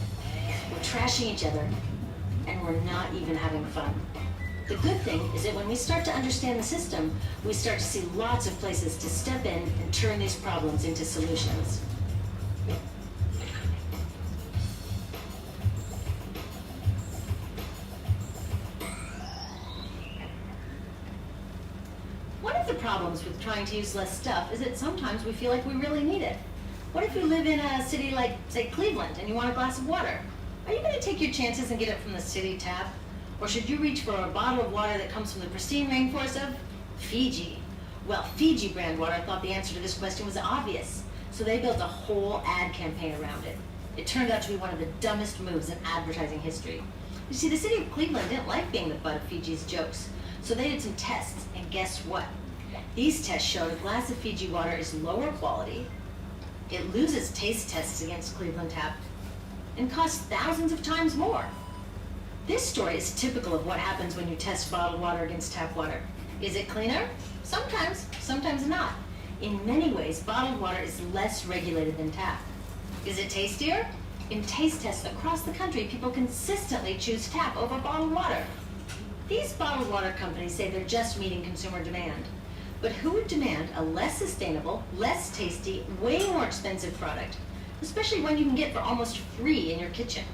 we're trashing each other, and we're not even having fun. The good thing is that when we start to understand the system, we start to see lots of places to step in and turn these problems into solutions. One of the problems with trying to use less stuff is that sometimes we feel like we really need it. What if you live in a city like, say, Cleveland, and you want a glass of water? Are you going to take your chances and get it from the city tap? Or should you reach for a bottle of water that comes from the pristine rainforest of Fiji? Well, Fiji brand water thought the answer to this question was obvious, so they built a whole ad campaign around it. It turned out to be one of the dumbest moves in advertising history. You see, the city of Cleveland didn't like being the butt of Fiji's jokes, so they did some tests, and guess what? These tests showed a glass of Fiji water is lower quality, it loses taste tests against Cleveland Tap, and costs thousands of times more. This story is typical of what happens when you test bottled water against tap water. Is it cleaner? Sometimes, sometimes not. In many ways, bottled water is less regulated than tap. Is it tastier? In taste tests across the country, people consistently choose tap over bottled water. These bottled water companies say they're just meeting consumer demand. But who would demand a less sustainable, less tasty, way more expensive product, especially one you can get for almost free in your kitchen?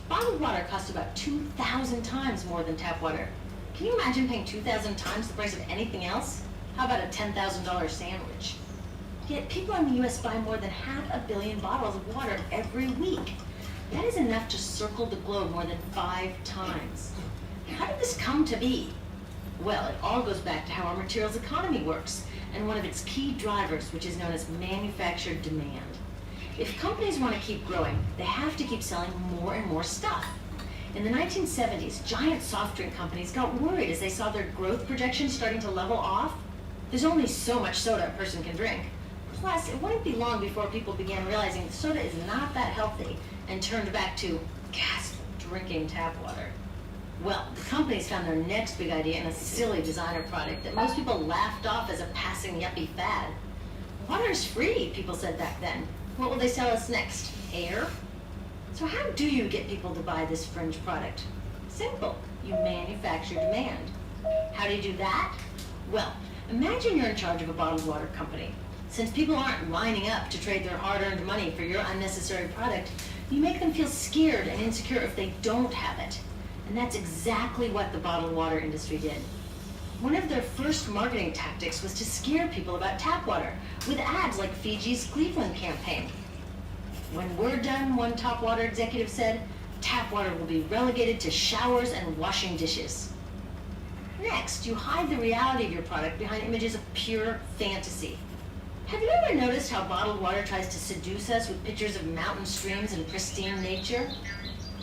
Bottled water costs about 2,000 times more than tap water. Can you imagine paying 2,000 times the price of anything else? How about a $10,000 sandwich? Yet people in the U.S. buy more than 500 million bottles of water every week. That is enough to circle the globe more than 5 times. How did this come to be? Well, it all goes back to how our materials economy works, and one of its key drivers, which is known as manufactured demand. If companies want to keep growing, they have to keep selling more and more stuff. In the 1970s, giant soft drink companies got worried as they saw their growth projections starting to level off. There's only so much soda a person can drink. Plus, it wouldn't be long before people began realizing soda is not that healthy and turned back to, gasp, drinking tap water. Well, the companies found their next big idea in a silly designer product that most people laughed off as a passing yuppie fad. Water is free, people said back then. What will they sell us next? Air? So how do you get people to buy this fringe product? Simple. You manufacture demand. How do you do that? Well, imagine you're in charge of a bottled water company. Since people aren't lining up to trade their hard-earned money for your unnecessary product, you make them feel scared and insecure if they don't have it. And that's exactly what the bottled water industry did. One of their first marketing tactics was to scare people about tap water with ads like Fiji's Cleveland campaign. When we're done, one top water executive said, tap water will be relegated to showers and washing dishes. Next, you hide the reality of your product behind images of pure fantasy. Have you ever noticed how bottled water tries to seduce us with pictures of mountain streams and pristine nature?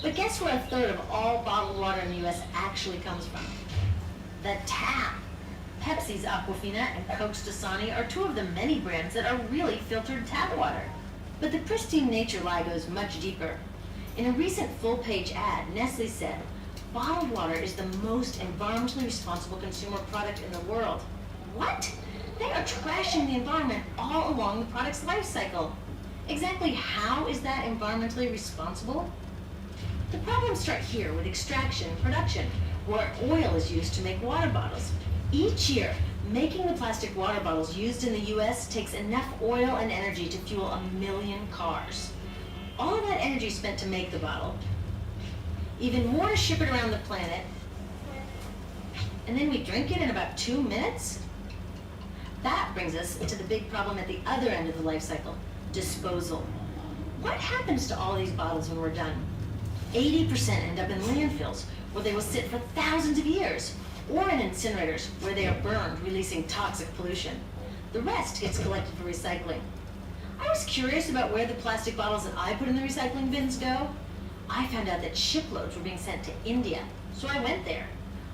But guess where 1/3 of all bottled water in the U.S. actually comes from? The tap. Pepsi's Aquafina and Coke's Dasani are 2 of the many brands that are really filtered tap water. But the pristine nature lie goes much deeper. In a recent full-page ad, Nestle said, bottled water is the most environmentally responsible consumer product in the world. What? They are trashing the environment all along the product's life cycle. Exactly how is that environmentally responsible? The problems start here with extraction and production, where oil is used to make water bottles. Each year, making the plastic water bottles used in the U.S. takes enough oil and energy to fuel 1 million cars. All of that energy spent to make the bottle, even more to ship it around the planet, and then we drink it in about 2 minutes? That brings us to the big problem at the other end of the life cycle, disposal. What happens to all these bottles when we're done? 80% end up in landfills, where they will sit for thousands of years, or in incinerators, where they are burned, releasing toxic pollution. The rest gets collected for recycling. I was curious about where the plastic bottles that I put in the recycling bins go. I found out that shiploads were being sent to India, so I went there.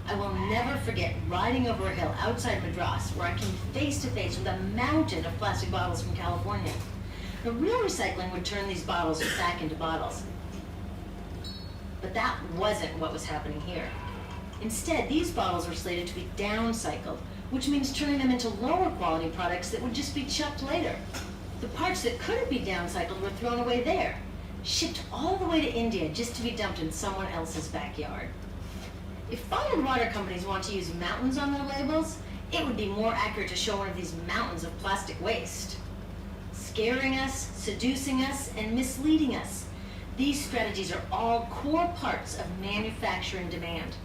I will never forget riding over a hill outside Madras, where I came face to face with a mountain of plastic bottles from California. The real recycling would turn these bottles back into bottles. But that wasn't what was happening here. Instead, these bottles were slated to be downcycled, which means turning them into lower quality products that would just be chucked later. The parts that couldn't be downcycled were thrown away there, shipped all the way to India just to be dumped in someone else's backyard. If bottled water companies want to use mountains on their labels, it would be more accurate to show one of these mountains of plastic waste. Scaring us, seducing us, and misleading us. These strategies are all core parts of manufacturing demand.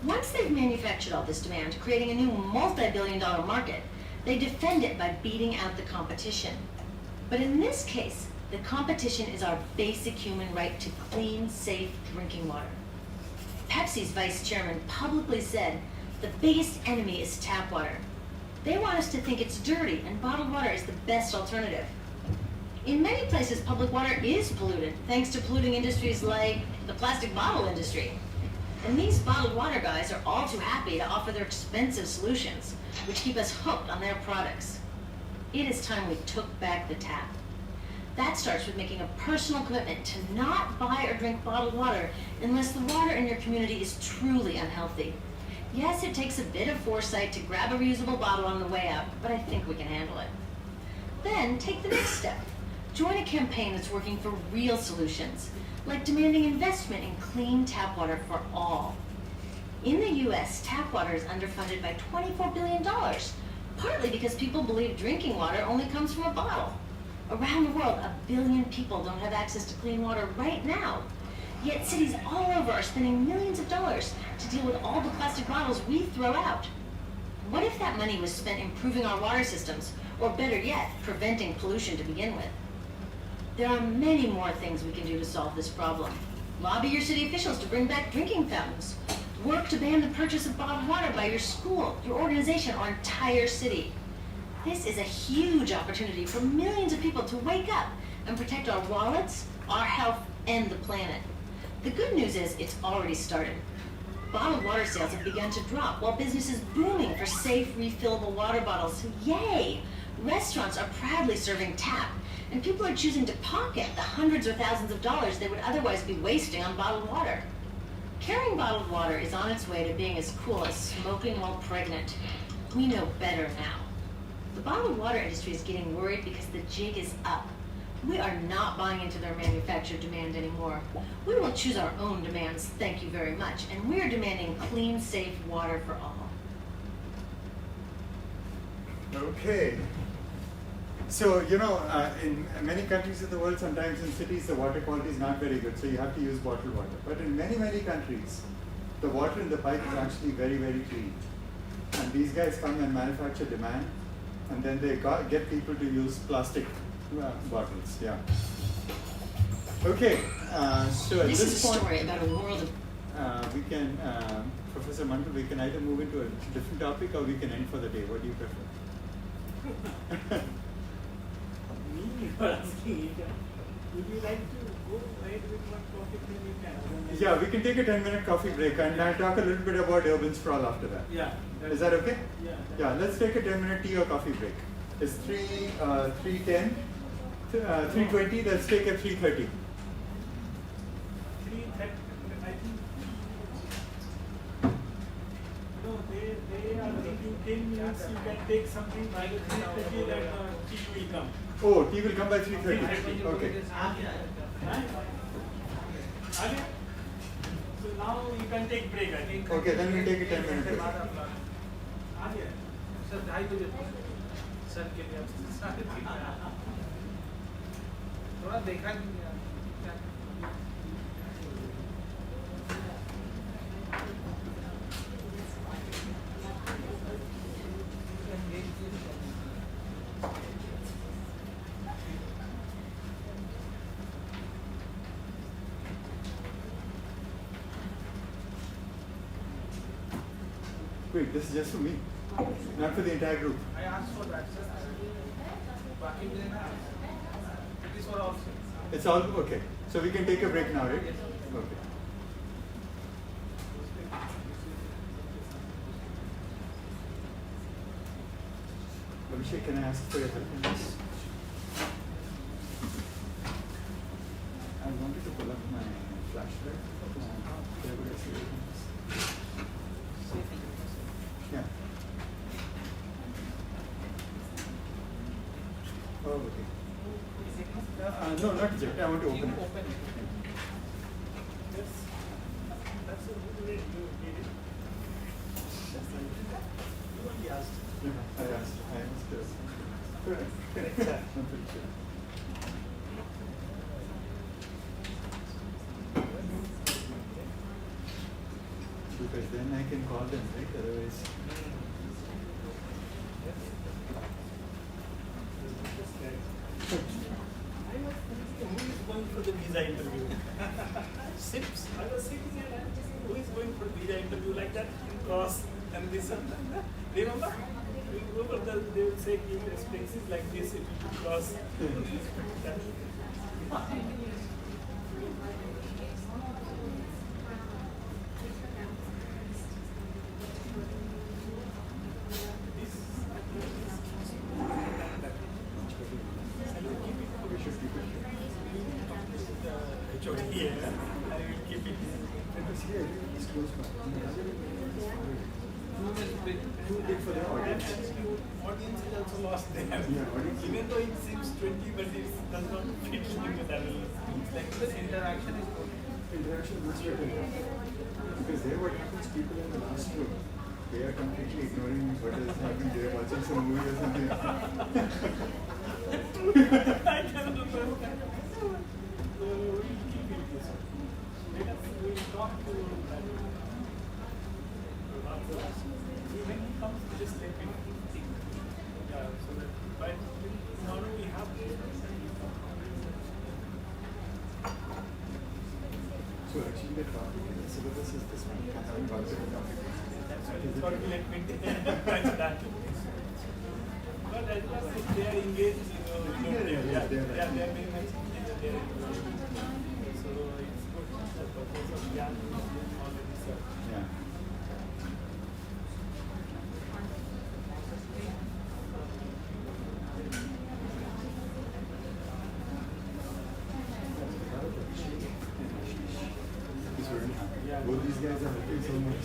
Once they've manufactured all this demand, creating a new multi-billion-dollar market, they defend it by beating out the competition. But in this case, the competition is our basic human right to clean, safe drinking water. Pepsi's vice chairman publicly said, the biggest enemy is tap water. They want us to think it's dirty and bottled water is the best alternative. In many places, public water is polluted, thanks to polluting industries like the plastic bottle industry. And these bottled water guys are all too happy to offer their expensive solutions, which keep us hooked on their products. It is time we took back the tap. That starts with making a personal commitment to not buy or drink bottled water unless the water in your community is truly unhealthy. Yes, it takes a bit of foresight to grab a reusable bottle on the way out, but I think we can handle it. Then take the next step. Join a campaign that's working for real solutions, like demanding investment in clean tap water for all. In the U.S., tap water is underfunded by $24 billion, partly because people believe drinking water only comes from a bottle. Around the world, 1 billion people don't have access to clean water right now. Yet cities all over are spending millions of dollars to deal with all the plastic bottles we throw out. What if that money was spent improving our water systems, or better yet, preventing pollution to begin with? There are many more things we can do to solve this problem. Lobby your city officials to bring back drinking fountains. Work to ban the purchase of bottled water by your school, your organization, or entire city. This is a huge opportunity for millions of people to wake up and protect our wallets, our health, and the planet. The good news is it's already started. Bottled water sales have begun to drop while business is booming for safe, refillable water bottles. Yay! Restaurants are proudly serving tap, and people are choosing to pocket the hundreds or thousands of dollars they would otherwise be wasting on bottled water. Carrying bottled water is on its way to being as cool as smoking while pregnant. We know better now. The bottled water industry is getting worried because the jig is up. We are not buying into their manufactured demand anymore. We will choose our own demands, thank you very much, and we are demanding clean, safe water for all. Okay. So, you know, in many countries of the world, sometimes in cities, the water quality is not very good, so you have to use bottled water. But in many, many countries, the water in the pipe is actually very, very clean. And these guys come and manufacture demand, and then they get people to use plastic bottles, yeah. Okay, so at This this is a point, story about a world of we can, Professor Mandal, we can either move into a different topic or we can end for the day. What do you prefer? You are asking, would you like to go ahead with one topic, then you can. Yeah, we can take a 10-minute coffee break and I'll talk a little bit about urban sprawl after that. Yeah. Is that okay? Yeah. Yeah, let's take a 10-minute tea or coffee break. It's 3:10, 3:20, let's take a 3:30. 3:30, I think. No, they are thinking 10 minutes, you can take something by the 3:30 that tea will come. Oh, tea will come by 3:30. Okay. Huh? Okay. So now you can take break, I think. Okay, then we'll take a 10-minute break. Sir 2:30 बजे sir के लिए थोड़ा देखा नहीं यार Wait, this is just for me, not for the entire group. I asked for that sir बाकी देना it is for all sir. It's all okay. So we can take a break now, right? Okay. Abhishek, can I ask for your help in this? I wanted to pull up my flashlight. Yeah. Oh, okay. No, not eject. I want to open it. That's a good way you did it. You only asked. Yeah, I asked. Correct. I'm pretty sure. Because then I can call them, right? Otherwise. I was thinking, who is going for the visa interview? Sips. I was sitting there and thinking, who is going for visa interview like that? Cross and this and that. Remember? We go for they will say give us places like this, it will cross. Too big for the audience. Audience is also lost there. Yeah, Even though it seems 20, but it does not fit into that. It's like The interaction is good. Interaction is much better. Because there what happens, people in the last row, they are completely ignoring what is happening. They are watching some movie or something. I cannot remember. We'll keep it this way. We'll talk to when he comes, just let me think. Yeah, so that by now we have actually the topic, the syllabus is this one. I haven't got to the topic. That's why it's got to be like maintained. But as long as they are engaged, they are very much engaged. They are engaged. So it's good. The purpose of GIAN is already served. Yeah. He's very happy. Both these guys are helping so much.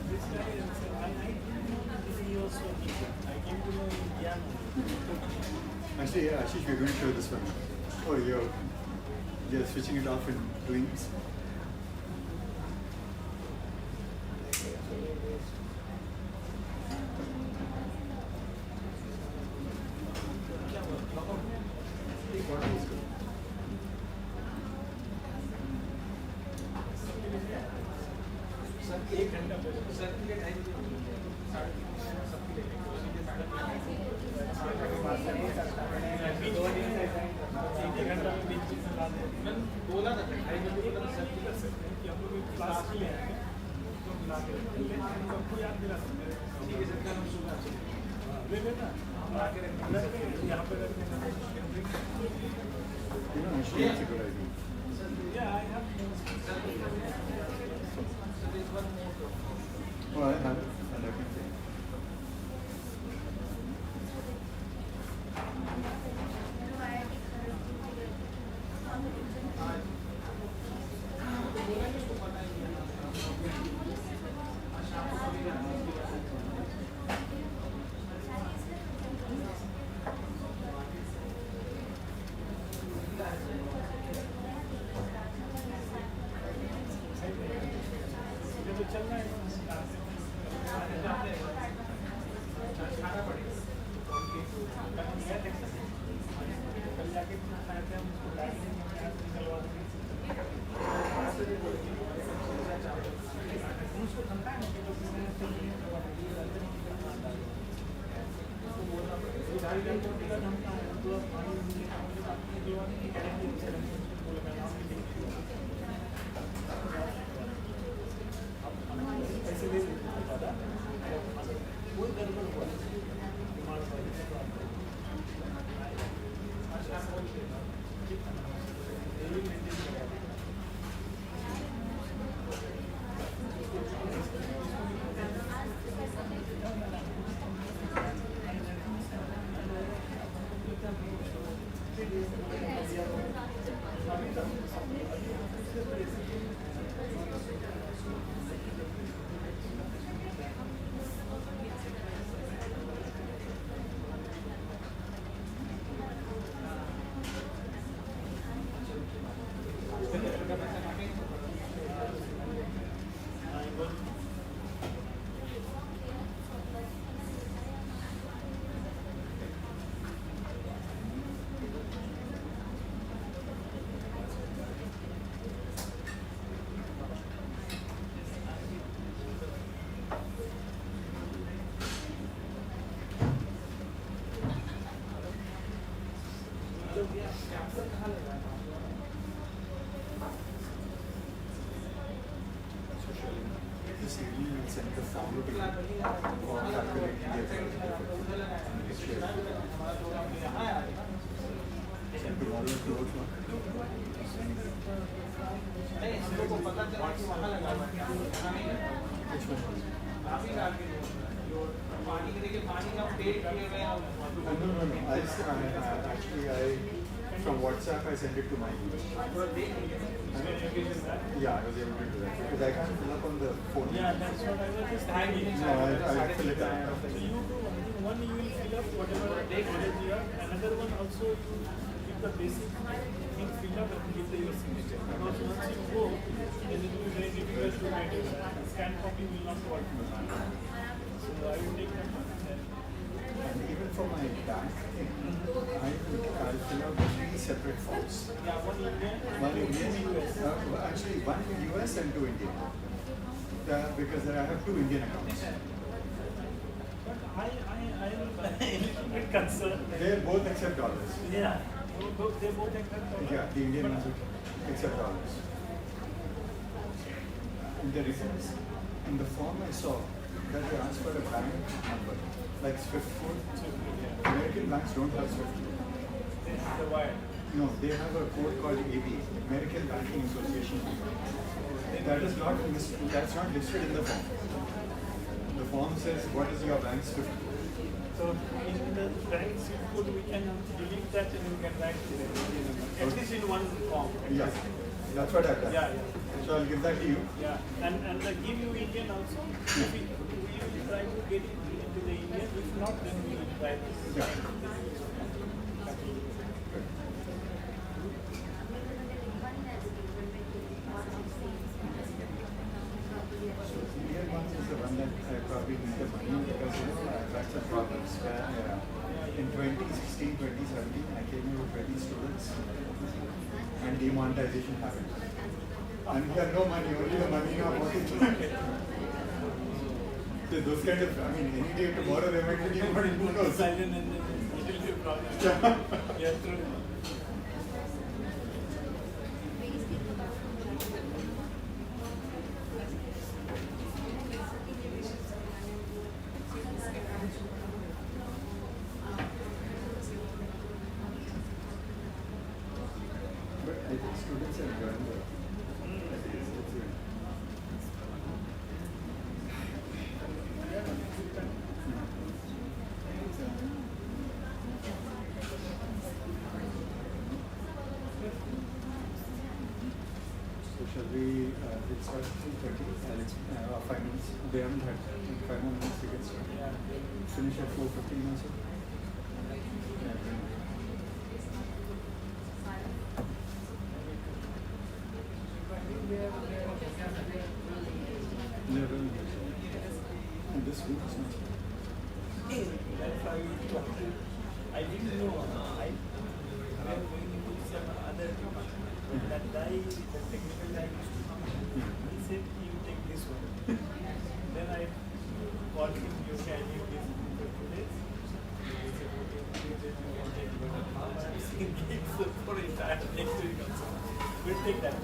This guy, I didn't know that he was working. I came to know in GIAN only. Actually, yeah, Ashish, we're going to show this one. Oh, you're switching it off and doing this. Sir 1 घंटा sir के लिए time बोला था ढाई घंटे को sir की कर सकते हैं कि हम लोग क्लास के लिए आएंगे तो बुला के रखेंगे सबको याद दिला सकते हैं ठीक है सर कल हम सुबह ले लेना बुला के रखेंगे यहाँ पे रखेंगे You know, actually, it's a good idea. Yeah, I have. So there's one more. Oh, I have it, and I can take. This evening we'll send the form to you for calculating the and tomorrow at 2 o'clock. नहीं हम लोग को पता चला कि वहाँ लगा हुआ है Which one? आप ही डाल के जो पानी के देखिए पानी का पेट किए हुए No. From WhatsApp I sent it to my email. Yeah, I was able to do that because I can't fill up on the phone. Yeah, that's what I was just thinking. No, I'll fill it out. So you do one you will fill up whatever knowledge you have. Another one also you give the basic thing fill up and give your signature. Because once you go, then it will be very difficult to get it. Scan copy will not work. So I will take that one and then. And even for my bank thing, I'll fill out 3 separate forms. Yeah, one Indian, One Indian, US. Actually, one in US and 2 Indian. Because I have 2 Indian accounts. But I am a little bit concerned. They both accept dollars. Yeah. They both accept. Yeah, the Indian ones would accept dollars. The reasons in the form I saw that they asked for a bank number, like SWIFT code. American banks don't have SWIFT code. This is the wire. No, they have a code called AB, American Banking Association. That is not that's not listed in the form. The form says what is your bank's SWIFT code. So in the bank SWIFT code we can delete that and we can write at least in one form. Yeah, that's what I've done. Yeah. So I'll give that to you. Yeah, and the give you Indian also. If we will try to get it into the Indian. If not, then we will try this. Yeah. Indian one is the one that I probably need the money because I've had some problems where in 2016, 2017 I came here with 20 students and demonetization happened. And we had no money, only the money in our pocket. So those kind of, I mean, any day tomorrow they might be demonetized, who knows? Silent and then it will be a problem. Yeah, true. But I think students are enjoying it. So shall we start at 3:30? 5 minutes. They haven't had 5 more minutes to get started. Finish at 4:15 also. And this week is not. That's why I didn't know. I was going into some other department. But that guy, the technical guy, he said he will take this one. Then I called him, you can you give me for 2 days? He said, okay, 2 days you can take, but I'm seeing gigs for entire next week also. We'll take that.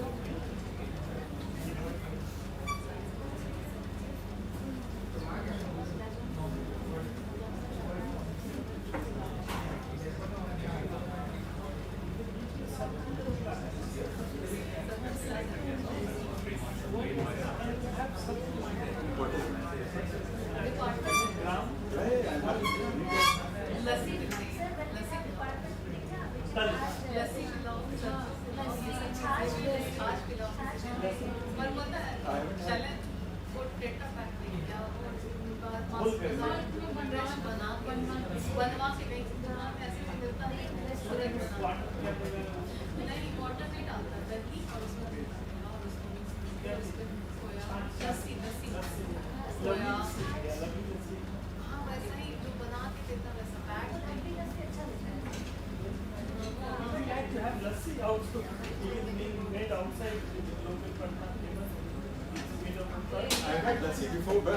I've had lassi before, but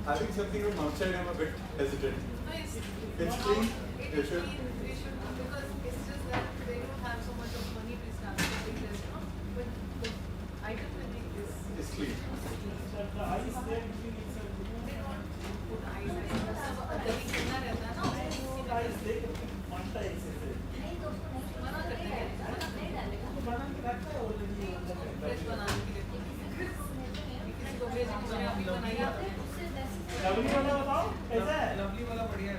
having something from outside, I'm a bit hesitant. It's clean. You should. Because it's just that they don't have so much of money to start something this, but the item will be this. It's clean. The ice there, They don't put ice. दही कितना रहता है ना? ice there, Fanta ice is there. मना करते हैं। बना के रखता है already. फ्रेश बनाने के लिए। किसी को भेज दीजिए, अभी बनाइए। लवली वाला बताओ कैसा है? लवली वाला बढ़िया है।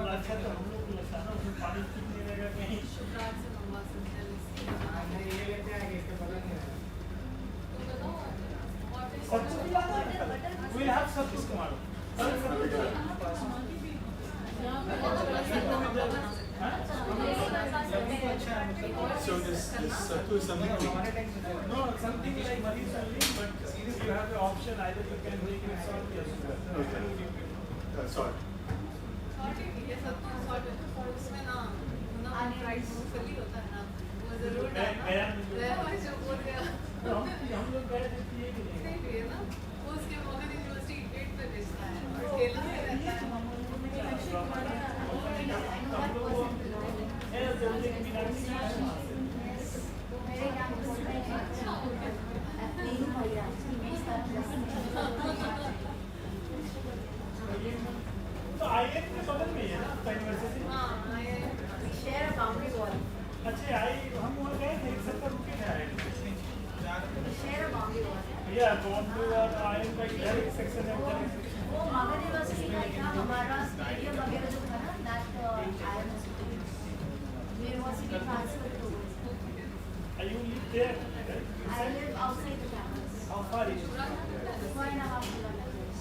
अच्छा तो हम लोग को लगता है ना उसमें पानी ठीक नहीं रहेगा कहीं। शुक्रार से मंगवा सकते हैं लस्सी। ये लेते आएंगे, इसके बगल में है। सब्जी लाना है? We'll have सब्जी tomorrow. So this sattu is something we No, something like Maris only, but you have the option either you can make it salt or sugar. okay. Salt. ये सत्तू सॉल्ट उसमें ना फ्राइड मूंगफली होता है ना वो जरूर डालना जो बोल गया हम लोग गए थे पिए कि नहीं? नहीं पिए ना वो उसके मोहन यूनिवर्सिटी गेट पे बेचता है और ठेला पे रहता है चलते कि बिना किसी के वहाँ से। मेरे कैंपस में नहीं भैया तो IIM के बगल में ही है ना आपका यूनिवर्सिटी? शेयर बाउंड्री वॉल अच्छा हम वहाँ गए थे एक सप्ताह रुके थे IIM। शेयर बाउंड्री वॉल या बाउंड्री और IIM का इधर एक सेक्शन है उधर एक सेक्शन। वो मगध यूनिवर्सिटी का था हमारा स्टेडियम वगैरह जो था ना that university transfer to You live there, right? I live outside the campus. How far is it? 1.5 kilometers.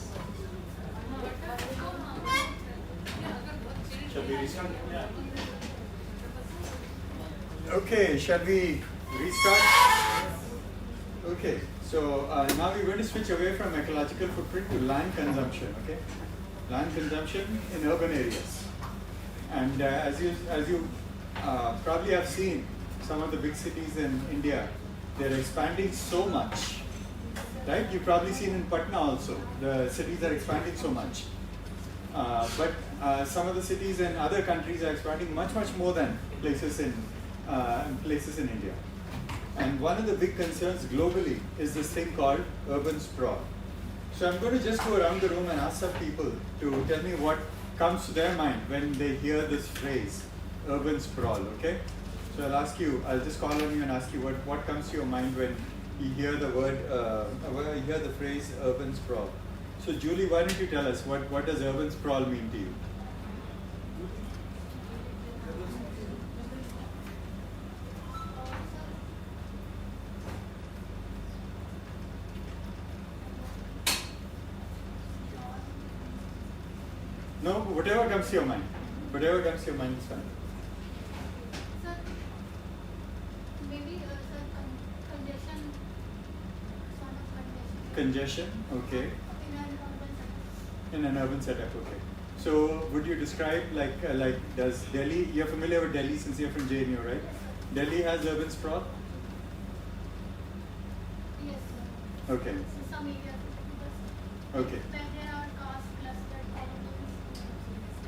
Shall we restart? Okay, shall we restart? Okay, so now we're going to switch away from ecological footprint to land consumption, okay? Land consumption in urban areas. And as you probably have seen, some of the big cities in India, they're expanding so much, right? You've probably seen in Patna also, the cities are expanding so much. But some of the cities in other countries are expanding much more than places in India. And one of the big concerns globally is this thing called urban sprawl. So I'm going to just go around the room and ask some people to tell me what comes to their mind when they hear this phrase, urban sprawl, okay? So I'll just call on you and ask you what comes to your mind when you hear the phrase urban sprawl. So Julie, why don't you tell us what does urban sprawl mean to you? No, whatever comes to your mind. Whatever comes to your mind is fine. Sir, maybe congestion, sort of Congestion, okay. in an urban setting. In an urban setup, okay. So would you describe like does Delhi, you're familiar with Delhi since you're from JNU, right? Delhi has urban sprawl? Yes, sir. Okay. So some areas, because Okay. where there are caste clustered colonies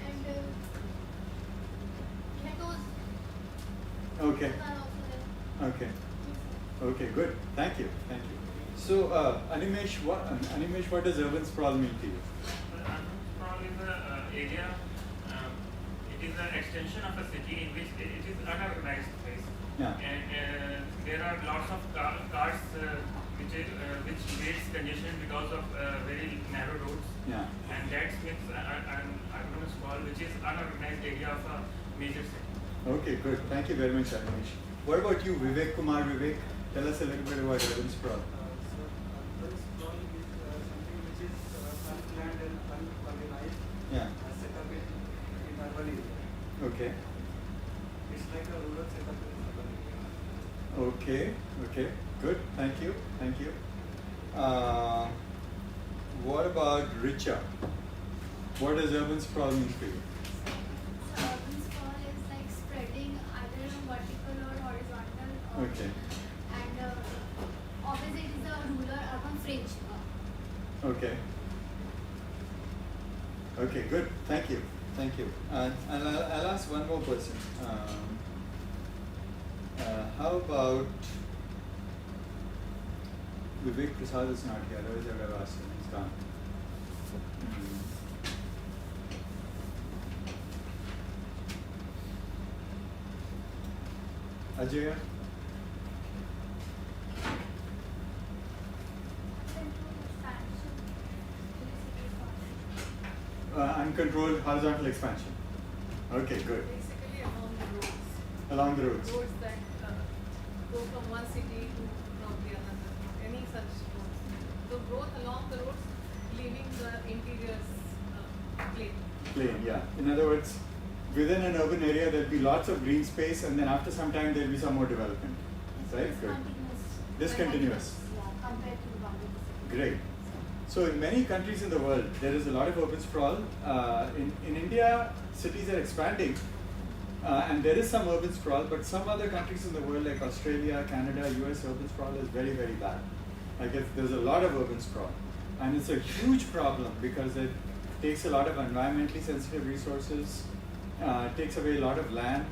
and ghettos Okay. are also there. Okay. Okay, good. Thank you. So Animesh, what does urban sprawl mean to you? Urban sprawl is an area, it is an extension of a city in which it is unorganized place. Yeah. And there are lots of cars which creates congestion because of very narrow roads. Yeah. And that makes an urban sprawl which is unorganized area of a major city. Okay, good. Thank you very much, Animesh. What about you, Vivek Kumar? Vivek, tell us a little bit about urban sprawl. Urban sprawl is something which is unplanned and unorganized. Yeah. Set up in urban area. Okay. It's like a rural setup in urban area. Okay, good. Thank you. What about Richa? What does urban sprawl mean for you? So urban sprawl is like spreading either vertical or horizontal. Okay. And opposite is the rural urban fringe. Okay, good. Thank you. And I'll ask one more person. How about Vivek Prasad is not here. Otherwise I would have asked him. He's gone. Ajay? Uncontrolled horizontal expansion. Okay, good. Basically along the roads. Along the roads. Roads that go from one city to probably another. Any such roads. So growth along the roads, leaving the interiors plain. Yeah. In other words, within an urban area there'll be lots of green space, and then after some time there'll be some more development. Right? Good. Discontinuous. Yeah, compared to the boundary. Great. So in many countries in the world, there is a lot of urban sprawl. In India, cities are expanding, and there is some urban sprawl, but some other countries in the world like Australia, Canada, US, urban sprawl is very, very bad. I guess there's a lot of urban sprawl. And it's a huge problem because it takes a lot of environmentally sensitive resources, takes away a lot of land,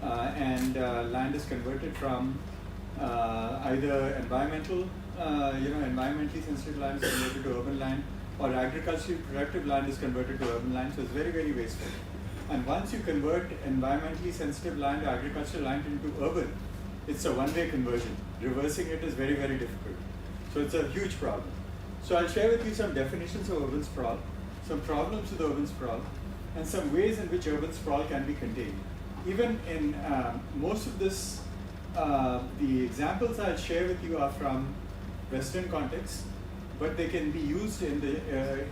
and land is converted from either environmentally sensitive land is converted to urban land, or agriculturally productive land is converted to urban land. So it's very, very wasteful. And once you convert environmentally sensitive land or agricultural land into urban, it's a one-way conversion. Reversing it is very, very difficult. So it's a huge problem. So I'll share with you some definitions of urban sprawl, some problems with urban sprawl, and some ways in which urban sprawl can be contained. Even in most of this, the examples I'll share with you are from Western contexts, but they can be used in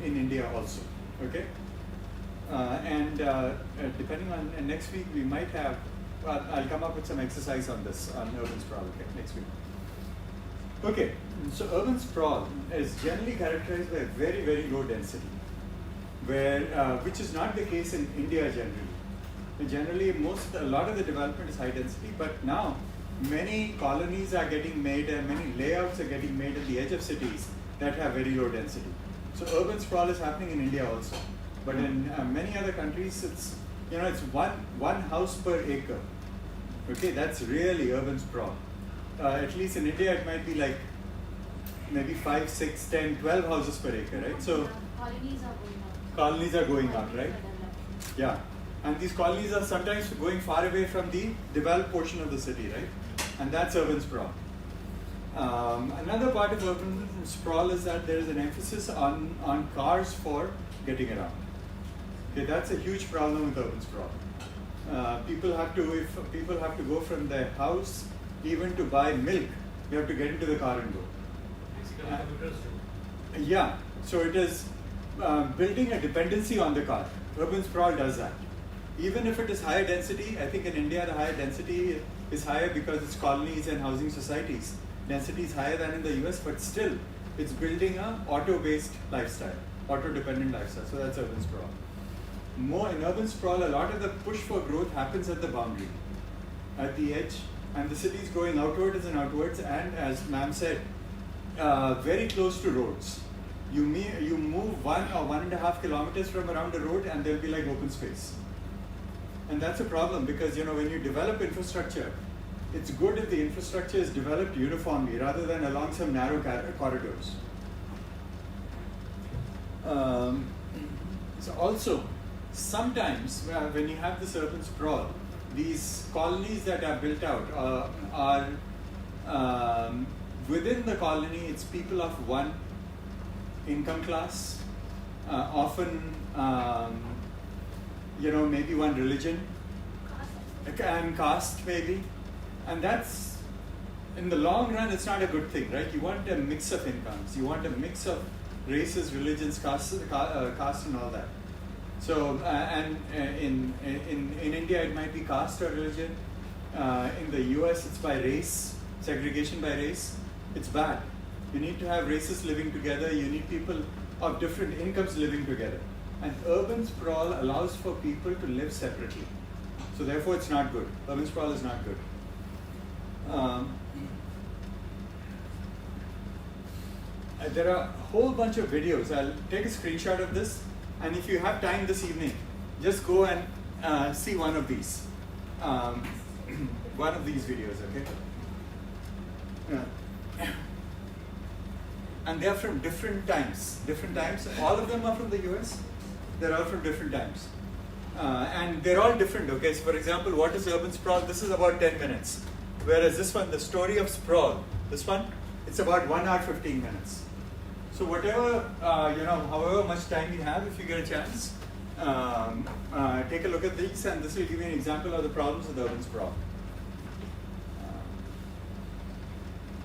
India also. Okay, depending on next week we might have. I'll come up with some exercise on this on urban sprawl. Okay, next week. Okay, so urban sprawl is generally characterized by very, very low density, which is not the case in India generally. Generally, a lot of the development is high density, but now many colonies are getting made and many layouts are getting made at the edge of cities that have very low density. So urban sprawl is happening in India also, but in many other countries, it's one house per acre. Okay, that's really urban sprawl. At least in India, it might be like maybe 5, 6, 10, 12 houses per acre, right? So colonies are going up, right? Yeah, and these colonies are sometimes going far away from the developed portion of the city, right? And that's urban sprawl. Another part of urban sprawl is that there is an emphasis on cars for getting around. Okay, that's a huge problem with urban sprawl. If people have to go from their house even to buy milk, you have to get into the car and go. Yeah, so it is building a dependency on the car. Urban sprawl does that. Even if it is higher density, I think in India the higher density is higher because it's colonies and housing societies. Density is higher than in the US, but still it's building a auto-based lifestyle, auto-dependent lifestyle. So that's urban sprawl. More in urban sprawl, a lot of the push for growth happens at the boundary, at the edge, and the city is going outwards and outwards, and as ma'am said, very close to roads. You move 1 or 1.5 kilometers from around a road and there'll be like open space. And that's a problem because when you develop infrastructure, it's good if the infrastructure is developed uniformly rather than along some narrow corridors. So also, sometimes when you have this urban sprawl, these colonies that are built out are within the colony, it's people of one income class, often maybe one religion and caste maybe, and that's in the long run it's not a good thing, right? You want a mix of incomes, you want a mix of races, religions, caste and all that. So and in India it might be caste or religion. In the US it's by race, segregation by race. It's bad. You need to have races living together. You need people of different incomes living together. And urban sprawl allows for people to live separately. So therefore it's not good. Urban sprawl is not good. There are a whole bunch of videos. I'll take a screenshot of this. And if you have time this evening, just go and see one of these. One of these videos, okay? And they are from different times. All of them are from the US. They're all from different times. And they're all different, okay? So for example, what is urban sprawl? This is about 10 minutes. Whereas this one, the story of sprawl, this one, it's about 1 hour, 15 minutes. So whatever, however much time you have, if you get a chance, take a look at these, and this will give you an example of the problems with urban sprawl.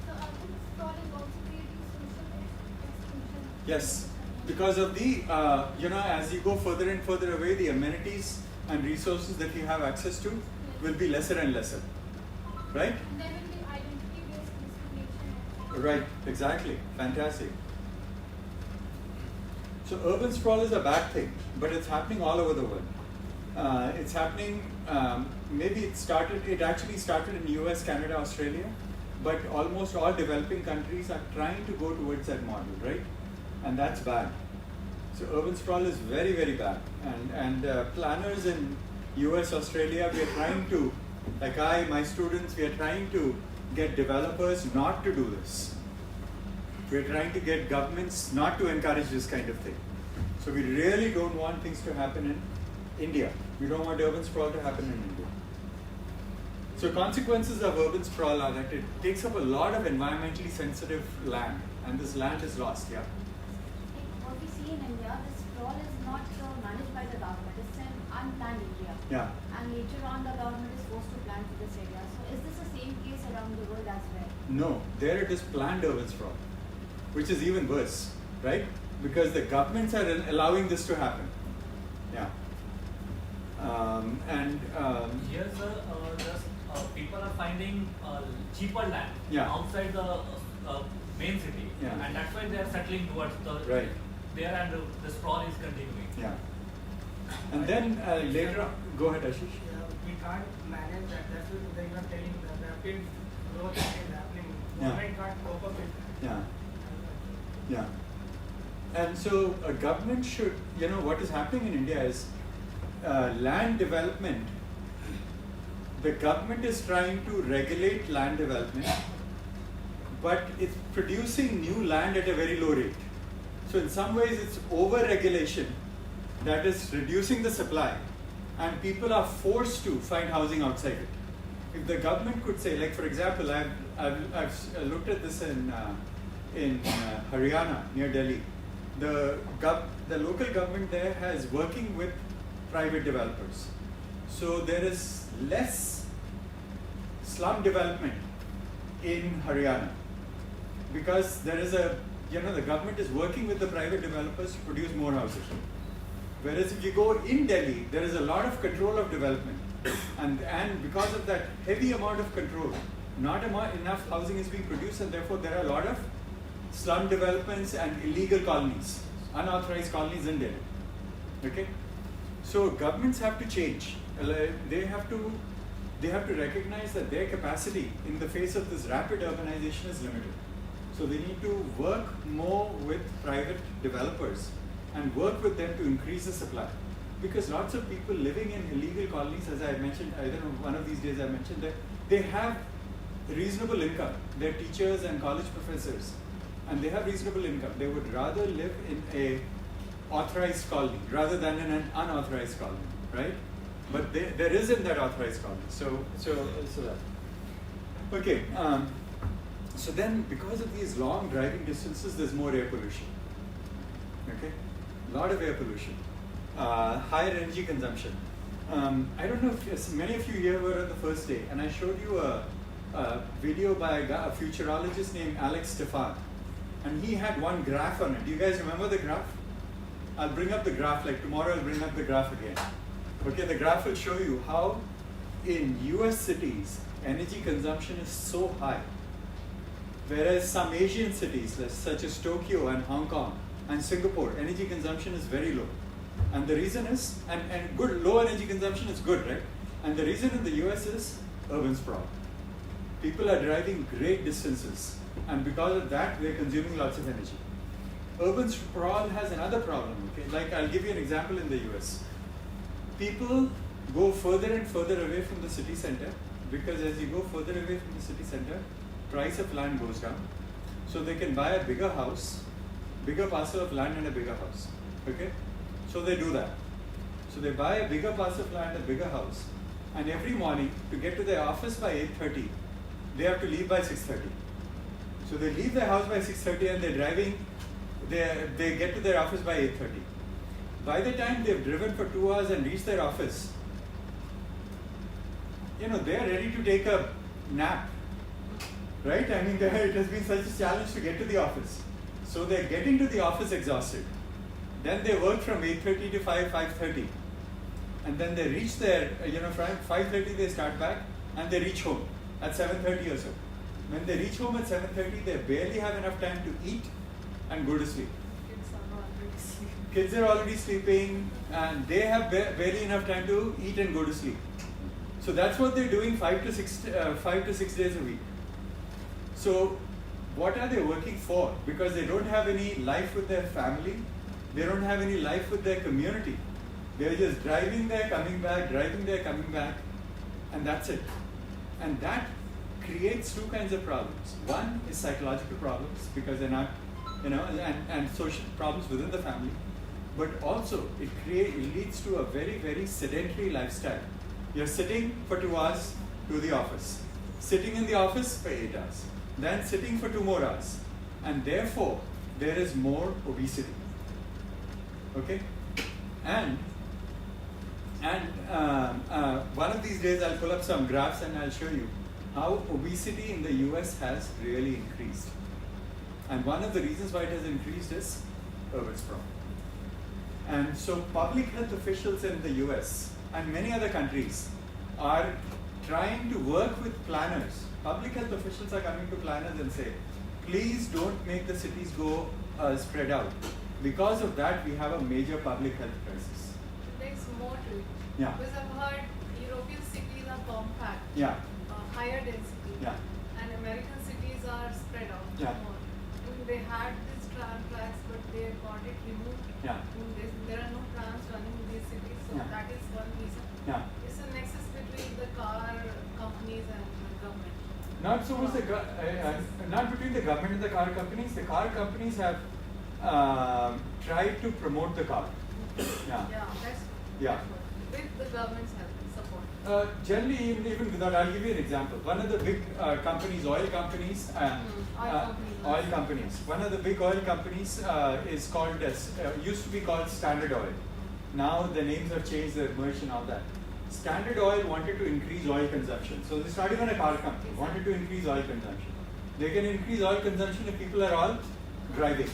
So urban sprawl is also creating social exclusion. Yes, because of the, as you go further and further away, the amenities and resources that you have access to will be lesser and lesser, right? And there will be identity-based discrimination. Right, exactly, fantastic. So urban sprawl is a bad thing, but it's happening all over the world. It's happening, it actually started in US, Canada, Australia, but almost all developing countries are trying to go towards that model, right? And that's bad. So urban sprawl is very, very bad. And planners in US, Australia, we are trying to Like my students, we are trying to get developers not to do this. We're trying to get governments not to encourage this kind of thing. So we really don't want things to happen in India. We don't want urban sprawl to happen in India. So consequences of urban sprawl are that it takes up a lot of environmentally sensitive land, and this land is lost, yeah? What we see in India, this sprawl is not managed by the government. It's an unplanned area. Yeah. And later on, the government is forced to plan for this area. So is this the same case around the world as well? No, there it is planned urban sprawl, which is even worse, right? Because the governments are allowing this to happen. Yeah. Here, sir, people are finding cheaper land outside the main city, and that's why they are settling towards the there, and the sprawl is continuing. Yeah. And then later on, go ahead, Ashish. Yeah, we can't manage that. That's what they are telling. The rapid growth that is happening. Government can't cope up with that. Yeah. Yeah. And so a government should, what is happening in India is land development. The government is trying to regulate land development, but it's producing new land at a very low rate. So in some ways it's over-regulation that is reducing the supply, and people are forced to find housing outside it. If the government could say, like for example, I've looked at this in Haryana near Delhi. The local government there is working with private developers. So there is less slum development in Haryana because there is the government is working with the private developers to produce more houses. Whereas if you go in Delhi, there is a lot of control of development, and because of that heavy amount of control, not enough housing is being produced, and therefore there are a lot of slum developments and illegal colonies, unauthorized colonies in Delhi. Okay, so governments have to change. They have to recognize that their capacity in the face of this rapid urbanization is limited. So they need to work more with private developers and work with them to increase the supply. Because lots of people living in illegal colonies, as I mentioned, I don't know, one of these days I mentioned that they have reasonable income. They're teachers and college professors, and they have reasonable income. They would rather live in a authorized colony rather than in an unauthorized colony, right? But there isn't that authorized colony. So that. Okay. So then, because of these long driving distances, there's more air pollution. Okay, a lot of air pollution, higher energy consumption. I don't know if many of you here were on the first day, and I showed you a video by a futurologist named Alex Stefan, and he had one graph on it. Do you guys remember the graph? I'll bring up the graph, like tomorrow I'll bring up the graph again. Okay, the graph will show you how in US cities, energy consumption is so high, whereas some Asian cities, such as Tokyo and Hong Kong and Singapore, energy consumption is very low. And the reason is, and good, low energy consumption is good, right? And the reason in the US is urban sprawl. People are driving great distances, and because of that, they're consuming lots of energy. Urban sprawl has another problem, okay? Like, I'll give you an example in the US. People go further and further away from the city center, because as you go further away from the city center, price of land goes down. So they can buy a bigger house, bigger parcel of land and a bigger house, okay? So they do that. So they buy a bigger parcel of land, a bigger house, and every morning to get to their office by 8:30, they have to leave by 6:30. So they leave their house by 6:30 and they're driving, they get to their office by 8:30. By the time they've driven for 2 hours and reached their office, they're ready to take a nap, right? I mean, it has been such a challenge to get to the office. So they're getting to the office exhausted. Then they work from 8:30 to 5:30. And then they reach there, from 5:30 they start back and they reach home at 7:30 or so. When they reach home at 7:30, they barely have enough time to eat and go to sleep. Kids are already sleeping, and they have barely enough time to eat and go to sleep. So that's what they're doing 5 to 6 days a week. So what are they working for? Because they don't have any life with their family. They don't have any life with their community. They're just driving there, coming back, driving there, coming back. and that's it. And that creates two kinds of problems. One is psychological problems because they're not, and social problems within the family. But also it leads to a very, very sedentary lifestyle. You're sitting for 2 hours to the office, sitting in the office for 8 hours, then sitting for 2 more hours, and therefore there is more obesity. Okay, and one of these days I'll pull up some graphs and I'll show you how obesity in the US has really increased. And one of the reasons why it has increased is urban sprawl. And so public health officials in the US and many other countries are trying to work with planners. Public health officials are coming to planners and say, please don't make the cities go spread out. Because of that, we have a major public health crisis. There's more to it. Yeah. Because I've heard European cities are compact, Yeah. higher density, Yeah. and American cities are spread out Yeah. more. They had these tram tracks, but they got it removed. Yeah. There are no trams running in these cities, so Yeah. that is one reason. Yeah. It's a nexus between the car companies and the government. Not so much not between the government and the car companies. The car companies have tried to promote the car. Yeah. Yeah, that's Yeah. with the government's help, support. Generally, even without, I'll give you an example. One of the big companies, oil companies, oil companies. One of the big oil companies is called used to be called Standard Oil. Now the names have changed, they've merged and all that. Standard Oil wanted to increase oil consumption. So it's not even a car company, wanted to increase oil consumption. They can increase oil consumption if people are all driving.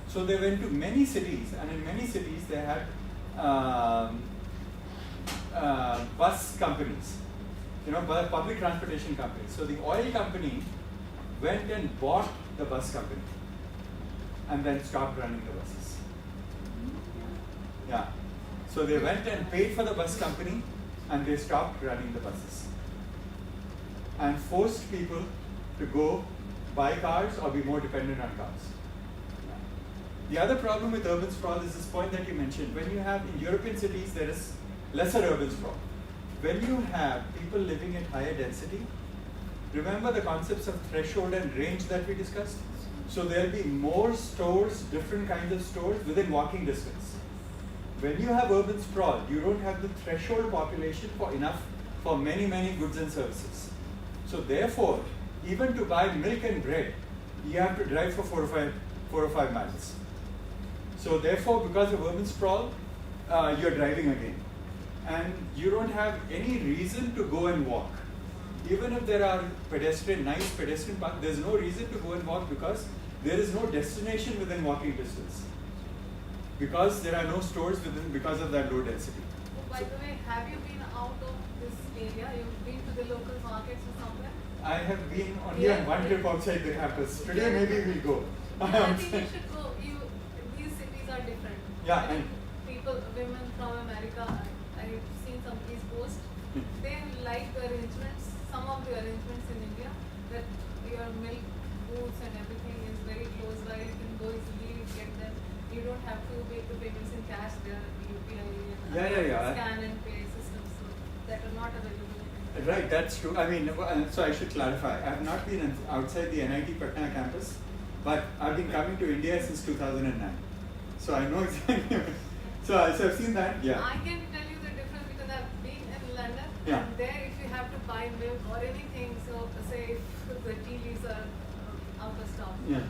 So they went to many cities, and in many cities they had bus companies, public transportation companies. So the oil company went and bought the bus company and then stopped running the buses. Yeah. So they went and paid for the bus company and they stopped running the buses and forced people to go buy cars or be more dependent on cars. The other problem with urban sprawl is this point that you mentioned. When you have, in European cities, there is lesser urban sprawl. When you have people living at higher density, remember the concepts of threshold and range that we discussed? So there'll be more stores, different kinds of stores within walking distance. When you have urban sprawl, you don't have the threshold population for many, many goods and services. So therefore, even to buy milk and bread, you have to drive for 4 or 5 miles. So therefore, because of urban sprawl, you're driving again. And you don't have any reason to go and walk. Even if there are nice pedestrian paths, there's no reason to go and walk because there is no destination within walking distance. Because there are no stores within, because of that low density. Oh, by the way, have you been out of this area? You've been to the local markets or somewhere? I have been only on one trip outside the campus. Today maybe we'll go. I think you should go. These cities are different. Yeah, and women from America, I've seen some of these posts. They like the arrangements, some of the arrangements in India, that your milk, foods and everything is very close by. You can go easily get them. You don't have to make the payments in cash. There are UPI and scan and pay systems that are not available. Right, that's true. I mean, so I should clarify. I have not been outside the NIT Patna campus, but I've been coming to India since 2009. So I know exactly. So I've seen that. Yeah. I can tell you the difference because I've been in London. Yeah. And there, if you have to buy milk or anything, so say if the tea leaves are out of stock, Yeah.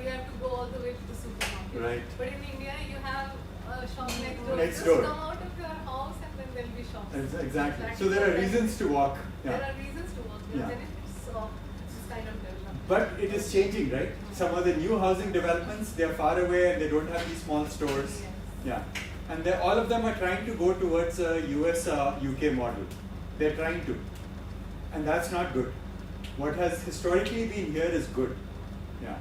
you have to go all the way to the supermarket. Right. But in India, you have a shop next door. Next Just door. come out of your house and then there'll be shops. Exactly. That So is there are what reasons to walk. There Yeah. are reasons to walk. There are benefits of this kind of development. But it is changing, right? Some of the new housing developments, they are far away and they don't have these small stores. Yeah. And all of them are trying to go towards a US UK model. They're trying to. And that's not good. What has historically been here is good. Yeah.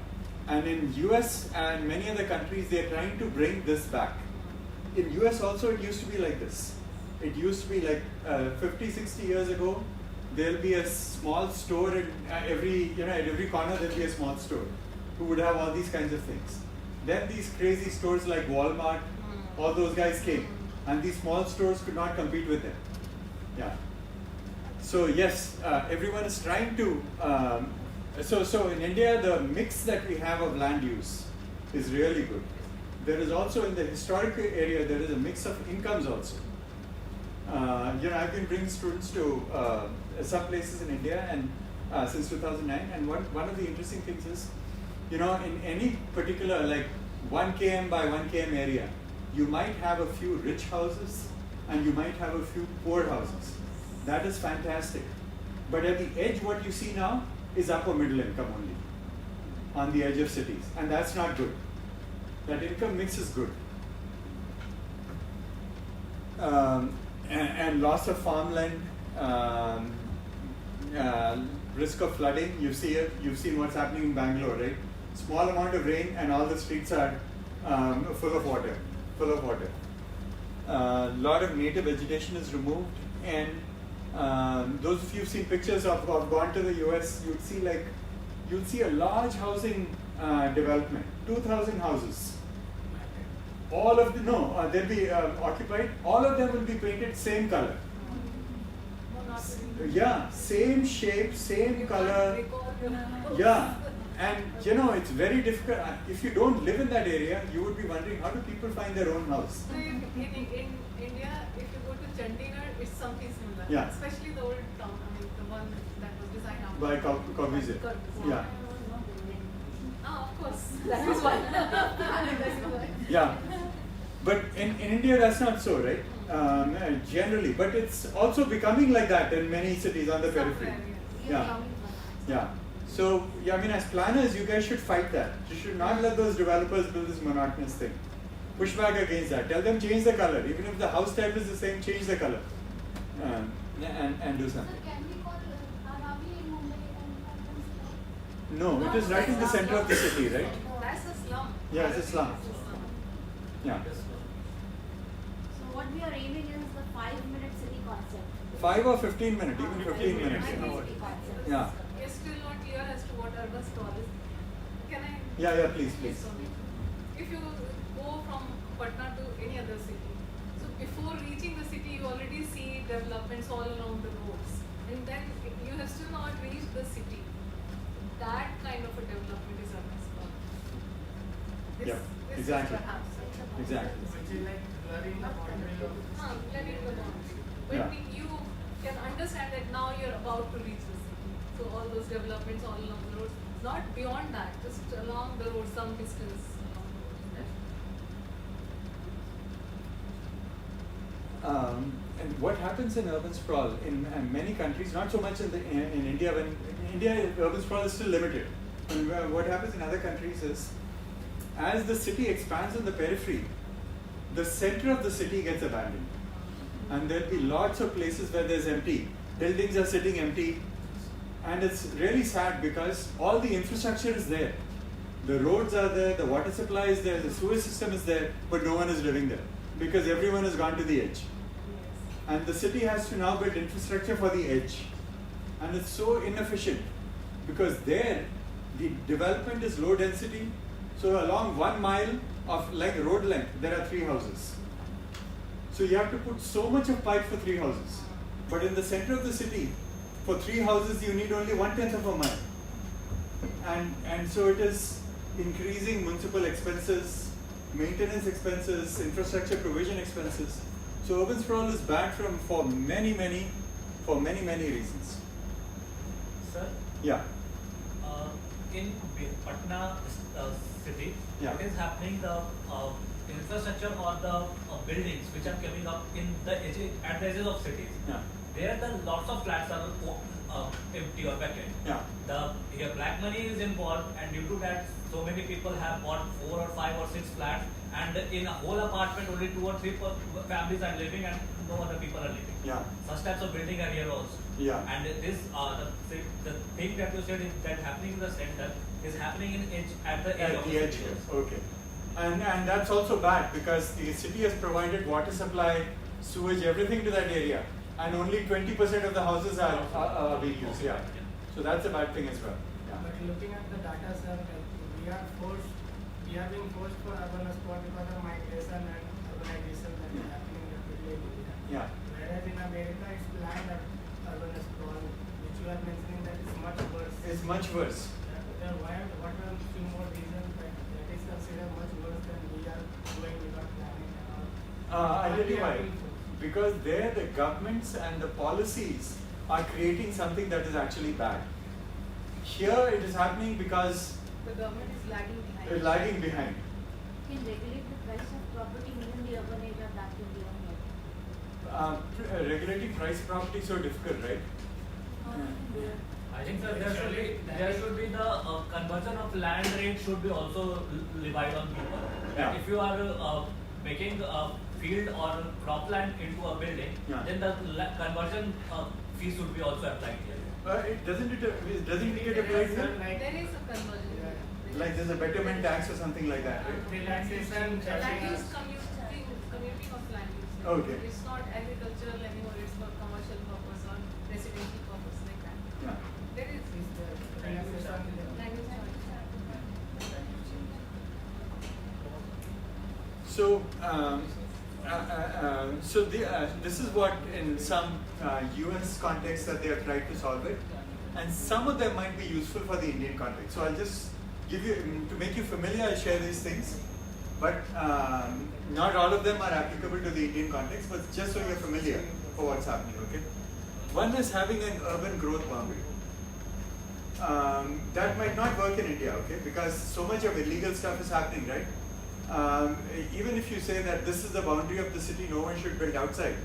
And in US and many other countries, they're trying to bring this back. In US also, it used to be like this. It used to be like 50, 60 years ago, there'll be a small store in at every corner there'll be a small store who would have all these kinds of things. Then these crazy stores like Walmart, all those guys came, and these small stores could not compete with them. Yeah. So yes, everyone is trying to. So in India, the mix that we have of land use is really good. There is also in the historical area there is a mix of incomes also. I've been bringing students to some places in India and since 2009, and one of the interesting things is, in any particular like 1 km by 1 km area, you might have a few rich houses and you might have a few poor houses. That is fantastic. But at the edge, what you see now is upper middle income only on the edge of cities, and that's not good. That income mix is good. And loss of farmland, risk of flooding. You've seen what's happening in Bangalore, right? Small amount of rain and all the streets are full of water. Lot of native vegetation is removed, and those of you who've seen pictures of gone to the US, you'll see a large housing development, 2,000 houses. All of they'll be occupied. All of them will be painted same color. Yeah, same shape, same color. Yeah, and it's very difficult. If you don't live in that area, you would be wondering how do people find their own house. So in India, if you go to Chandigarh, it's something similar. Yeah. Especially the old town, the one that was designed after. By Corbusier. Yeah. Oh, of course. That is why. Yeah. But in India, that's not so, right? Generally. But it's also becoming like that in many cities on the periphery. Yeah. Yeah. So, as planners, you guys should fight that. You should not let those developers build this monotonous thing. Push back against that. Tell them change the color. Even if the house type is the same, change the color. And do something. Can we call Arabi in Mumbai and No, it is right in the center of the city, right? That's a slum. Yeah, it's a slum. Yeah. So what we are aiming is the 5-minute city concept. 5 or 15 minutes, even 15 minutes. Yeah. We're still not clear as to what urban sprawl is. Can I? Yeah, please. If you go from Patna to any other city, so before reaching the city, you already see developments all along the roads, and then you have still not reached the city. That kind of a development is urban sprawl. This Exactly. is perhaps. Exactly. Which is like blurring the boundary of Blurring the boundary. When you can understand that now you're about to reach the city. So all those developments all along the roads, not beyond that, just along the road, some distance along the road. And what happens in urban sprawl in many countries, not so much in India. When in India, urban sprawl is still limited. And what happens in other countries is, as the city expands on the periphery, the center of the city gets abandoned. And there'll be lots of places where there's empty. Buildings are sitting empty. And it's really sad because all the infrastructure is there. The roads are there, the water supply is there, the sewer system is there, but no one is living there because everyone has gone to the edge. And the city has to now build infrastructure for the edge. And it's so inefficient because there, the development is low density. So along 1 mile of road length, there are 3 houses. So you have to put so much of pipe for 3 houses. But in the center of the city, for 3 houses, you need only 1/10 of a mile. And so it is increasing municipal expenses, maintenance expenses, infrastructure provision expenses. So urban sprawl is bad for many reasons. Sir? Yeah. In Patna city, Yeah. what is happening, the infrastructure or the buildings which are coming up in the at the edges of cities, Yeah. there the lots of flats are empty or vacant. Yeah. Here black money is involved, and due to that, so many people have bought 4 or 5 or 6 flats, and in a whole apartment only 2 or 3 families are living, and no other people are living. Yeah. Such types of building are here also. Yeah. And this the thing that you said is that happening in the center is happening at the edge At of the the edge, city. yes. Okay. And that's also bad because the city has provided water supply, sewage, everything to that area, and only 20% of the houses are being used. Yeah. So that's a bad thing as well. Yeah. But looking at the data, sir, we are being forced for urban sprawl because of migration and urbanization that is happening rapidly in India. Yeah. Whereas in America, it's planned urban sprawl. much worse. Why are what are few more reasons that is considered much worse than we are doing without planning and all? I'll tell you why. Because there the governments and the policies are creating something that is actually bad. Here it is happening because The government is lagging behind. they're lagging behind. Can regulate the price of property within the urban area, that can be on Regulating price property is so difficult, right? I think that there should be the conversion of land rate should be also levied on people. Yeah. If you are making a field or cropland into a building, Yeah. then the conversion fee should be also applied here. Doesn't it get applied here? There is a conversion. Like there's a betterment tax or something like that, right? Relaxation, Land use commuting of land use. Okay. It's not agricultural anymore, it's for commercial purpose or residential purpose like that. Yeah. There is land use So, this is what in some US contexts that they have tried to solve it, and some of them might be useful for the Indian context. So I'll just give you, to make you familiar, I'll share these things, but not all of them are applicable to the Indian context, but just so you're familiar for what's happening, okay? One is having an urban growth boundary. That might not work in India, okay, because so much of illegal stuff is happening, right? Even if you say that this is the boundary of the city, no one should build outside.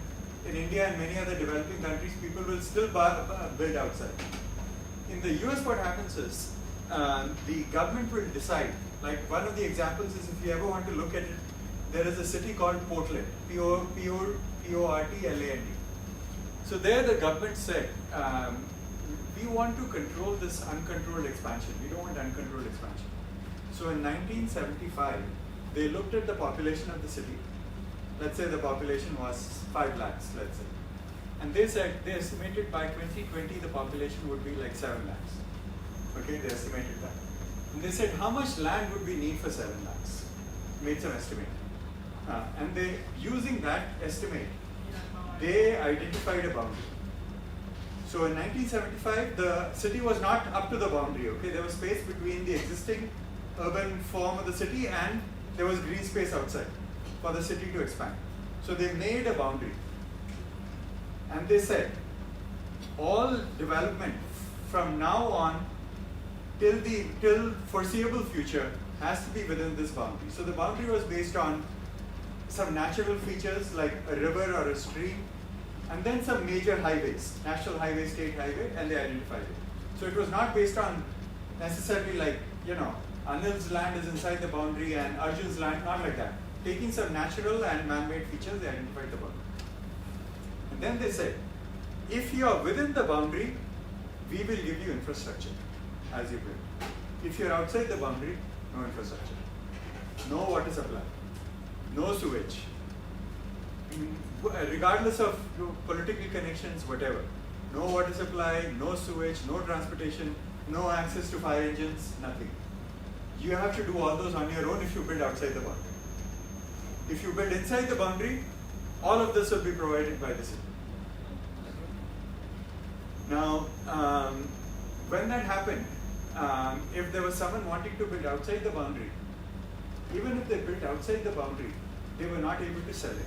In India and many other developing countries, people will still build outside. In the US, what happens is, the government will decide, like one of the examples is if you ever want to look at it, there is a city called Portland, Portland. So there the government said, we want to control this uncontrolled expansion. We don't want uncontrolled expansion. So in 1975, they looked at the population of the city. Let's say the population was 5 lakhs, let's say. And they said, they estimated by 2020 the population would be like 7 lakhs. Okay, they estimated that. And they said, how much land would we need for 7 lakhs? Made some estimate. And they, using that estimate, they identified a boundary. So in 1975, the city was not up to the boundary, okay? There was space between the existing urban form of the city and there was green space outside for the city to expand. So they made a boundary. And they said, all development from now on till foreseeable future has to be within this boundary. So the boundary was based on some natural features like a river or a stream, and then some major highways, national highway, state highway, and they identified it. So it was not based on necessarily like, you know, Anil's land is inside the boundary and Arjun's land, not like that. Taking some natural and man-made features, they identified the boundary. And then they said, if you are within the boundary, we will give you infrastructure as you build. If you are outside the boundary, no infrastructure. No water supply, no sewage. Regardless of political connections, whatever. No water supply, no sewage, no transportation, no access to fire engines, nothing. You have to do all those on your own if you build outside the boundary. If you build inside the boundary, all of this will be provided by the city. Now, when that happened, if there was someone wanting to build outside the boundary, even if they built outside the boundary, they were not able to sell it.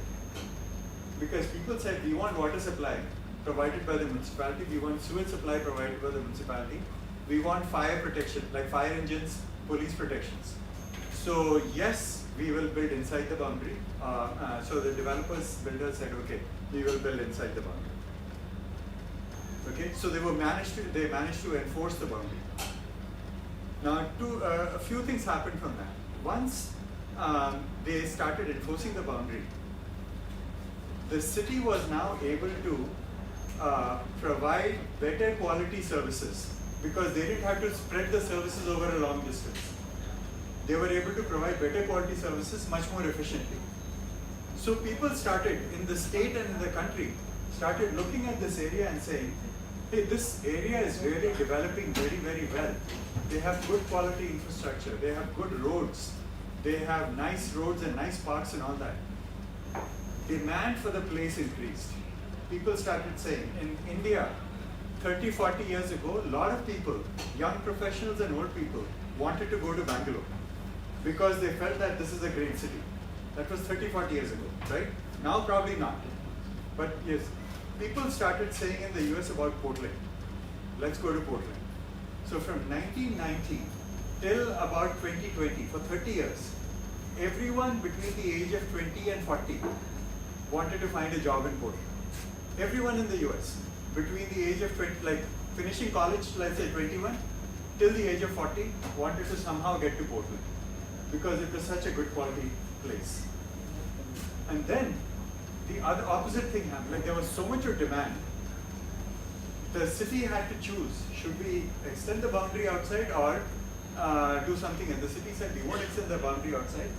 Because people said, we want water supply provided by the municipality, we want sewage supply provided by the municipality, we want fire protection, like fire engines, police protections. So yes, we will build inside the boundary. So the builders said, okay, we will build inside the boundary. Okay, so they managed to enforce the boundary. Now, a few things happened from that. Once they started enforcing the boundary, the city was now able to provide better quality services because they didn't have to spread the services over a long distance. They were able to provide better quality services much more efficiently. So people started, in the state and in the country, started looking at this area and saying, hey, this area is really developing very, very well. They have good quality infrastructure, they have good roads, they have nice roads and nice parks and all that. Demand for the place increased. People started saying, in India, 30, 40 years ago, a lot of people, young professionals and old people, wanted to go to Bangalore because they felt that this is a great city. That was 30, 40 years ago, right? Now probably not. But yes, people started saying in the US about Portland, let's go to Portland. So from 1990 till about 2020, for 30 years, everyone between the age of 20 and 40 wanted to find a job in Portland. Everyone in the US between the age of 20, like finishing college, let's say 21, till the age of 40, wanted to somehow get to Portland because it was such a good quality place. And then the other opposite thing happened, like there was so much of demand. The city had to choose, should we extend the boundary outside or do something? And the city said, we won't extend the boundary outside.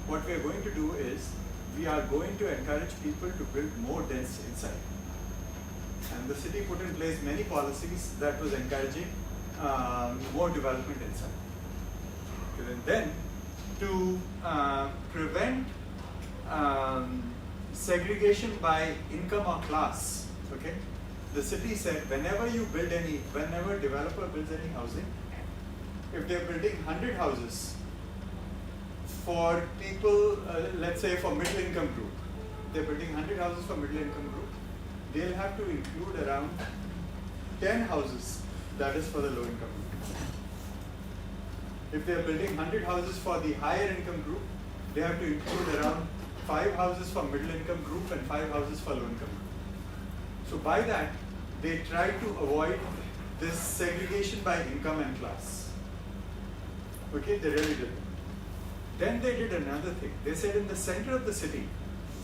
What we are going to do is, we are going to encourage people to build more dense inside. And the city put in place many policies that was encouraging more development inside. And then, to prevent segregation by income or class, okay? The city said, whenever developer builds any housing, if they're building 100 houses for people, let's say for middle income group, they're building 100 houses for middle income group, they'll have to include around 10 houses, that is for the low income group. If they're building 100 houses for the higher income group, they have to include around 5 houses for middle income group and 5 houses for low income group. So by that, they try to avoid this segregation by income and class. Okay, they really did. Then they did another thing. They said in the center of the city,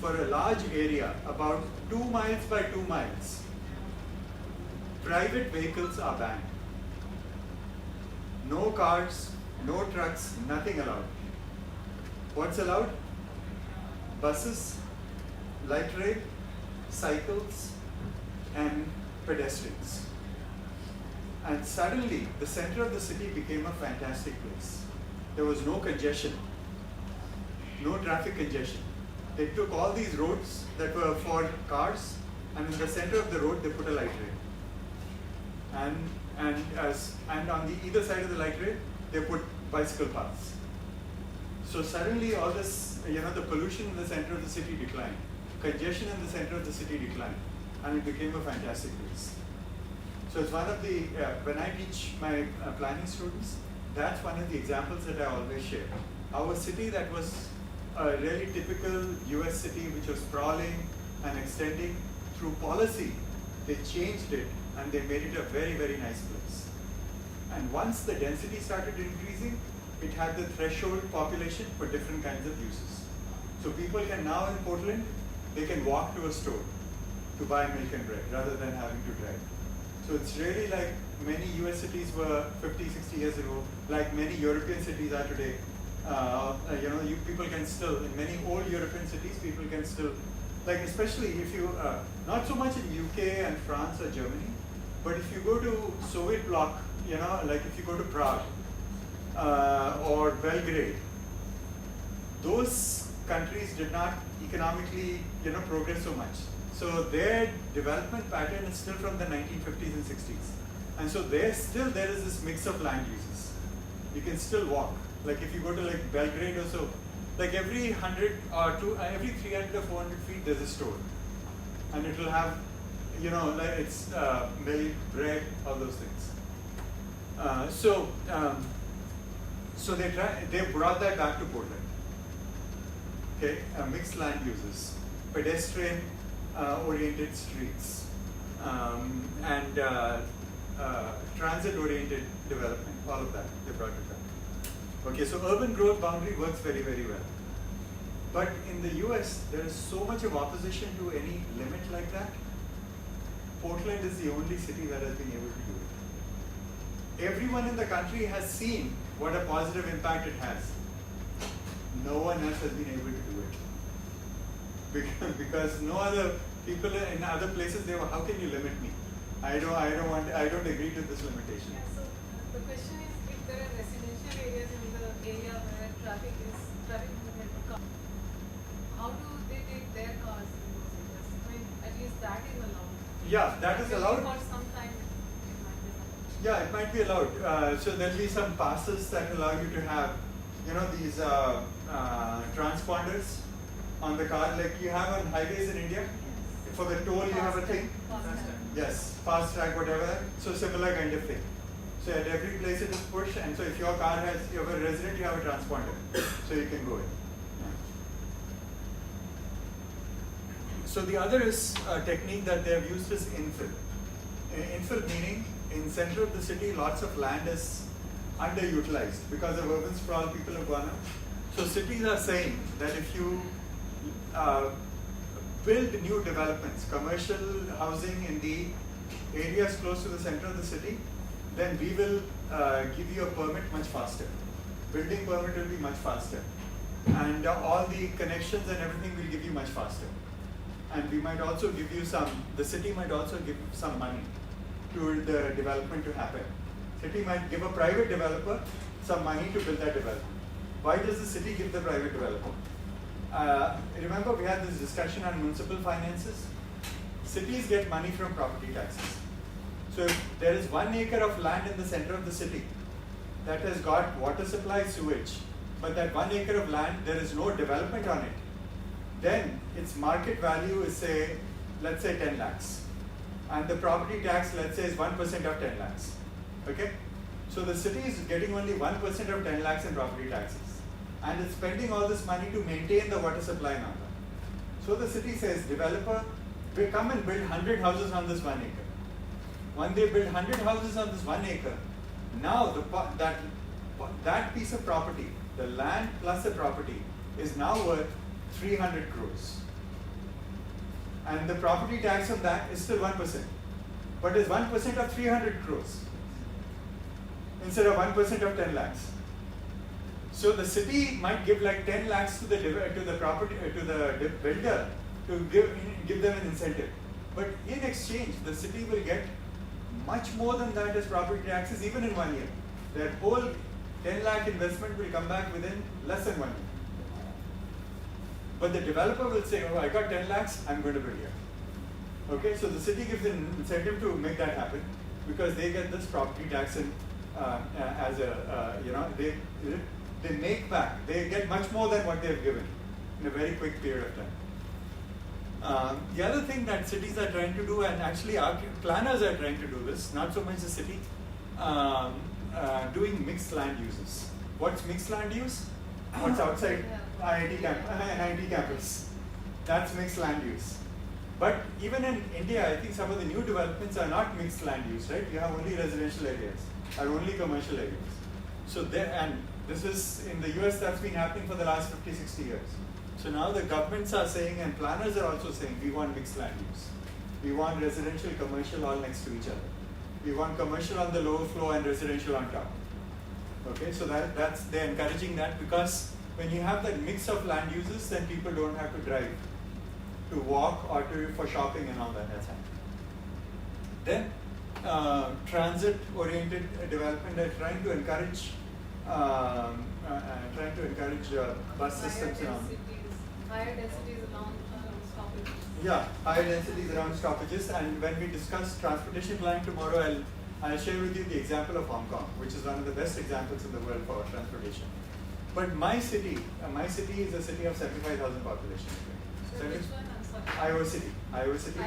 for a large area, about 2 miles by 2 miles, private vehicles are banned. No cars, no trucks, nothing allowed. What's allowed? Buses, light rail, cycles, and pedestrians. And suddenly, the center of the city became a fantastic place. There was no congestion, no traffic congestion. They took all these roads that were for cars, and in the center of the road, they put a light rail. And on the either side of the light rail, they put bicycle paths. So suddenly, all this, the pollution in the center of the city declined. Congestion in the center of the city declined. And it became a fantastic place. So it's one of the, when I teach my planning students, that's one of the examples that I always share. Our city that was a really typical US city which was sprawling and extending, through policy, they changed it and they made it a very, very nice place. And once the density started increasing, it had the threshold population for different kinds of uses. So people can now in Portland, they can walk to a store to buy milk and bread rather than having to drive. So it's really like many US cities were 50, 60 years ago, like many European cities are today. People can still, in many old European cities, people can still, like especially if you, not so much in UK and France or Germany, but if you go to Soviet bloc, like if you go to Prague or Belgrade, those countries did not economically, progress so much. So their development pattern is still from the 1950s and 60s. And so there is this mix of land uses. You can still walk. Like if you go to like Belgrade or so, like every 100 or every 300 or 400 feet there's a store. And it will have, like it's milk, bread, all those things. So they brought that back to Portland. Okay, mixed land uses, pedestrian oriented streets, and transit oriented development, all of that, they brought it back. Okay, so urban growth boundary works very, very well. But in the US, there is so much of opposition to any limit like that. Portland is the only city that has been able to do it. Everyone in the country has seen what a positive impact it has. No one else has been able to do it. Because no other people in other places, they were, how can you limit me? I don't agree to this limitation. Yeah, so the question is, if there are residential areas in the area where traffic how do they take their cars in those areas? I mean, at least that is allowed. Yeah, that is allowed. For some time. Yeah, it might be allowed. So there'll be some passes that allow you to have, these transponders on the car, like you have on highways in India. For the toll, you have a thing. Yes, fast track, whatever. So similar kind of thing. So at every place it is push, and so if your car has, you're a resident, you have a transponder, so you can go in. So the other is a technique that they have used is infill. Infill meaning in center of the city, lots of land is underutilized because of urban sprawl. People have gone up. So cities are saying that if you build new developments, commercial housing in the areas close to the center of the city, then we will give you a permit much faster. Building permit will be much faster. And all the connections and everything will give you much faster. And we might also give you the city might also give some money to the development to happen. City might give a private developer some money to build that development. Why does the city give the private developer? Remember we had this discussion on municipal finances? Cities get money from property taxes. So if there is 1 acre of land in the center of the city that has got water supply, sewage, but that 1 acre of land, there is no development on it, then its market value is let's say 10 lakhs. And the property tax, let's say, is 1% of 10 lakhs. Okay? So the city is getting only 1% of 10 lakhs in property taxes. And it's spending all this money to maintain the water supply now. So the city says, developer, will come and build 100 houses on this 1 acre. When they build 100 houses on this 1 acre, now that piece of property, the land plus the property, is now worth 300 crores. And the property tax on that is still 1%. But it's 1% of 300 crores instead of 1% of 10 lakhs. So the city might give like 10 lakhs to the builder to give them an incentive. But in exchange, the city will get much more than that as property taxes even in 1 year. Their whole 10 lakh investment will come back within less than 1 year. But the developer will say, oh, I got 10 lakhs, I'm going to build here. Okay, so the city gives an incentive to make that happen because they get this property tax in, as a, they make back, they get much more than what they've given in a very quick period of time. The other thing that cities are trying to do, and actually our planners are trying to do this, not so much the city, doing mixed land uses. What's mixed land use? What's outside IIT campus? That's mixed land use. But even in India, I think some of the new developments are not mixed land use, right? You have only residential areas or only commercial areas. So and this is in the US that's been happening for the last 50, 60 years. So now the governments are saying and planners are also saying we want mixed land use. We want residential, commercial all next to each other. We want commercial on the lower floor and residential on top. Okay, so they're encouraging that because when you have that mix of land uses, then people don't have to drive to walk or for shopping and all that has happened. Then transit-oriented development, they're trying to encourage bus systems and all. Higher densities along stoppages. Yeah, higher densities around stoppages. And when we discuss transportation planning tomorrow, I'll share with you the example of Hong Kong, which is one of the best examples in the world for transportation. But my city is a city of 75,000 population. So which one? I'm sorry. Iowa City.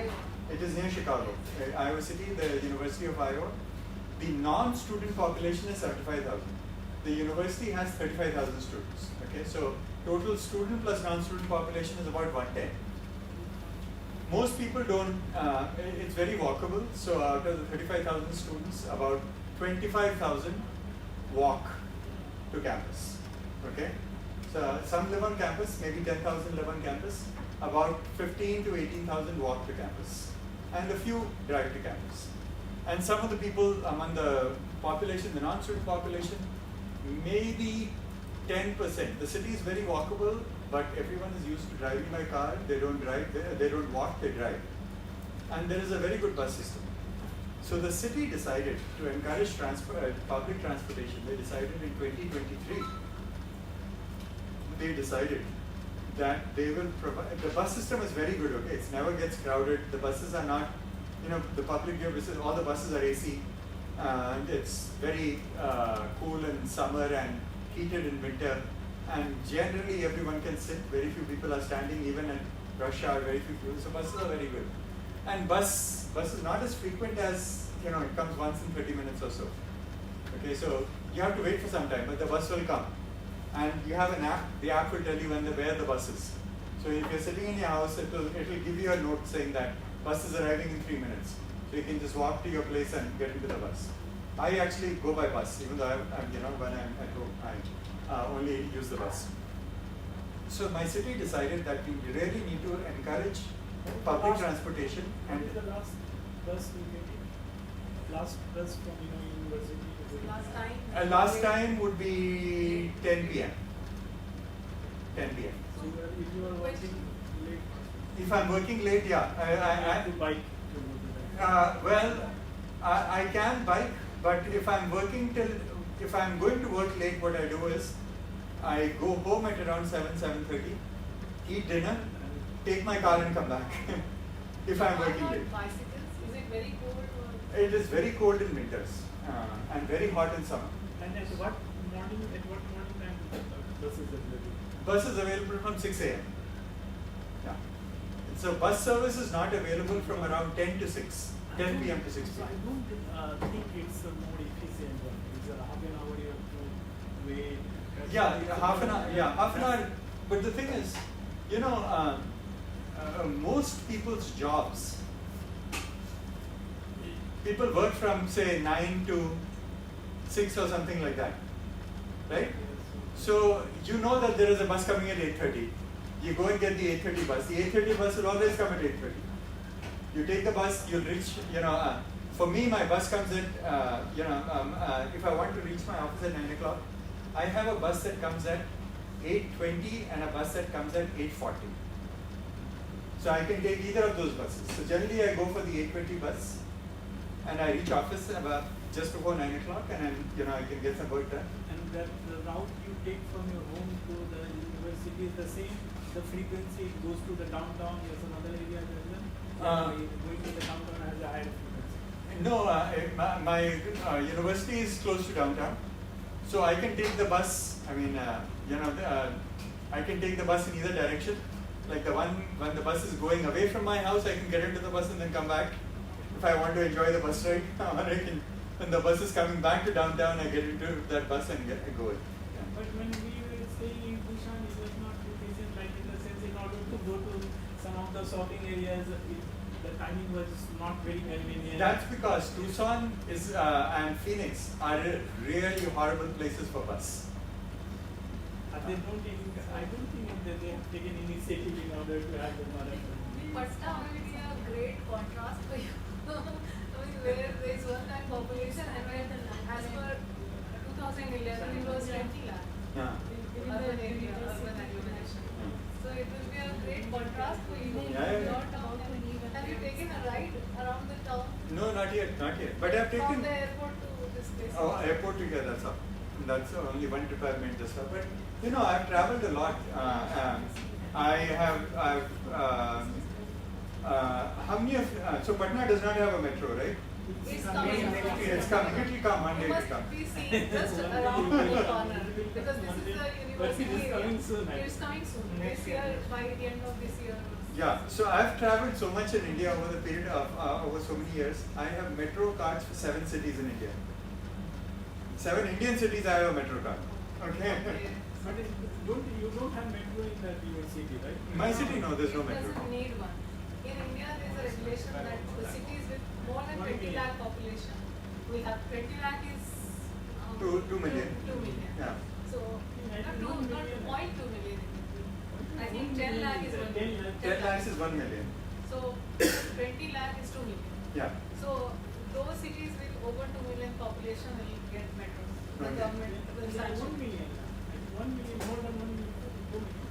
It is near Chicago. Iowa City, the University of Iowa. The non-student population is 75,000. The university has 35,000 students. Okay, so total student plus non-student population is about 110. Most people don't, it's very walkable. So out of the 35,000 students, about 25,000 walk to campus. Okay, so some live on campus, maybe 10,000 live on campus. About 15 to 18,000 walk to campus, and a few drive to campus. And some of the people among the population, the non-student population, maybe 10%. The city is very walkable, but everyone is used to driving by car. They don't drive there, they don't walk, they drive. And there is a very good bus system. So the city decided to encourage public transportation. They decided in 2023, they decided that they will provide, the bus system is very good, okay? It never gets crowded. The buses are not, the public buses, all the buses are AC. And it's very cool in summer and heated in winter. And generally everyone can sit, very few people are standing, even at rush hour, very few people. So buses are very good. And bus is not as frequent as, it comes once in 30 minutes or so. Okay, so you have to wait for some time, but the bus will come. And you have an app, the app will tell you where the bus is. So if you're sitting in your house, it will give you a note saying that bus is arriving in 3 minutes. So you can just walk to your place and get into the bus. I actually go by bus, even though when I'm at home, I only use the bus. So my city decided that we really need to encourage public transportation. When is the last bus we get it? Last bus from university? Last time? Last time would be 10 p.m. 10 p.m. So if you are working late? If I'm working late, yeah. I have to bike to go to Well, I can bike, but if I'm going to work late, what I do is I go home at around 7:30, eat dinner, take my car and come back. If I'm working late. Bicycles? Is it very cold? It is very cold in winters and very hot in summer. And at what morning time bus is available? Bus is available from 6 a.m. Yeah. So bus service is not available from around 10 to 6, 10 p.m. to 6 So I p.m. don't think it's a more efficient one. It's a half an hour you have to wait. Yeah, half an hour. Yeah, half an hour. But the thing is, most people's jobs, people work from say 9 to 6 or something like that, right? So you know that there is a bus coming at 8:30. You go and get the 8:30 bus. The 8:30 bus will always come at 8:30. You take the bus, you'll reach. For me, my bus comes at. If I want to reach my office at 9 o'clock, I have a bus that comes at 8:20 and a bus that comes at 8:40. So I can take either of those buses. So generally, I go for the 8:20 bus, and I reach office about just before 9 o'clock, and then I can get some work done. And that the route you take from your home to the university is the same. The frequency it goes to the downtown. There's another area as well. Going to the downtown has a higher frequency. No, my university is close to downtown, so I can take the bus. I can take the bus in either direction. Like when the bus is going away from my house, I can get into the bus and then come back. If I want to enjoy the bus ride, when the bus is coming back to downtown, I get into that bus and go. Yeah. But when we were staying in Busan, it was not efficient, like in the sense, in order to go to some of the shopping areas, the timing was not very convenient. That's because Tucson and Phoenix are really horrible places for bus. I don't think that they have taken initiative in order to have the marathon. Patna will be a great contrast for you. Where there is 1 lakh population and where as per 2011 it was 20 lakh. Yeah. Urban area, urban agglomeration. So it will be a great contrast for you. Yeah. Your town. Have you taken a ride around the town? No, not yet. But I've taken. From the airport to this place? Oh, airport to here, that's all. That's only one trip I've made just now. But I've traveled a lot. How many of so Patna does not have a metro, right? It's coming. It's coming. It will come. Monday You it will come. must be seen just around the corner because this is the university area. Coming soon, It's coming soon. This year, by the end of this year. Yeah, so I've traveled so much in India over the period of over so many years. I have metro cards for 7 cities in India. 7 Indian cities I have a metro card. Okay. But you don't have metro in your city, right? My city, no, there's no It metro. doesn't need one. In India, there is a regulation that the cities with more than 20 lakh population, we have 20 lakh is 2 million. 2 million. Yeah. So, not 0.2 million. I think 10 lakh is 1 million. 10 lakhs is 1 million. So, 20 lakh is 2 million. Yeah. So, those cities with over 2 million population will get metros. The government will sanction. 1 million. 1 million, more than 1 million. 2 million.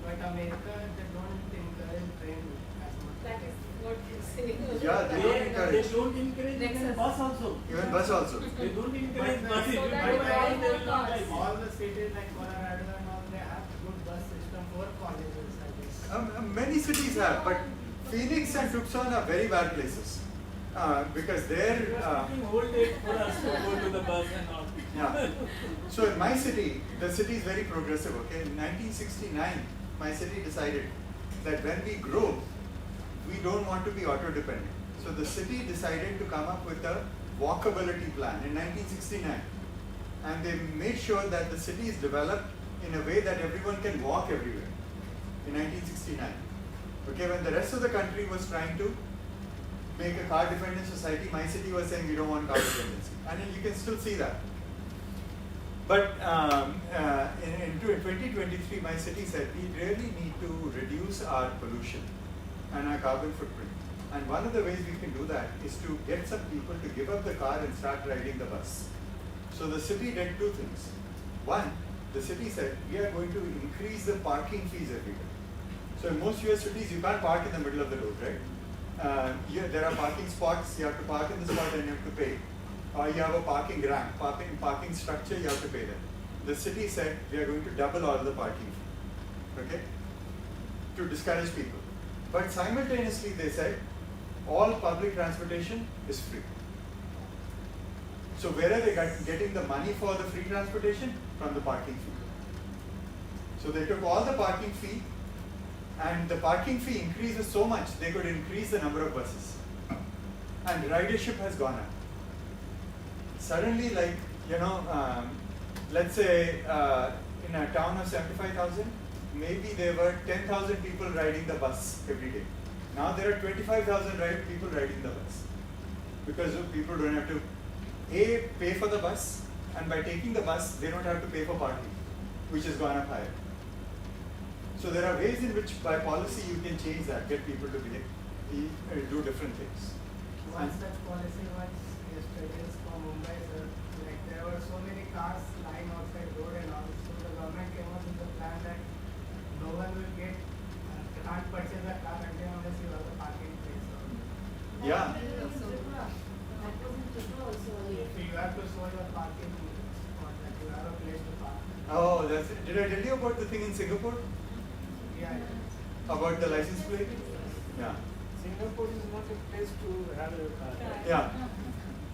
But America, they don't encourage train as much. That is what you say. Yeah, they don't encourage. They don't encourage even bus also. Even bus also. They don't encourage But bus. so If you that buy bus, they will not all like all the cities like Colorado and all, they have good bus system for colleges, I guess. Many cities have, but Phoenix and Tucson are very bad places. because they're whole day for us to go to the bus and all. yeah. So in my city, the city is very progressive. Okay, in 1969, my city decided that when we grow, we don't want to be auto dependent. So the city decided to come up with a walkability plan in 1969, and they made sure that the city is developed in a way that everyone can walk everywhere in 1969. Okay, when the rest of the country was trying to make a car dependent society, my city was saying we don't want car dependency, and then you can still see that. But in 2023, my city said we really need to reduce our pollution and our carbon footprint. And one of the ways we can do that is to get some people to give up the car and start riding the bus. So the city did two things. One, the city said we are going to increase the parking fees everywhere. So in most US cities, you can't park in the middle of the road, right? There are parking spots, you have to park in the spot and you have to pay. Or you have a parking ramp, parking structure, you have to pay that. The city said we are going to double all the parking fee, okay, to discourage people. But simultaneously they said all public transportation is free. So where are they getting the money for the free transportation? From the parking fee. So they took all the parking fee, and the parking fee increases so much they could increase the number of buses. And ridership has gone up. Suddenly, like, let's say in a town of 75,000, maybe there were 10,000 people riding the bus every day. Now there are 25,000 people riding the bus. Because people don't have to pay for the bus, and by taking the bus, they don't have to pay for parking, which has gone up higher. So there are ways in which by policy you can change that, get people to do different things. One such policy was yesterday from Mumbai, sir. Like there were so many cars lying outside road and all. So the government came up with a plan that no one will can't purchase a car unless you have a parking place. Yeah. So you have to show your parking spot, that you have a place to park. Oh, that's it. Did I tell you about the thing in Singapore? Yeah. About the license plate? Yeah. Singapore is not a place to have a car. Yeah.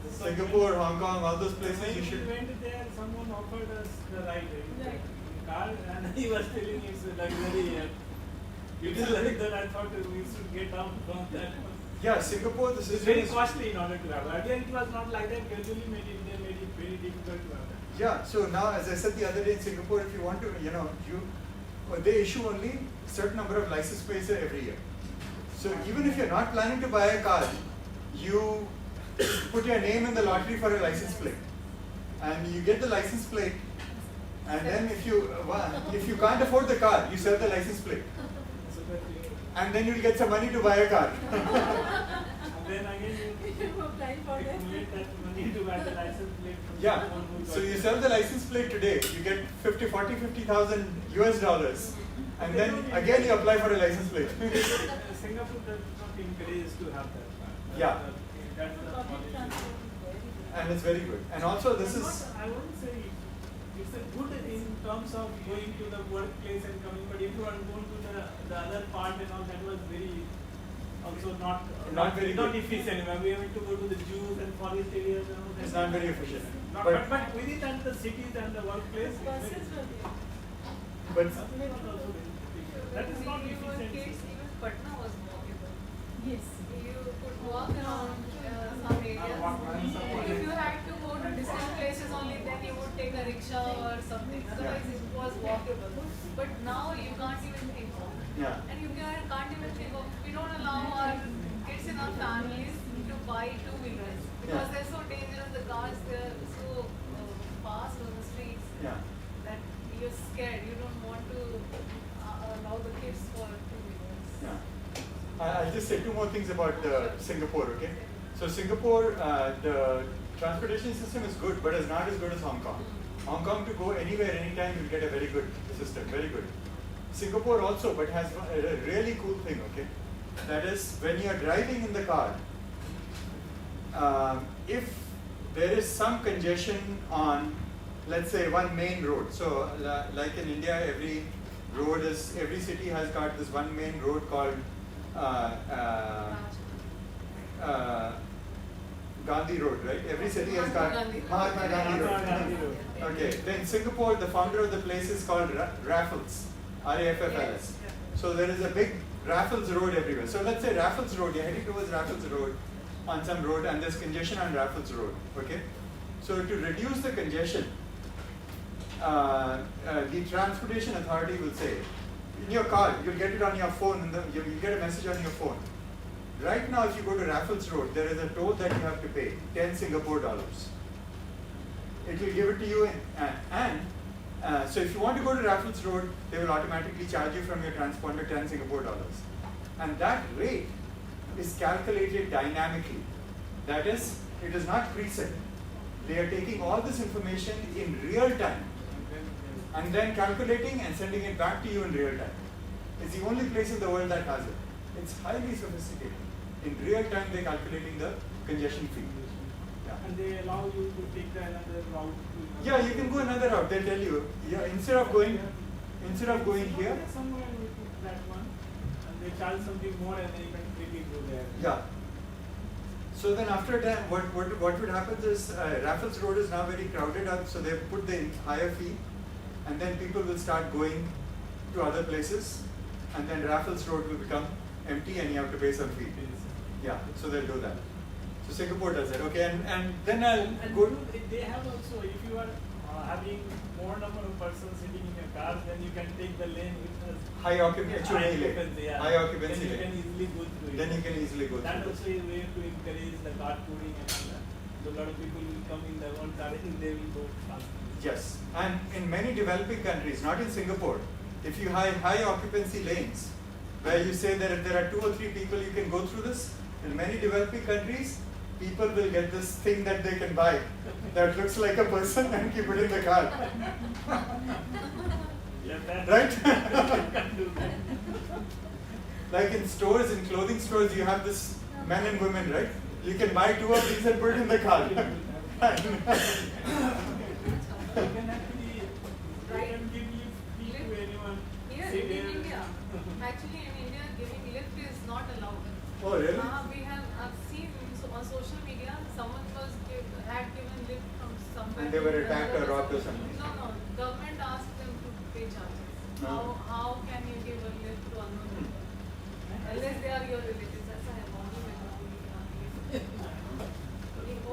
Singapore, Hong Kong, all those places When you we should. went there, someone offered us the ride in car, and he was telling it's a luxury. It is like that. I thought we should get down from that. Yeah, Singapore, the It's system very is costly in order to have. Earlier it was not like that. Gradually they made it very difficult to have that. Yeah, so now as I said the other day in Singapore, if you want to, they issue only a certain number of license plates every year. So even if you're not planning to buy a car, you put your name in the lottery for a license plate. And you get the license plate, and then if you can't afford the car, you sell the license plate. And then you'll get some money to buy a car. And then again you accumulate that money to buy the license plate. Yeah, so you sell the license plate today, you get 50,000 US dollars, and then again you apply for a license plate. Singapore does not encourage to have that. Yeah. That's the policy. And it's very good. And also this is, I wouldn't say it's a good in terms of going to the workplace and coming, but if you are going to the other part and all, that was very also not very good. efficient. When we went to go to the Jews and forest areas and all that. It's not very efficient. But within that, the cities and the workplace. But that is not efficient. Kids, even Patna was walkable. Yes. You could walk around some areas. If you had to go to distant places only, then you would take a rickshaw or something. Otherwise, it was walkable. But now you can't even think of it. Yeah. And you can't even think of, we don't allow our kids in our families to buy two-wheelers because they're so dangerous. The cars, they're so fast on the streets that you're scared. You don't want to allow the kids for two-wheelers. yeah. I'll just say two more things about Singapore, okay? So Singapore, the transportation system is good, but it's not as good as Hong Kong. Hong Kong, to go anywhere, anytime, you'll get a very good system, very good. Singapore also, but has a really cool thing, okay? That is, when you're driving in the car, if there is some congestion on, let's say, one main road. So, like in India, every city has got this one main road called Gandhi Road, right? Every city has got Mahatma Gandhi Road. Okay, then Singapore, the founder of the place is called Raffles, R-A-F-F-L-S. So there is a big Raffles Road everywhere. So let's say Raffles Road, you're heading towards Raffles Road on some road and there's congestion on Raffles Road, okay? So to reduce the congestion, the transportation authority will say, in your car, you'll get it on your phone, and you'll get a message on your phone. Right now, if you go to Raffles Road, there is a toll that you have to pay, 10 Singapore dollars. It will give it to you, so if you want to go to Raffles Road, they will automatically charge you from your transponder 10 Singapore dollars. And that rate is calculated dynamically. That is, it is not preset. They are taking all this information in real time and then calculating and sending it back to you in real time. It's the only place in the world that has it. It's highly sophisticated. In real time, they're calculating the congestion fee. Yeah. And they allow you to take another route. Yeah, you can go another route. They tell you, yeah, instead of going here. Somewhere we took that one, and they charge something more, and then you can quickly go there. Yeah. So then after a time, what would happen is Raffles Road is now very crowded up, so they put the higher fee, and then people will start going to other places, and then Raffles Road will become empty, and you have to pay some fee. Yeah, so they'll do that. So Singapore does it, okay, and then I'll go. They have also, if you are having more number of persons sitting in your car, then you can take the lane which has high occupancy lane. Yeah. High occupancy then lane. you can easily go through it. Then you can easily go that through also is a way to encourage the carpooling and all that. So a lot of people will come in their own car and they will go fast. Yes, and in many developing countries, not in Singapore, if you have high occupancy lanes, where you say that if there are 2 or 3 people you can go through this, in many developing countries, people will get this thing that they can buy that looks like a person and keep it in the car. Right? Like in stores, in clothing stores, you have this men and women, right? You can buy 2 of these and put it in the car. You can actually give lift to anyone. Here Say in there. India, actually in India, giving lift is not allowed. Oh, really? I've seen on social media, someone had given lift from somewhere. And they were to attacked or another. robbed or something? No. Government asked them to pay charges. No. How can you give a lift to unknown people? Unless they are your relatives. That's why I'm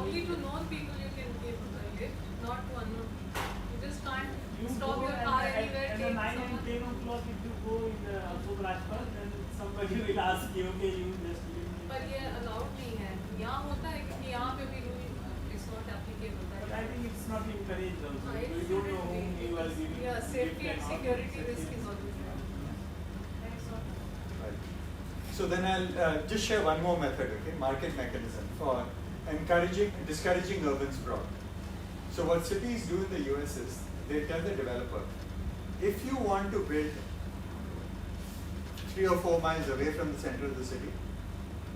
only to known people you can give a lift, not to unknown people. You just can't stop your car anywhere. At 9 and 10 o'clock, if you go in the Ashok Rajpath, then somebody will ask you, okay, you just leave me. पर ये allowed नहीं है यहाँ होता है क्योंकि यहाँ पे भी rule it's not applicable But I think it's not encouraged also. हाँ, You don't know whom you are giving. yeah safety and security risk is always there. Right. So then I'll just share one more method, okay, market mechanism for discouraging urban sprawl. So what cities do in the US is, they tell the developer, if you want to build 3 or 4 miles away from the center of the city,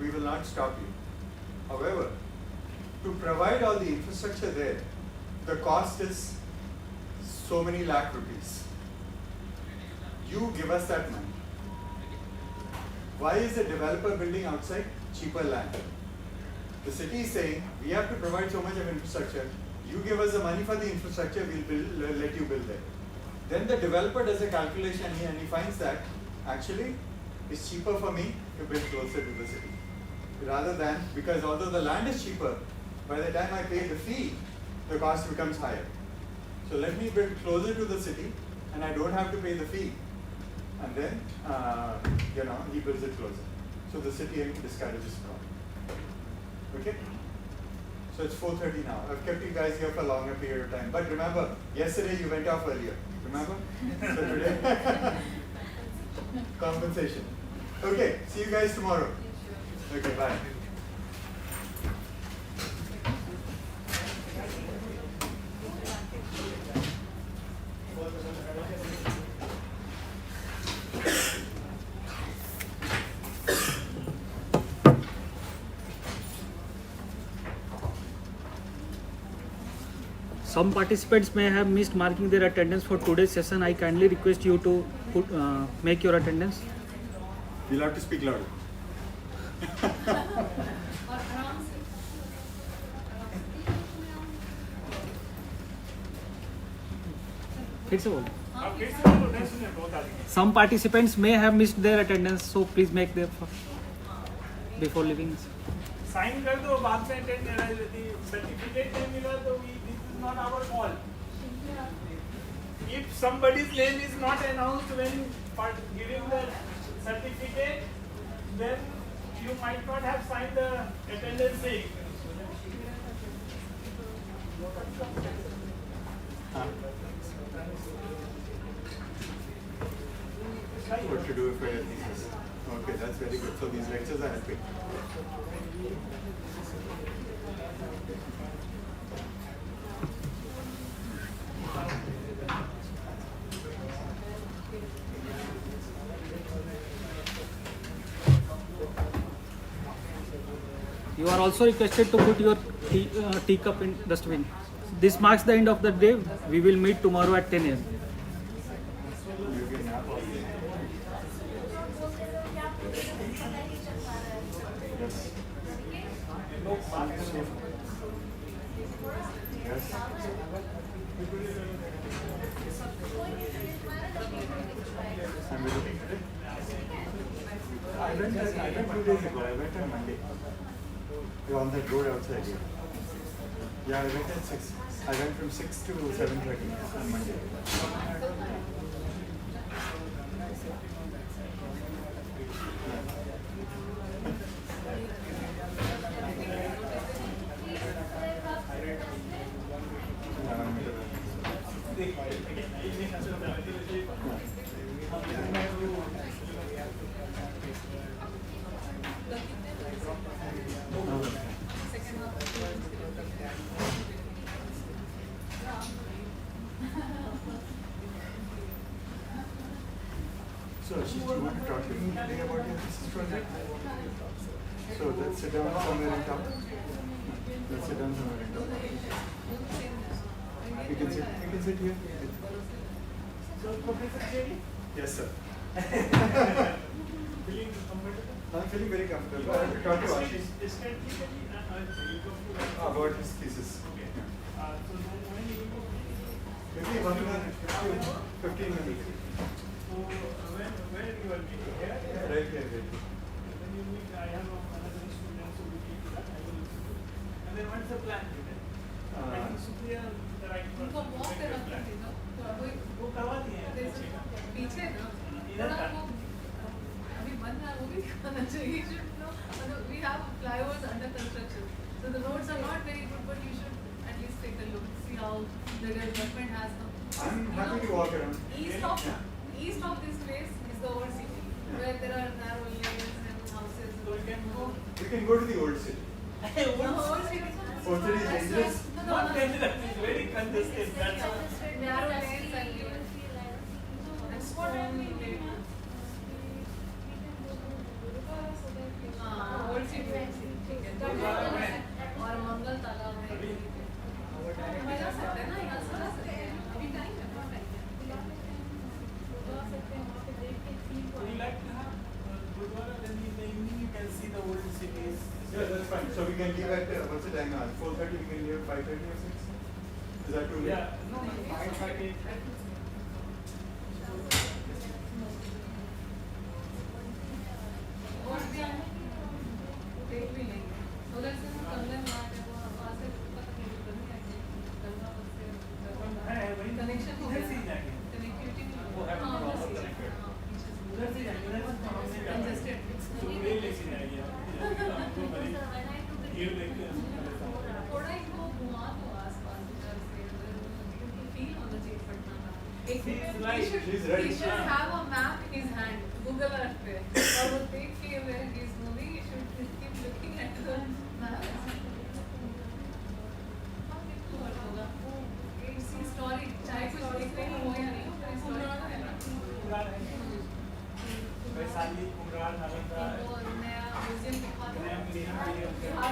we will not stop you. However, to provide all the infrastructure there, the cost is so many lakh rupees. You give us that money. Why is the developer building outside cheaper land? The city is saying, we have to provide so much of infrastructure. You give us the money for the infrastructure, we'll let you build there. Then the developer does a calculation and he finds that actually it's cheaper for me to build closer to the city. Rather than, because although the land is cheaper, by the time I pay the fee, the cost becomes higher. So let me build closer to the city and I don't have to pay the fee. And then, he builds it closer. So the city discourages fraud. Okay? So it's 4:30 now. I've kept you guys here for a longer period of time. But remember, yesterday you went off earlier. Remember? So today, compensation. Okay, see you guys tomorrow. Okay, bye. Some participants may have missed marking their attendance for today's session. I kindly request you to make your attendance. You'll have to speak louder. फिर से बोलो. Some participants may have missed their attendance, so please make them before leaving. Sign कर दो बाद में attend करना यदि certificate नहीं मिला तो this is not our fault. If somebody's name is not announced when giving the certificate, then you might not have signed the attendance sheet. What to do for your thesis? Okay, that's very good. So these lectures are helping. You are also requested to put your teacup in dustbin. This marks the end of the day. We will meet tomorrow at 10 a.m. I went 2 days ago. I went on Monday. You're on that road outside here. Yeah, I went at 6. I went from 6 to 7:30 on Monday. So, Ashish, do you want to talk to me today about your thesis project? So, let's sit down somewhere and talk. Let's sit down somewhere and talk. You can sit here. So, Professor Jerry? Yes, sir. Feeling comfortable? I'm feeling very comfortable. I have to talk to Ashish about his thesis. Okay. So, when you go? Maybe 1 minute, 15 minutes. So, where you are meeting? Here? Right here. When you meet, I have another student, so we keep that. I will. And then what's the plan? Supriya, the right person. उनको walk कराते थे ना, वो करवा दिए हैं पीछे ना, थोड़ा वो अभी बन रहा है, वो भी दिखाना चाहिए. You should know, we have flyovers under construction, so the roads are not very good, but you should at least take a look, see how the development has come. I'm happy to walk around. East of this place is the old city, where there are narrow lanes and houses. So we can go. We can go to the old city. Old city. Old city is dangerous. Not dangerous, it's very congested. That's Narrow lanes and stone lane. Old city. और मंगल तालाब है. जा सकते हैं ना, यहाँ से जा सकते हैं. अभी टाइम है, बहुत टाइम है. जा सकते हैं वहाँ पे देख के फील को. we like to have Gurdwara, then in the evening you can see the old cities. Yeah, that's fine. So we can leave at what's the time now? 4:30. We can leave at 5:30 or 6. Is that too late? Yeah, no, 5:30. और भी आने देख भी नहीं. उधर से कंगन mart है, वहाँ से पता नहीं उधर नहीं आते. गंगा बस से कनेक्शन हो गया. कनेक्टिविटी वो है प्रॉपर कनेक्टेड. उधर से जाएंगे ना, कंजेस्टेड. तो वे लेके जाएंगे ये लेके थोड़ा इनको घुमा दो आसपास इधर से उधर, फील होना चाहिए पटना का. एक he should have a map in his hand, Google Earth पे, और वो देख के where he is moving, he should keep looking at the map. It's historic, चाहे कुछ देख रहे हो या नहीं हो, पर historic है ना. वैशाली, कुम्हरार, नालंदा. वो नया म्यूजियम दिखा दो. बिहार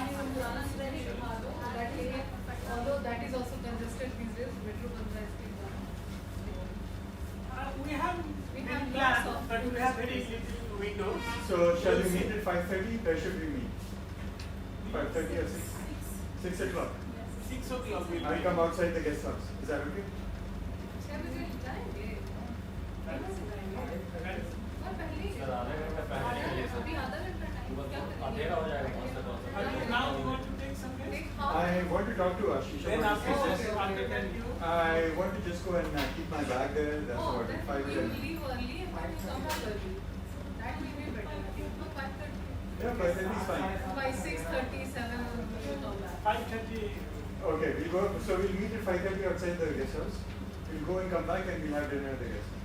में वो पुराना स्टोरी दिखा दो. That area, although that is also congested these days, metro बन रहा है इसके बाद. We have plans, but we have very little window. So shall we meet at 5:30? Where should we meet? 5:30 or 6? 6 o'clock. 6 o'clock. I'll come outside the guest house. Is that okay? 6 बजे जाएंगे और पहले sir आधा घंटा पहले निकलिए sir अभी आधा घंटा टाइम क्या करेंगे अंधेरा हो जाएगा कौन सा Now you want to take some rest? I want to talk to Ashish. Then about after this. this, after that you. I want to just go and keep my bag there. That's Oh, about then 5 you minutes. leave early and then you come back early. That will be better. No, 5:30. Yeah, but that is fine. By 6:30, 7 you come back. 5:30. Okay, we'll go. So we'll meet at 5:30 outside the guest house. We'll go and come back and we'll have dinner at the guest house.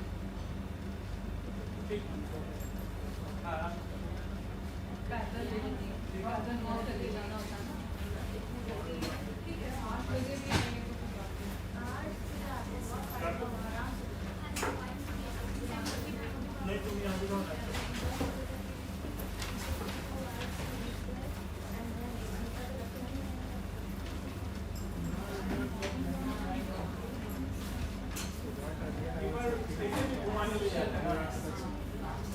पैदल पैदल walk करके जाना होता है ना ठीक है 8 बजे भी आएंगे तो कोई बात नहीं नहीं तुम यहाँ जाओ ना स्टेशन में घुमाने ले जाते हैं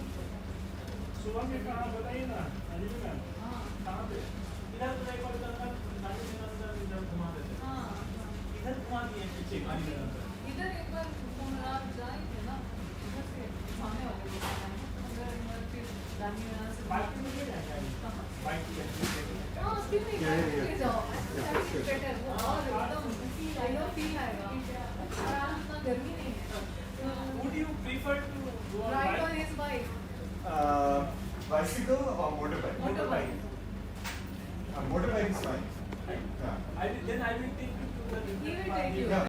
सुबह में कहाँ बताइए ना अंजलि मैम कहाँ पे इधर तो एक बार गाड़ी के अंदर इधर घुमा देते हैं इधर घुमा दिए पीछे गाड़ी के अंदर इधर एक बार आप जाए थे ना इधर से सामने वाले दुकान है उधर फिर गाड़ी में यहाँ से बाइक पे ले जाएंगे बाइक पे हाँ उसकी नहीं गाड़ी में ले जाओ बेटर वो और एकदम फील आएगा और आज इतना गर्मी नहीं है Would you prefer to go on ride bike? On his bike Bicycle or motorbike? Motorbike. Motorbike is fine. Yeah. Then I will take you to the He will different take you. Yeah.